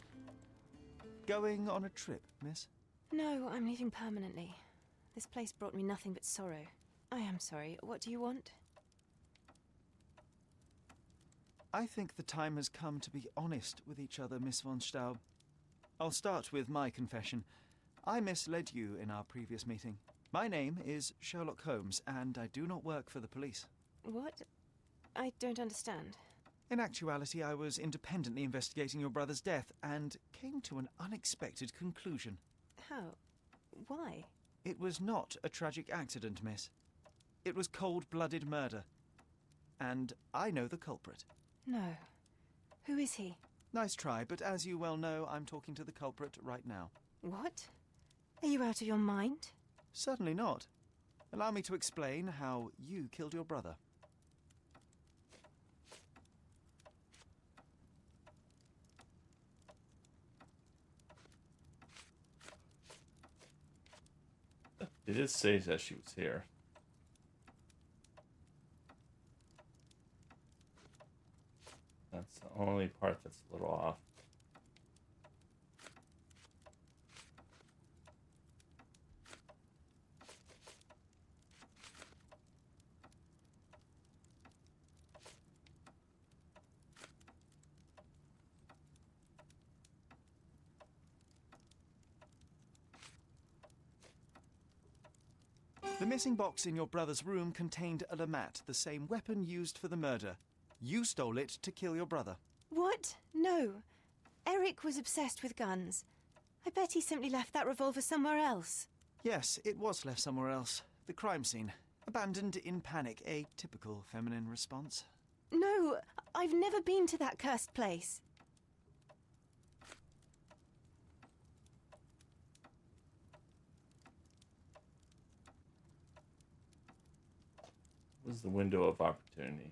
Going on a trip, miss? No, I'm leaving permanently. This place brought me nothing but sorrow. I am sorry. What do you want? I think the time has come to be honest with each other, Miss von Staub. I'll start with my confession. I misled you in our previous meeting. My name is Sherlock Holmes, and I do not work for the police. What? I don't understand. In actuality, I was independently investigating your brother's death and came to an unexpected conclusion. How? Why? It was not a tragic accident, miss. It was cold-blooded murder. And I know the culprit. No. Who is he? Nice try, but as you well know, I'm talking to the culprit right now. What? Are you out of your mind? Certainly not. Allow me to explain how you killed your brother. It did say that she was here. That's the only part that's a little off. The missing box in your brother's room contained a lamat, the same weapon used for the murder. You stole it to kill your brother. What? No. Eric was obsessed with guns. I bet he simply left that revolver somewhere else. Yes, it was left somewhere else. The crime scene. Abandoned in panic, a typical feminine response. No, I've never been to that cursed place. What was the window of opportunity?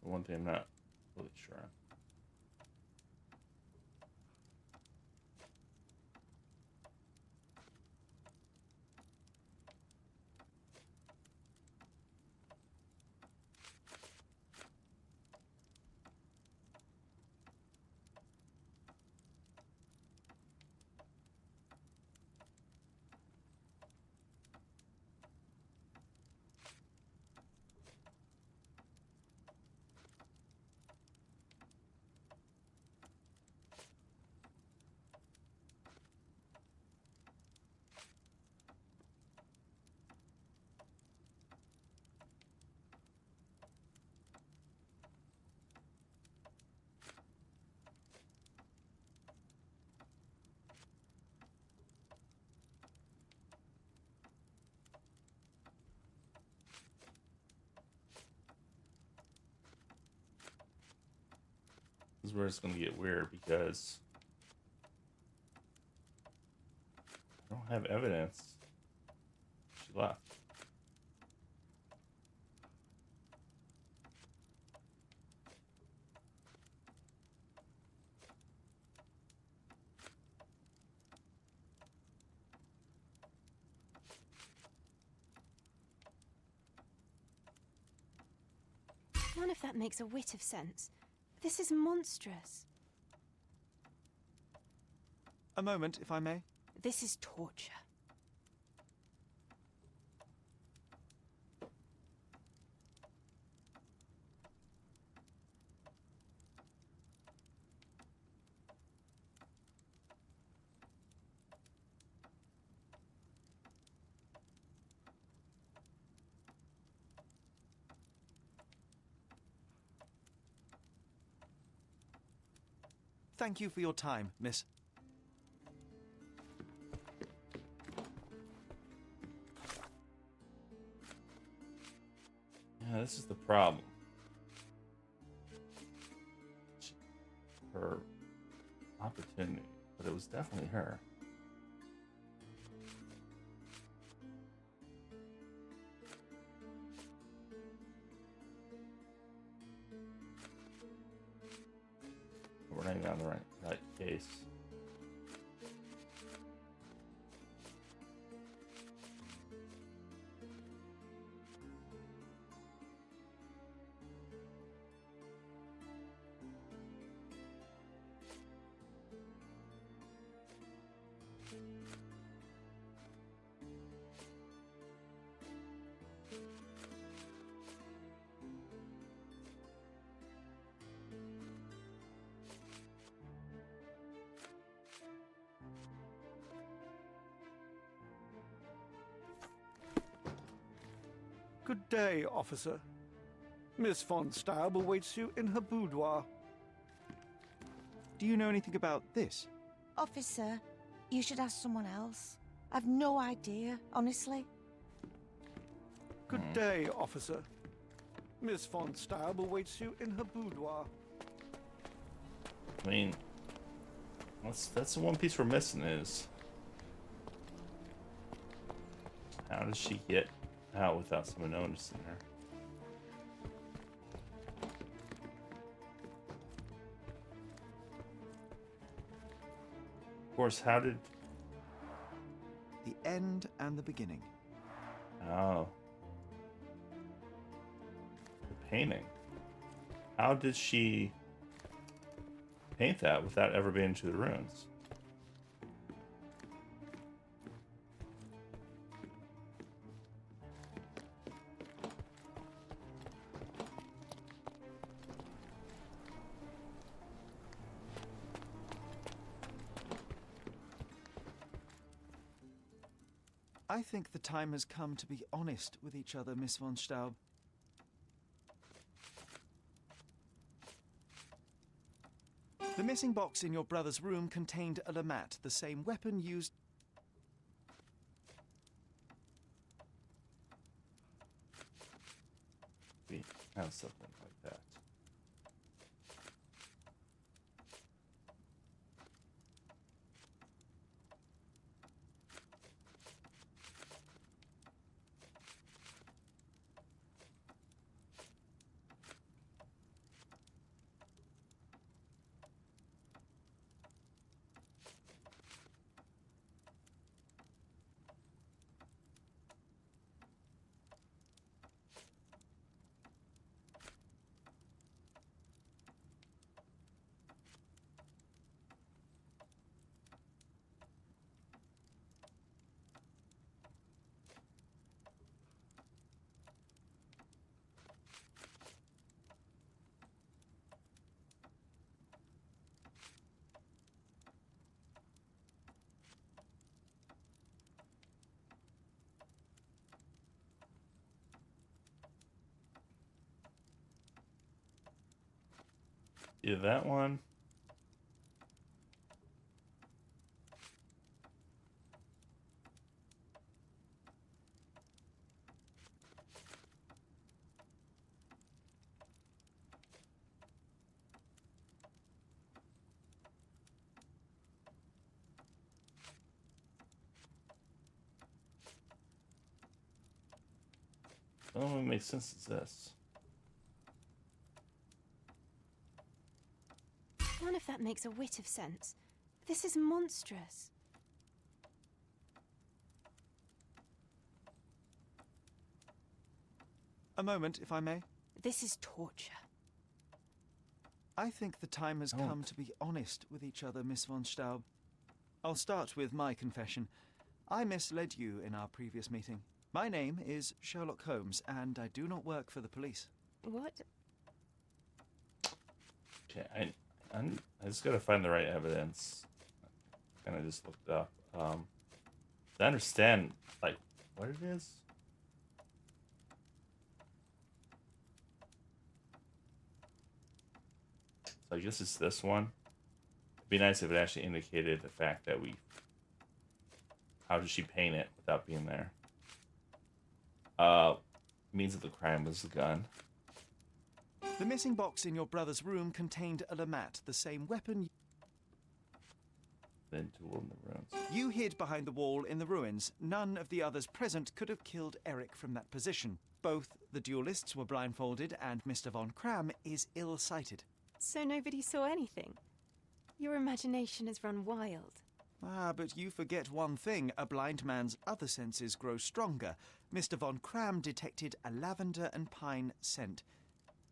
The one thing I'm not really sure on. This is where it's going to get weird because I don't have evidence she left. None of that makes a whit of sense. This is monstrous. A moment, if I may. This is torture. Thank you for your time, miss. Yeah, this is the problem. Her opportunity, but it was definitely her. We're not even on the right case. Good day, officer. Miss von Staub awaits you in her boudoir. Do you know anything about this? Officer, You should ask someone else. I've no idea, honestly. Good day, officer. Miss von Staub awaits you in her boudoir. I mean, that's the one piece we're missing is how does she get out without someone noticing her? Of course, how did... The end and the beginning. Oh. The painting. How did she paint that without ever being to the ruins? I think the time has come to be honest with each other, Miss von Staub. The missing box in your brother's room contained a Lamat, the same weapon used... We have something like that. Either that one. The only one that makes sense is this. None of that makes a whit of sense. This is monstrous. A moment, if I may. This is torture. I think the time has come to be honest with each other, Miss von Staub. I'll start with my confession. I misled you in our previous meeting. My name is Sherlock Holmes, and I do not work for the police. What? Okay, I just gotta find the right evidence. Kind of just looked up. To understand, like, what it is. So I guess it's this one. It'd be nice if it actually indicated the fact that how did she paint it without being there? Means that the crime was the gun. The missing box in your brother's room contained a Lamat, the same weapon... Then tool in the ruins. You hid behind the wall in the ruins. None of the others present could have killed Eric from that position. Both the duelists were blindfolded, and Mr. von Kram is ill-sighted. So nobody saw anything? Your imagination has run wild. Ah, but you forget one thing. A blind man's other senses grow stronger. Mr. von Kram detected a lavender and pine scent.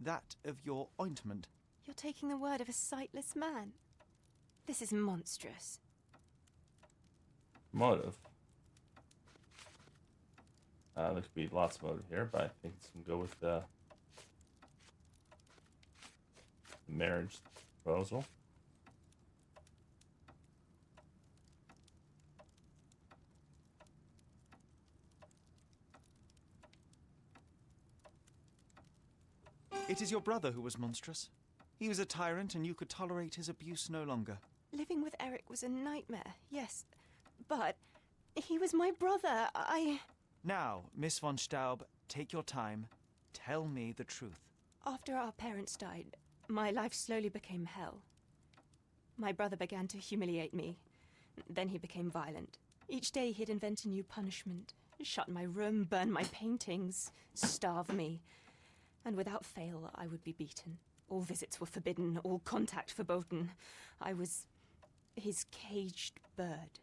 That of your ointment. You're taking the word of a sightless man. This is monstrous. Motive. There could be lots of motive here, but I think it's gonna go with the marriage proposal. It is your brother who was monstrous. He was a tyrant, and you could tolerate his abuse no longer. Living with Eric was a nightmare, yes. But he was my brother. Now, Miss von Staub, take your time. Tell me the truth. After our parents died, my life slowly became hell. My brother began to humiliate me. Then he became violent. Each day he'd invent a new punishment. Shut my room, burn my paintings, starve me. And without fail, I would be beaten. All visits were forbidden, all contact verboten. I was his caged bird,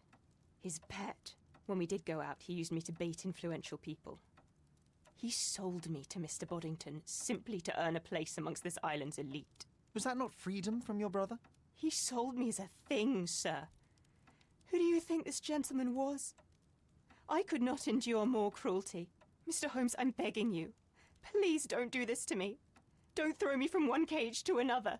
his pet. When we did go out, he used me to bait influential people. He sold me to Mr. Boddington simply to earn a place amongst this island's elite. Was that not freedom from your brother? He sold me as a thing, sir. Who do you think this gentleman was? I could not endure more cruelty. Mr. Holmes, I'm begging you. Please don't do this to me. Don't throw me from one cage to another.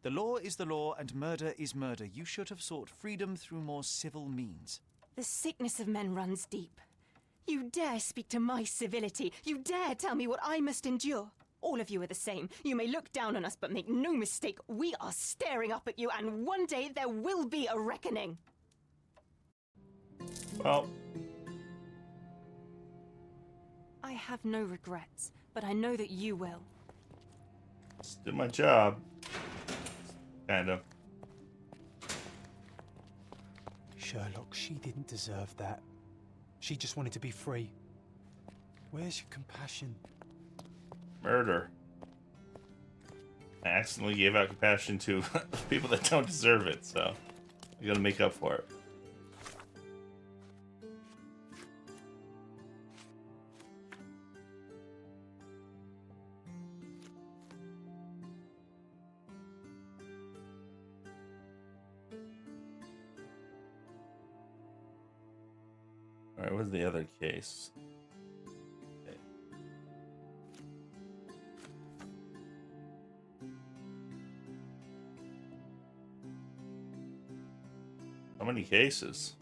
The law is the law, and murder is murder. You should have sought freedom through more civil means. The sickness of men runs deep. You dare speak to my civility. You dare tell me what I must endure. All of you are the same. You may look down on us, but make no mistake, we are staring up at you, and one day there will be a reckoning. Well, I have no regrets, but I know that you will. just did my job. Kind of. Sherlock, she didn't deserve that. She just wanted to be free. Where's your compassion? Murder. I accidentally gave out compassion to people that don't deserve it, so I gotta make up for it. Alright, what's the other case? Okay. How many cases?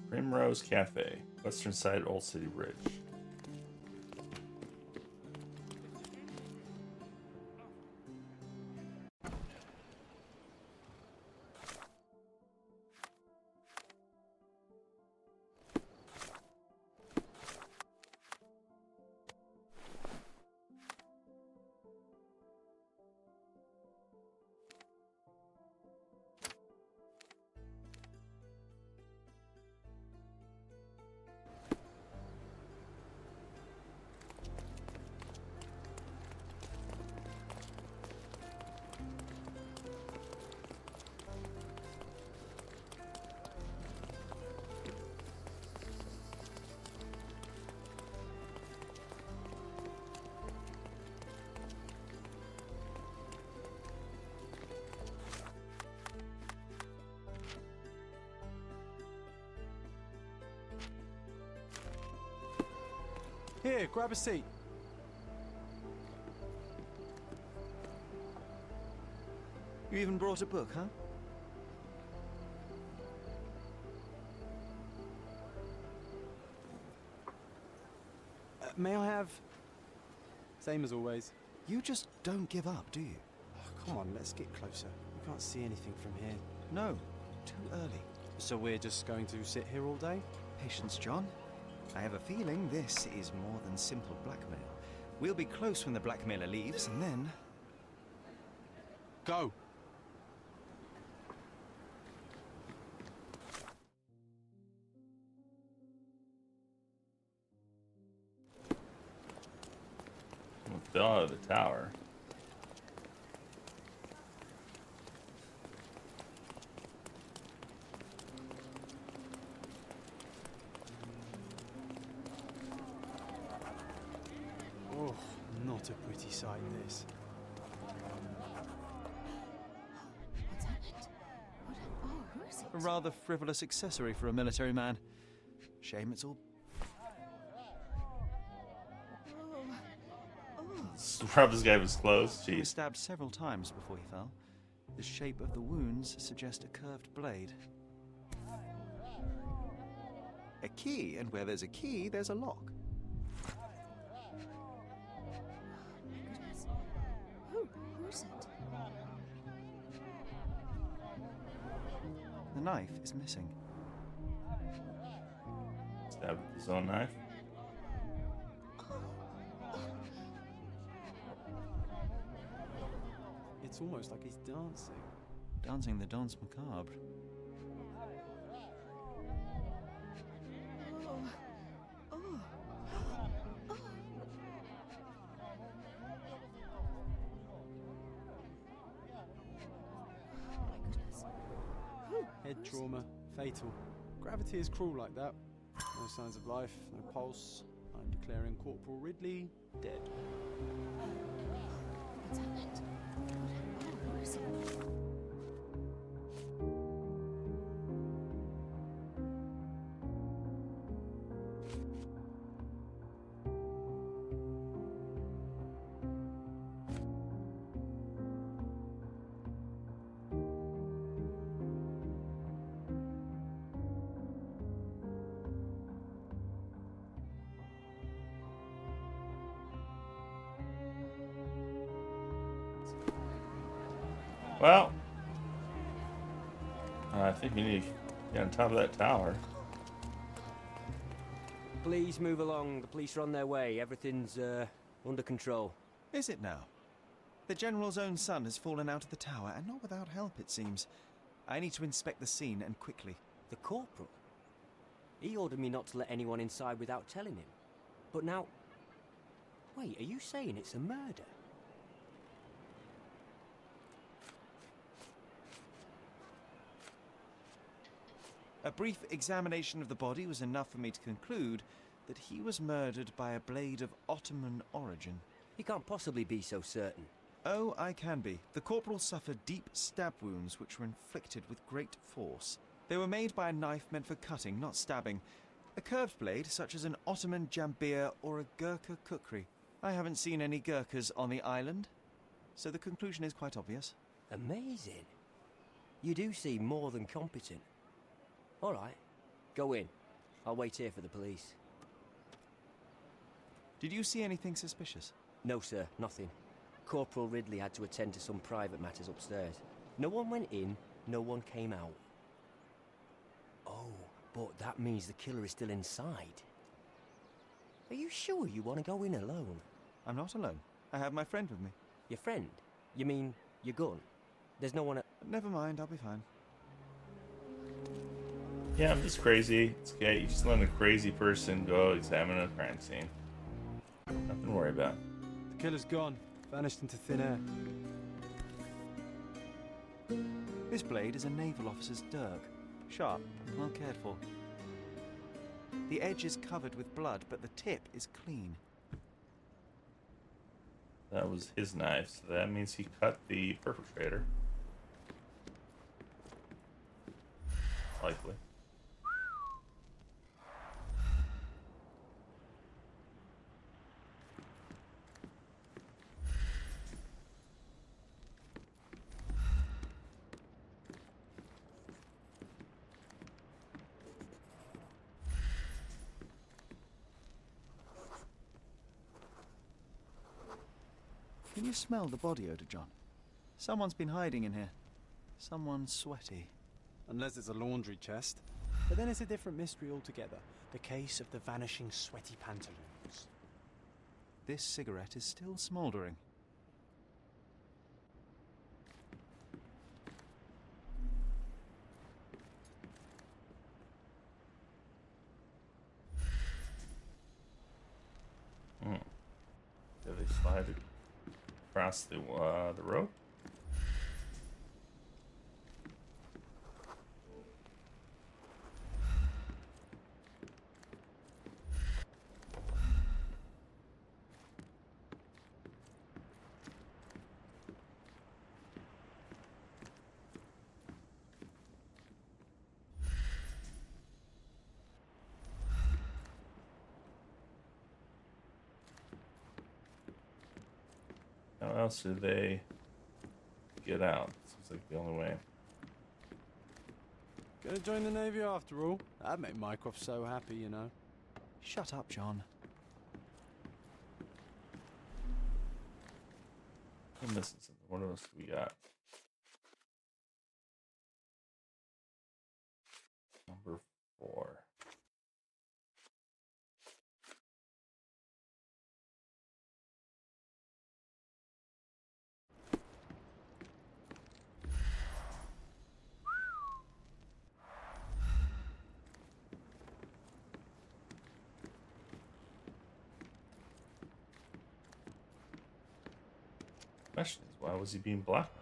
Primrose Cafe, western side Old City Bridge. Here, grab a seat. You even brought a book, huh? May I have... Same as always. You just don't give up, do you? Oh, come on, let's get closer. We can't see anything from here. No, too early. So we're just going to sit here all day? Patience, John. I have a feeling this is more than simple blackmail. We'll be close when the blackmailer leaves, and then... Go! Someone fell out of the tower. Oh, not a pretty sight, this. What's happened? Oh, who is it? A rather frivolous accessory for a military man. Shame it's all... Robbed this guy with his clothes. He was Jeez. stabbed several times before he fell. The shape of the wounds suggest a curved blade. A key, and where there's a key, there's a lock. Goodness. Who's it? The knife is missing. Stabbed with his own knife. It's almost like he's dancing. Dancing the danse macabre. Oh. Oh. Oh. My goodness. Head trauma, fatal. Gravity is cruel like that. No signs of life, no pulse. I'm declaring Corporal Ridley dead. What's happened? Oh, where is he? Well, I think we need to get on top of that tower. Please move along. The police are on their way. Everything's under control. Is it now? The General's own son has fallen out of the tower, and not without help, it seems. I need to inspect the scene, and quickly. The corporal? He ordered me not to let anyone inside without telling him. But now... Wait, are you saying it's a murder? A brief examination of the body was enough for me to conclude that he was murdered by a blade of Ottoman origin. You can't possibly be so certain. Oh, I can be. The corporal suffered deep stab wounds which were inflicted with great force. They were made by a knife meant for cutting, not stabbing. A curved blade, such as an Ottoman jambir or a Gurkha kukri. I haven't seen any Gurkhas on the island, so the conclusion is quite obvious. Amazing. You do seem more than competent. All right, go in. I'll wait here for the police. Did you see anything suspicious? No, sir, nothing. Corporal Ridley had to attend to some private matters upstairs. No one went in, no one came out. Oh, but that means the killer is still inside. Are you sure you want to go in alone? I'm not alone. I have my friend with me. Your friend? You mean your gun? There's no one at... Never mind, I'll be fine. Yeah, I'm just crazy. It's okay. You just let a crazy person go examine a crime scene. Nothing to worry about. The killer's gone. Vanished into thin air. This blade is a naval officer's dirk. Sharp, well cared for. The edge is covered with blood, but the tip is clean. That was his knife, so that means he cut the perpetrator. Likely. Can you smell the body odor, John? Someone's been hiding in here. Someone sweaty. Unless it's a laundry chest. But then it's a different mystery altogether. The case of the vanishing sweaty pantaloons. This cigarette is still smouldering. Did they slide across the road? How else do they get out? Seems like the only way. Gonna join the Navy after all? That'd make Mycroft so happy, you know. Shut up, John. I'm missing something. What else do we got? Number 4. Question is, why was he being blackmailed?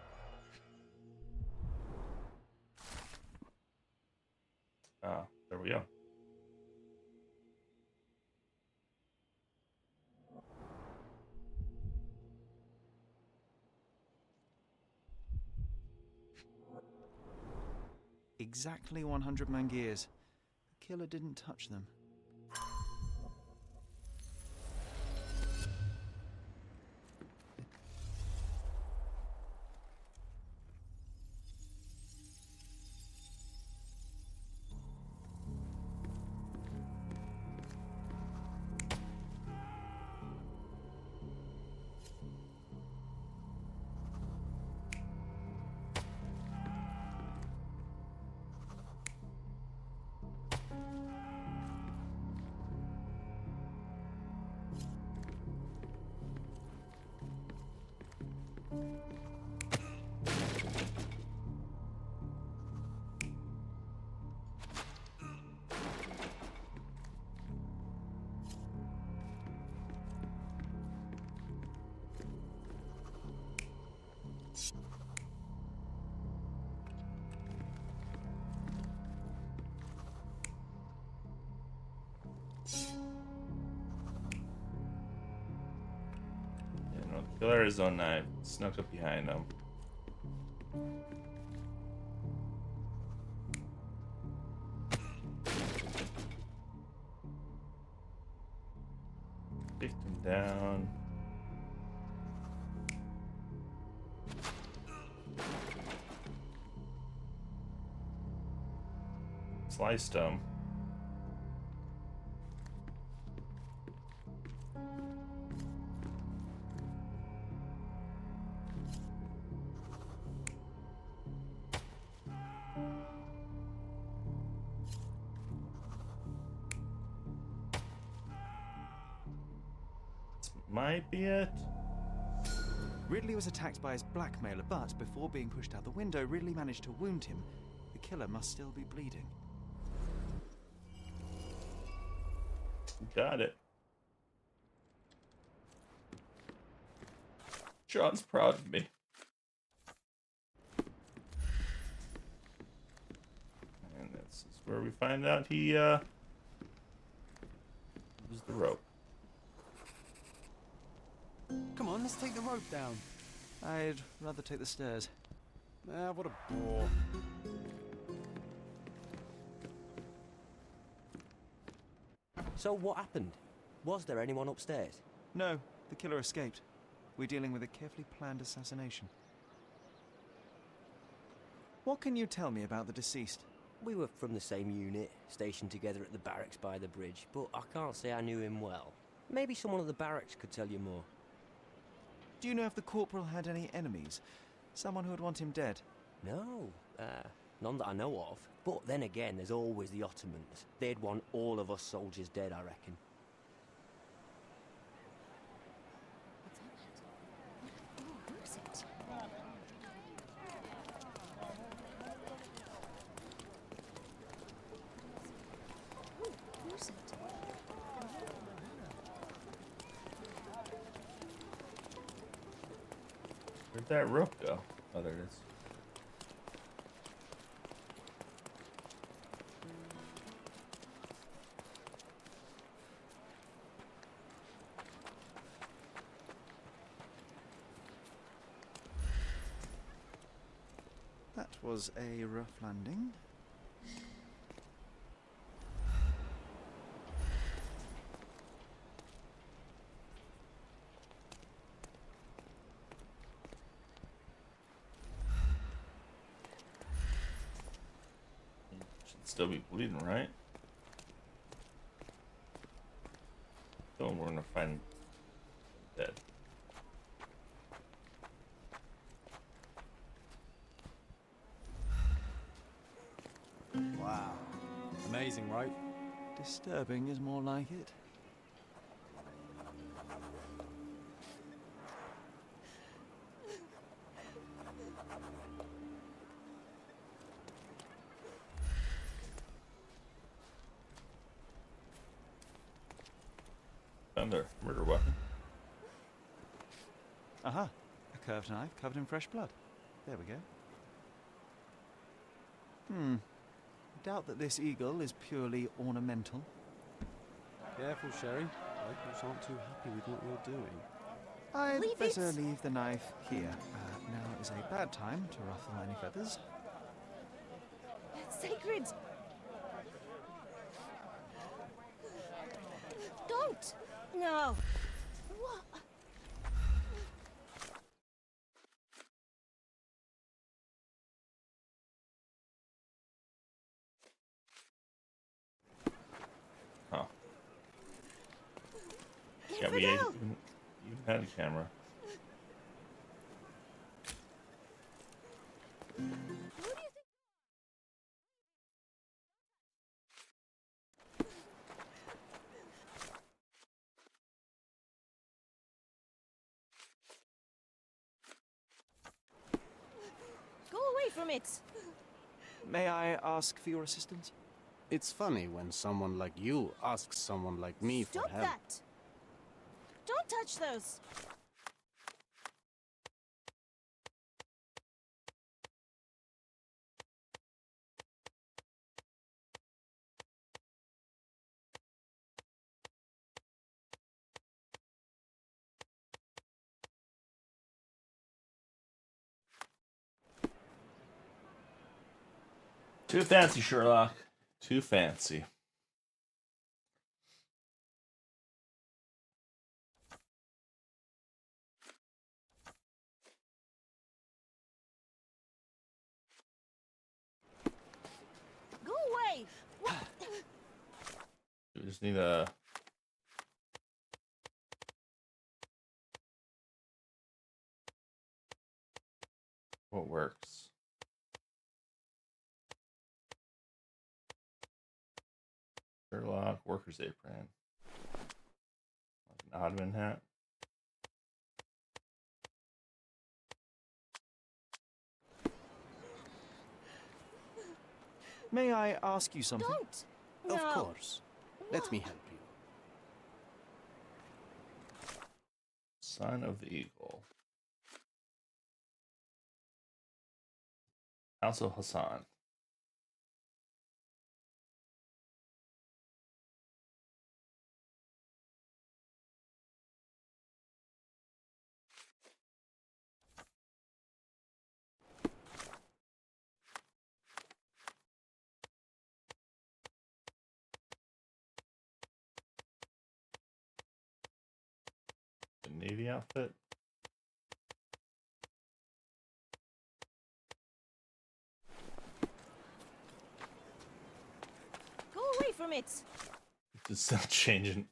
Ah, there we go. Exactly 100 mangears. The killer didn't touch them. Killer his own knife, snuck up behind him. Kicked him down. Sliced him. Might be it. Ridley was attacked by his blackmailer, but before being pushed out the window, Ridley managed to wound him. The killer must still be bleeding. Got it. John's proud of me. And this is where we find out he used the rope. Come on, let's take the rope down. I'd rather take the stairs. Ah, what a bore. So what happened? Was there anyone upstairs? No, the killer escaped. We're dealing with a carefully planned assassination. What can you tell me about the deceased? We were from the same unit, stationed together at the barracks by the bridge, but I can't say I knew him well. Maybe someone at the barracks could tell you more. Do you know if the corporal had any enemies? Someone who would want him dead? No, none that I know of. But then again, there's always the Ottomans. They'd want all of us soldiers dead, I reckon. Where'd that rope go? Oh, there it is. That was a rough landing. still be bleeding, right? So we're gonna find dead. Wow. Amazing, right? Disturbing is more like it. Found their murder weapon. Aha, a curved knife covered in fresh blood. There we go. Doubt that this eagle is purely ornamental. Careful, Sherry. Locals aren't too happy with what you're doing. I'd Leave better it. leave the knife here. Now is a bad time to ruffle any feathers. Sacred! Don't! No! What? Huh. Yeah, we even had a camera. Go away from it! May I ask for your assistance? It's funny when someone like you asks someone like me for Stop help. that! Don't touch those! Too fancy, Sherlock. Too fancy. Go away! What? We just need a... What works? Sherlock, worker's apron. An Oddman hat. May I ask you something? Don't! Of No. course. Let me help you. Son of the Eagle. Also Hassan. The Navy outfit. Go away from it! Just changing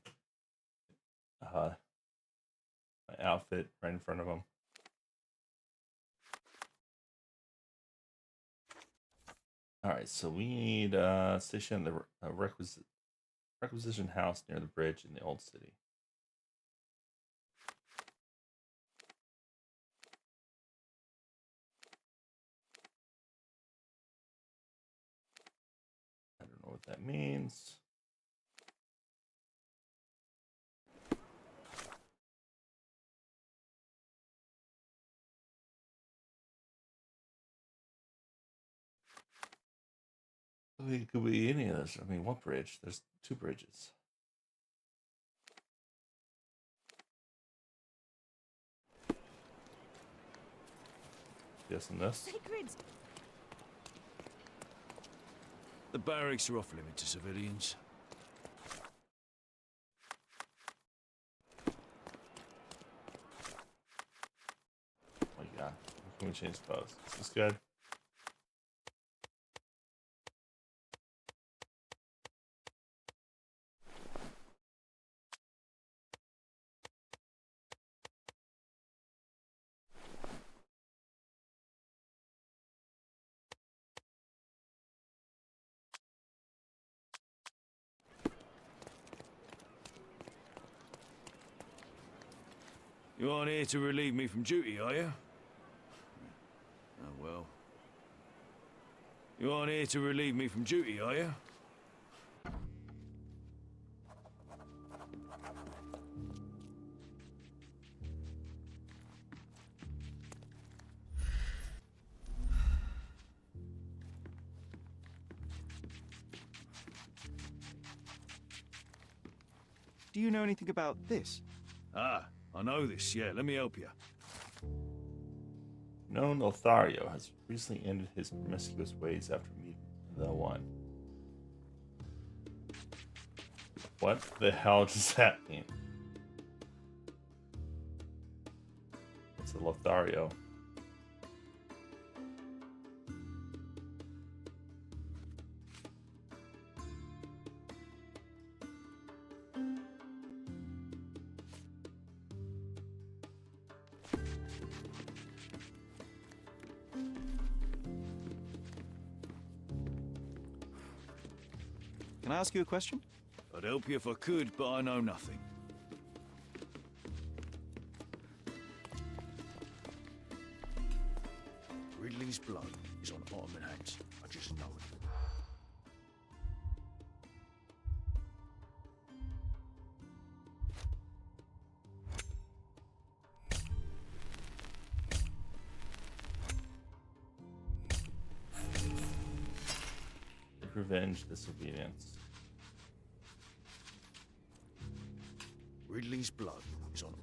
my outfit right in front of him. Alright, so we need station the requisition house near the bridge in the old city. I don't know what that means. I mean, it could be any of this. I mean, what bridge? There's two bridges. Guessing this. Sacred! The barracks are off limit to civilians. Oh my god. Can we change clothes? Is this good? You aren't here to relieve me from duty, are you? Oh, well. You aren't here to relieve me from duty, are you? Do you know anything about this? Ah, I know this, yeah. Let me help you. Known Lothario has recently ended his promiscuous ways after meeting the One. What the hell does that mean? It's a Lothario. Can I ask you a question? I'd help you if I could, but I know nothing. Ridley's blood is on Ottoman hands. I just know it. Revenge, disobedience. Ridley's blood is on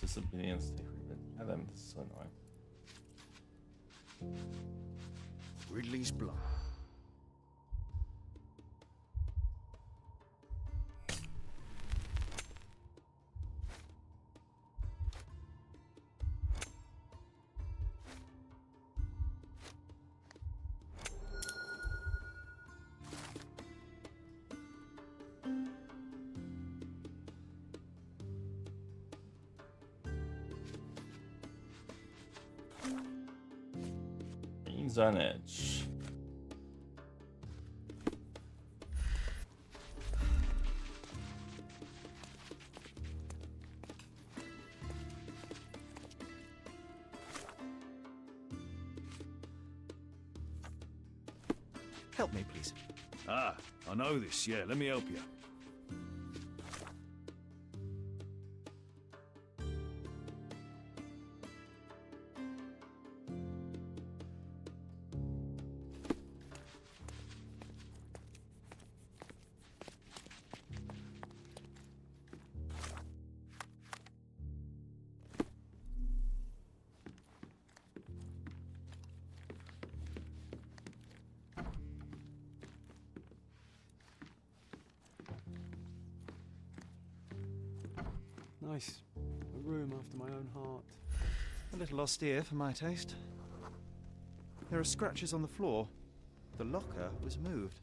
Disobedience, take revenge. God damn, this is so annoying. Ridley's blood. He's on edge. Help me, please. Ah, I know this, yeah. Let me help you. Nice. A room after my own heart. A little austere for my taste. There are scratches on the floor. The locker was moved.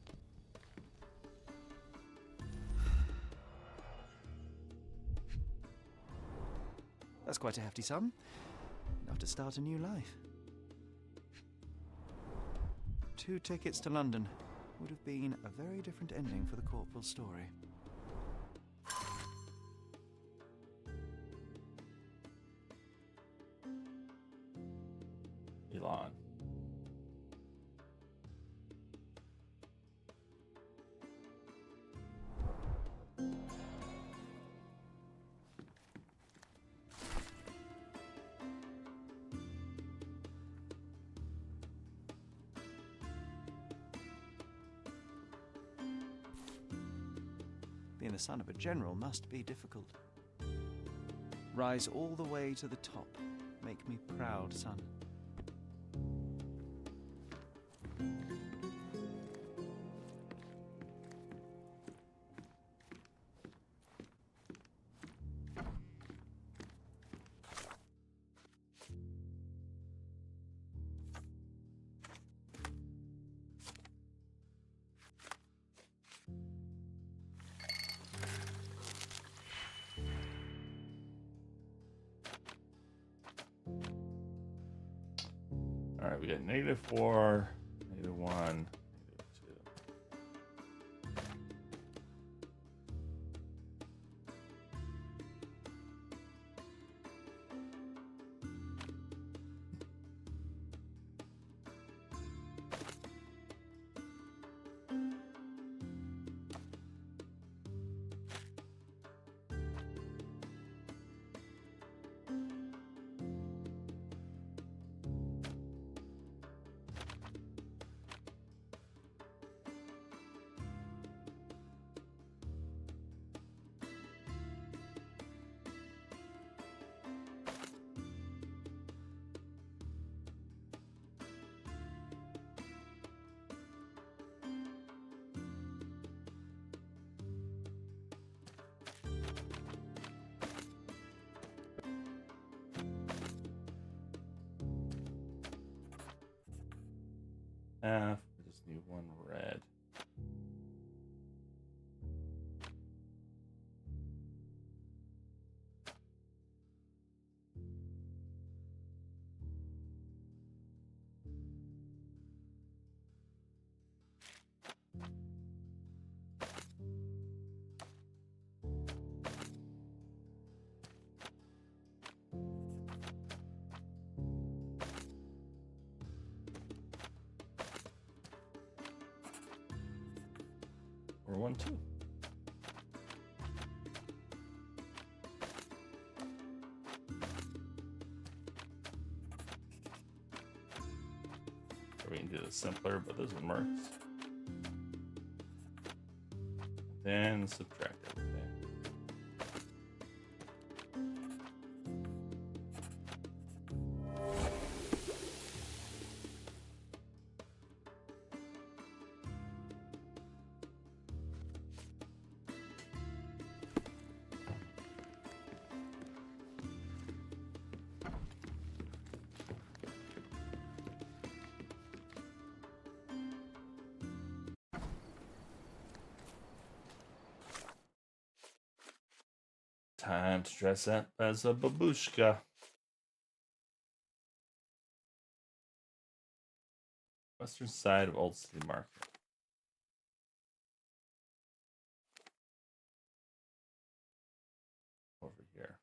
That's quite a hefty sum. Enough to start a new life. 2 tickets to London. Would have been a very different ending for the corporal's story. Elon. Being the son of a general must be difficult. Rise all the way to the top. Make me proud, son. Alright, we got -4, -1, -2. I just need 1 red. Or 1, 2. We can do this simpler, but this one works. Then subtract everything. Time to dress up as a babushka. Western side of Old City Market. Over here.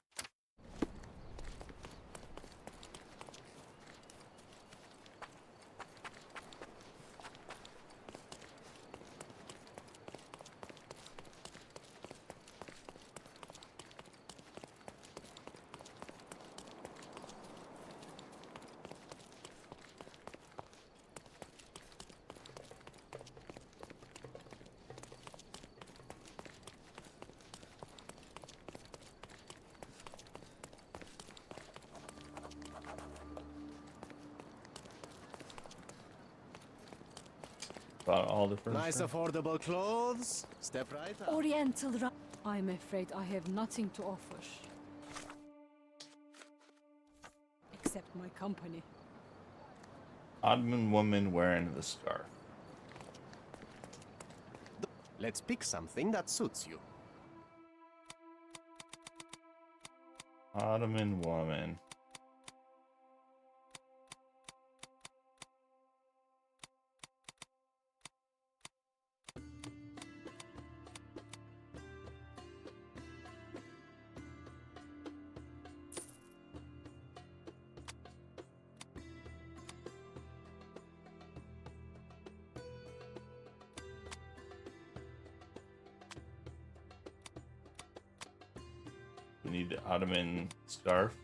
About all the furniture. Nice affordable clothes. Step right up. Oriental. I'm afraid I have nothing to offer. Except my company. Ottoman woman wearing the scarf. Let's pick something that suits you. Ottoman woman. We need the Ottoman scarf.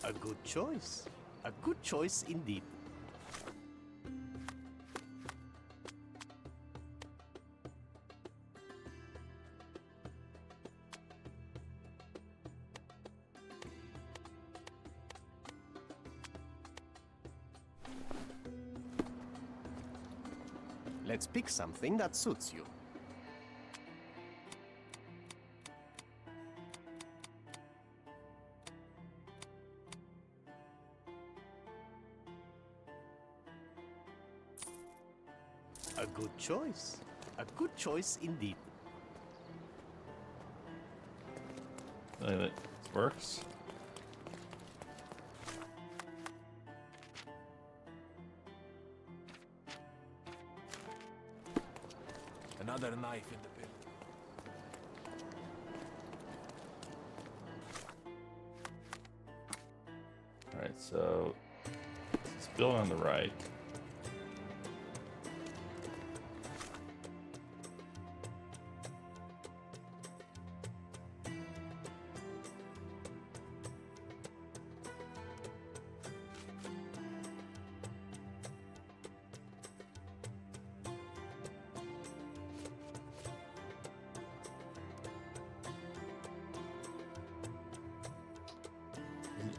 A good choice. A good choice indeed. Let's pick something that suits you. A good choice. A good choice indeed. It works. another knife in the building. Alright, so it's built on the right.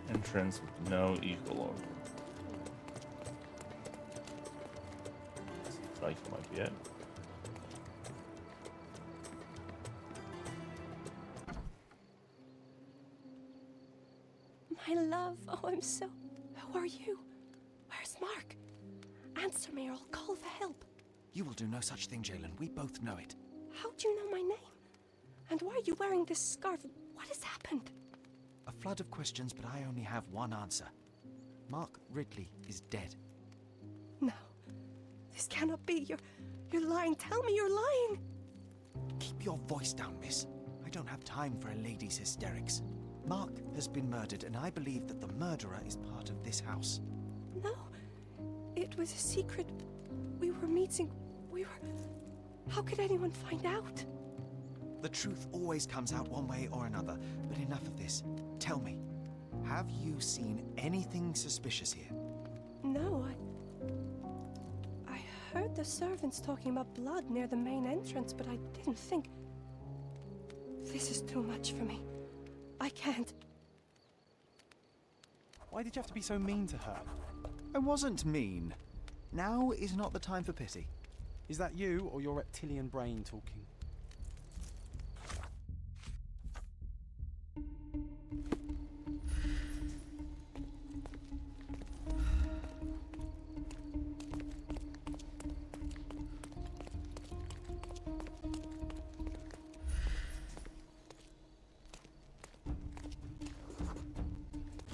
Entrance with no equal over. Seems like it might be it. My love, oh, I'm so... Who are you? Where's Mark? Answer me or I'll call for help. You will do no such thing, Jalen. We both know it. How do you know my name? And why are you wearing this scarf? What has happened? A flood of questions, but I only have one answer. Mark Ridley is dead. No. This cannot be. You're lying. Tell me you're lying. Keep your voice down, miss. I don't have time for a lady's hysterics. Mark has been murdered, and I believe that the murderer is part of this house. No. It was a secret. We were meeting. How could anyone find out? The truth always comes out one way or another, but enough of this. Tell me, have you seen anything suspicious here? No, I heard the servants talking about blood near the main entrance, but I didn't think... This is too much for me. I can't. Why did you have to be so mean to her? I wasn't mean. Now is not the time for pity. Is that you or your reptilian brain talking?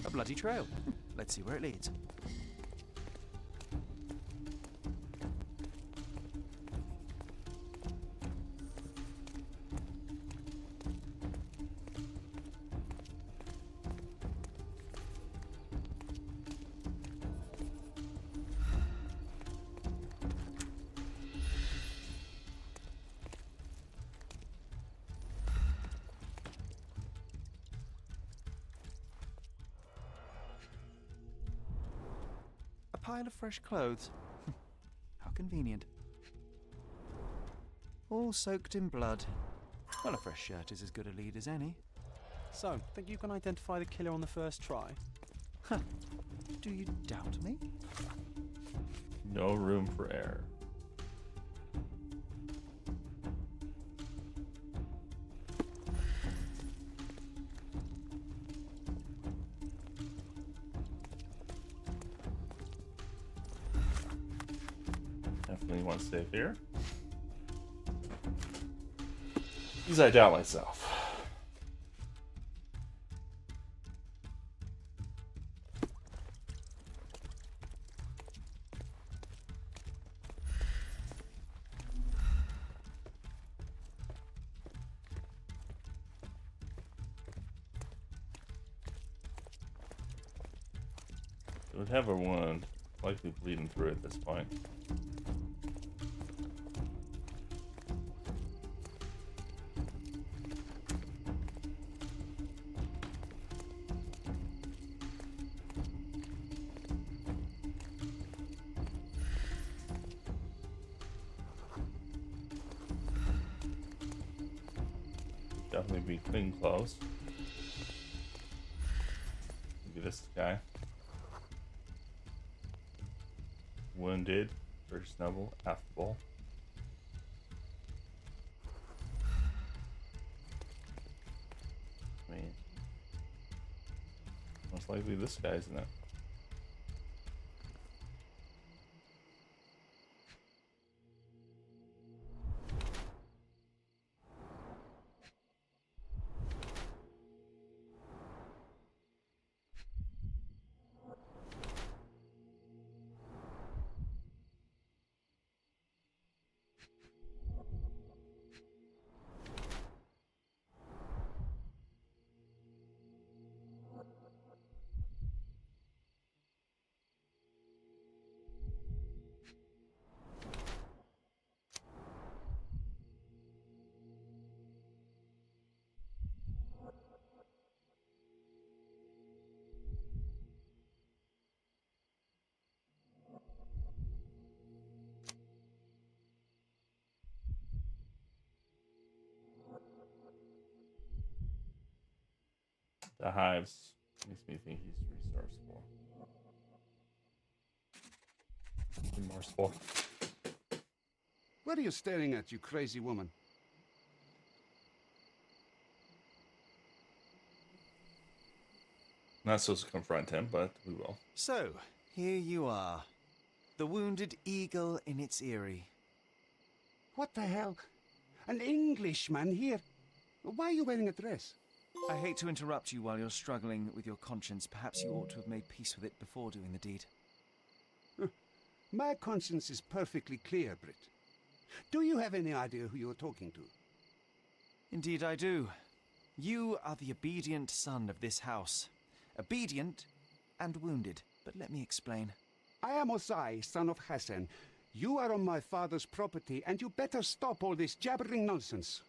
A bloody trail. Let's see where it leads. Pile of fresh clothes. How convenient. All soaked in blood. Well, a fresh shirt is as good a lead as any. So, think you can identify the killer on the first try? Huh. Do you doubt me? No room for error. Definitely want to save here. Because I doubt myself. It would have a wound, likely bleeding through at this point. Definitely be clean clothes. Maybe this guy. Wounded, very snubble, affable. I mean, most likely this guy, isn't it? The hives makes me think he's resourceful. Remorseful. What are you staring at, you crazy woman? Not supposed to confront him, but we will. So, here you are. The wounded eagle in its eyrie. What the hell? An Englishman here? Why are you wearing a dress? I hate to interrupt you while you're struggling with your conscience. Perhaps you ought to have made peace with it before doing the deed. My conscience is perfectly clear, Britt. Do you have any idea who you're talking to? Indeed I do. You are the obedient son of this house. Obedient and wounded. But let me explain. I am Osai, son of Hassan. You are on my father's property, and you better stop all this jabbering nonsense.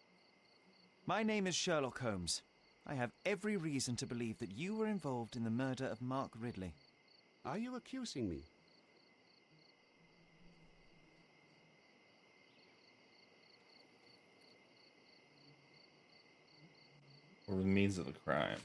My name is Sherlock Holmes. I have every reason to believe that you were involved in the murder of Mark Ridley. Are you accusing me? Or the means of the crime.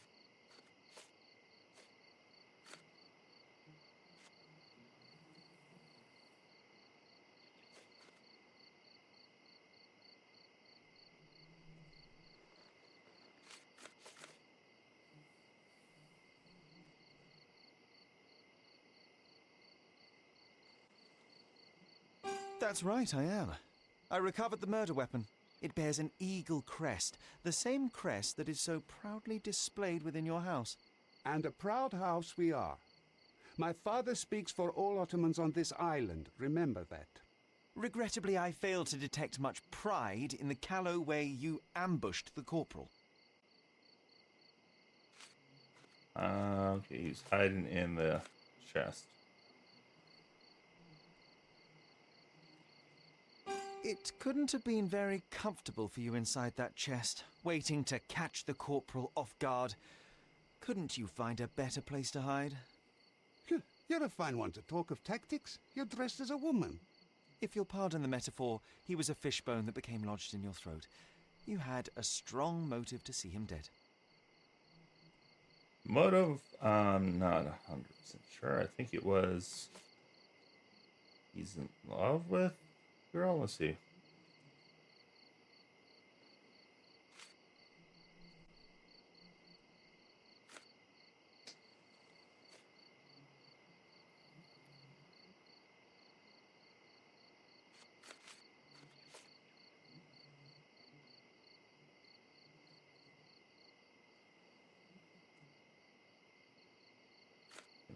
That's right, I am. I recovered the murder weapon. It bears an eagle crest, the same crest that is so proudly displayed within your house. And a proud house we are. My father speaks for all Ottomans on this island, remember that. Regrettably, I failed to detect much pride in the callow way you ambushed the corporal. Okay, he's hiding in the chest. It couldn't have been very comfortable for you inside that chest, waiting to catch the corporal off guard. Couldn't you find a better place to hide? You're a fine one to talk of tactics. You're dressed as a woman. If you'll pardon the metaphor, he was a fishbone that became lodged in your throat. You had a strong motive to see him dead. Motive? I'm not 100% sure. I think it was... he's in love with girl? Let's see.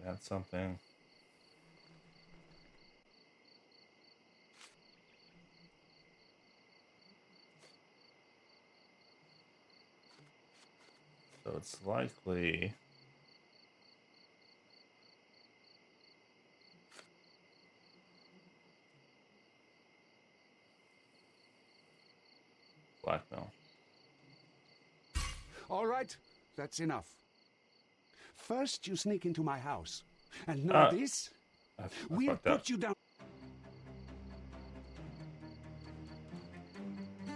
That's something. So it's likely blackmail. All right, that's enough. First, you sneak into my house. And now this? We'll put you down.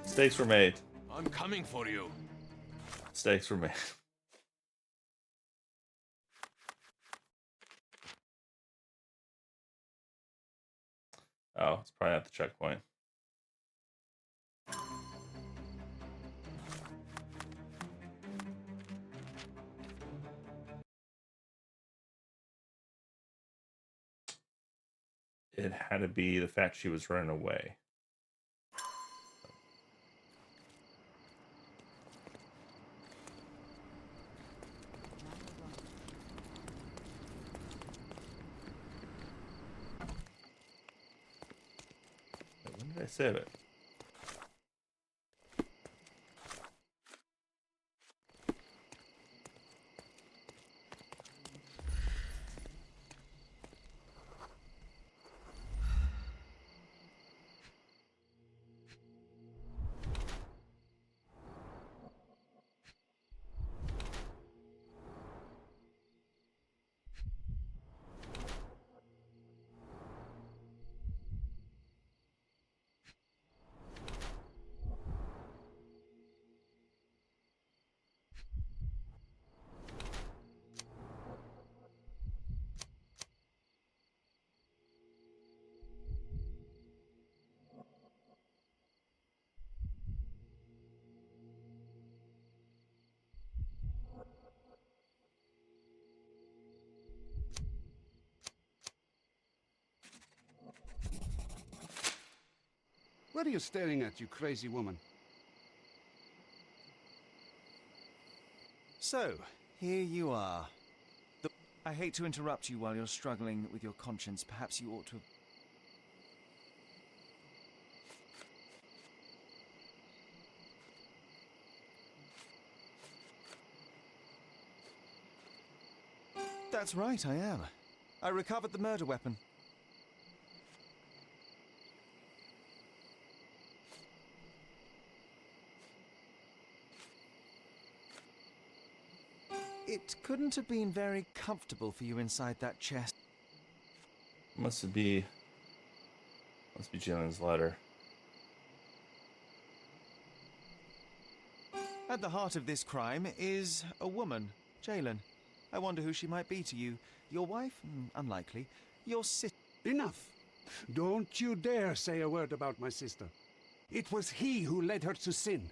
Mistakes were made. I'm coming for you. Mistakes were made. Oh, it's probably at the checkpoint. It had to be the fact she was running away. When did I save it? What are you staring at, you crazy woman? So, here you are. I hate to interrupt you while you're struggling with your conscience. Perhaps you ought to... That's right, I am. I recovered the murder weapon. It couldn't have been very comfortable for you inside that chest. Must be Jalen's letter. At the heart of this crime is a woman, Jalen. I wonder who she might be to you. Your wife? Unlikely. Your sister? Enough! Don't you dare say a word about my sister. It was he who led her to sin.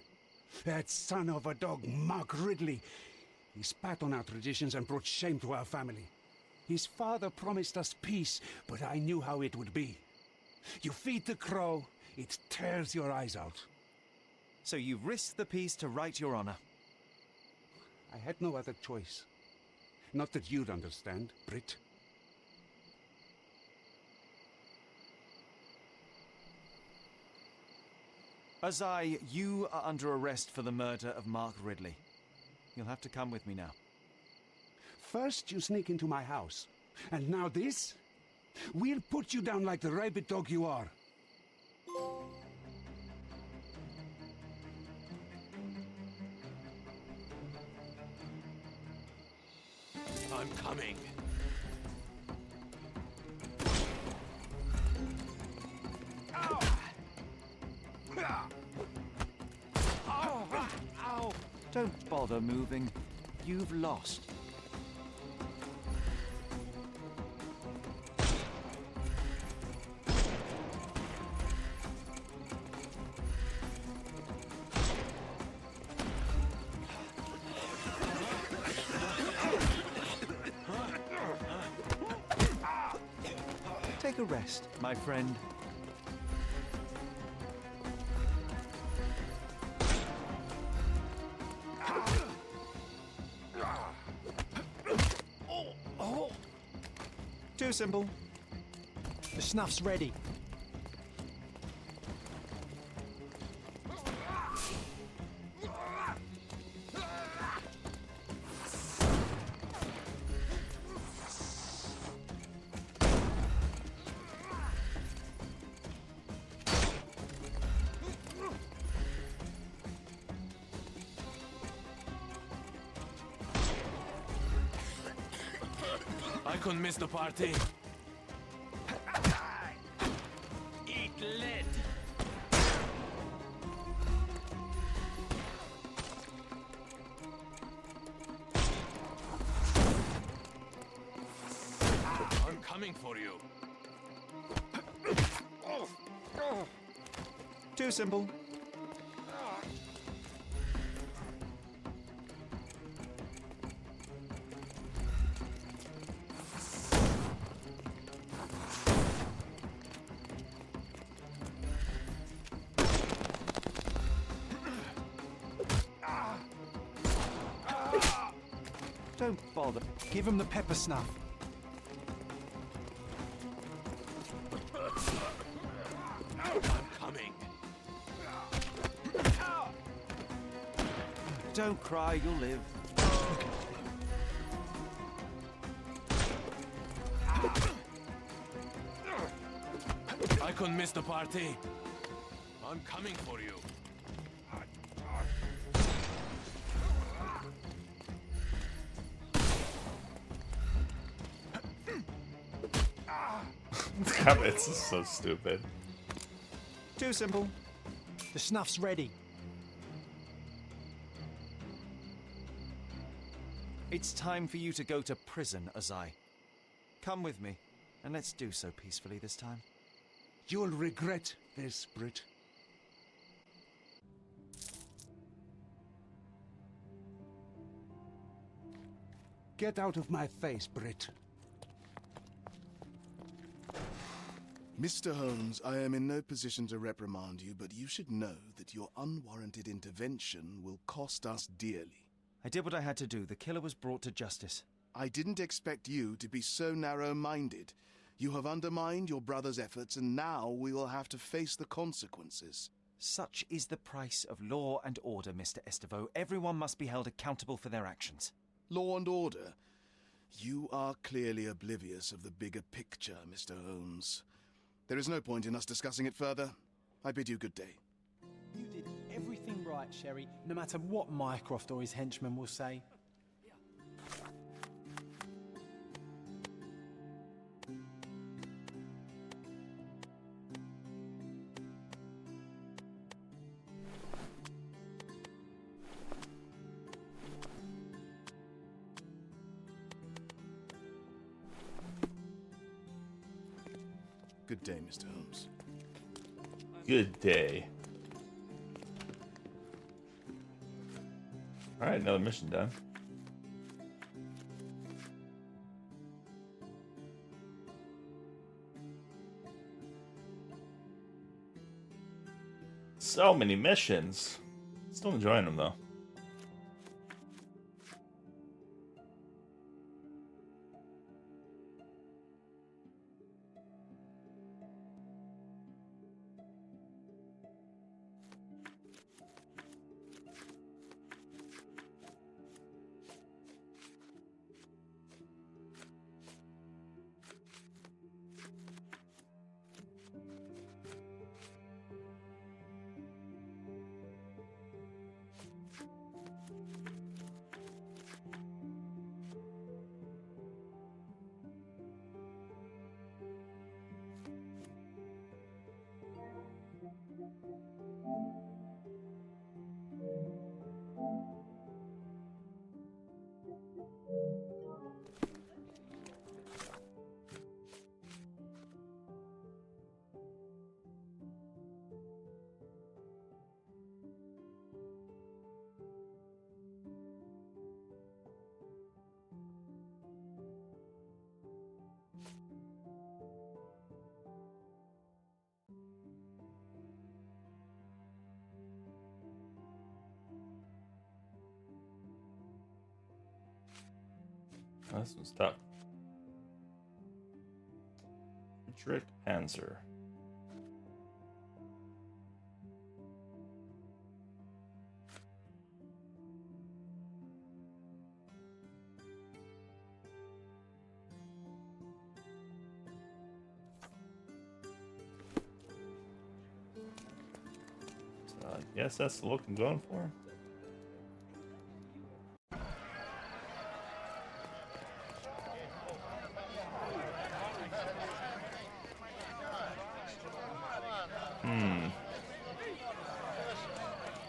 That son of a dog, Mark Ridley. He spat on our traditions and brought shame to our family. His father promised us peace, but I knew how it would be. You feed the crow, it tears your eyes out. So you've risked the peace to right your honor? I had no other choice. Not that you'd understand, Brit. Azai, you are under arrest for the murder of Mark Ridley. You'll have to come with me now. First you sneak into my house, and now this? We'll put you down like the rabid dog you are. I'm coming. Ow! Ow! Ow! Don't bother moving. You've lost. Take a rest, my friend. Too simple. The snuff's ready. I couldn't miss the party. Eat lead. I'm coming for you. Too simple. Don't bother. Give him the pepper snuff. I'm coming. Don't cry, you'll live. I couldn't miss the party. I'm coming for you. Damn, it's just so stupid. Too simple. The snuff's ready. It's time for you to go to prison, Azai. Come with me, and let's do so peacefully this time. You'll regret this, Brit. Get out of my face, Brit. Mr. Holmes, I am in no position to reprimand you, but you should know that your unwarranted intervention will cost us dearly. I did what I had to do. The killer was brought to justice. I didn't expect you to be so narrow-minded. You have undermined your brother's efforts, and now we will have to face the consequences. Such is the price of law and order, Mr. Estevaux. Everyone must be held accountable for their actions. Law and order? You are clearly oblivious of the bigger picture, Mr. Holmes. There is no point in us discussing it further. I bid you good day. You did everything right, Sherry, no matter what Mycroft or his henchmen will say. Good day, Mr. Holmes. Good day. Alright, another mission done. So many missions. Still enjoying them though. Oh, this one's tough. Trick Panzer. So I guess that's the look I'm going for.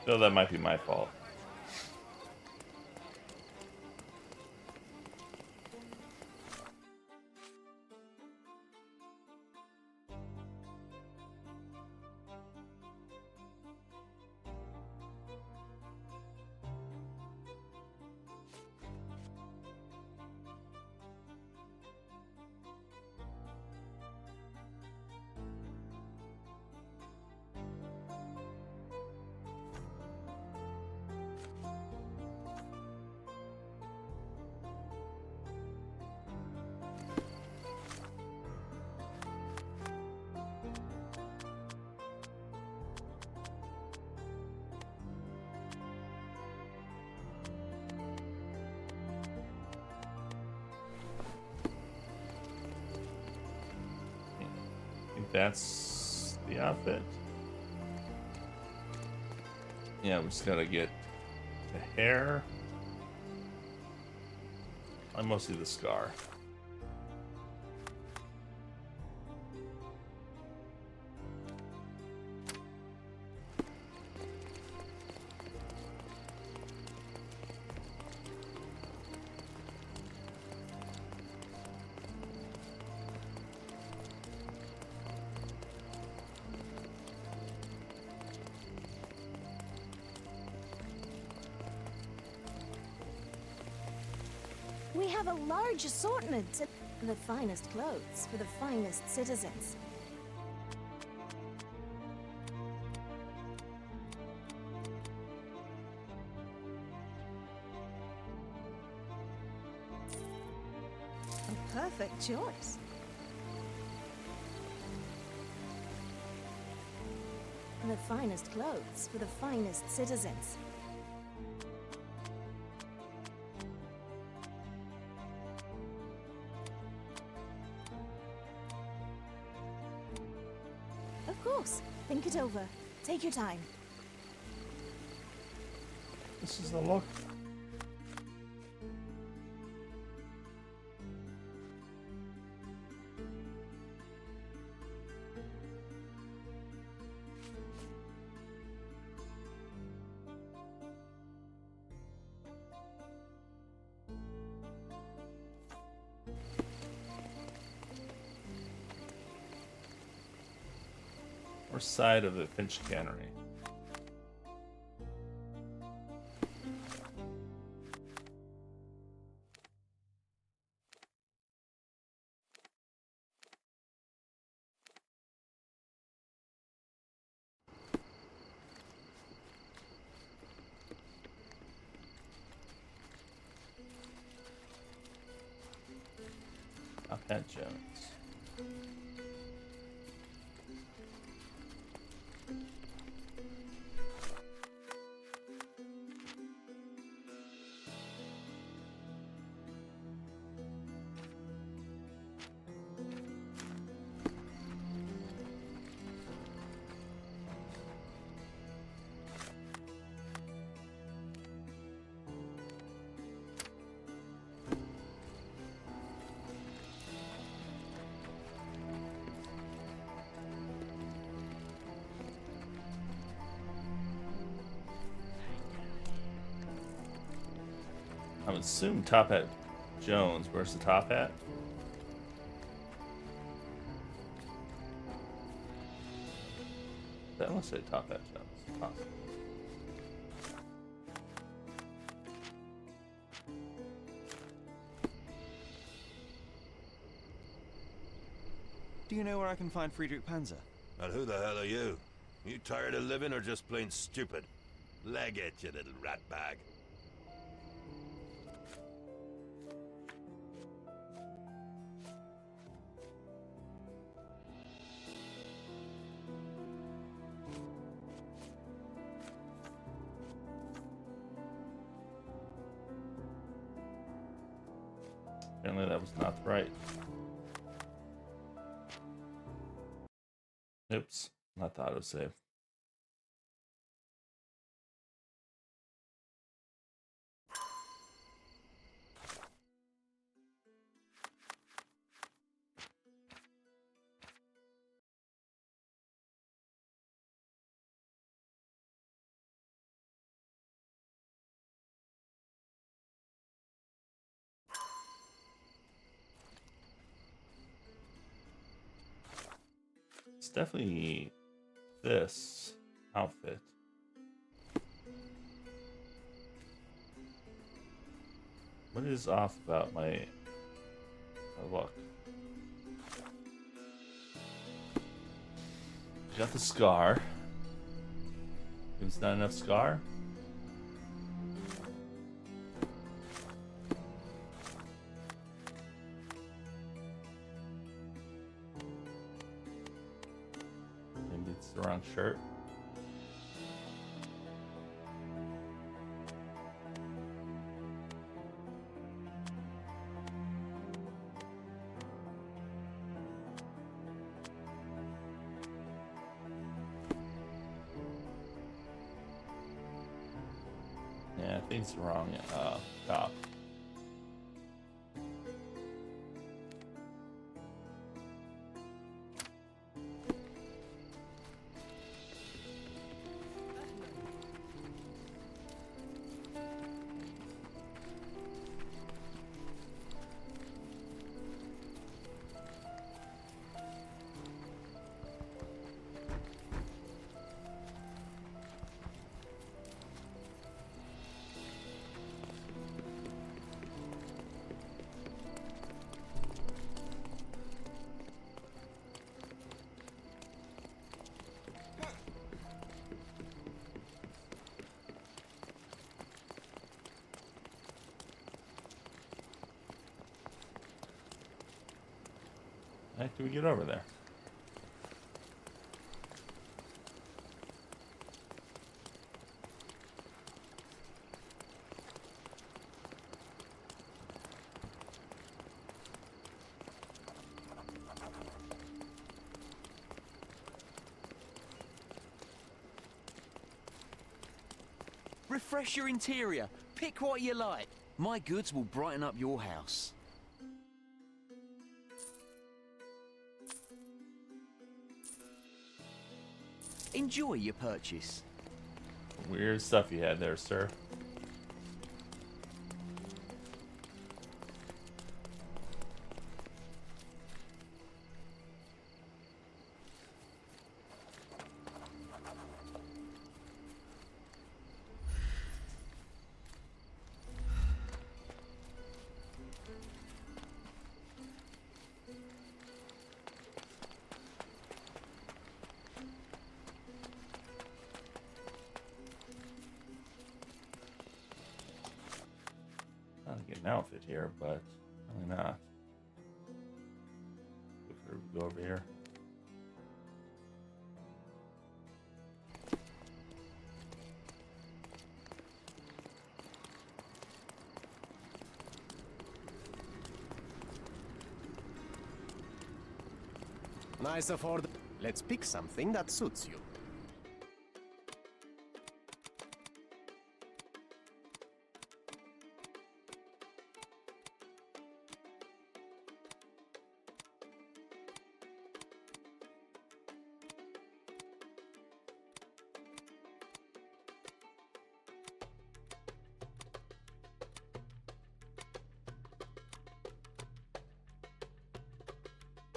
So that might be my fault. That's the outfit. Yeah, we just gotta get the hair. And mostly the scar. We have a large assortment and the finest clothes for the finest citizens. perfect choice. The finest clothes for the finest citizens. Of course. Think it over. Take your time. This is the look. Or side of the Finch Cannery. Top Hat Jones. I would assume Top Hat Jones. Where's the top hat? That must say Top Hat Jones. Awesome. Do you know where I can find Friedrich Panzer? And who the hell are you? You tired of living or just plain stupid? Leg it, you little ratbag. Apparently that was not right. Oops, not the autosave. It's definitely this outfit. What is off about my look? Got the scar. It's not enough scar. Maybe it's the wrong shirt. Yeah, I think it's the wrong top. How do we get over there? Refresh your interior. Pick what you like. My goods will brighten up your house. Enjoy your purchase. Weird stuff you had there, sir. Trying to get an outfit here, but really not. Before we go over here. Nice afford. Let's pick something that suits you.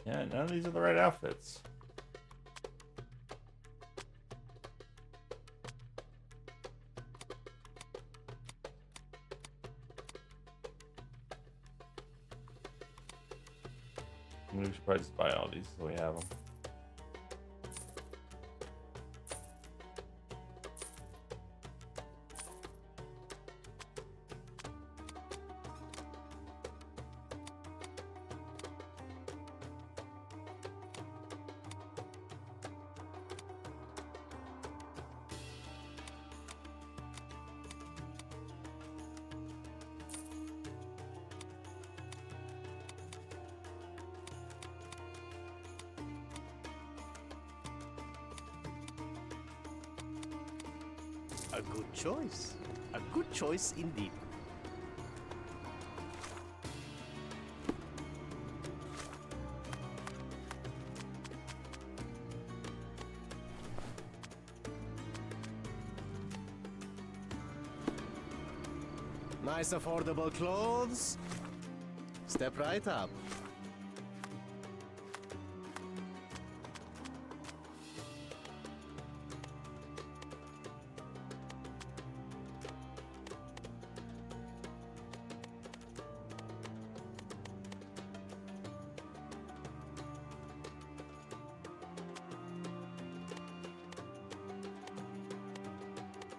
Yeah, none of these are the right outfits. We should probably just buy all these so we have them. A good choice. A good choice indeed. Nice affordable clothes. Step right up.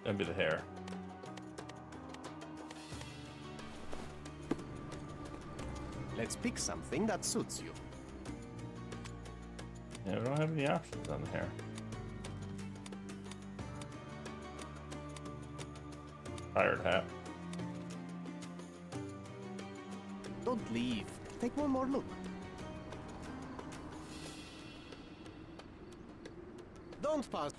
That'd be the hair. Let's pick something that suits you. Yeah, we don't have any options on the hair. Pirate hat. Don't leave. Take one more look. Don't pass.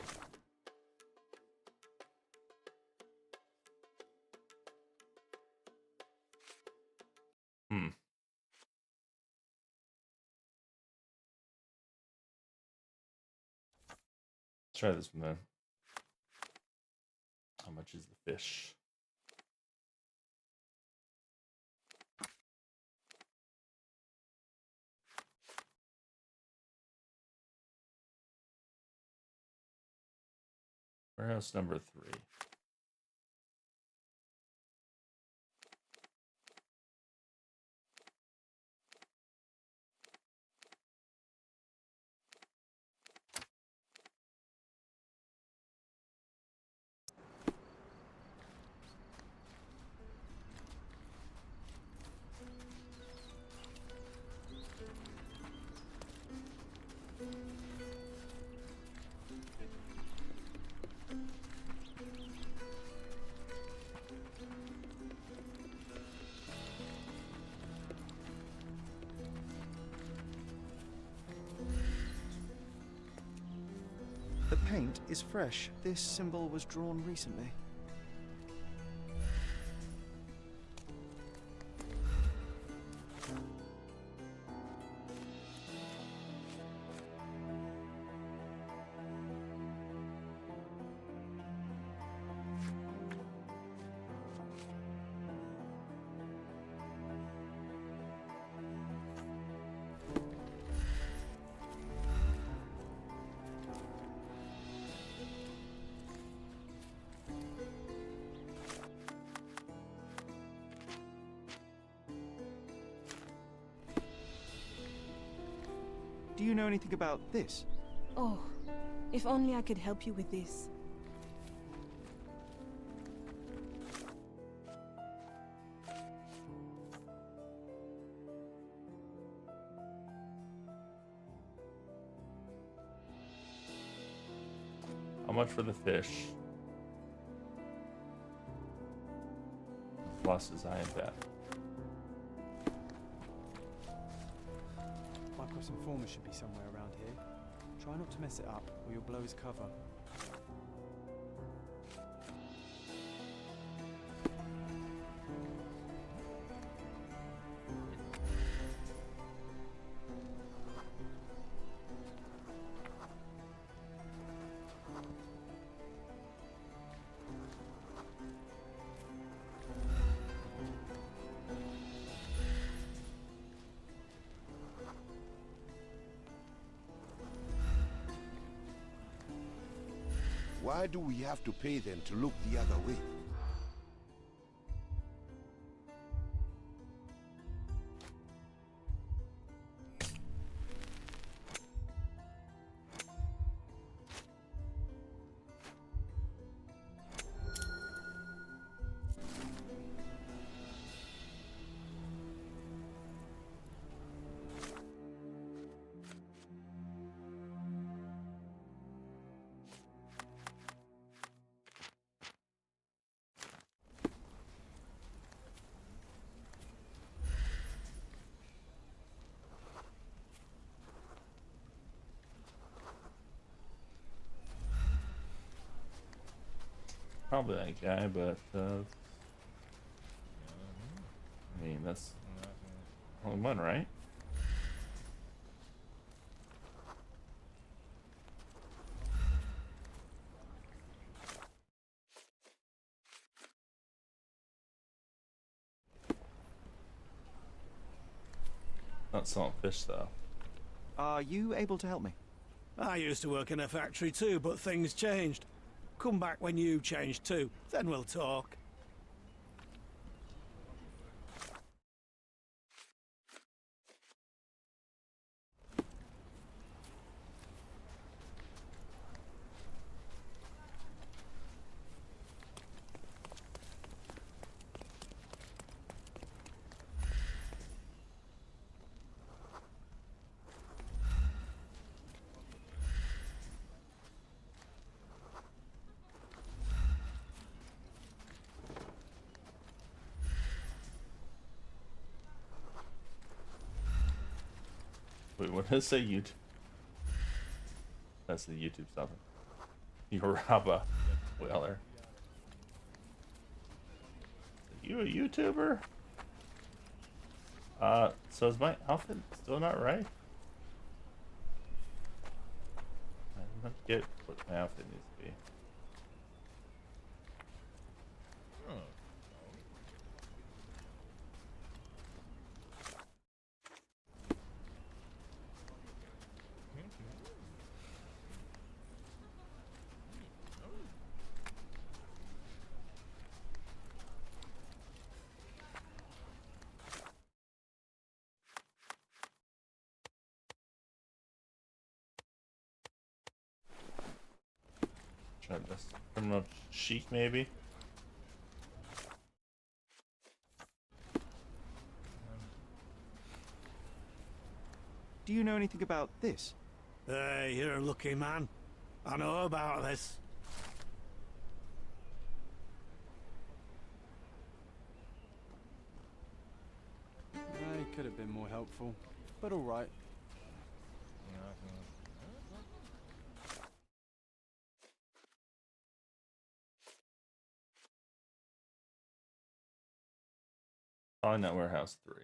Let's try this one then. How much is the fish? Warehouse number 3. paint is fresh. This symbol was drawn recently. Do you know anything about this? Oh, if only I could help you with this. How much for the fish? Plus is I bet. My cross informer should be somewhere around here. Try not to mess it up, or you'll blow his cover. Why do we have to pay them to look the other way? Probably that guy, but I mean that's only one, right? Not selling fish though. Are you able to help me? I used to work in a factory too, but things changed. Come back when you change too, then we'll talk. Wait, what does it say YouTube? That's the YouTube something. You rob a whaler. Are you a YouTuber? So is my outfit still not right? I don't get what my outfit needs to be. Try this criminal chic maybe. Do you know anything about this? Hey, you're a lucky man. I know about this. He could have been more helpful, but all right. Probably not warehouse 3.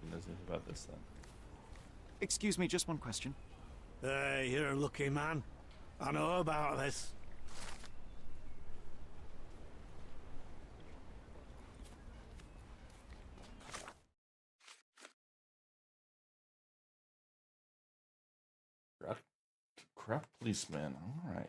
Who knows anything about this then? Excuse me, just one question. Hey, you're a lucky man. I know about this. Corrupt policeman. All right.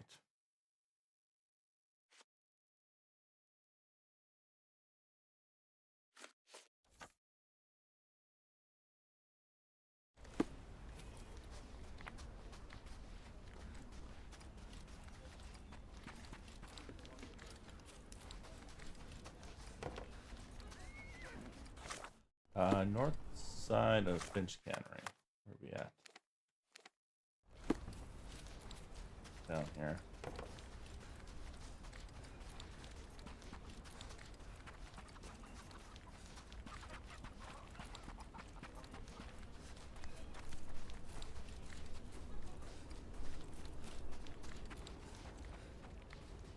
North side of Finch Cannery. Where are we at? Down here.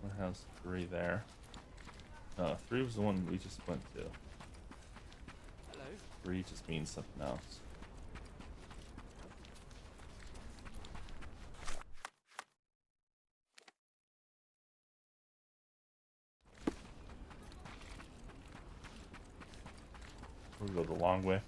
Warehouse 3 there. No, 3 was the one we just went to. 3 just means something else. We'll go the long way.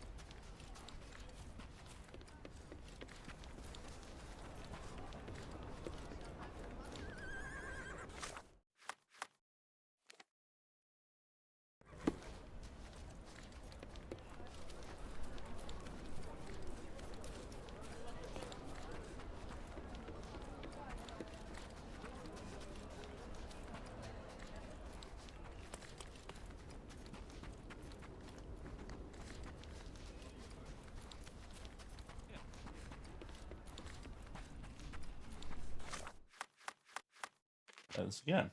Try this again.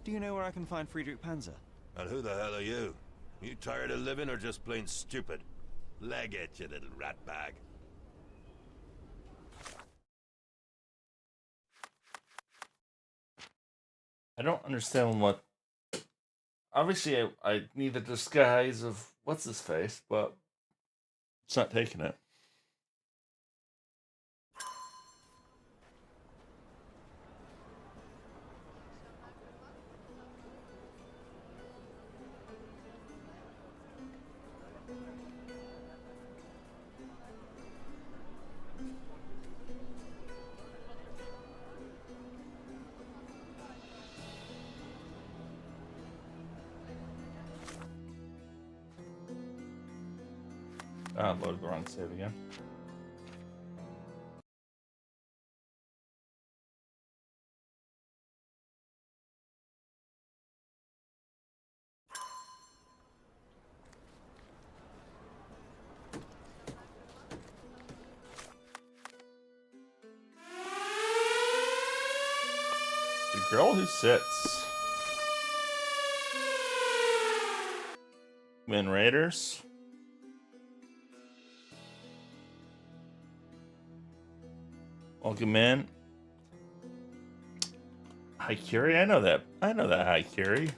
Do you know where I can find Friedrich Panzer? And who the hell are you? You tired of living or just plain stupid? Leg it, you little ratbag. I don't understand what... Obviously, I need the disguise of what's his face, but it's not taking it. Ah, loaded the wrong save again. The girl who sits. Win Raiders. Welcome in. Hi, Curie. I know that. Hi, Curie.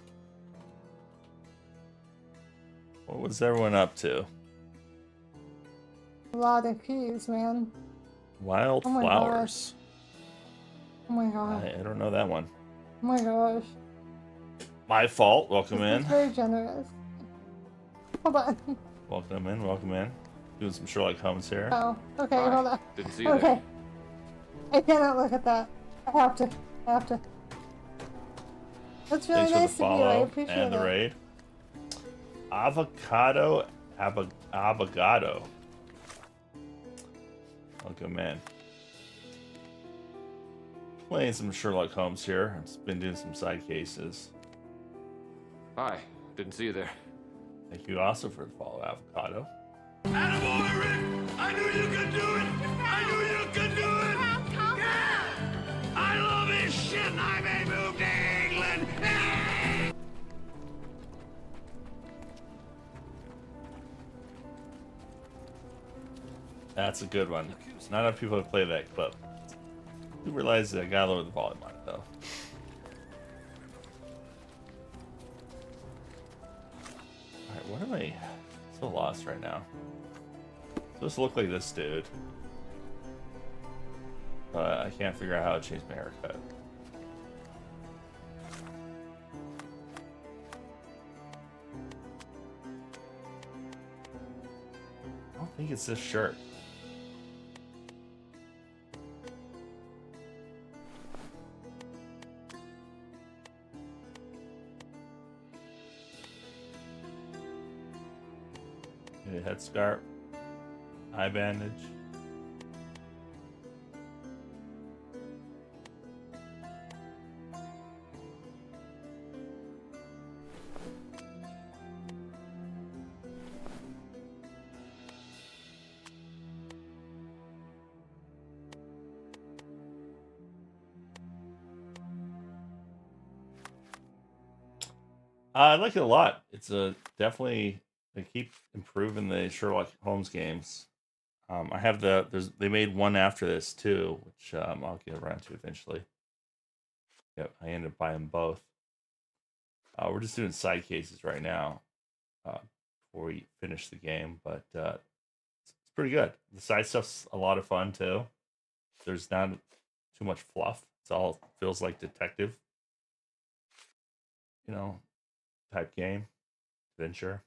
What was everyone up to? A lot of keys, man. Wild Oh my flowers. Oh my god. I don't know that one. Oh my gosh. My fault. Welcome in. This is very generous. Hold on. Welcome in. Welcome in. Doing some Sherlock Holmes here. Oh, okay, hold on. Didn't see you okay. there. I cannot look at that. I have to. That's really Thanks for nice the of you. I follow appreciate and the it. raid. Avocado. Abogado. Welcome in. Playing some Sherlock Holmes here. I've been doing some side cases. Hi, didn't see you there. Thank you also for the follow, Avocado. Attaboy, Rick! I knew you could do it! I knew you could do it! That's a good one. Not enough people have played that clip. I do realize I gotta lower the volume on it though. Alright, what am I so lost right now? It's supposed to look like this dude. But I can't figure out how to change my haircut. I don't think it's this shirt. Maybe a headscarf, eye bandage. I like it a lot. It's a definitely they keep improving the Sherlock Holmes games. I have they made one after this too, which I'll get around to eventually. Yep, I ended up buying both. We're just doing side cases right now before we finish the game, but it's pretty good. The side stuff's a lot of fun too. There's not too much fluff. It's all feels like detective, type game, adventure.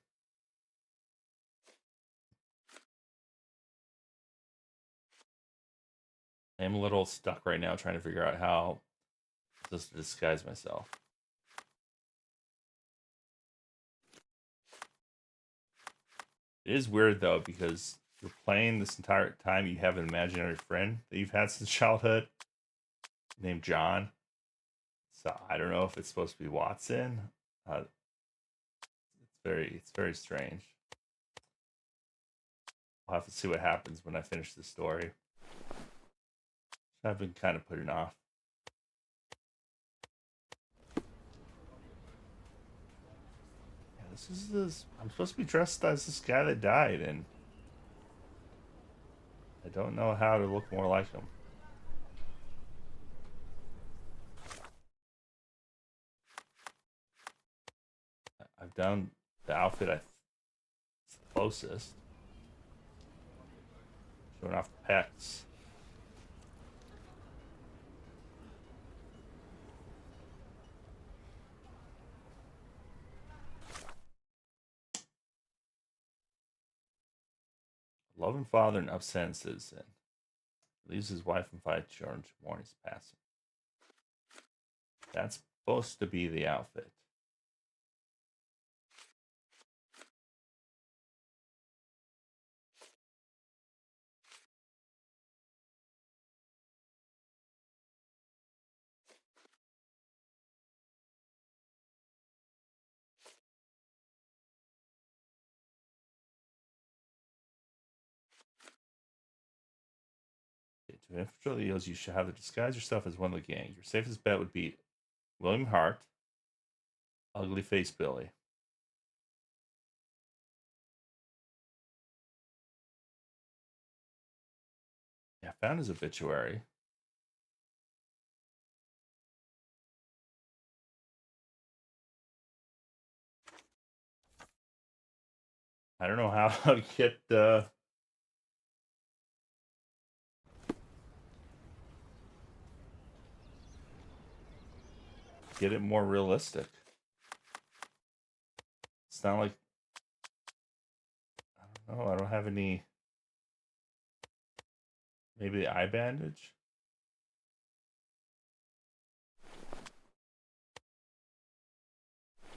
I'm a little stuck right now trying to figure out how just to disguise myself. It is weird though because you're playing this entire time. You have an imaginary friend that you've had since childhood named John. So I don't know if it's supposed to be Watson. It's very strange. I'll have to see what happens when I finish the story. I've been kind of putting off. Yeah, I'm supposed to be dressed as this guy that died, and I don't know how to look more like him. I've done the outfit it's the closest. Showing off the pecs. Loving father and upset citizen. Leaves his wife and 5 children to mourn his passing. That's supposed to be the outfit. To infiltrate the Eels, you should have to disguise yourself as one of the gang. Your safest bet would be William Hart, Ugly Face Billy. Yeah, I found his obituary. I don't know how to get it more realistic. It's not like I don't know. I don't have any. Maybe the eye bandage.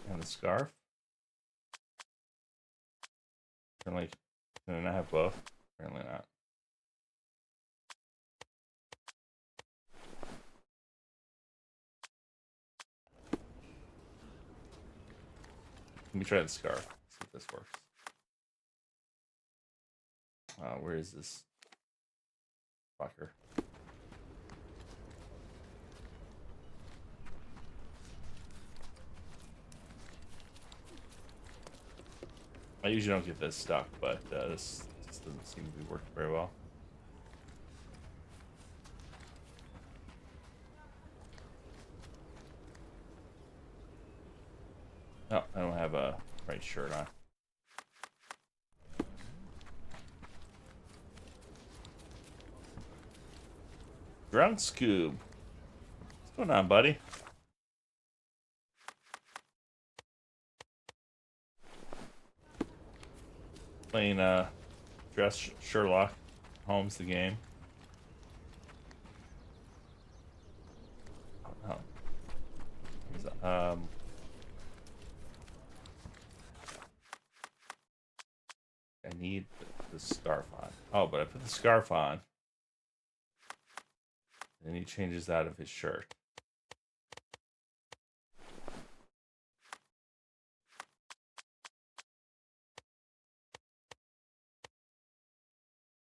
And the scarf. Apparently, can I have both? Apparently not. Let me try the scarf. See if this works. Where is this fucker? I usually don't get this stuck, but this doesn't seem to be working very well. Oh, I don't have a right shirt on. Drunk Scoob. What's going on, buddy? Playing dress Sherlock Holmes the game. Oh. I need the scarf on. Oh, but I put the scarf on. And he changes out of his shirt.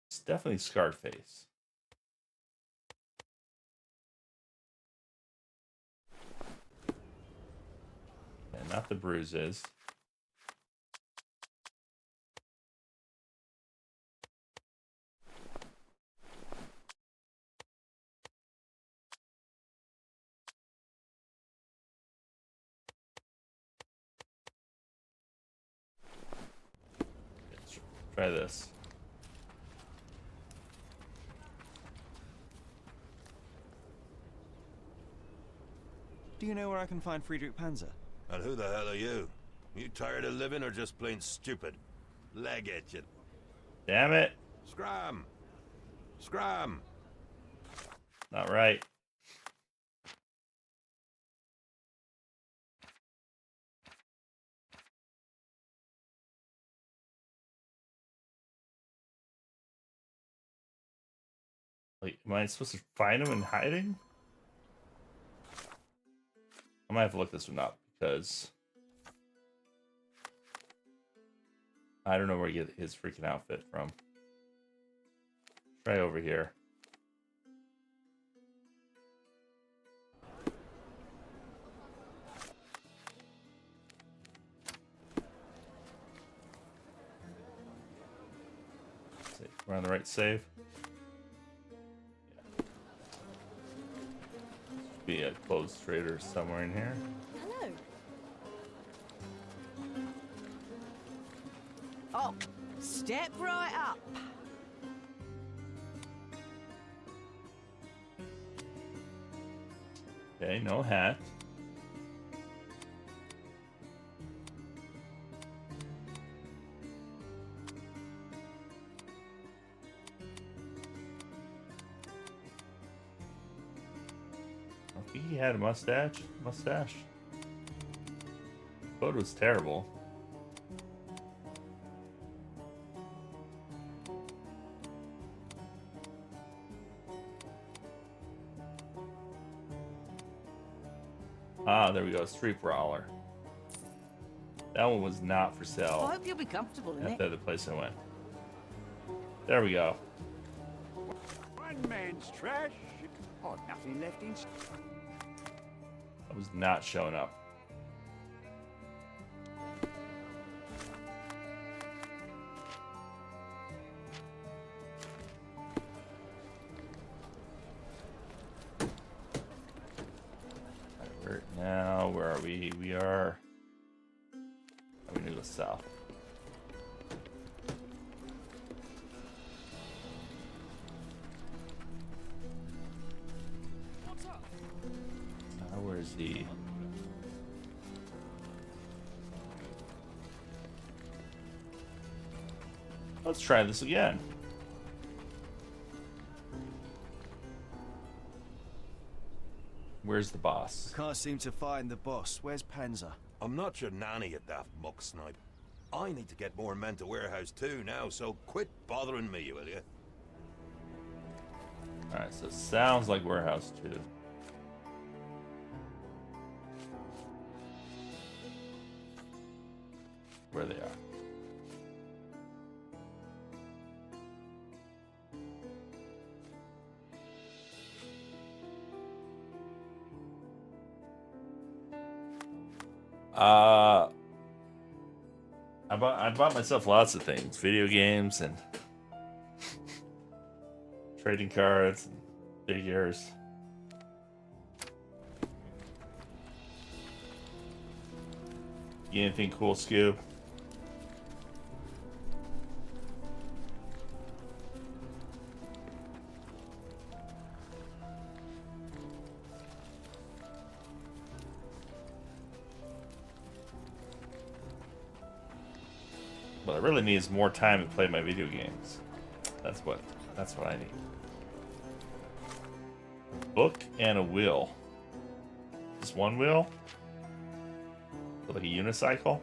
It's definitely Scarface. And not the bruises. Let's try this. Do you know where I can find Friedrich Panzer? And who the hell are you? You tired of living or just plain stupid? Leg at you. Damn it. Scram! Scram! Not right. Wait, am I supposed to find him in hiding? I might have to look this one up because I don't know where he get his freaking outfit from. Try over here. See, we're on the right save. Yeah. Be a clothes trader somewhere in here. Hello. Oh, step right up. Okay, no hat. I think he had a mustache. Photo was terrible. Ah, there we go. Street Brawler. That one was not for sale. I hope you'll be comfortable in At it. the other place I went. There we go. One man's trash. Oh, nothing left in. That was not showing up. Now, where are we? We are. We need to go south. Where is he? Let's try this again. Where's the boss? I can't seem to find the boss. Where's Panzer? I'm not your nanny, you daft muck snipe. I need to get more men to warehouse too now, so quit bothering me, will you? Alright, so it sounds like warehouse 2. Where they are. I bought myself lots of things, video games and trading cards and figures. You anything cool, Scoob? What I really need is more time to play my video games. That's what I need. Book and a wheel. Just one wheel? Like a unicycle?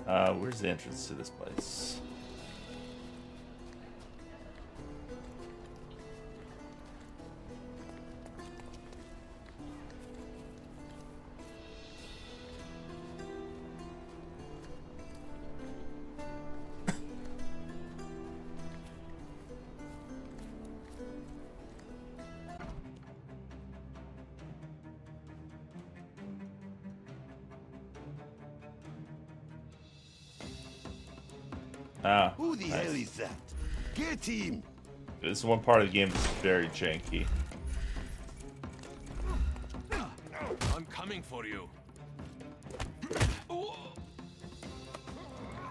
Where's the entrance to this place? Ah, Who the nice. hell is that? Get him! This one part of the game is very janky. I'm coming for you.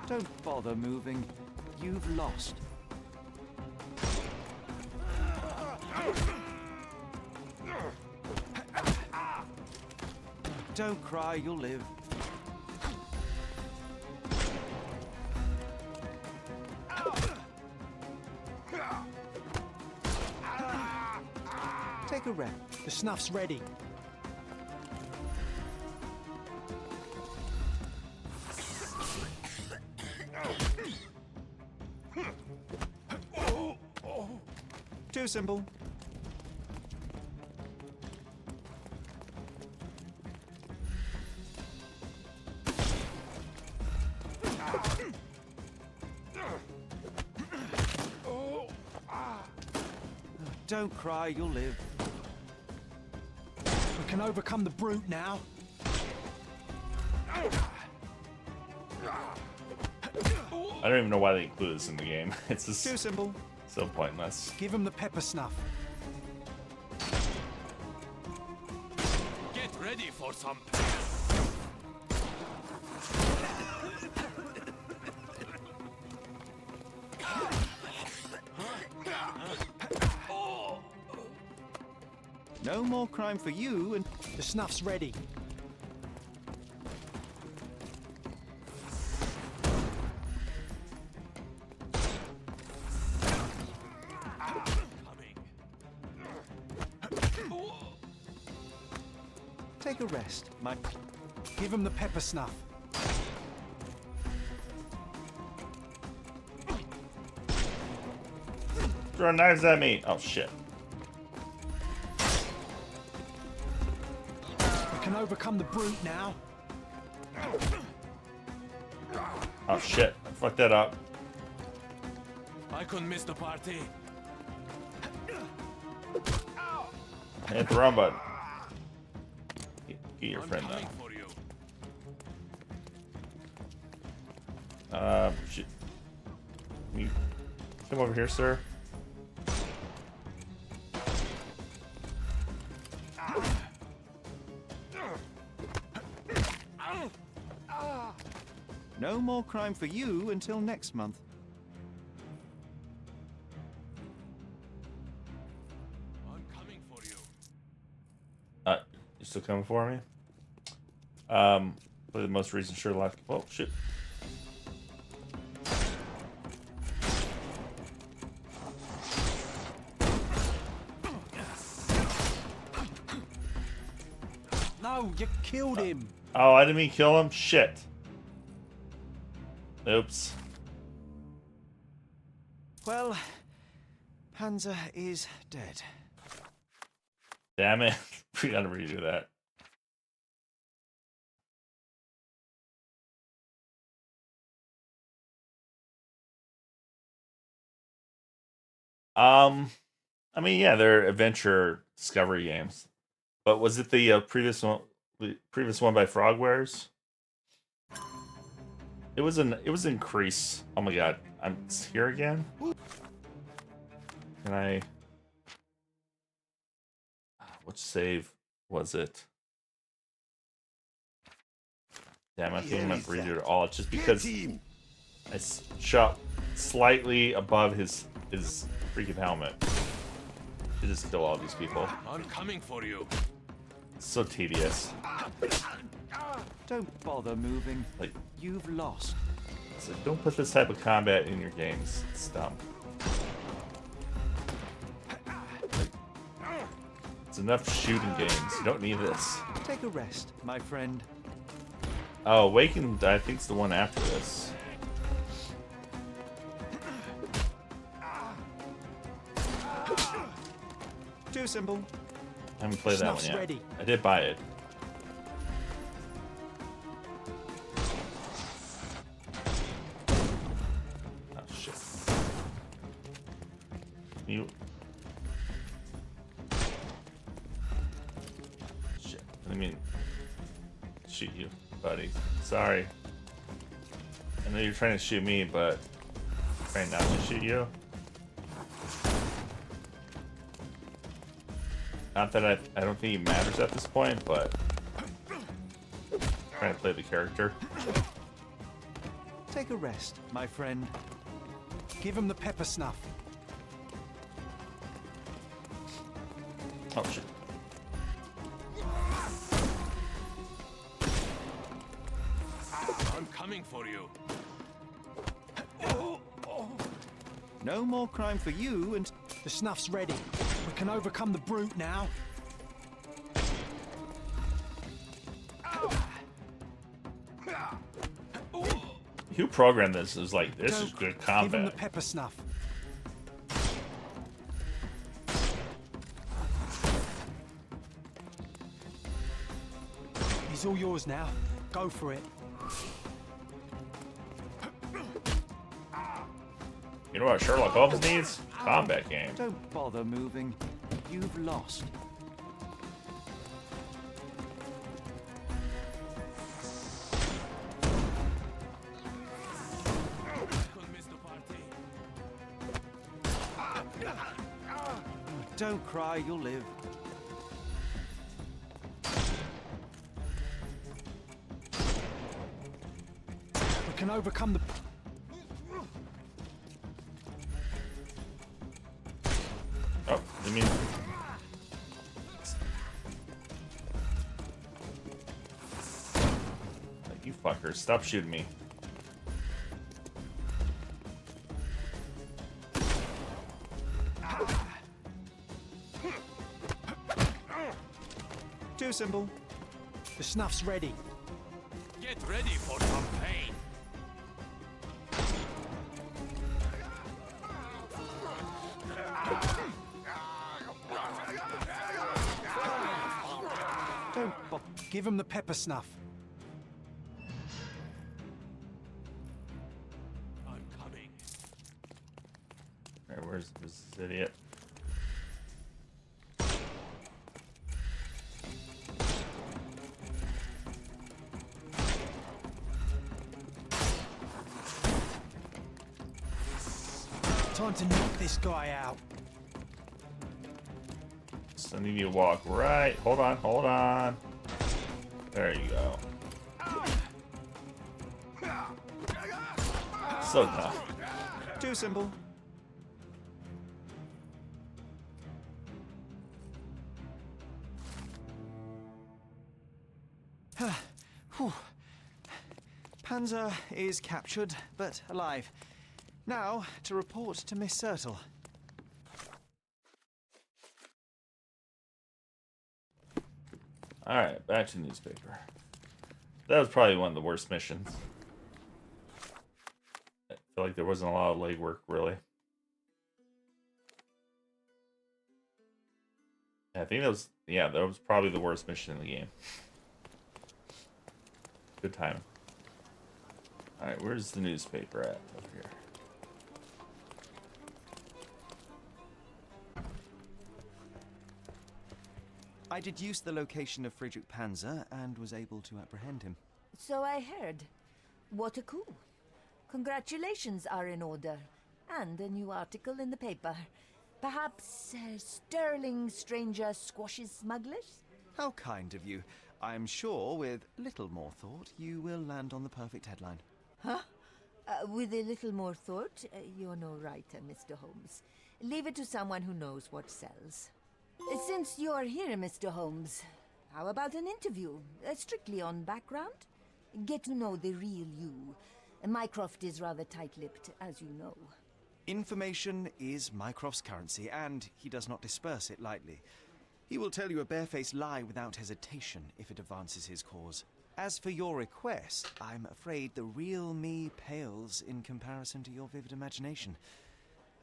Don't bother moving. You've lost. Don't cry, you'll live. Take a rest. The snuff's ready. Too simple. Don't cry, you'll live. We can overcome the brute now. I don't even know why they include this in the game. It's just too simple. So pointless. Give him the pepper snuff. Get ready for some. No more crime for you, and the snuff's ready. Take a rest, my. Give him the pepper snuff. Throwing knives at me. Oh shit. We can overcome the brute now. Oh shit. I fucked that up. I couldn't miss the party. Hit the wrong button. Get your friend now. Shit. Can you come over here, sir? No more crime for you until next month. I'm coming for you. You still coming for me? Play the most recent Sherlock. Oh shit. No, you killed him. Oh, I didn't mean kill him. Shit. Oops. Well, Panzer is dead. Damn it. We gotta redo that. I mean, yeah, they're adventure discovery games. But was it the previous one by Frogwares? It was increase. Oh my god. I'm here again? Can I which save was it? Damn, I think I'm gonna redo it all. It's just because I shot slightly above his freaking helmet. To just kill all these people. I'm coming for you. It's so tedious. Don't bother moving. Like, you've lost. It's like, don't put this type of combat in your games. It's dumb. Like, it's enough shooting games. You don't need this. Take a rest, my friend. Oh, Awakened, I think, is the one after this. Too simple. I haven't played that one Snuff's yet. ready. I did buy it. Oh shit. You. Shit. I didn't mean shoot you, buddy. Sorry. I know you're trying to shoot me, but I'm trying not to shoot you. Not that I don't think he matters at this point, but I'm trying to play the character. Take a rest, my friend. Give him the pepper snuff. Oh shit. I'm coming for you. No more crime for you and... The snuff's ready. We can overcome the brute now. Who programmed this? Is like, this is good Give him the combat. pepper snuff. He's all yours now. Go for it. You know what Sherlock Holmes needs? Combat game. Don't bother moving. You've lost. Don't cry, you'll live. We can overcome the... Oh, I mean... You fuckers, stop shooting me. Too simple. The snuff's ready. Get ready for some pain. Don't... Give him the pepper snuff. I'm coming. Alright, where's this idiot? Time to knock this guy out. So I need you to walk right. Hold on, hold on. There you go. So tough. Too simple. Whew. Panzer is captured, but alive. Now, to report to Miss Sertle. Alright, back to the newspaper. That was probably one of the worst missions. I feel like there wasn't a lot of legwork, really. I think that was, yeah, that was probably the worst mission in the game. Good timing. Alright, where's the newspaper at? Over here. I deduced the location of Friedrich Panzer and was able to apprehend him. So I heard. What a coup. Congratulations are in order. And a new article in the paper. Perhaps sterling stranger squashes smugglers? How kind of you. I'm sure with little more thought, you will land on the perfect headline. Huh? With a little more thought, you're no writer, Mr. Holmes. Leave it to someone who knows what sells. Since you're here, Mr. Holmes, how about an interview? Strictly on background? Get to know the real you. Mycroft is rather tight-lipped, as you know. Information is Mycroft's currency, and he does not disperse it lightly. He will tell you a barefaced lie without hesitation if it advances his cause. As for your request, I'm afraid the real me pales in comparison to your vivid imagination.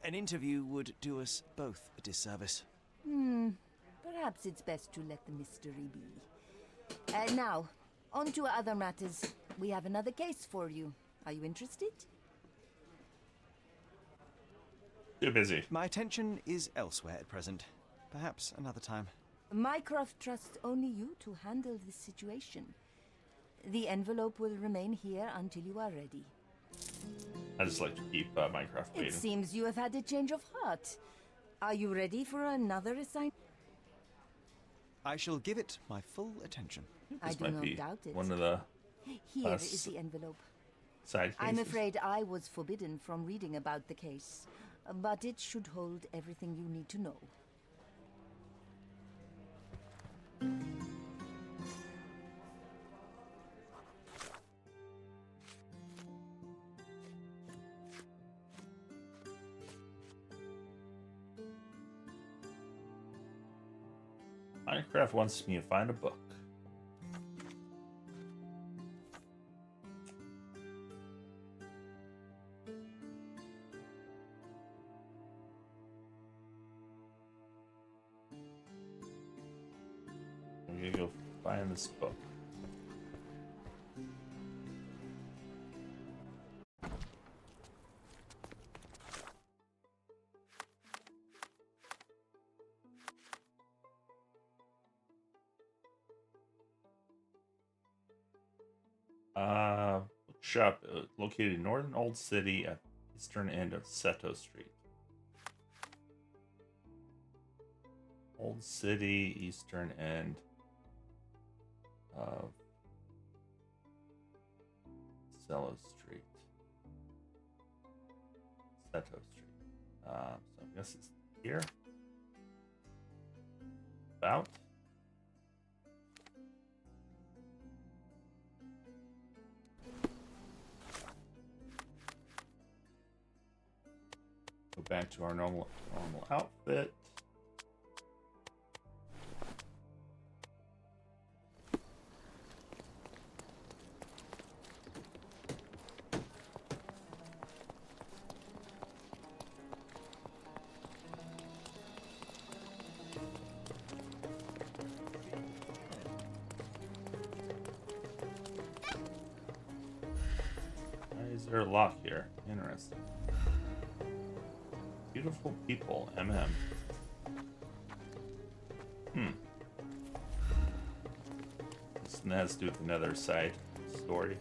An interview would do us both a disservice. Perhaps it's best to let the mystery be. Now, on to other matters. We have another case for you. Are you interested? Too busy. My attention is elsewhere at present. Perhaps another time. Mycroft trusts only you to handle this situation. The envelope will remain here until you are ready. I just like to keep Minecraft waiting. It seems you have had a change of heart. Are you ready for another assignment? I shall give it my full attention. This I do not doubt it. One of the Here is the envelope. side cases. I'm afraid I was forbidden from reading about the case, but it should hold everything you need to know. Minecraft wants me to find a book. I'm gonna go find this book. Shop located in northern Old City at the eastern end of Seto Street. Old City, eastern end of Seto Street. Seto Street. So I guess it's here. About. Go back to our normal outfit. Why is there a lock here? Interesting. Beautiful people, MM. This has to do with another side story.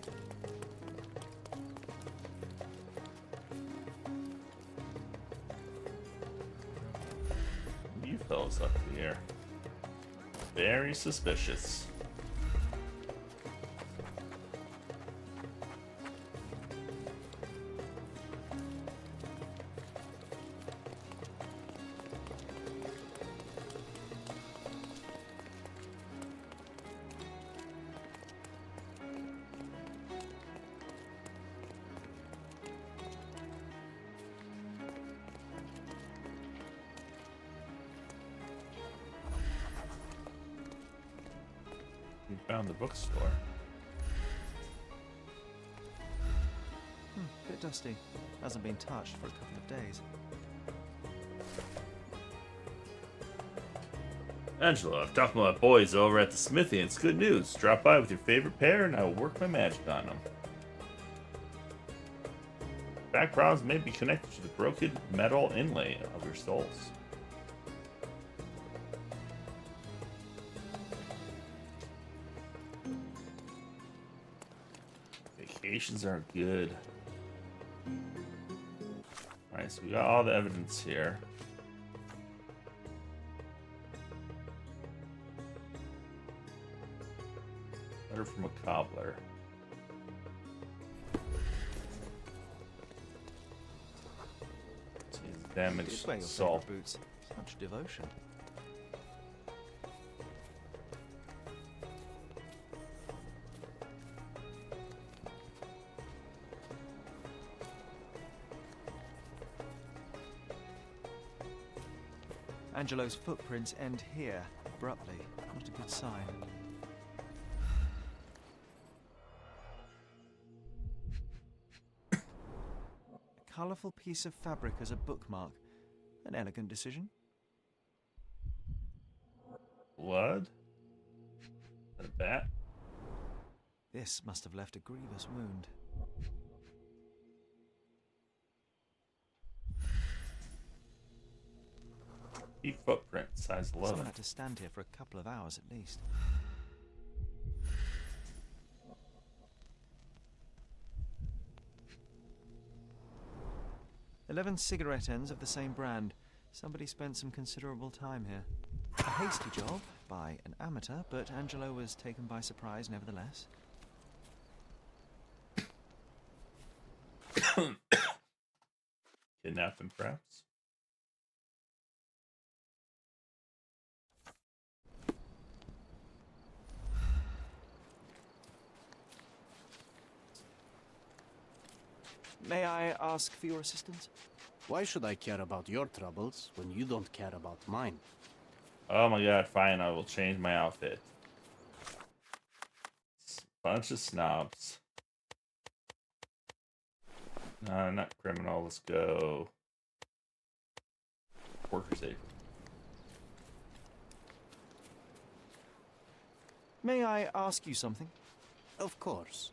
You fellas up here. Very suspicious. We found the bookstore. Bit dusty. Hasn't been touched for a couple of days. Angela, I've talked to my boys over at the smithy, and it's good news. Drop by with your favorite pair, and I will work my magic on them. Back problems may be connected to the broken metal inlay of your souls. Vacations are good. Alright, so we got all the evidence here. Letter from a cobbler. Damaged Did wear your salt. favourite boots. Such devotion. Angelo's footprints end here, abruptly. Not a good sign. A colourful piece of fabric as a bookmark. An elegant decision. Blood? A bat? This must have left a grievous wound. Deep footprint, size 11. Someone had to stand here for a couple of hours at least. "11 cigarette ends of the same brand. Somebody spent some considerable time here. A hasty job by an amateur, but Angelo was taken by surprise nevertheless." Kidnapped him, perhaps? May I ask for your assistance? Why should I care about your troubles when you don't care about mine? Oh my god, fine, I will change my outfit. Bunch of snobs. No, not criminal, let's go. Worker safety. May I ask you something? Of course.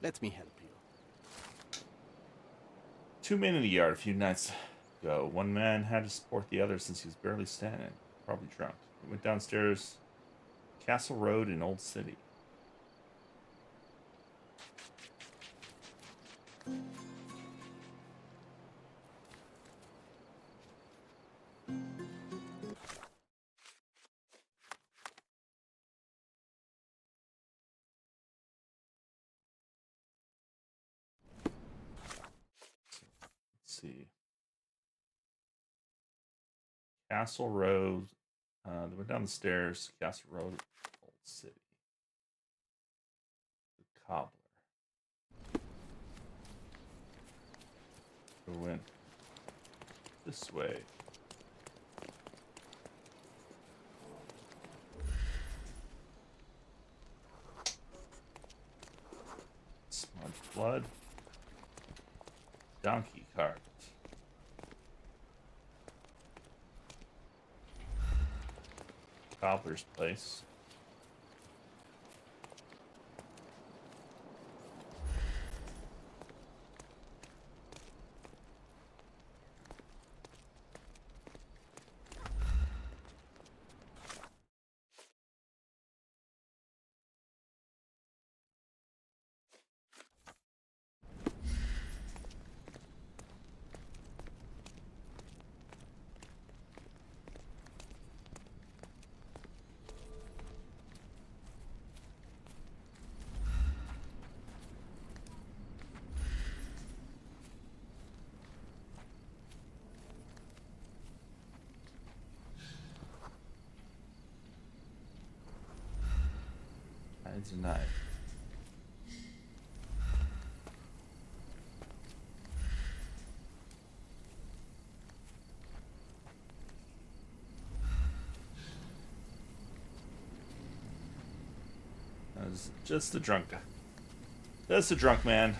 Let me help you. 2 men in the yard a few nights ago. One man had to support the other since he was barely standing. Probably drunk. He went downstairs Castle Road in Old City. Let's see. Castle Road. They went down the stairs. Castle Road, Old City. The cobbler. Who went this way? Smudged blood. Donkey cart. Cobbler's place. Hides a knife. That was just a drunk guy. Just a drunk man.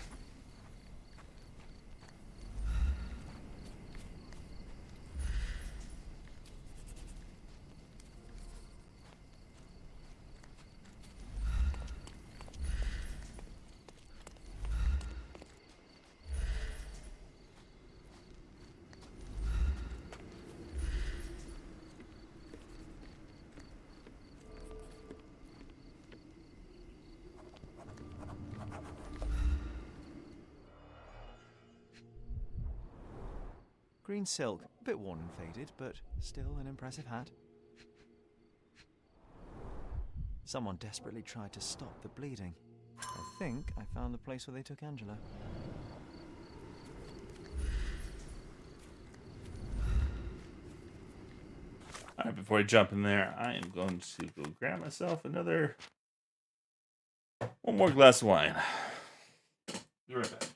Green silk, a bit worn and faded, but still an impressive hat. Someone desperately tried to stop the bleeding. I think I found the place where they took Angela. Alright, before I jump in there, I am going to go grab myself one more glass of wine. Be right back.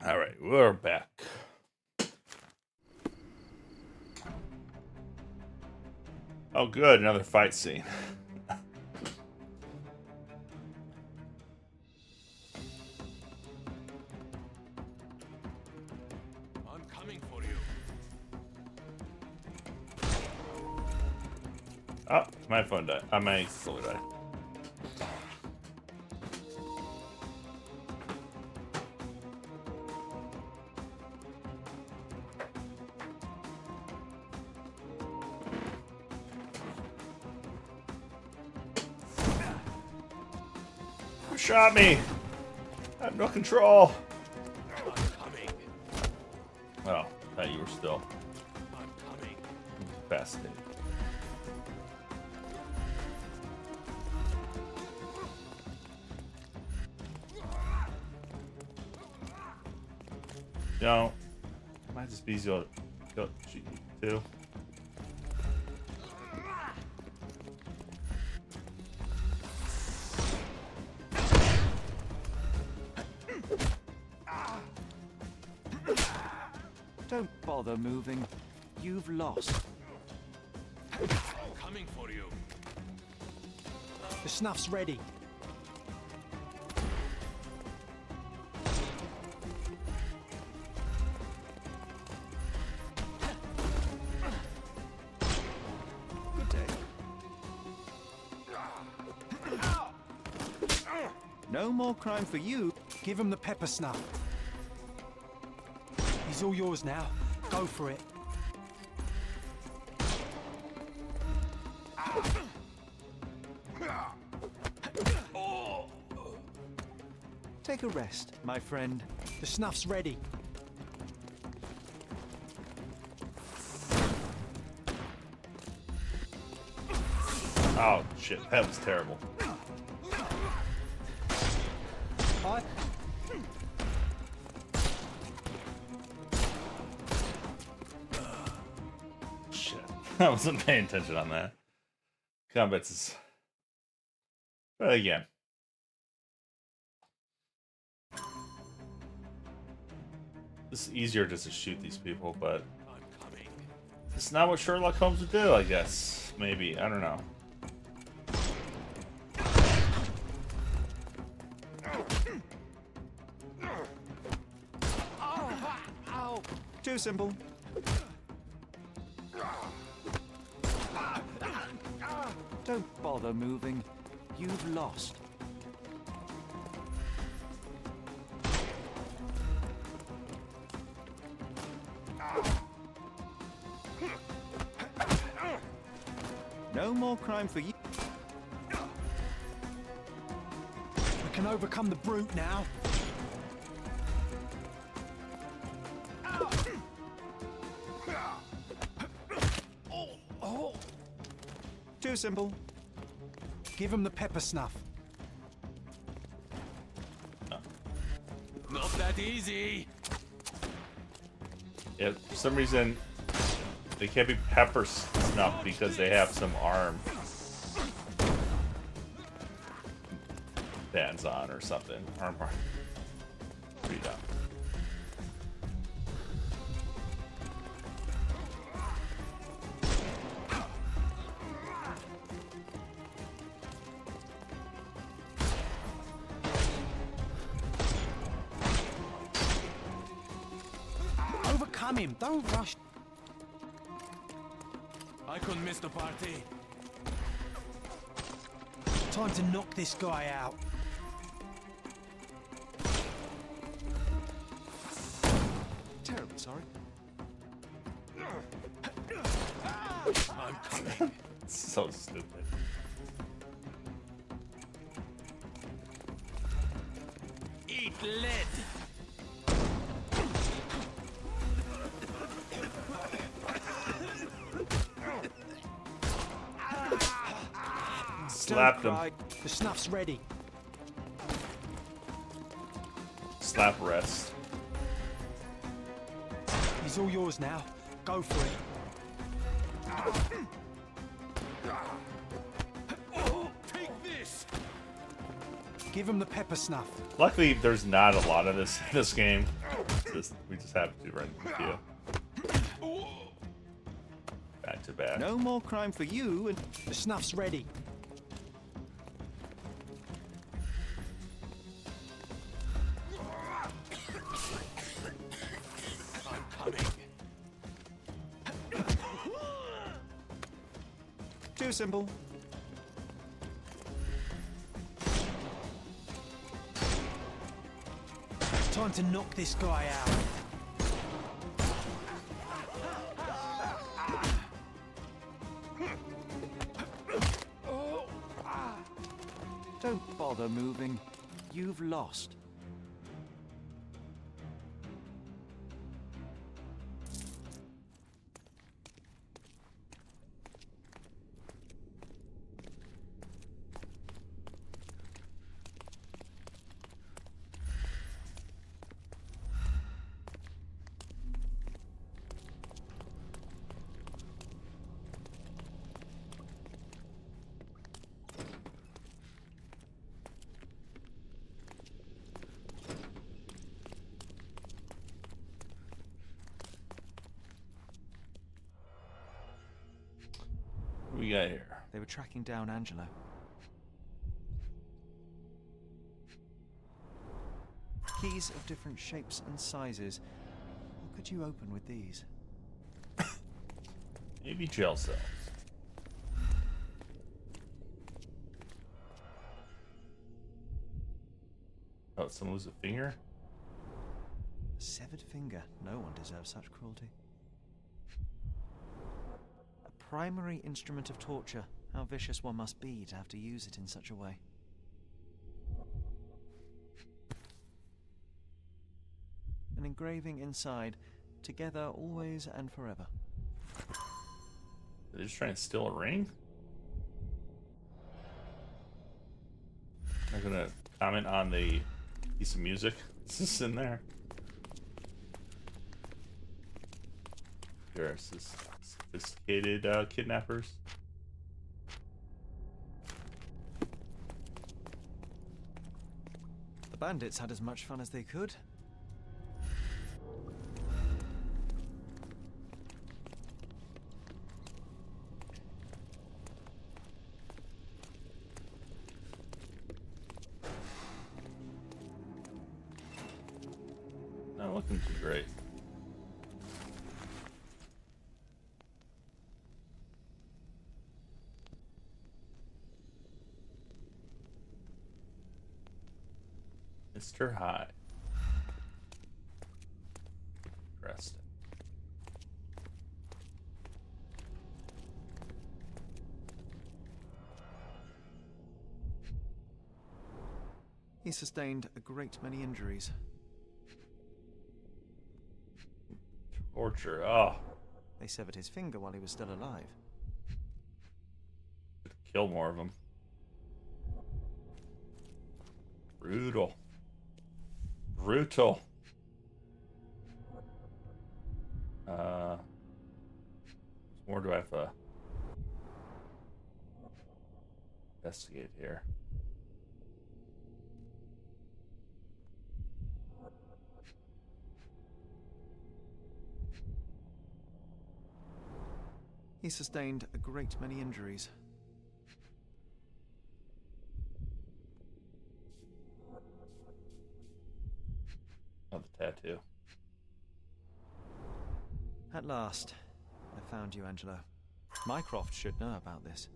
All right, we're back. Oh, good, another fight scene. I'm coming for you. Oh, my phone died. My solar died. Who shot me? I have no control. I'm coming. Oh, I thought you were still. I'm coming. Fascinating. No. Might just be easier to go shoot you too. Don't bother moving. You've lost. I'm coming for you. The snuff's ready. Good day. No more crime for you. Give him the pepper snuff. He's all yours now. Go for it. Take a rest, my friend. The snuff's ready. Oh shit, that was terrible. Hi. Shit. I wasn't paying attention on that. Combat's is... But again. It's easier just to shoot these people, but... It's not what Sherlock Holmes would do, I guess. Maybe. I don't know. Too simple. Don't bother moving. You've lost. No more crime for you. We can overcome the brute now. Too simple. Give him the pepper snuff. Not that easy. Yeah, for some reason, they can't be pepper snuff because they have some arm bands on or something. Arm. Pretty dumb. Overcome him. Don't rush. I could miss the party. Time to knock this guy out. Terribly sorry. I'm coming. So stupid. Eat lead. Slapped him. The snuff's ready. Slap rest. He's all yours now. Go for it. Take this. Give him the pepper snuff. Luckily, there's not a lot of this in this game. We just have to run into you. Back to back. No more crime for you. And the snuff's ready. Too simple. Time to knock this guy out. Don't bother moving. You've lost. What we got here? They were tracking down Angelo. Keys of different shapes and sizes. What could you open with these? Maybe jail cells. Oh, someone lose a finger? A severed finger. No one deserves such cruelty. A primary instrument of torture. How vicious one must be to have to use it in such a way. An engraving inside. Together, always and forever. They're just trying to steal a ring? I'm gonna comment on the piece of music that's in there. There are sophisticated kidnappers. The bandits had as much fun as they could. Not looking too great. Mr. High. Resting. He sustained a great many injuries. Torture. Oh. They severed his finger while he was still alive. Kill more of them. Brutal. Brutal. More do I have to investigate here? He sustained a great many injuries. Oh, the tattoo. At last, I found you, Angelo. Mycroft should know about this.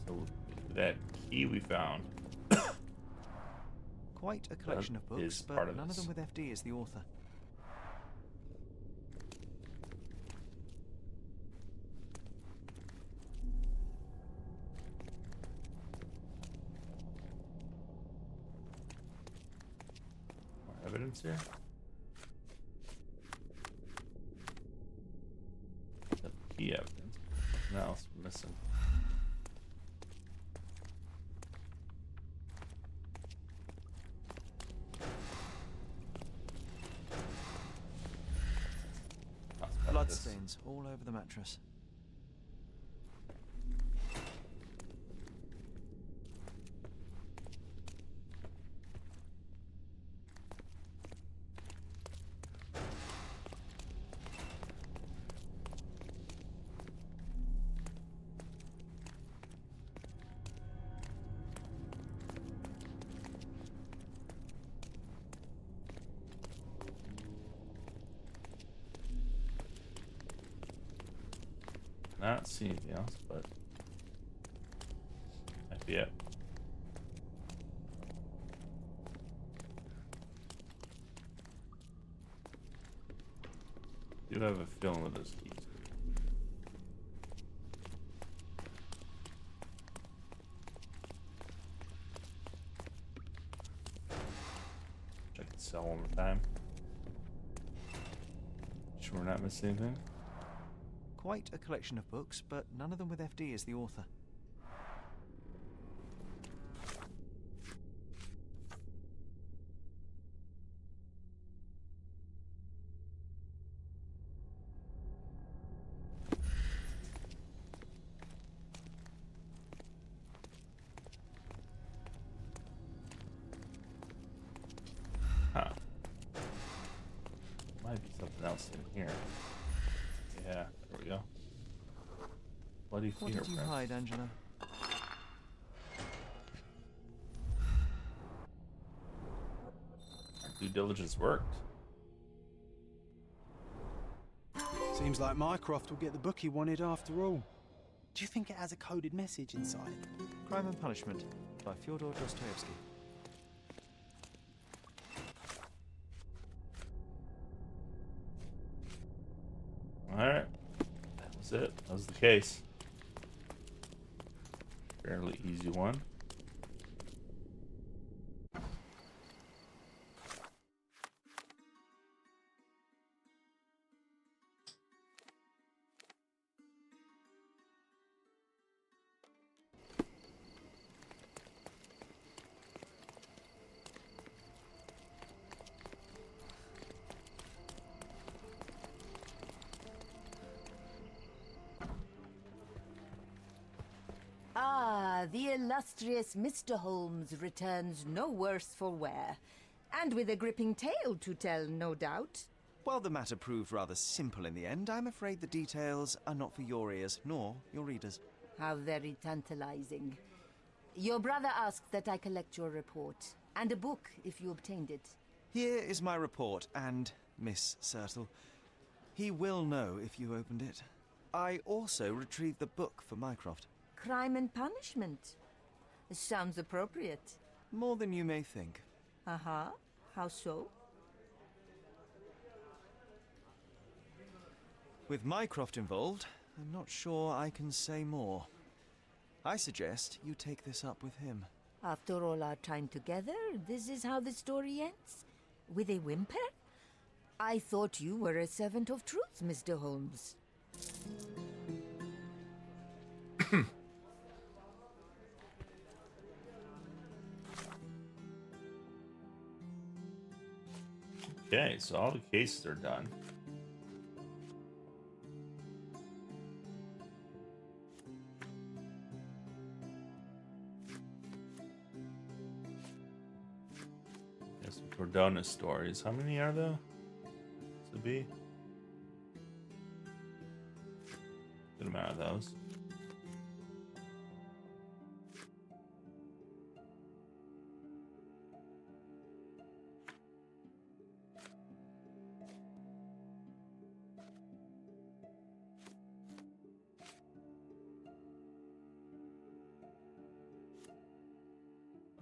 So that key we found. Quite a collection of books, but none of them with FD as the author. More evidence here. The key evidence. Nothing else missing. Bloodstains all over the mattress. Not see anything else, but might be it. Do have a feeling with those keys. Check the cell one more time. Sure we're not missing anything. Quite a collection of books, but none of them with FD as the author. Huh. Might be something else in here. Yeah, there we go. Bloody What did you hide, Angela? Due diligence worked. Seems like Mycroft will get the book he wanted after all. Do you think it has a coded message inside? Crime and Punishment by Fyodor Dostoevsky. Alright. That was it. That was the case. Fairly easy one. Ah, the illustrious Mr. Holmes returns no worse for wear. And with a gripping tale to tell, no doubt. While the matter proved rather simple in the end, I'm afraid the details are not for your ears, nor your readers. How very tantalizing. Your brother asked that I collect your report, and a book if you obtained it. Here is my report, and Miss Sertle. He will know if you opened it. I also retrieved the book for Mycroft. Crime and Punishment. Sounds appropriate. More than you may think. Uh-huh. How so? With Mycroft involved, I'm not sure I can say more. I suggest you take this up with him. After all our time together, this is how the story ends? With a whimper? I thought you were a servant of truth, Mr. Holmes. Okay, so all the cases are done. Yes, Cordona stories. How many are there? To be good amount of those.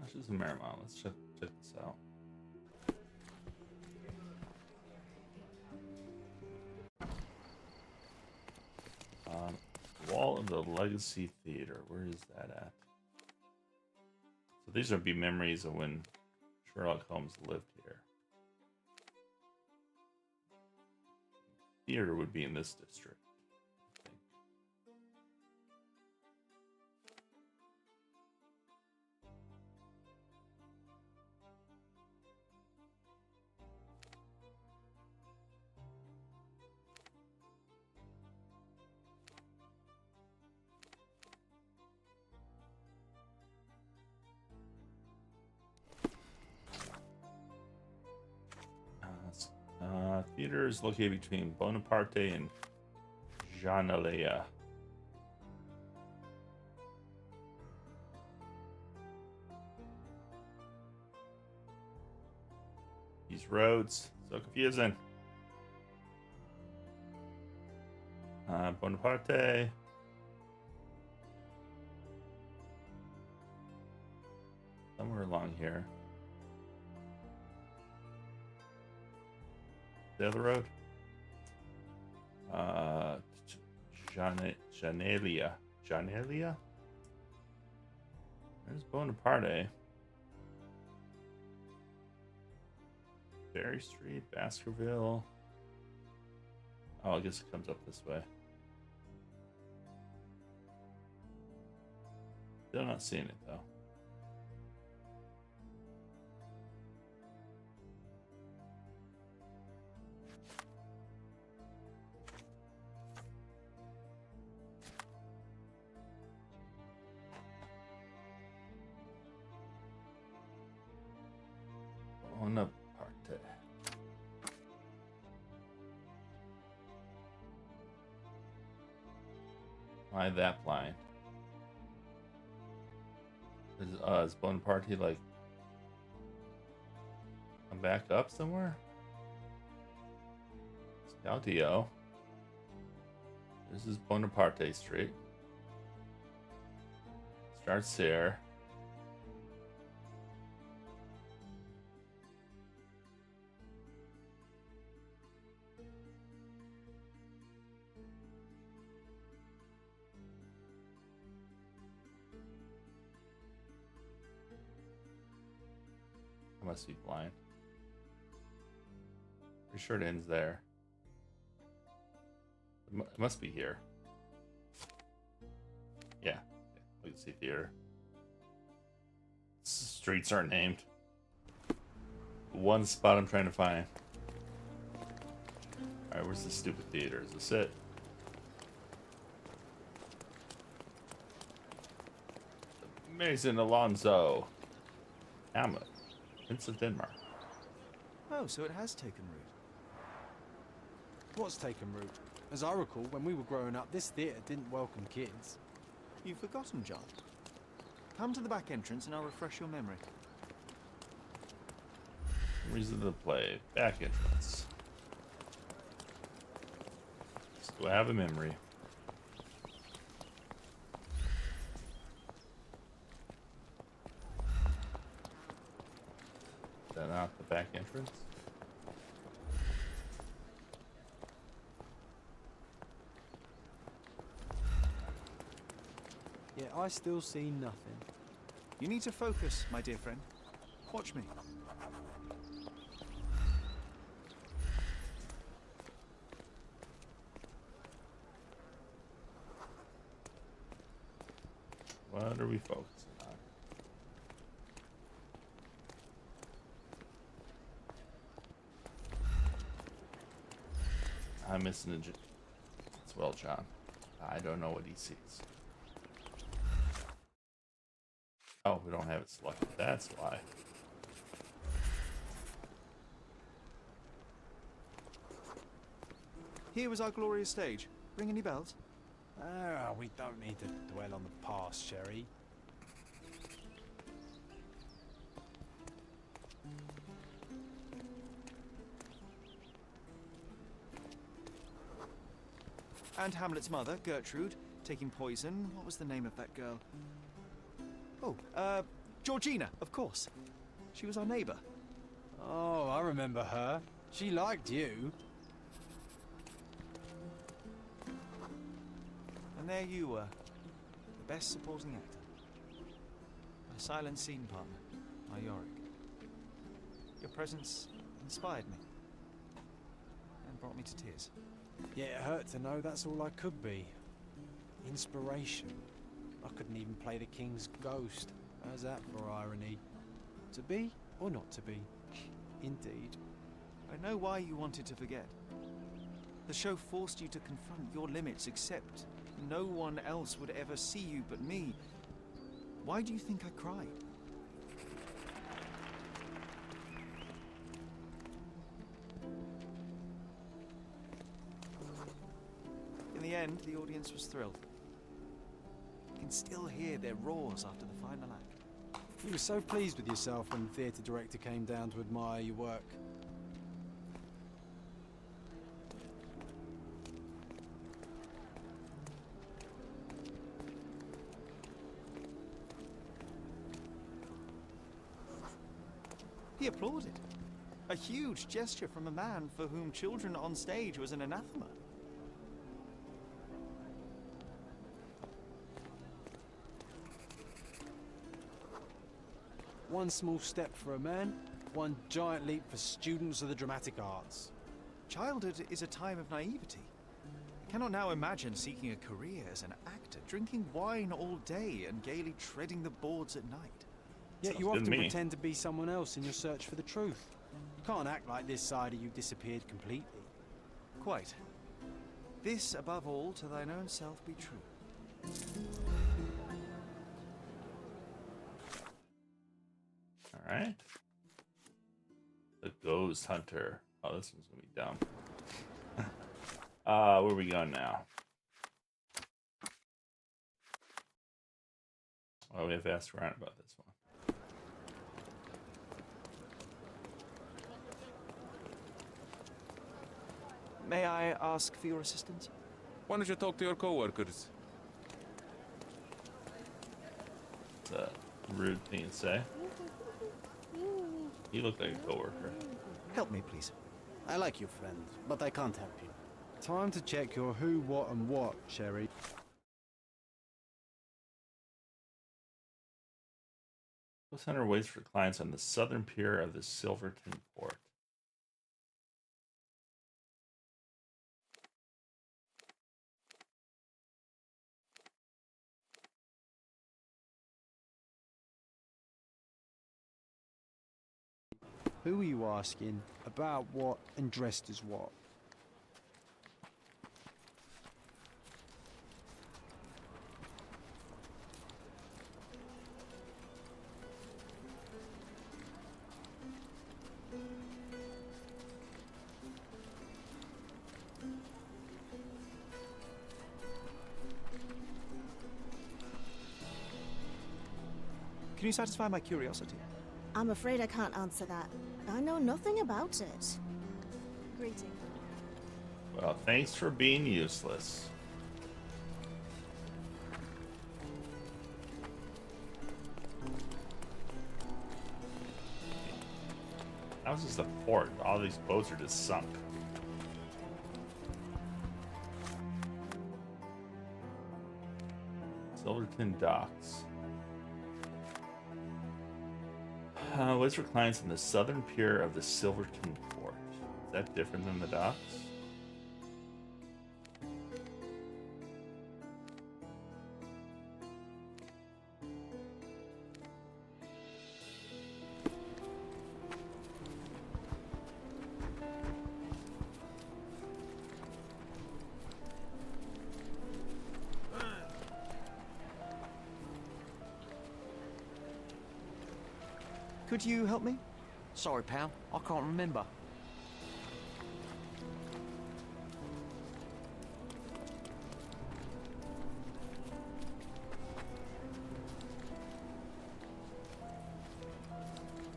That's just a Marymount. Let's check this out. Wall of the Legacy Theater. Where is that at? So these would be memories of when Sherlock Holmes lived here. Theater would be in this district. Theater is located between Bonaparte and Janalea. These roads, so confusing. Bonaparte. Somewhere along here. The other road? Janalia. Janalia? There's Bonaparte. Berry Street, Baskerville. Oh, I guess it comes up this way. Still not seeing it though. Bonaparte. Why that blind? Is Bonaparte like come back up somewhere? Scoutio. This is Bonaparte Street. Starts there. I must be blind. Pretty sure it ends there. It must be here. Yeah. We can see theater. Streets aren't named. One spot I'm trying to find. Alright, where's the stupid theater? Is this it? Mason Alonso. Hamlet. Prince of Denmark. Oh, so it has taken root. What's taken root? As I recall, when we were growing up, this theatre didn't welcome kids. You've forgotten, John. Come to the back entrance and I'll refresh your memory. Reason to play. Back entrance. Do I have a memory? Is that not the back entrance? Yeah, I still see nothing. You need to focus, my dear friend. Watch me. What are we focusing on? I'm missing a as well, John. I don't know what he sees. Oh, we don't have it selected. That's why. Here was our glorious stage. Ring any bells? We don't need to dwell on the past, Sherry. And Hamlet's mother, Gertrude, taking poison. What was the name of that girl? Oh, Georgina, of course. She was our neighbour. Oh, I remember her. She liked you. And there you were, the best supporting actor. My silent scene partner, my Yorick. Your presence inspired me and brought me to tears. Yeah, it hurt to know that's all I could be. Inspiration. I couldn't even play the king's ghost. How's that for irony? To be or not to be? Indeed. I know why you wanted to forget. The show forced you to confront your limits, except no one else would ever see you but me. Why do you think I cried? In the end, the audience was thrilled. You can still hear their roars after the final act. You were so pleased with yourself when the theatre director came down to admire your work. He applauded. A huge gesture from a man for whom children on stage was an anathema. One small step for a man, one giant leap for students of the dramatic arts. Childhood is a time of naivety. I cannot now imagine seeking a career as an actor, drinking wine all day and gaily treading the boards at night. Yet you often pretend to be someone else in your search for the truth. You can't act like this side of you disappeared completely. Quite. This, above all, to thine own self be true. Alright. The Ghost Hunter. Oh, this one's gonna be dumb. Where are we going now? Oh, we have to ask around about this one. May I ask for your assistance? Why don't you talk to your co-workers? It's a rude thing to say. You look like a coworker. Help me, please. I like you, friend, but I can't help you. Time to check your who, what, and what, Sherry. Ghost Hunter waits for clients on the southern pier of the Silverton port. Who are you asking? About what and dressed as what? Can you satisfy my curiosity? I'm afraid I can't answer that. I know nothing about it. Greeting. Well, thanks for being useless. How's this a port? All these boats are just sunk. Silverton Docks. Which reclines in the southern pier of the Silverton Port. Is that different than the docks? Could you help me? Sorry, pal. I can't remember.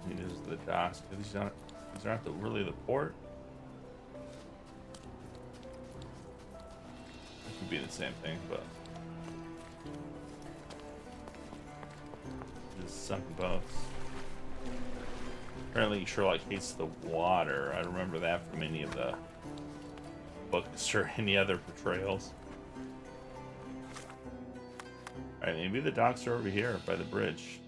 These are the docks. These aren't really the port. It could be the same thing, but just sunken boats. Apparently Sherlock hates the water. I remember that from any of the books or any other portrayals. Alright, maybe the docks are over here by the bridge.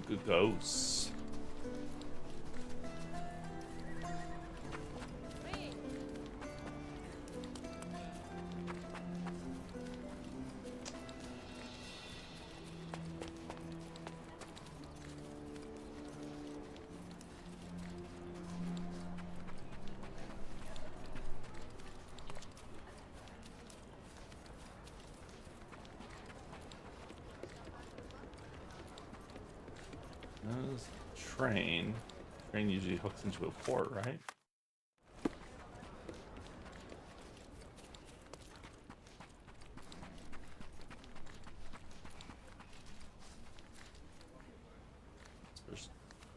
Good ghosts. Train. Train usually hooks into a port, right?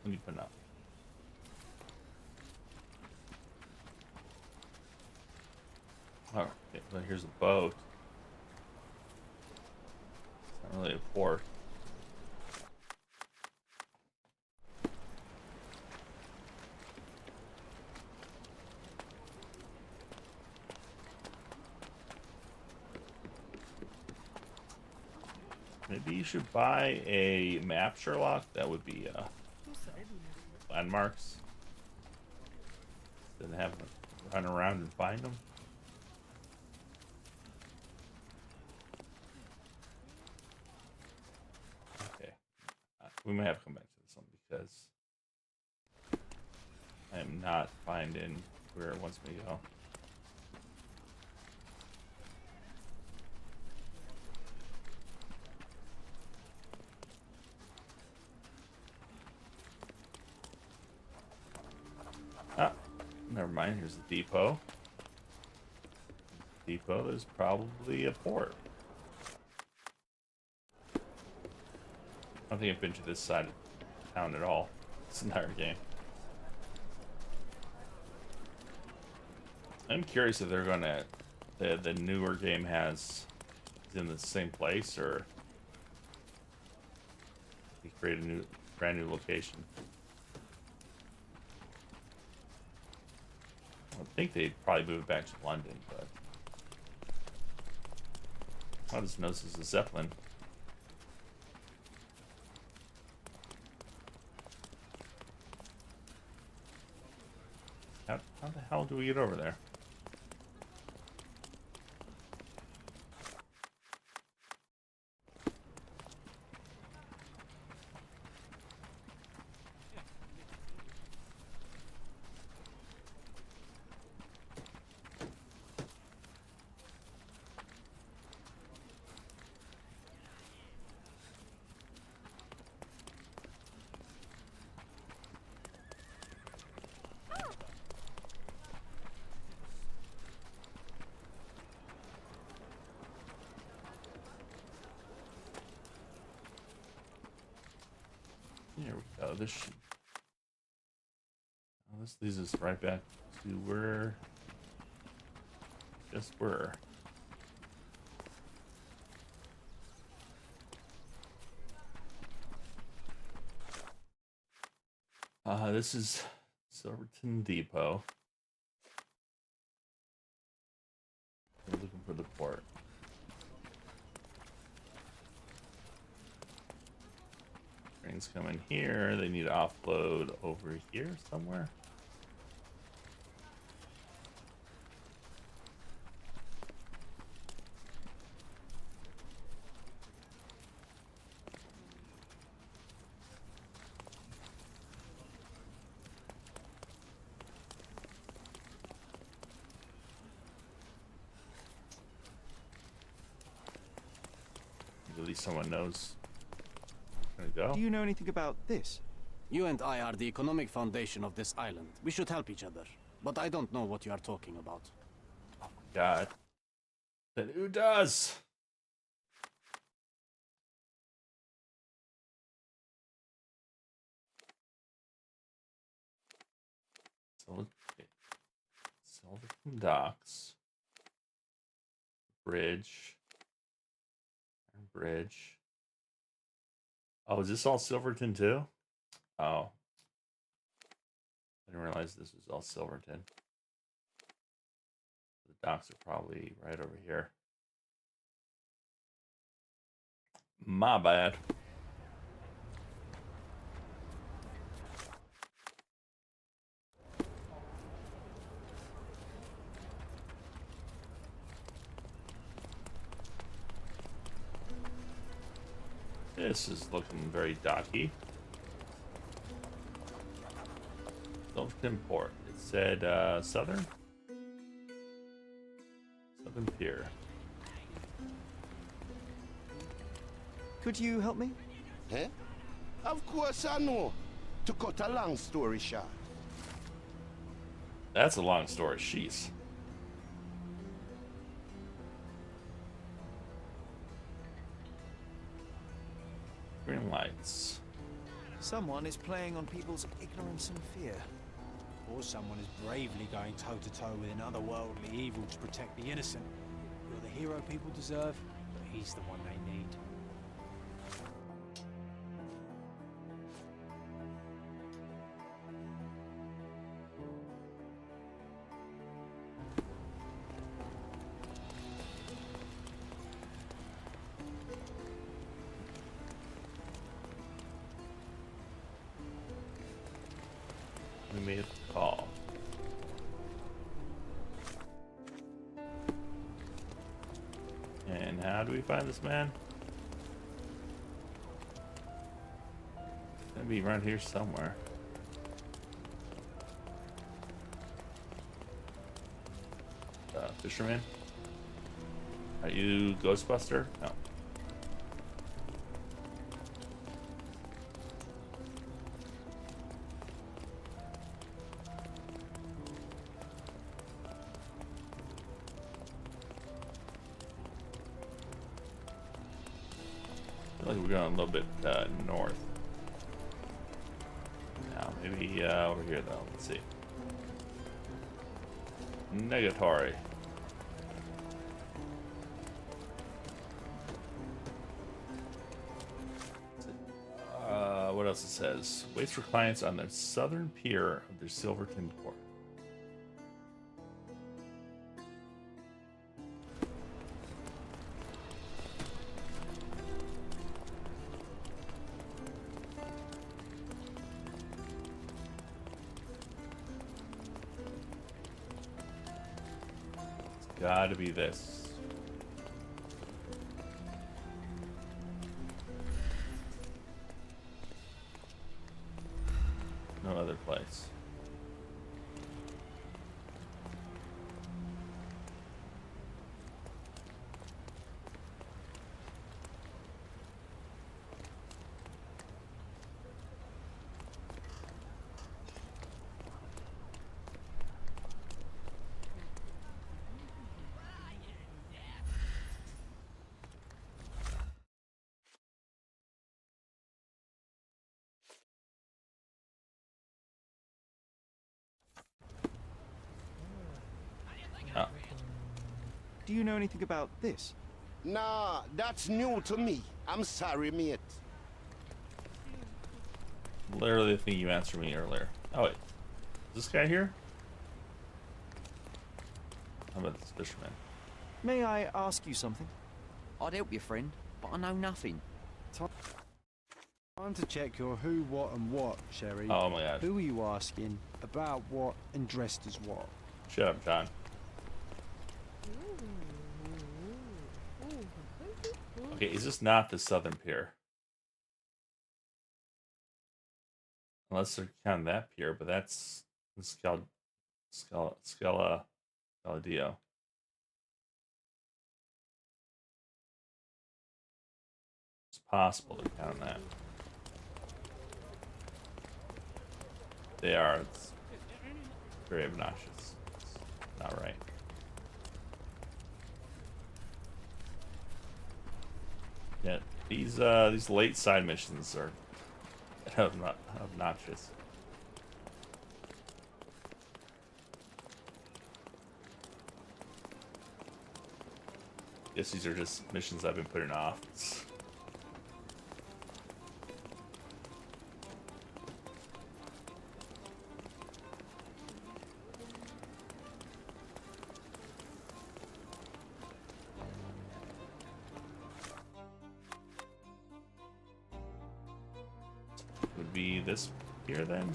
Let me put it up. Oh, okay, well, here's a boat. It's not really a port. Maybe you should buy a map, Sherlock. That would be landmarks. Instead of having to run around and find them. Okay. We may have to come back to this one because I am not finding where it wants me to go. Never mind, here's the depot. Depot is probably a port. I don't think I've been to this side of town at all. This entire game. I'm curious if they're gonna the newer game is in the same place or they create a brand new location. I think they'd probably move it back to London, but I just notice this is a Zeppelin. How the hell do we get over there? Here we go. This leads us right back to where just were. This is Silverton Depot. We're looking for the port. Trains come in here. They need to offload over here somewhere. At least someone knows where to go. Do you know anything about this? You and I are the economic foundation of this island. We should help each other. But I don't know what you are talking about. Oh my god. Then who does? Silverton Docks. Bridge. Bridge. Oh, is this all Silverton too? Oh. I didn't realize this was all Silverton. The docks are probably right over here. My bad. This is looking very docky. Silverton Port. It said Southern Pier. Could you help me? Eh? Of course I know. To cut a long story short. That's a long story. Sheesh. Green lights. Someone is playing on people's ignorance and fear. Or someone is bravely going toe-to-toe with an otherworldly evil to protect the innocent. You're the hero people deserve, but he's the one they need. We made a call. And how do we find this man? It's gonna be around here somewhere. Fisherman? Are you Ghostbuster? No. I feel like we're going a little bit north. Now, maybe over here though. Let's see. Negatory. What else it says? Waits for clients on the southern pier of their Silverton port. It's gotta be this. No other place. Do you know anything about this? Nah, that's new to me. I'm sorry, mate. Literally the thing you answered me earlier. Oh wait, is this guy here? How about this fisherman? May I ask you something? I'd help your friend, but I know nothing. Time to check your who, what, and what, Sherry. Oh my god. Who are you asking? About what and dressed as what? Shut up, John. Okay, is this not the southern pier? Unless they're counting that pier, but that's Scaladio. It's possible to count that. They are. It's very obnoxious. It's not right. Yeah, these late side missions are obnoxious. Guess these are just missions I've been putting off. Would be this here then?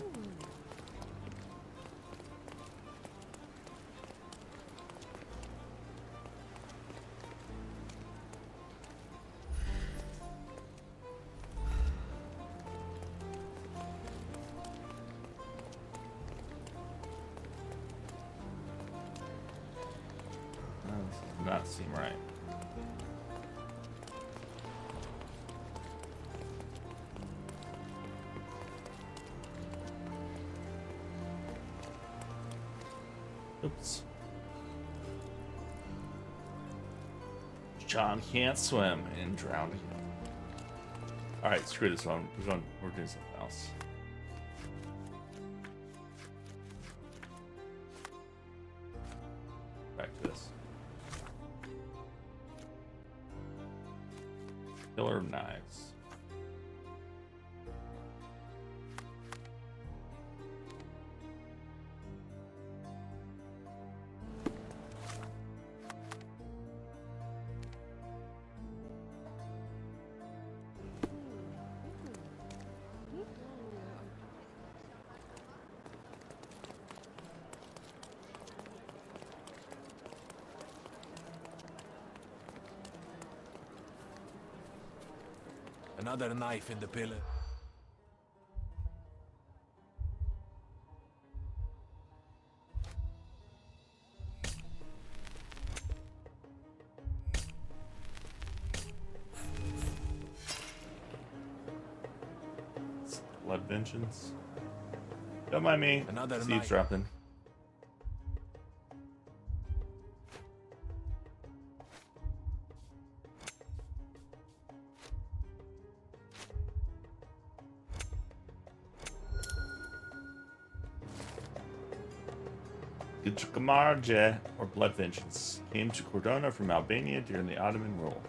This does not seem right. Oops. John can't swim and drowned again. Alright, screw this one. We're doing something else. Back to this. Killer of Knives. Another knife in the pillar. Blood Vengeance. Don't mind me. Another Steve's knife. dropping. Gitchamarje, or Blood Vengeance, came to Cordona from Albania during the Ottoman rule.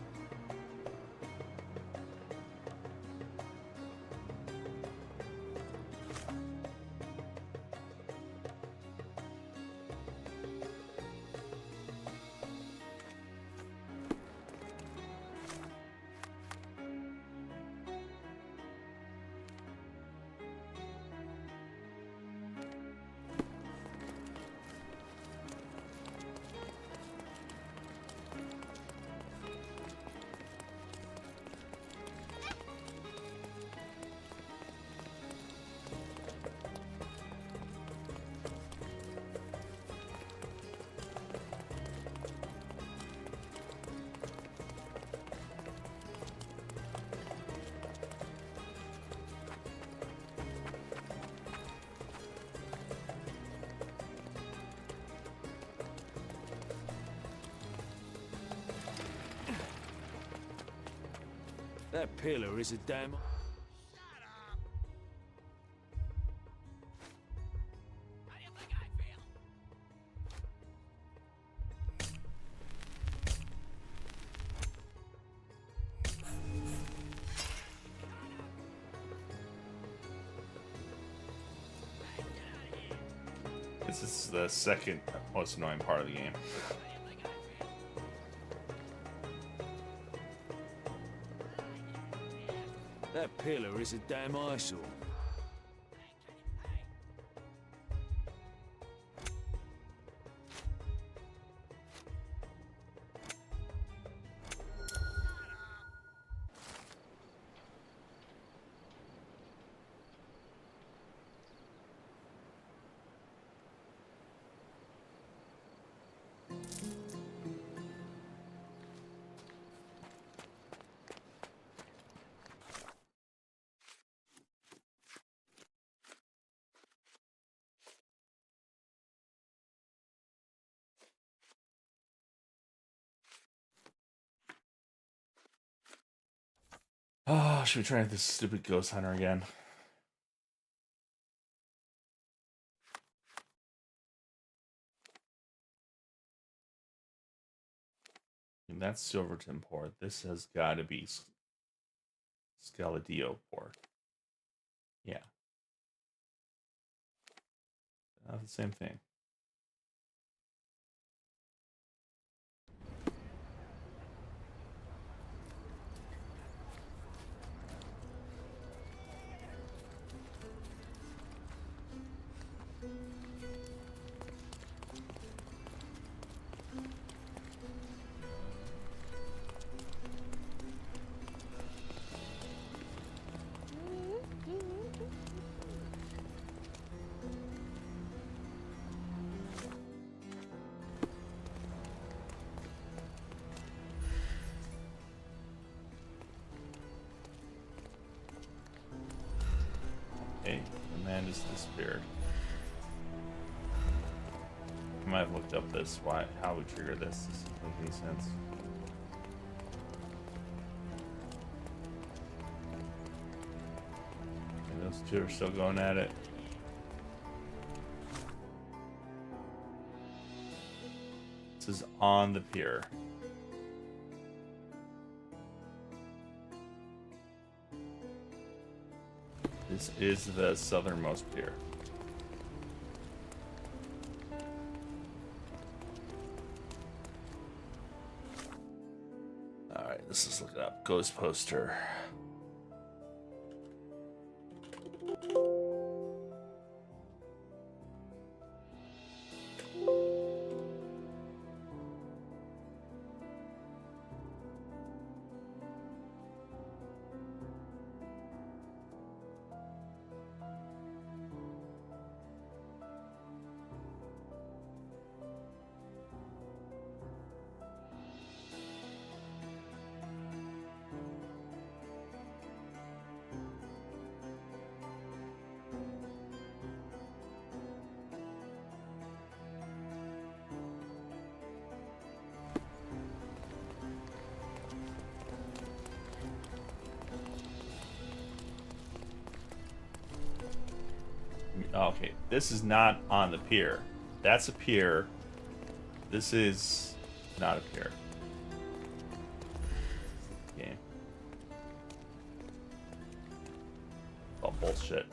That pillar is a damn... This is the second most annoying part of the game. That pillar is a damn eyesore. Oh, should we try this stupid ghost hunter again? And that's Silverton Port. This has got to be Scaladio Port. Yeah. Not the same thing. Okay, the man just disappeared. I might have looked up this, how we trigger this. This doesn't make any sense. Okay, those two are still going at it. This is on the pier. This is the southernmost pier. Alright, let's just look it up. Ghost poster. Okay, this is not on the pier. That's a pier. This is not a pier. Okay. Oh, bullshit.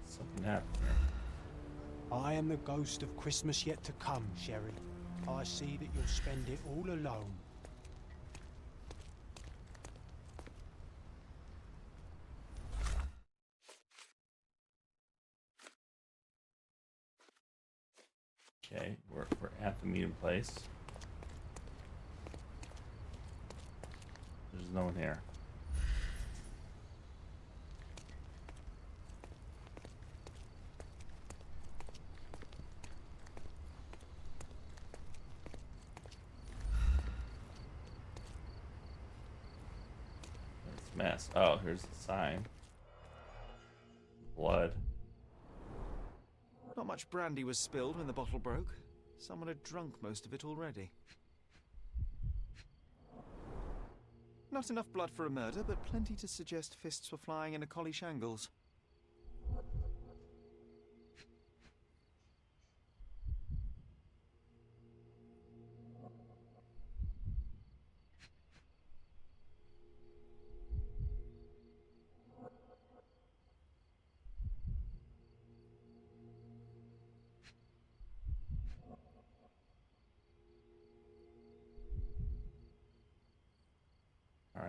Something happened here. I am the ghost of Christmas yet to come, Sherry. I see that you'll spend it all alone. Okay, we're at the meeting place. There's no one here. It's a mess. Oh, here's the sign. Blood. Not much brandy was spilled when the bottle broke. Someone had drunk most of it already. Not enough blood for a murder, but plenty to suggest fists were flying in a collie shangles.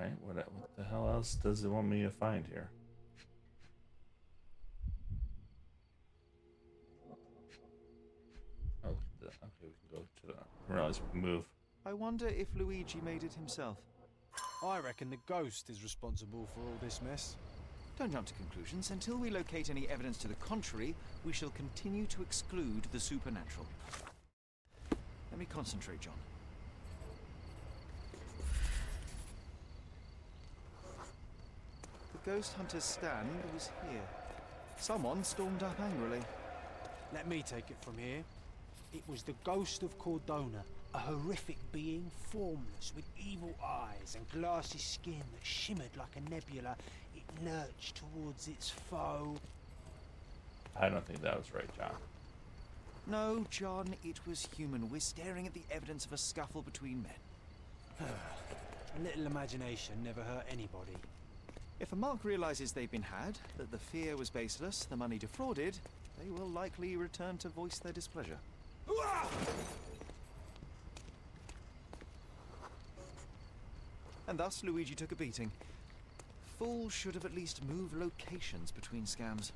Alright, what the hell else does it want me to find here? Oh, okay, we can go to the... I realize we can move. I wonder if Luigi made it himself. I reckon the ghost is responsible for all this mess. Don't jump to conclusions. Until we locate any evidence to the contrary, we shall continue to exclude the supernatural. Let me concentrate, John. The ghost hunter's stand was here. Someone stormed up angrily. Let me take it from here. It was the ghost of Cordona, a horrific being, formless, with evil eyes and glassy skin that shimmered like a nebula. It lurched towards its foe. I don't think that was right, John. No, John, it was human. We're staring at the evidence of a scuffle between men. A little imagination never hurt anybody. If a mark realizes they've been had, that the fear was baseless, the money defrauded, they will likely return to voice their displeasure. And thus Luigi took a beating. Fools should have at least moved locations between scams.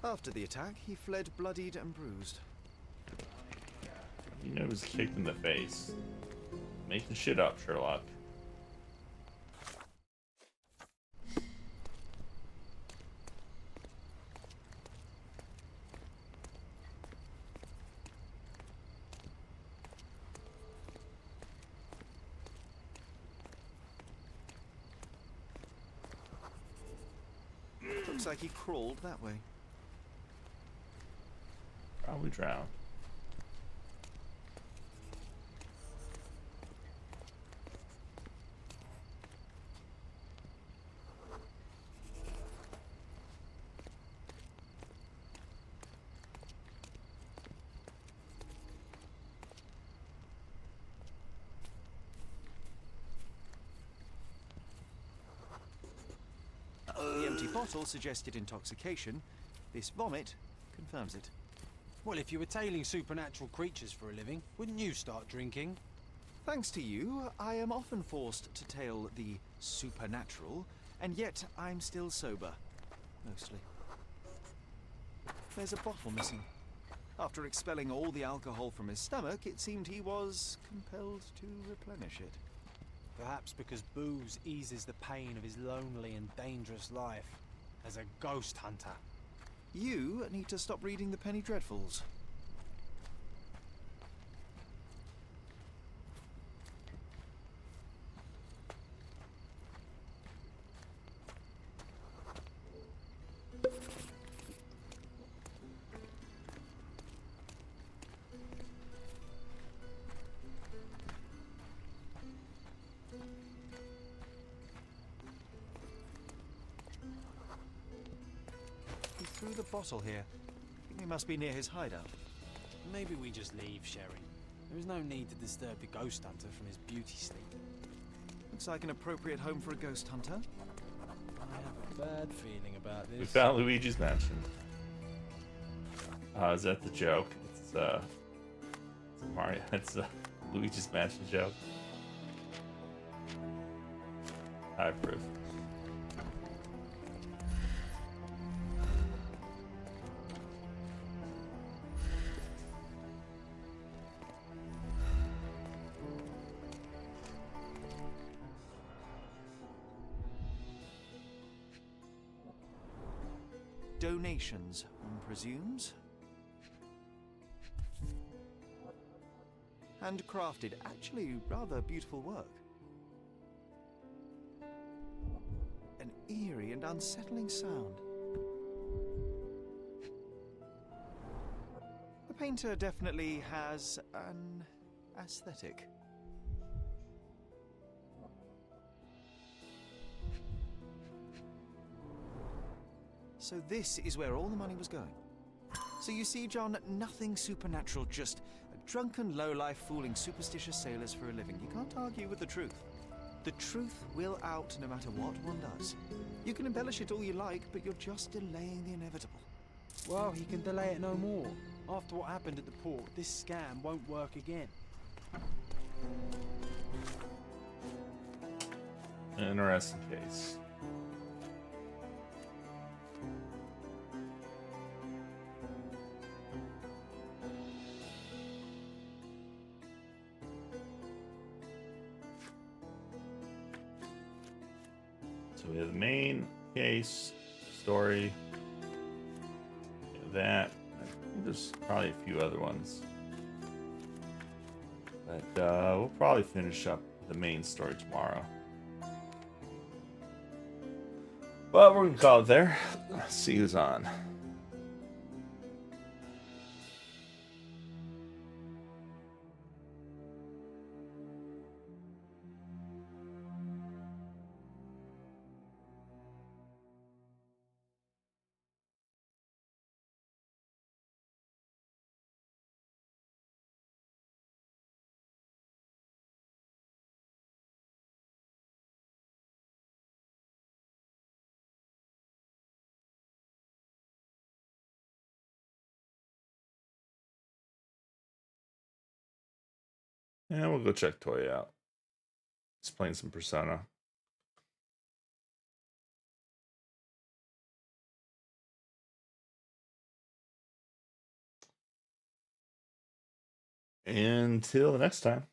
After the attack, he fled bloodied and bruised. You know he was kicked in the face. Making shit up, Sherlock. Looks like he crawled that way. Probably drowned. The empty bottle suggested intoxication. This vomit confirms it. Well, if you were tailing supernatural creatures for a living, wouldn't you start drinking? Thanks to you, I am often forced to tail the supernatural, and yet I'm still sober. Mostly. There's a bottle missing. After expelling all the alcohol from his stomach, it seemed he was compelled to replenish it. Perhaps because booze eases the pain of his lonely and dangerous life as a ghost hunter. You need to stop reading the Penny Dreadfuls. He threw the bottle here. I think we must be near his hideout. Maybe we just leave, Sherry. There is no need to disturb the ghost hunter from his beauty sleep. Looks like an appropriate home for a ghost hunter. I have a bad feeling about this. We found Luigi's mansion. Is that the joke? It's Mario. It's a Luigi's mansion joke. I approve. Donations, one presumes. Handcrafted, actually rather beautiful work. An eerie and unsettling sound. The painter definitely has an aesthetic. So this is where all the money was going. So you see, John, nothing supernatural, just a drunken lowlife fooling superstitious sailors for a living. You can't argue with the truth. The truth will out no matter what one does. You can embellish it all you like, but you're just delaying the inevitable. Well, he can delay it no more. After what happened at the port, this scam won't work again. Interesting case. So we have the main case, story, that. I think there's probably a few other ones. But we'll probably finish up the main story tomorrow. But we're going to call it there. See who's on. Yeah, we'll go check Toy out. He's playing some Persona. Until the next time.